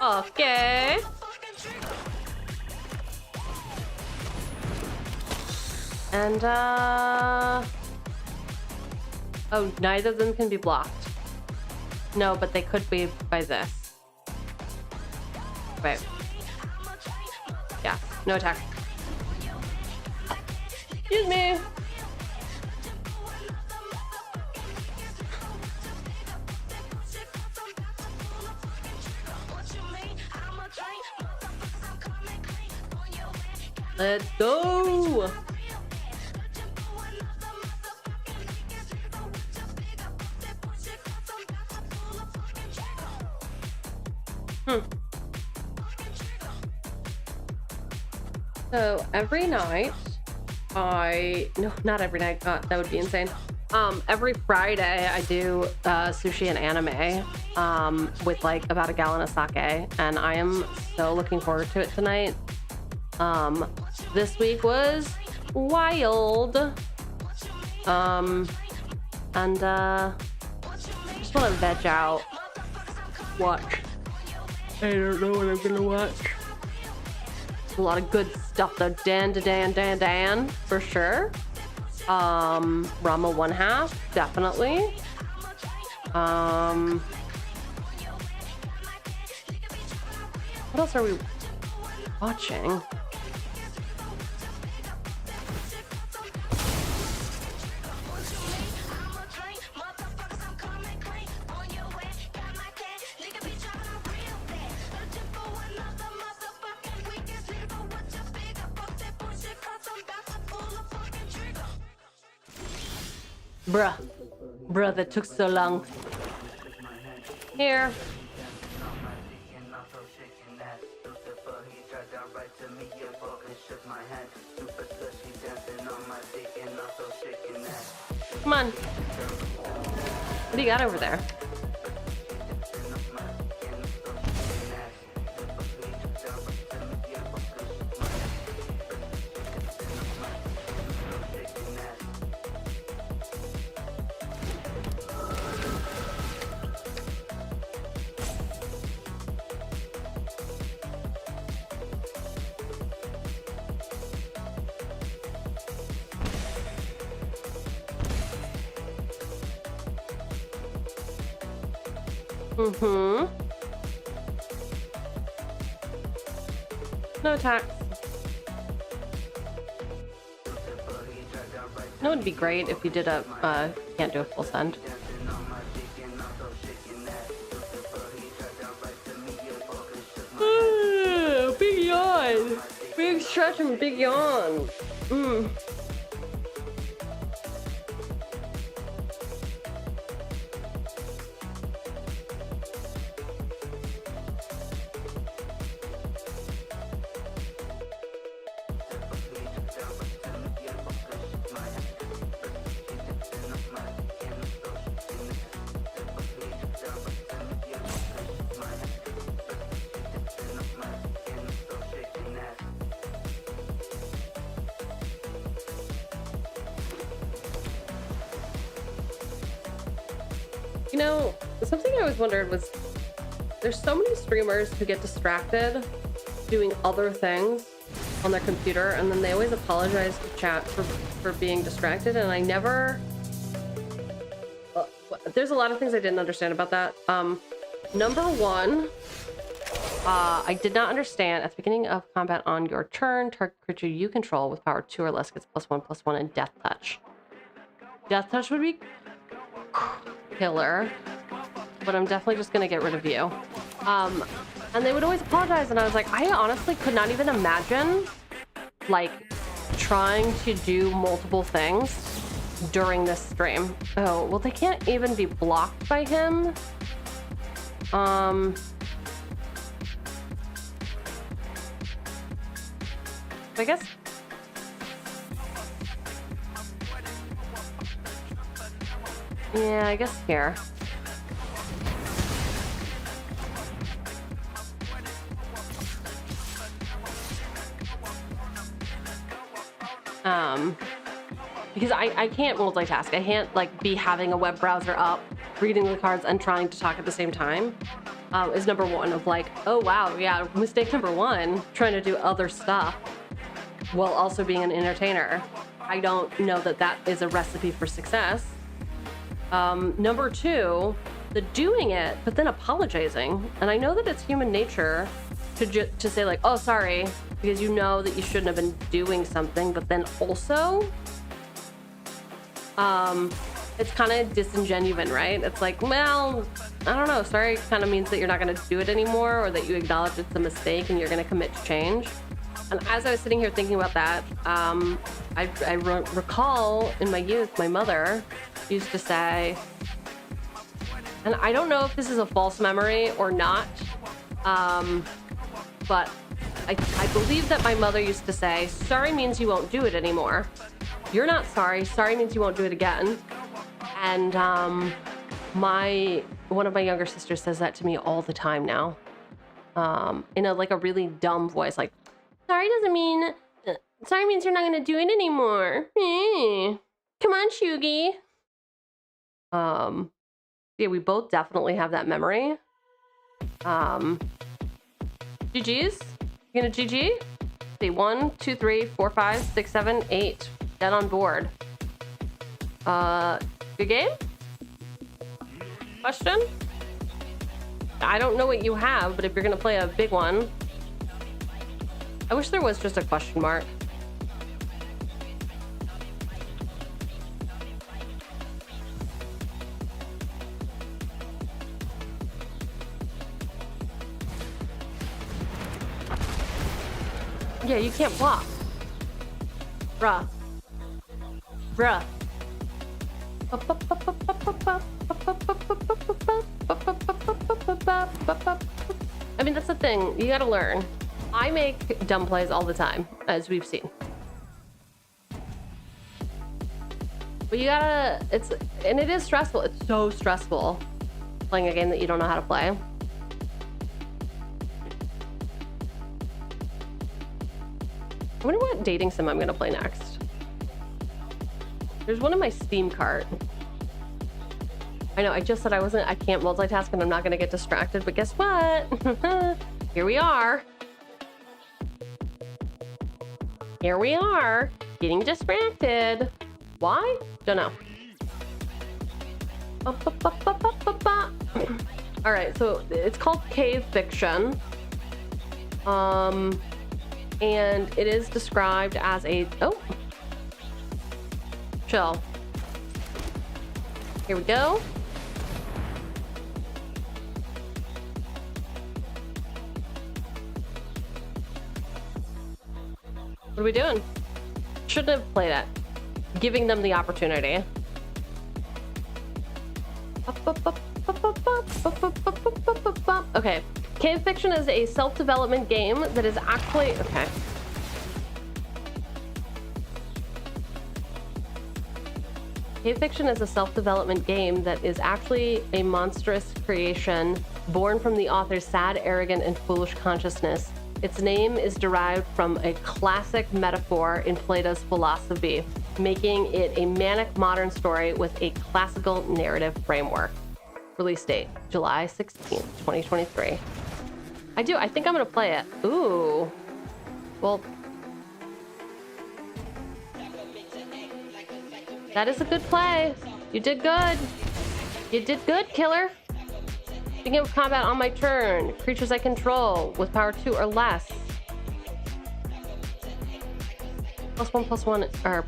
Okay. And oh, neither of them can be blocked. No, but they could be by this. Wait. Yeah, no attack. Excuse me. Let's go. So every night, no, not every night. God, that would be insane. Every Friday I do sushi and anime with like about a gallon of sake, and I am so looking forward to it tonight. This week was wild. And just want to veg out. Watch. I don't know what I'm gonna watch. A lot of good stuff though. Dan, for sure. Rama 1/2, definitely. What else are we watching? Bruh, that took so long. Here. Come on. What do you got over there? Mm-hmm. No attacks. That would be great if you did a, can't do a full send. Big yawn. Big stretch and big yawn. You know, something I always wondered was, there's so many streamers who get distracted doing other things on their computer, and then they always apologize to chat for being distracted, and I never... there's a lot of things I didn't understand about that. Number one, I did not understand at the beginning of combat on your turn, target creature you control with power 2 or less gets +1/+1 and Death Touch. Death Touch would be killer, but I'm definitely just gonna get rid of you. And they would always apologize, and I was like, I honestly could not even imagine like trying to do multiple things during this stream. Oh, well, they can't even be blocked by him. I guess yeah, I guess here. Because I can't multitask. I can't like be having a web browser up, reading the cards and trying to talk at the same time. Is number one of like, oh wow, yeah, mistake number one, trying to do other stuff while also being an entertainer. I don't know that that is a recipe for success. Number two, the doing it, but then apologizing. And I know that it's human nature to say like, oh, sorry, because you know that you shouldn't have been doing something, but then also, it's kind of disingenuous, right? It's like, well, I don't know, sorry kind of means that you're not going to do it anymore, or that you acknowledge it's a mistake and you're going to commit to change. And as I was sitting here thinking about that, I recall in my youth, my mother used to say, and I don't know if this is a false memory or not, but I believe that my mother used to say, sorry means you won't do it anymore. You're not sorry. Sorry means you won't do it again. And one of my younger sisters says that to me all the time now, in a really dumb voice, like, sorry doesn't mean, sorry means you're not gonna do it anymore. Come on, Shugi. Yeah, we both definitely have that memory. GG's? You gonna GG? See, 1, 2, 3, 4, 5, 6, 7, 8. Dead on board. Good game? Question? I don't know what you have, but if you're gonna play a big one, I wish there was just a question mark. Yeah, you can't block. Bruh. Bruh. I mean, that's the thing. You gotta learn. I make dumb plays all the time, as we've seen. But you gotta, and it is stressful. It's so stressful playing a game that you don't know how to play. I wonder what dating sim I'm gonna play next. There's one in my Steam cart. I know, I just said I can't multitask and I'm not gonna get distracted, but guess what? Here we are. Here we are, getting distracted. Why? Don't know. All right, so it's called Cave Fiction. And it is described as a, oh, chill. Here we go. What are we doing? Shouldn't have played it. Giving them the opportunity. Okay. Cave Fiction is a self-development game that is actually... Okay. Cave Fiction is a self-development game that is actually a monstrous creation born from the author's sad, arrogant, and foolish consciousness. Its name is derived from a classic metaphor in Plato's philosophy, making it a manic modern story with a classical narrative framework. Release date, July 16th, 2023. I think I'm gonna play it. Ooh. Well, that is a good play. You did good. You did good, killer. Begin with combat on my turn. Creatures I control with power 2 or less. +1/+1 or...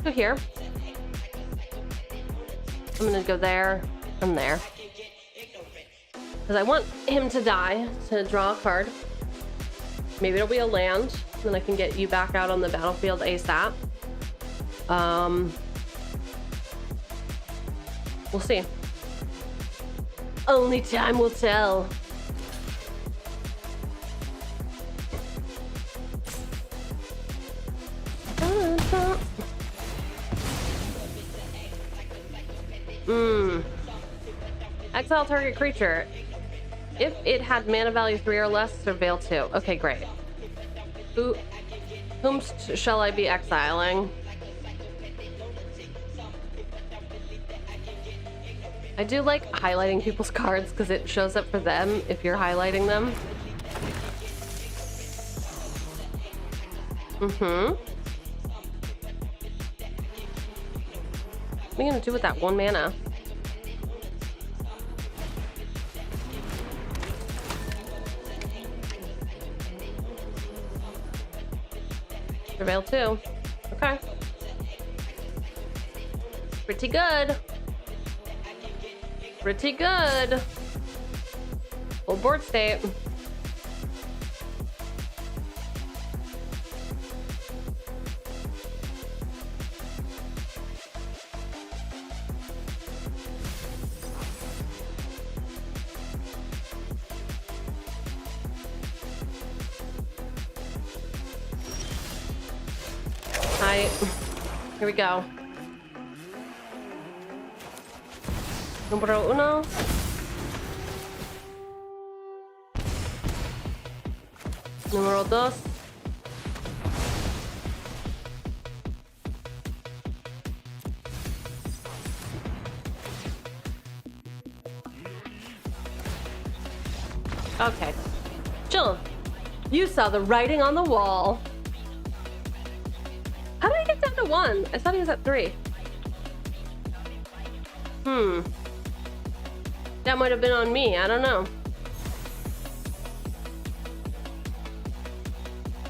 Go here. I'm gonna go there and there. Because I want him to die to draw a card. Maybe it'll be a land. Then I can get you back out on the battlefield ASAP. We'll see. Only time will tell. Exile target creature. If it had mana value 3 or less, surveil 2. Okay, great. Whom shall I be exiling? I do like highlighting people's cards because it shows up for them if you're highlighting them. What are you gonna do with that 1 mana? Surveil 2. Okay. Pretty good. Pretty good. Full board state. Here we go. Número 1. Número 2. Okay. Chill. You saw the writing on the wall. How did I get down to 1? I thought he was at 3. That might have been on me. I don't know.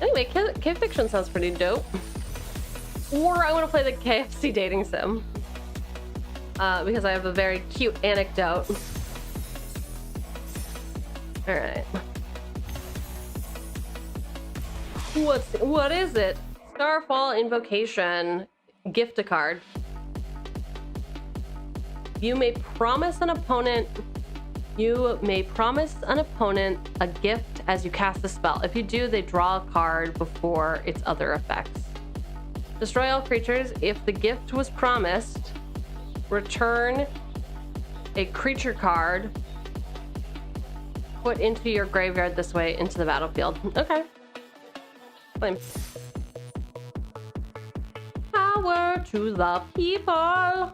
Anyway, Cave Fiction sounds pretty dope. Or I want to play the KFC dating sim. Because I have a very cute anecdote. Alright. What is it? Starfall Invocation. Gift a card. You may promise an opponent a gift as you cast a spell. If you do, they draw a card before its other effects. Destroy all creatures. If the gift was promised, return a creature card put into your graveyard this way into the battlefield. Okay. Flame. Power to the people.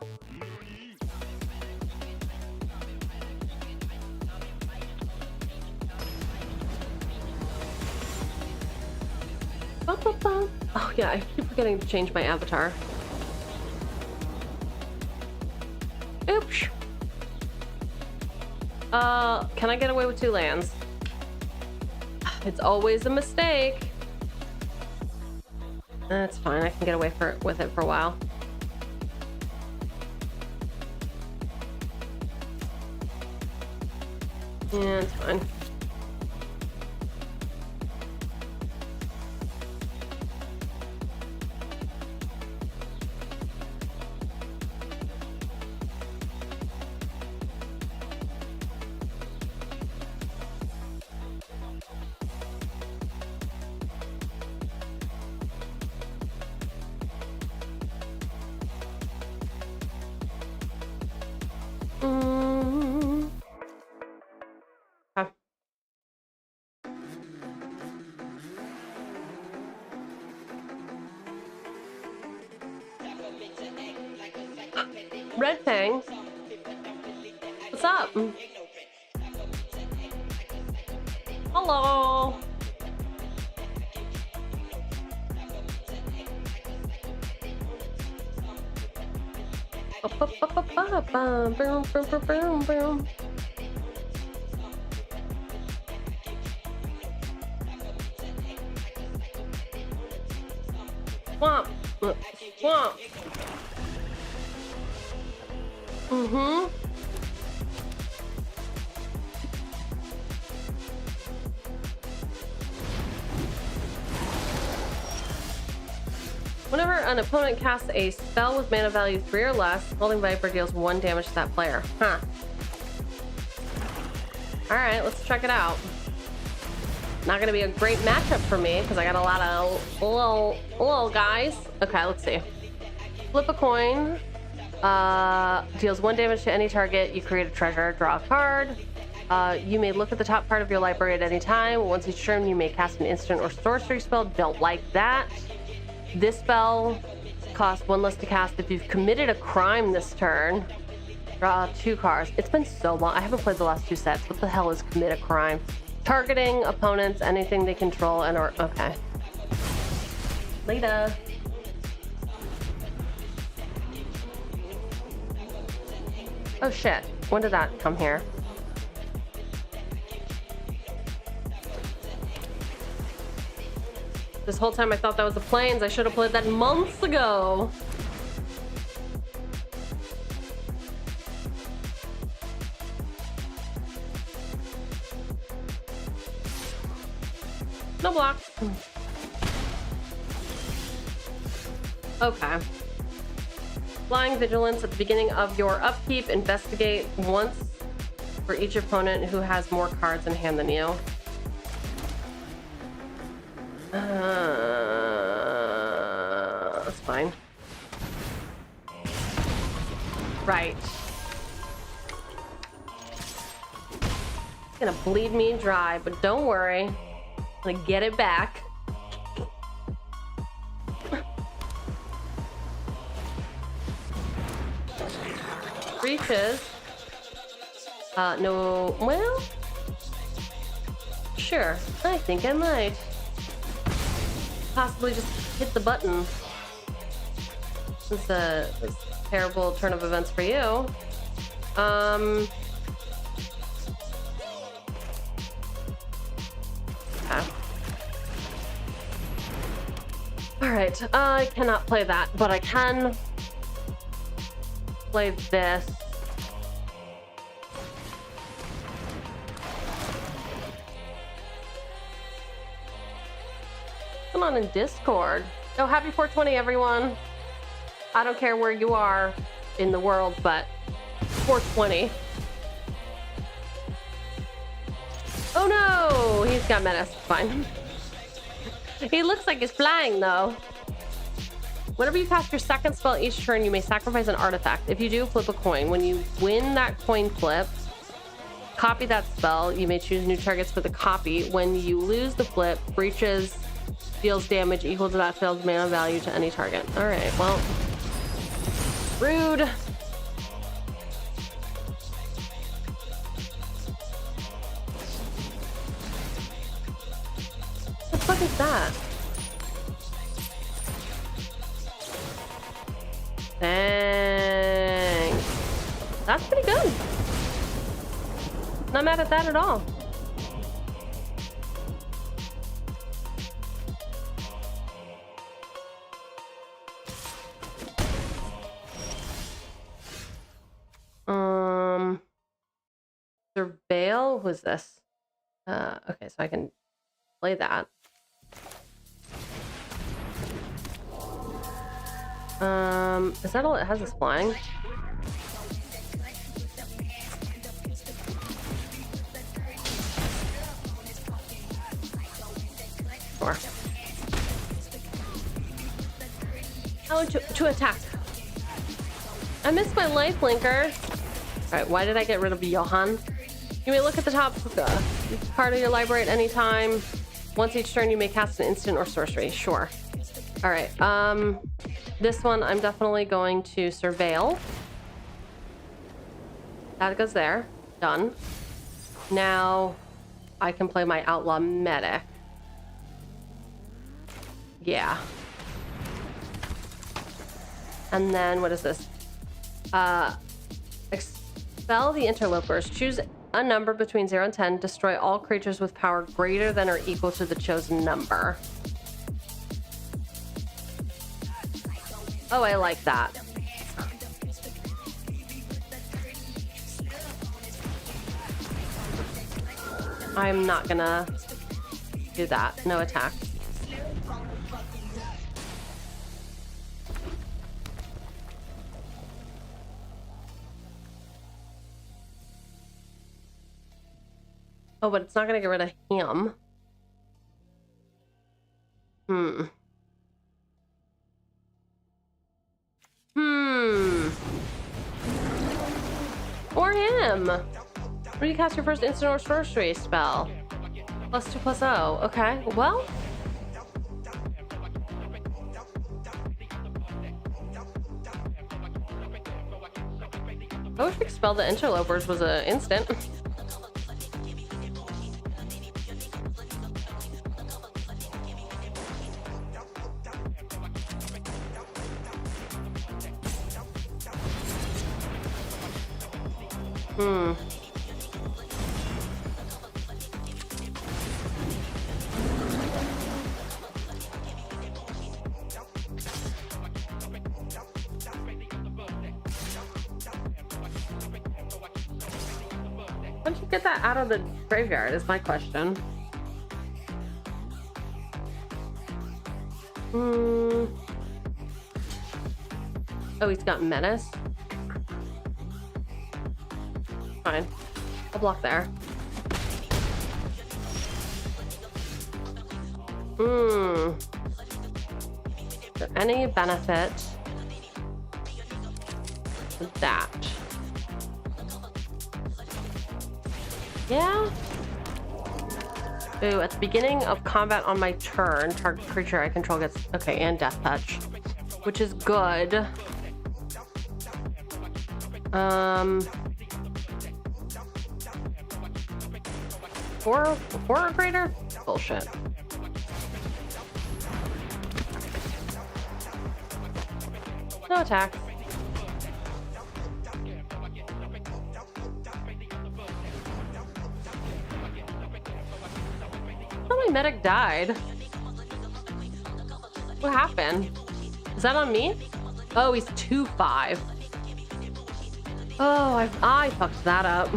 Oh yeah, I keep forgetting to change my avatar. Oops. Can I get away with 2 lands? It's always a mistake. That's fine, I can get away with it for a while. Yeah, it's fine. Red Fang, what's up? Hello. Swamp. Swamp. Mm-hmm. Whenever an opponent casts a spell with mana value 3 or less, Scalding Viper deals 1 damage to that player. Huh. Alright, let's check it out. Not gonna be a great matchup for me because I got a lot of little guys. Okay, let's see. Flip a coin. Deals 1 damage to any target. You create a treasure, draw a card. You may look at the top part of your library at any time. Once each turn, you may cast an instant or sorcery spell. Don't like that. This spell costs 1 less to cast. If you've committed a crime this turn, draw 2 cards. It's been so long. I haven't played the last 2 sets. What the hell is commit a crime? Targeting opponents, anything they control, and or okay. Later. Oh shit. When did that come here? This whole time I thought that was the plains. I should have played that months ago. No block. Okay. Flying Vigilance at the beginning of your upkeep. Investigate once for each opponent who has more cards in hand than you. That's fine. Right. It's gonna bleed me dry, but don't worry. I'm gonna get it back. Reaches. No, well, sure. I think I might. Possibly just hit the button. It's a terrible turn of events for you. Okay. Alright, I cannot play that, but I can play this. Come on in Discord. Oh, happy 420, everyone. I don't care where you are in the world, but 420. Oh no! He's got menace. Fine. He looks like he's flying though. Whenever you cast your second spell each turn, you may sacrifice an artifact. If you do, flip a coin. When you win that coin flip, copy that spell. You may choose new targets for the copy. When you lose the flip, breaches deals damage equal to that spell's mana value to any target. All right, well, rude. What the fuck is that? Thanks. That's pretty good. Not mad at that at all. Surveil was this? Okay, so I can play that. Is that all it has is flying? Sure. Oh, to attack. I missed my life linker. Alright, why did I get rid of Johan? You may look at the top card of your library at any time. Once each turn, you may cast an instant or sorcery. Sure. Alright, this one I'm definitely going to surveil. That goes there. Done. Now I can play my outlaw medic. Yeah. And then what is this? Expel the interlopers. Choose a number between 0 and 10. Destroy all creatures with power greater than or equal to the chosen number. Oh, I like that. I'm not gonna do that. No attack. Oh, but it's not gonna get rid of him. Or him. When you cast your first instant or sorcery spell. +2/+0. Okay, well. I wish Expel the Interlopers was an instant. How'd you get that out of the graveyard is my question. Oh, he's got menace. Fine. I'll block there. Is there any benefit to that? Yeah? Ooh, at the beginning of combat on my turn, target creature I control gets... Okay, and Death Touch. Which is good. Horror Greater? Bullshit. No attack. Oh, my medic died. What happened? Is that on me? Oh, he's 2/5. Oh, I fucked that up.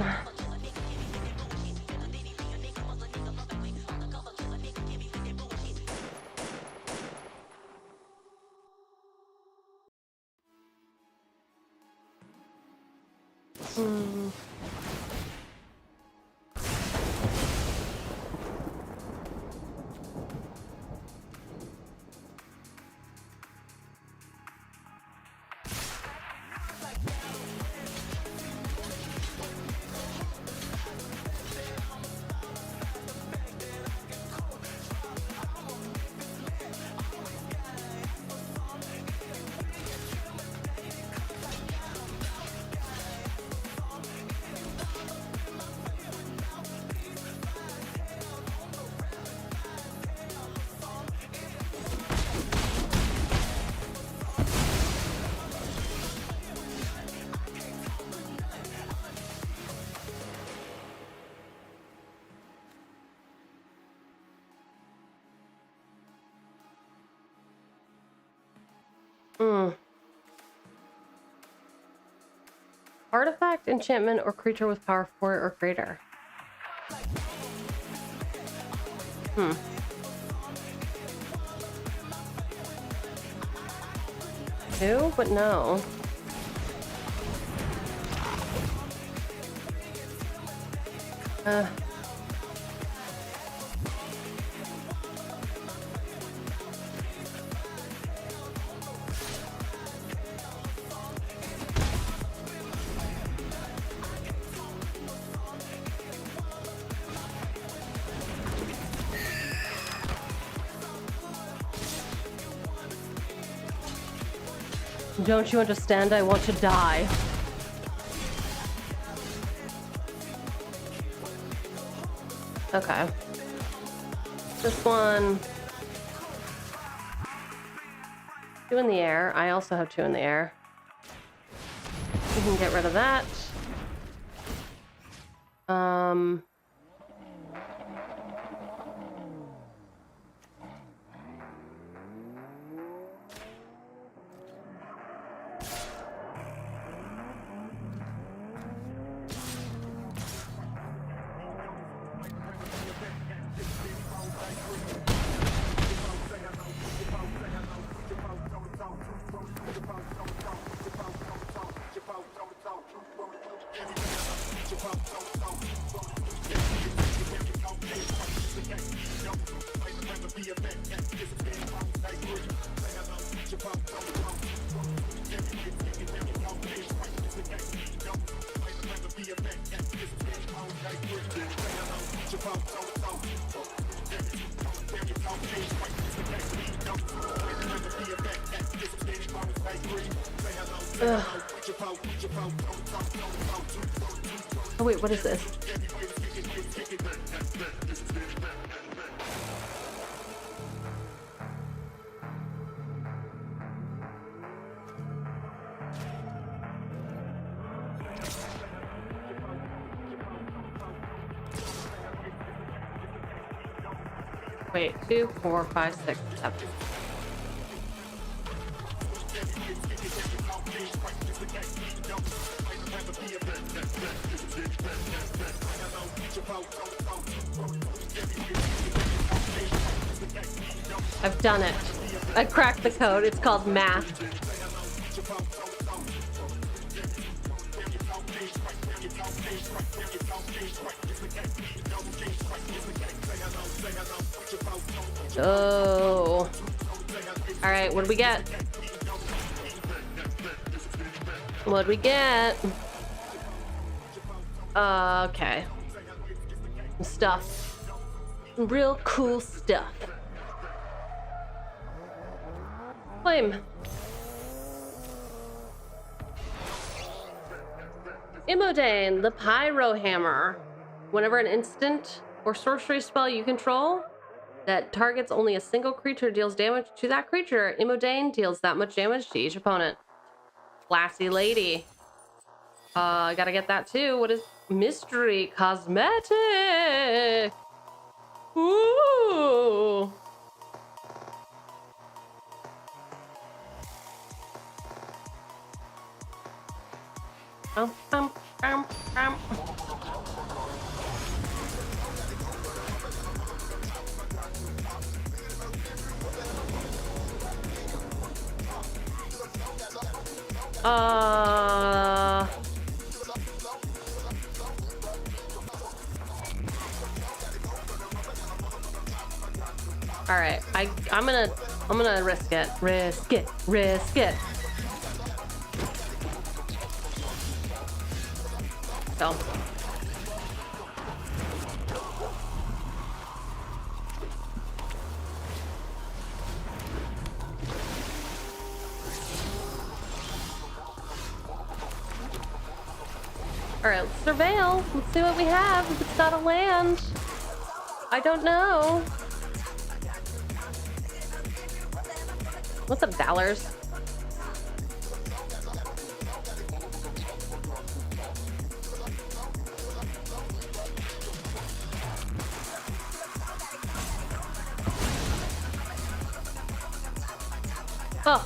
Artifact, enchantment, or creature with power 4 or greater. 2, but no. Don't you understand? I want to die. Okay. This one. 2 in the air. I also have 2 in the air. We can get rid of that. Oh wait, what is this? Wait, 2, 4, 5, 6, 7. I've done it. I cracked the code. It's called math. Oh. All right, what do we get? What do we get? Okay. Some stuff. Some real cool stuff. Flame. 𝕃𝕚𝕟𝕜, the Pyro Hammer. Whenever an instant or sorcery spell you control that targets only a single creature deals damage to that creature, 𝕃𝕚𝕟𝕜 deals that much damage to each opponent. Classy lady. I gotta get that too. What is mystery cosmetic? Ooh. All right, I'm gonna risk it. Risk it. Risk it. Go. All right, let's surveil. Let's see what we have. If it's not a land, I don't know. What's up, dollars? Oh,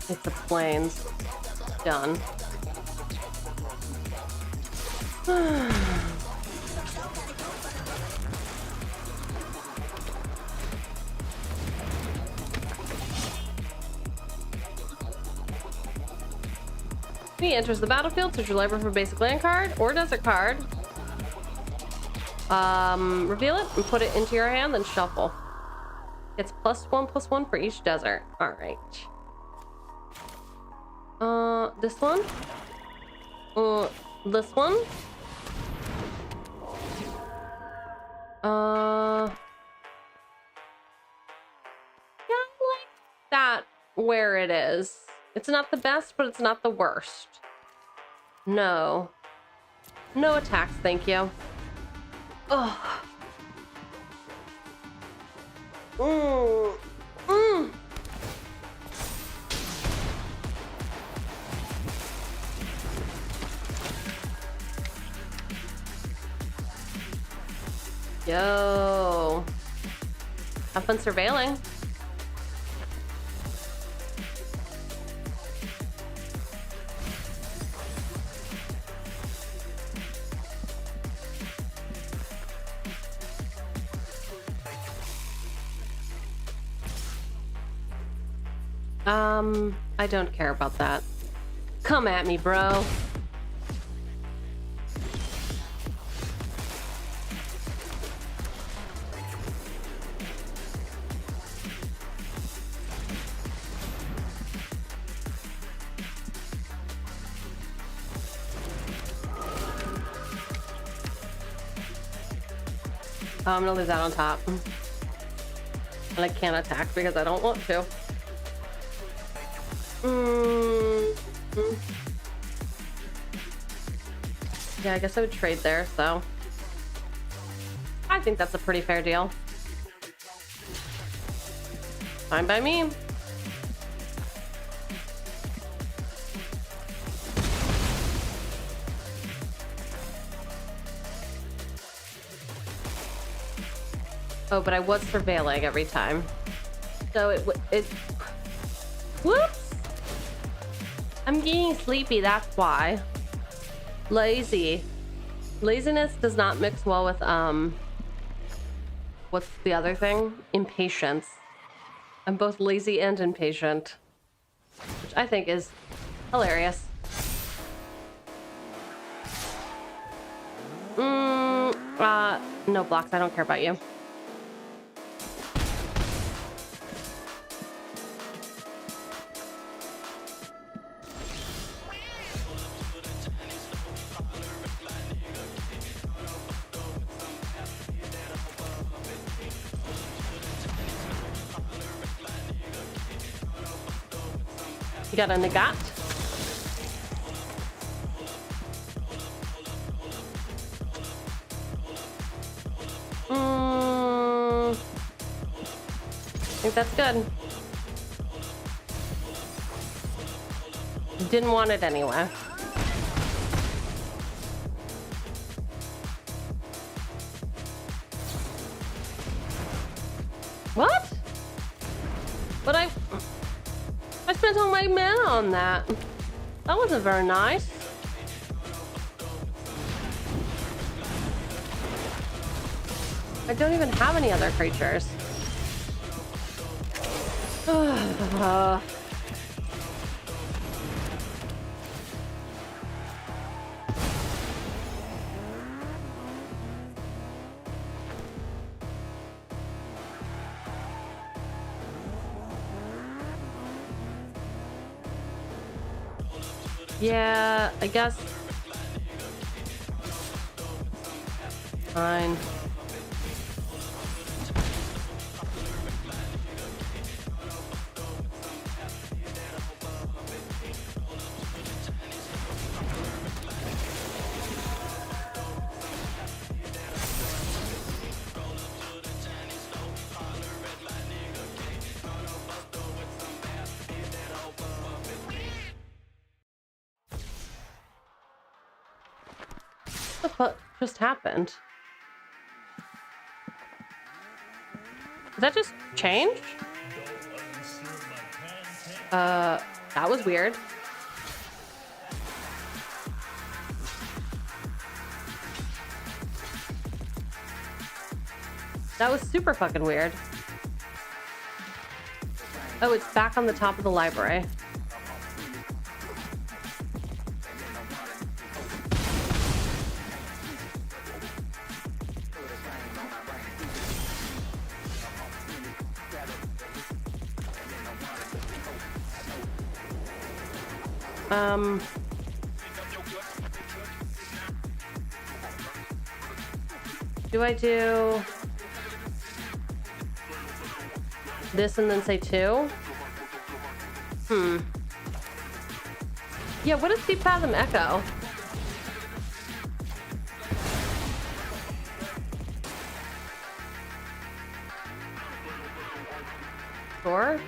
it's the plains. Done. He enters the battlefield, search your library for a basic land card or desert card. Reveal it and put it into your hand, then shuffle. It's +1/+1 for each desert. All right. This one. This one. Yeah, I like that where it is. It's not the best, but it's not the worst. No. No attacks, thank you. Ugh. Yo. Have fun surveilling. I don't care about that. Come at me, bro. I'm gonna leave that on top. And I can't attack because I don't want to. Yeah, I guess I would trade there, so I think that's a pretty fair deal. Fine by me. Oh, but I was surveilling every time. So it whoops! I'm getting sleepy, that's why. Lazy. Laziness does not mix well with, what's the other thing? Impatience. I'm both lazy and impatient, which I think is hilarious. No blocks, I don't care about you. You got a Nagat. I think that's good. Didn't want it anyway. What? But I spent all my mana on that. That wasn't very nice. I don't even have any other creatures. Yeah, I guess. Fine. What the fuck just happened? Did that just change? That was weird. That was super fucking weird. Oh, it's back on the top of the library. Do I do this and then say 2? Yeah, what is 𝕃𝕚𝕟𝕜𝕤? Sure.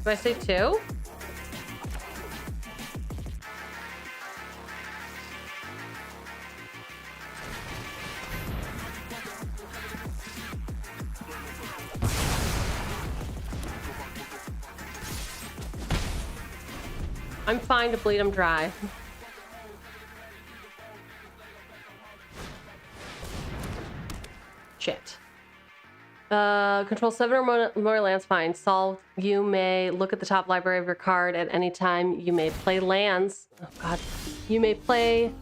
Do I say 2? I'm fine to bleed them dry. Shit. Control 7 or more lands, fine. Solved. You may look at the top library of your card at any time. You may play lands. Oh god. You may play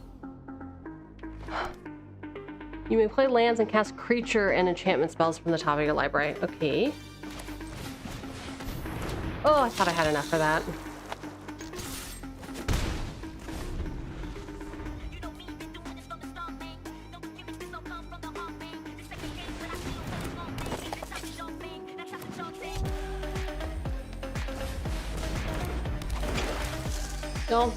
lands and cast creature and enchantment spells from the top of your library. Okay. Oh, I thought I had enough for that. Go.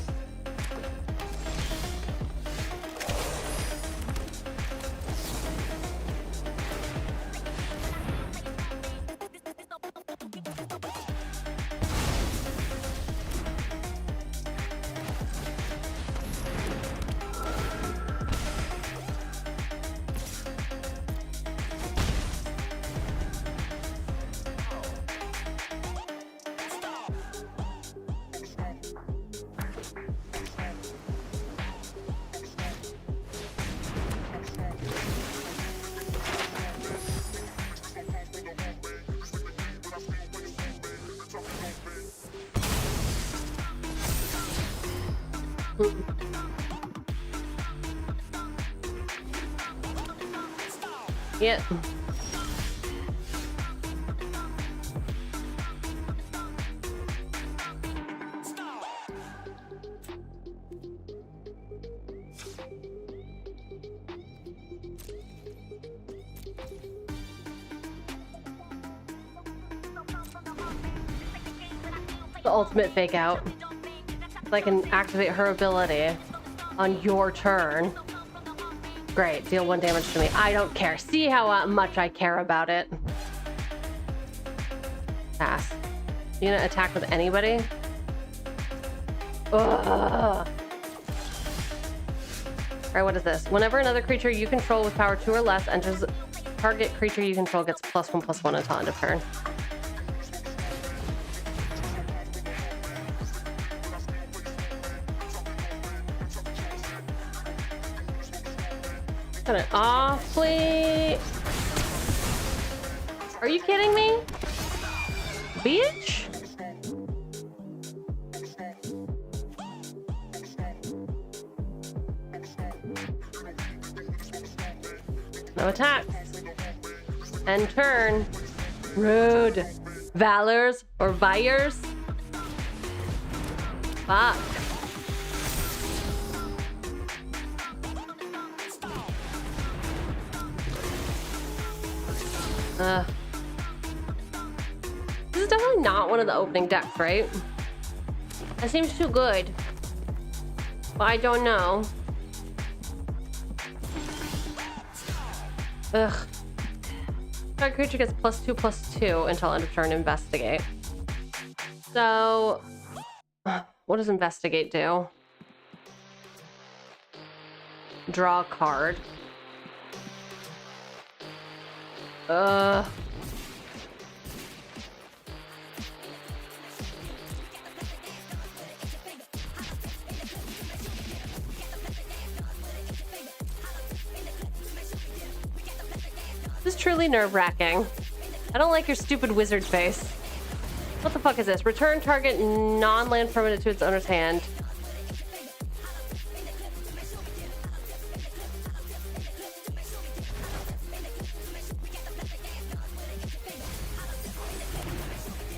Yep. The ultimate fake out. So I can activate her ability on your turn. Great, deal 1 damage to me. I don't care. See how much I care about it. Pass. You gonna attack with anybody? Ugh. Alright, what is this? Whenever another creature you control with power 2 or less enters, target creature you control gets +1/+1 until end of turn. Kind of awfully. Are you kidding me? Bitch? No attacks. End turn. Rude. Valors or Vires? Fuck. This is definitely not one of the opening decks, right? That seems too good. But I don't know. Ugh. Target creature gets +2/+2 until end of turn. Investigate. So, what does investigate do? Draw a card. This is truly nerve-wracking. I don't like your stupid wizard face. What the fuck is this? Return target non-land permanent to its owner's hand.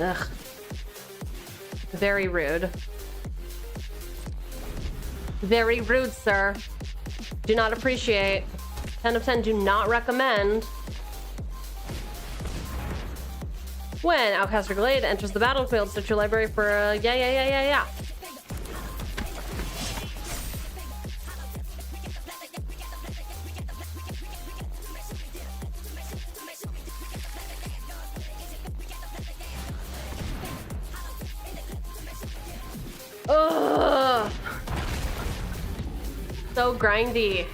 Ugh. Very rude. Very rude, sir. Do not appreciate. 10 of 10, do not recommend. When Outcaster Glade enters the battlefield, search your library for a yeah. Ugh. So grindy.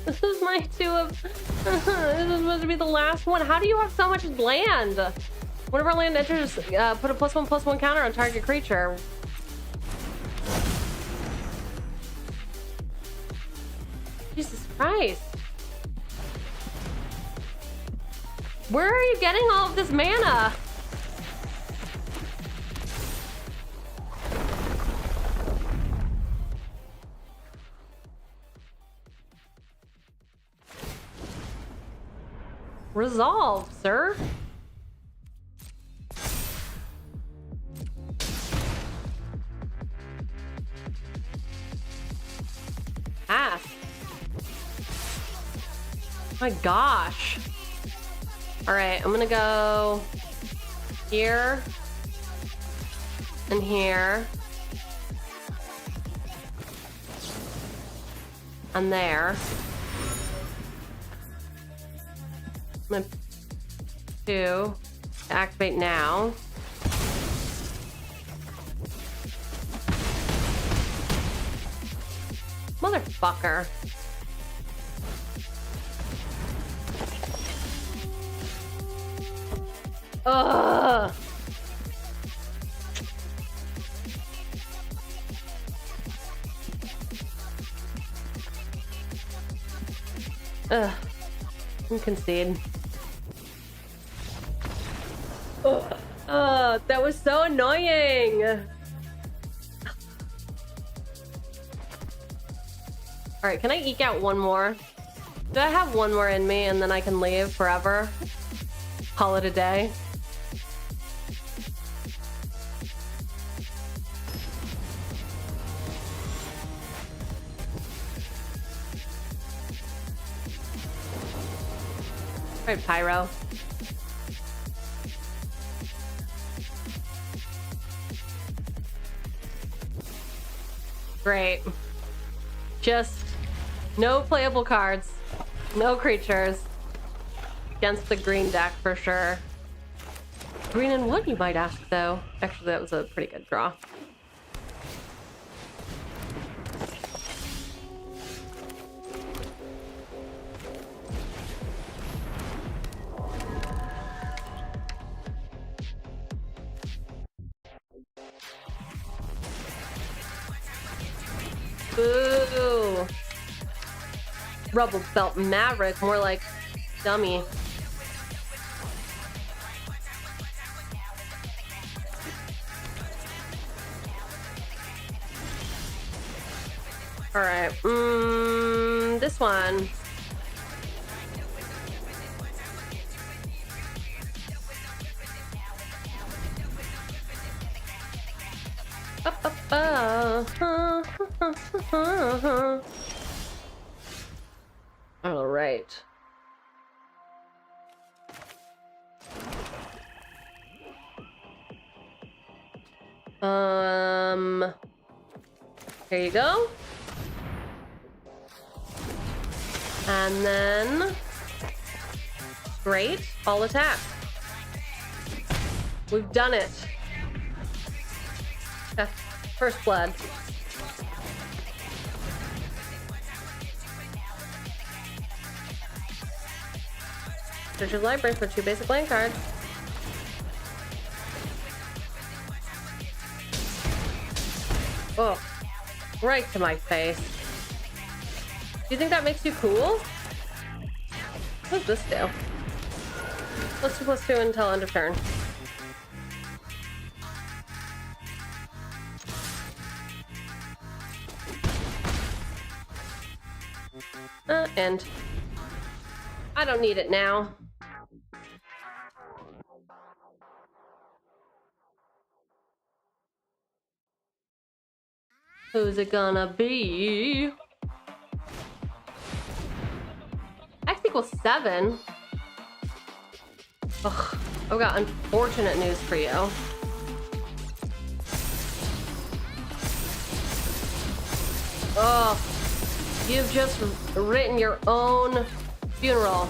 This is my 2 of... this is supposed to be the last one. How do you have so much land? Whenever land enters, put a +1/+1 counter on target creature. Jesus Christ. Where are you getting all of this mana? Resolve, sir. Pass. My gosh. All right, I'm gonna go here and here and there. I'm gonna to activate now. Motherfucker. Ugh. Ugh. You concede. That was so annoying. All right, can I eke out one more? Do I have one more in me and then I can leave forever? Call it a day. All right, Pyro. Great. Just no playable cards, no creatures. Against the green deck for sure. Green and wood, you might ask, though. Actually, that was a pretty good draw. Boo. Rubble Belt Maverick, more like dummy. All right, this one. All right. Here you go. And then, great, all attack. We've done it. Okay. First blood. Search your library for 2 basic land cards. Oh, right to my face. Do you think that makes you cool? What does this do? +2/+2 until end of turn. And I don't need it now. Who's it gonna be? X equals 7. Ugh, I've got unfortunate news for you. Oh, you've just written your own funeral.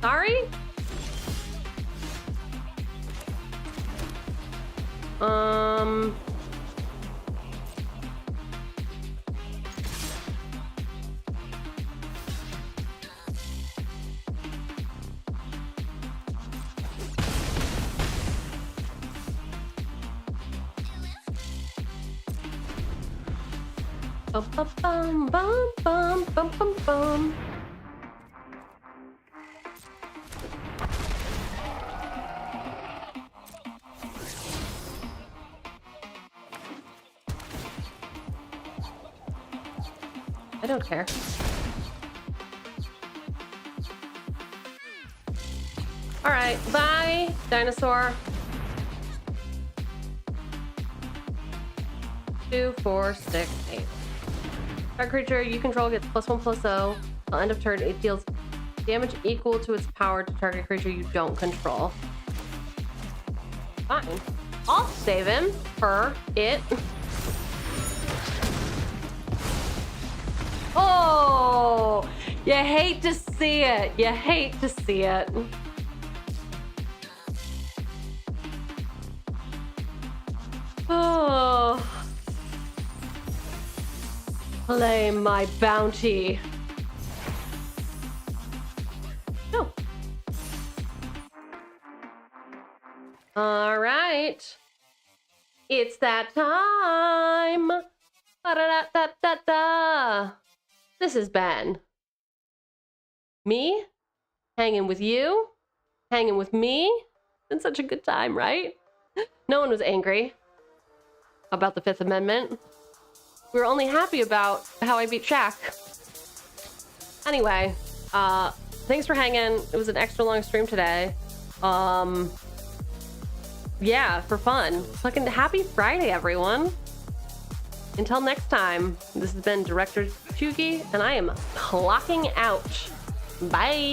Sorry? Bum bum bum bum bum bum bum. I don't care. All right, bye, dinosaur. 2, 4, 6, 8. Target creature you control gets +1/+0. Till end of turn, it deals damage equal to its power to target creature you don't control. Fine. I'll save him for it. Oh, you hate to see it. You hate to see it. Oh. Claim my bounty. No. All right. It's that time. Da-da-da-da-da-da. This is Ben. Me? Hanging with you? Hanging with me? It's been such a good time, right? No one was angry about the 5th Amendment. We were only happy about how I beat Shaq. Anyway, thanks for hanging. It was an extra long stream today. Yeah, for fun. Fucking happy Friday, everyone. Until next time, this has been Director Chugi, and I am clocking out. Bye.